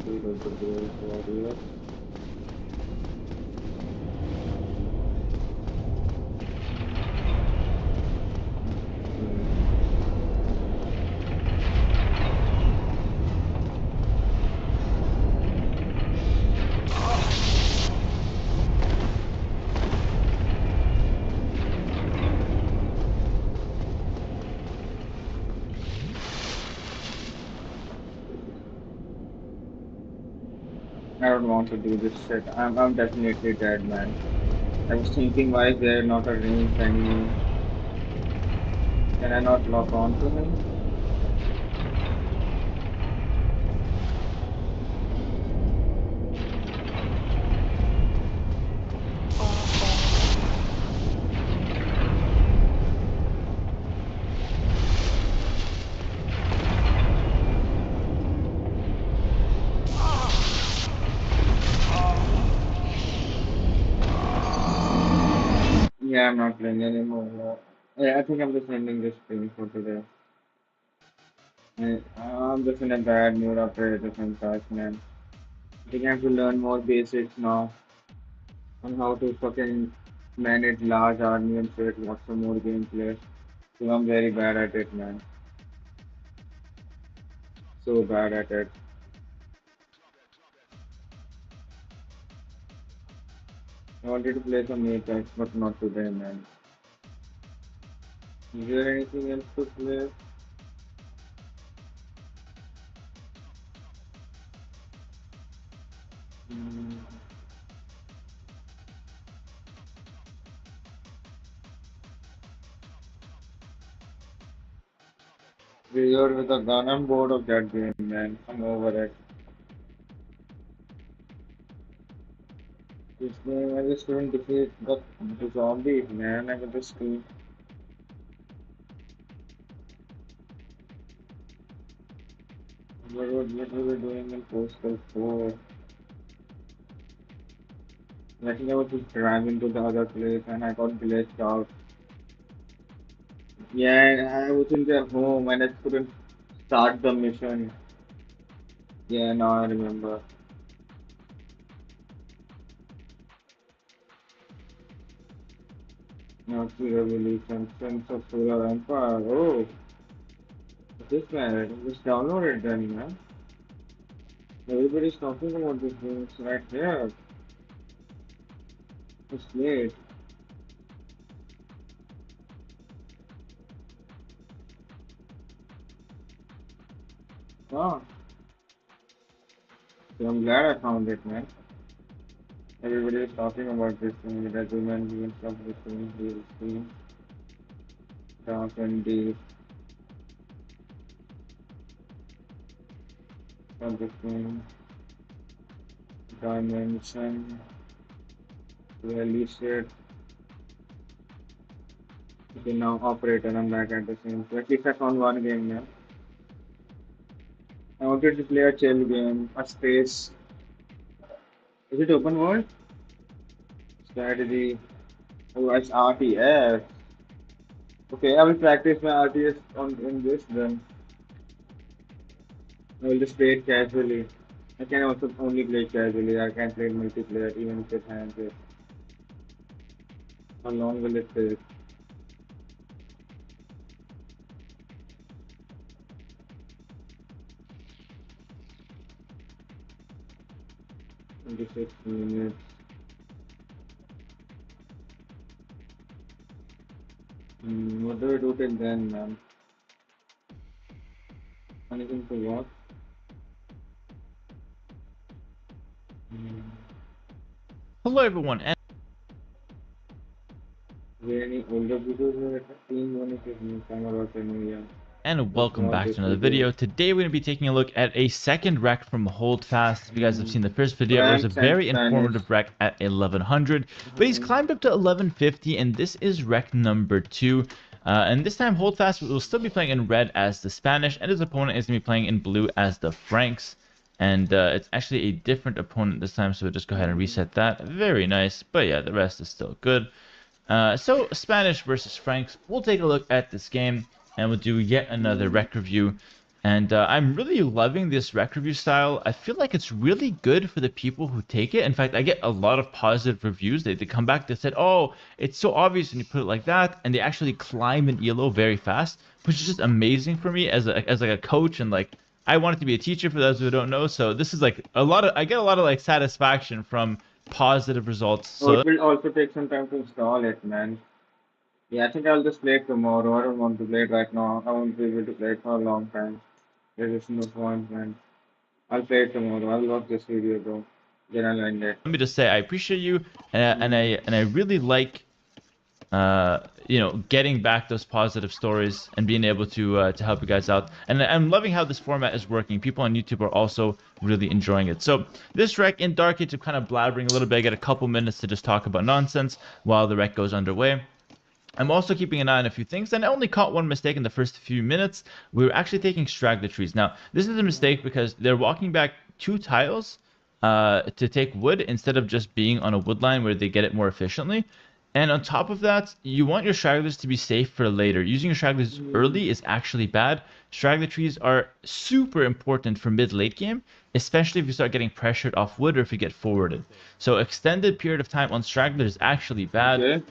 Zero to zero warrior. I don't want to do this shit. I'm definitely dead, man. I was thinking, why is there not a range enemy? Can I not lock on to him? Yeah, I'm not playing anymore. Yeah, I think I'm just ending this stream for today. I'm just in a bad mood after this impact, man. I think I have to learn more basics now on how to fucking manage large army and shit, watch some more gameplay. So I'm very bad at it, man. So bad at it. I wanted to play some Apex, but not today, man. Is there anything else to play? Hmm. Reload with a gun. I'm bored of that game, man. I'm over it. This game, I just couldn't defeat the zombies, man. I got this game. What were we doing in Postal 4? I think I was just driving to the other place and I got glitched out. Yeah, I was in their home and I couldn't start the mission. Yeah, now I remember. Nazi Revolution, Sense of Solar Empire. Oh, this man, just download it then, man. Everybody's talking about this game. It's right here. It's late. Ah, so I'm glad I found it, man. Everybody is talking about this thing. That women and stuff. This thing, dark and deep. This thing, dimension. Release it. Okay, now operate and I'm back at the same. So at least I found one game now. I wanted to play a chill game, a space. Is it open world? Strategy. Oh, it's RTS. Okay, I will practice my RTS on in this then. I will just play it casually. I can also only play casually. I can play multiplayer even if it has it. How long will it take? Maybe 6 minutes. What do I do till then, man? Anything to watch? Hello, everyone, and Is there any older videos or team one if you time about any just welcome watch back this to another video. video. Today we're going to be taking a look at a second rec from Holdfast. If you guys have seen the first video, it was a Franks and very Spanish. informative rec at 1100, but he's climbed up to 1150, and this is rec number 2. And this time Holdfast will still be playing in red as the Spanish, and his opponent is going to be playing in blue as the Franks. And it's actually a different opponent this time, so we'll just go ahead and reset that. Very nice, but yeah, the rest is still good. So Spanish versus Franks, we'll take a look at this game and we'll do yet another rec review. And I'm really loving this rec review style. I feel like it's really good for the people who take it. In fact, I get a lot of positive reviews. They come back, they said, oh, it's so obvious when you put it like that. And they actually climb in ELO very fast, which is just amazing for me as like a coach. And like, I wanted to be a teacher for those who don't know. So this is like I get a lot of like satisfaction from positive results. Oh, So it will also take some time to install it, man. Yeah, I think I'll just play it tomorrow. I don't want to play it right now. I won't be able to play it for a long time. There is no point, man. I'll play it tomorrow. I'll watch this video though. Then I'll end it. let me just say I appreciate you, and I really like you know, getting back those positive stories and being able to help you guys out. And I'm loving how this format is working. People on YouTube are also really enjoying it. So this rec in Dark Age, I'm kind of blabbering a little bit. I get a couple minutes to just talk about nonsense while the rec goes underway. I'm also keeping an eye on a few things, and I only caught one mistake in the first few minutes. We were actually taking straggler trees. Now, this is a mistake because they're walking back 2 tiles to take wood instead of just being on a wood line where they get it more efficiently. And on top of that, you want your stragglers to be safe for later. Using your stragglers early is actually bad. Straggler trees are super important for mid-late game, especially if you start getting pressured off wood or if you get forwarded. So extended period of time on straggler is actually bad. Okay.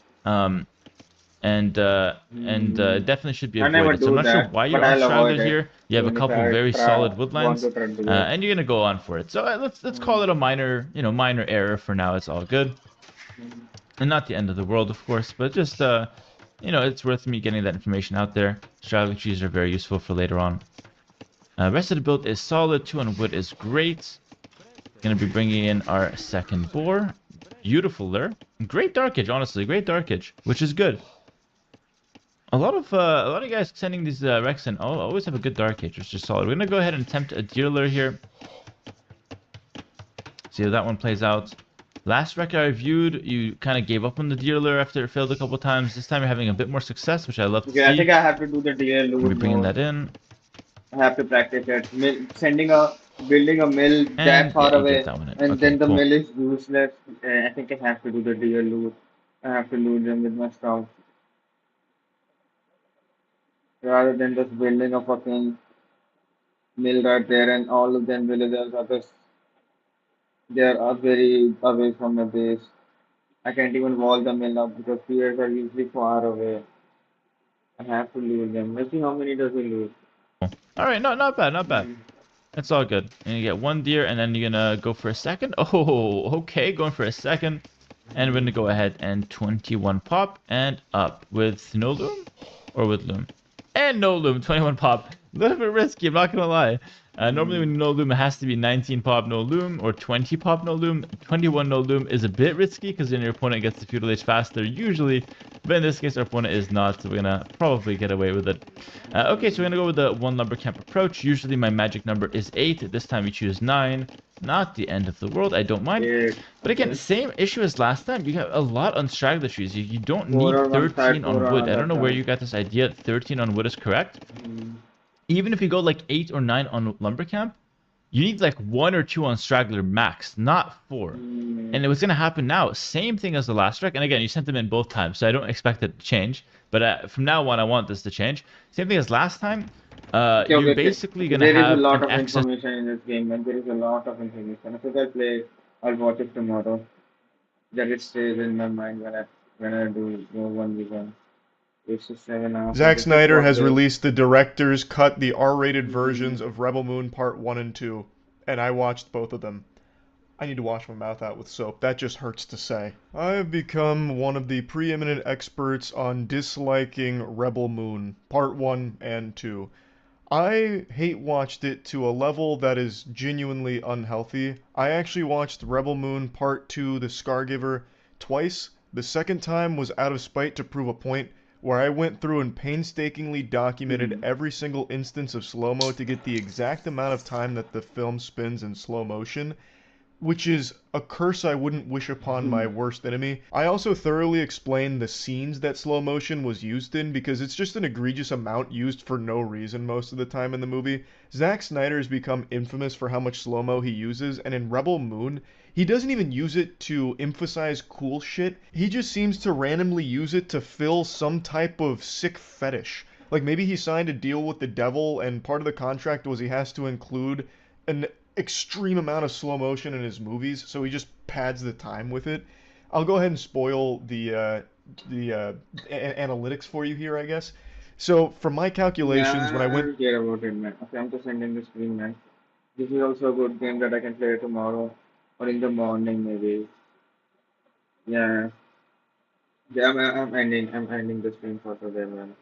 Definitely should be I never avoided. So I'm do not sure that, why but you're on I'll avoid straggler it. here. You have a Even if couple I very solid want woodlands, to try to do it. and you're gonna go on for it. So let's call it a minor, you know, minor error for now. It's all good, and not the end of the world, of course, but just you know, it's worth me getting that information out there. Straggler trees are very useful for later on. Rest of the build is solid. 2 on wood is great. Gonna be bringing in our second boar. Beautiful lure. Great darkage, honestly. Great darkage, which is good. A lot of guys sending these Rex in always have a good dark age, which is solid. We're gonna go ahead and attempt a deer lure here. See how that one plays out. Last rec I reviewed, you kind of gave up on the deer lure after it failed a couple times. This time you're having a bit more success, which I love to Okay, see. I think I have to do the DL We'll loop be bringing more. that in. I have to practice it. Building a mill that far Yeah, you away, get that one in. and Okay, then the cool. mill is useless. I think I have to do the DL loop. I have to loot them with my stuff. Rather than just building a fucking mill right there, and all of them villagers are just they are very away from the base. I can't even wall the mill up because players are usually far away. I have to lose them. Let's see how many does he lose. All right, no, not bad, not bad. It's all good. And you get one deer, and then you're gonna go for a second. Oh, okay, going for a second. And we're gonna go ahead and 21 pop and up with no loom or with loom. And no loom, 21 pop. A little bit risky, I'm not gonna lie. Normally when no loom, it has to be 19 pop no loom or 20 pop no loom. 21 no loom is a bit risky because then your opponent gets the feudal age faster usually. But in this case, our opponent is not, so we're gonna probably get away with it. Okay, so we're gonna go with the one lumber camp approach. Usually my magic number is 8. This time we choose 9. Not the end of the world, I don't mind. But again, same issue as last time. You got a lot on straggler trees. You don't need 13 on wood. I don't know where you got this idea that 13 on wood is correct. Even if you go like 8 or 9 on lumber camp, you need like 1 or 2 on straggler max, not 4. And what's gonna happen now, same thing as the last strike. And again, you sent them in both times, so I don't expect it to change. But from now on, I want this to change. Same thing as last time. You're basically gonna have there is a lot an of excess. information in this game, and there is a lot of information. If I play, I'll watch it tomorrow. That it stays in my mind when I do 1v1. 7 hours. Zack Snyder has released the director's cut, the R-rated versions of Rebel Moon Part 1 and 2, and I watched both of them. I need to wash my mouth out with soap. That just hurts to say. I have become one of the preeminent experts on disliking Rebel Moon Part 1 and 2. I hate watched it to a level that is genuinely unhealthy. I actually watched Rebel Moon Part 2, The Scargiver, twice. The second time was out of spite to prove a point, where I went through and painstakingly documented every single instance of slow-mo to get the exact amount of time that the film spins in slow motion, which is a curse I wouldn't wish upon my worst enemy. I also thoroughly explained the scenes that slow motion was used in, because it's just an egregious amount used for no reason most of the time in the movie. Zack Snyder has become infamous for how much slow-mo he uses, and in Rebel Moon, he doesn't even use it to emphasize cool shit. He just seems to randomly use it to fill some type of sick fetish. Like maybe he signed a deal with the devil, and part of the contract was he has to include an extreme amount of slow motion in his movies, so he just pads the time with it. I'll go ahead and spoil the analytics for you here, I guess. So from my calculations, when I I went... don't care about it, man. Okay, I'm just ending the stream, man. This is also a good game that I can play tomorrow or in the morning, maybe. Yeah. Yeah, I'm ending the stream for today, man.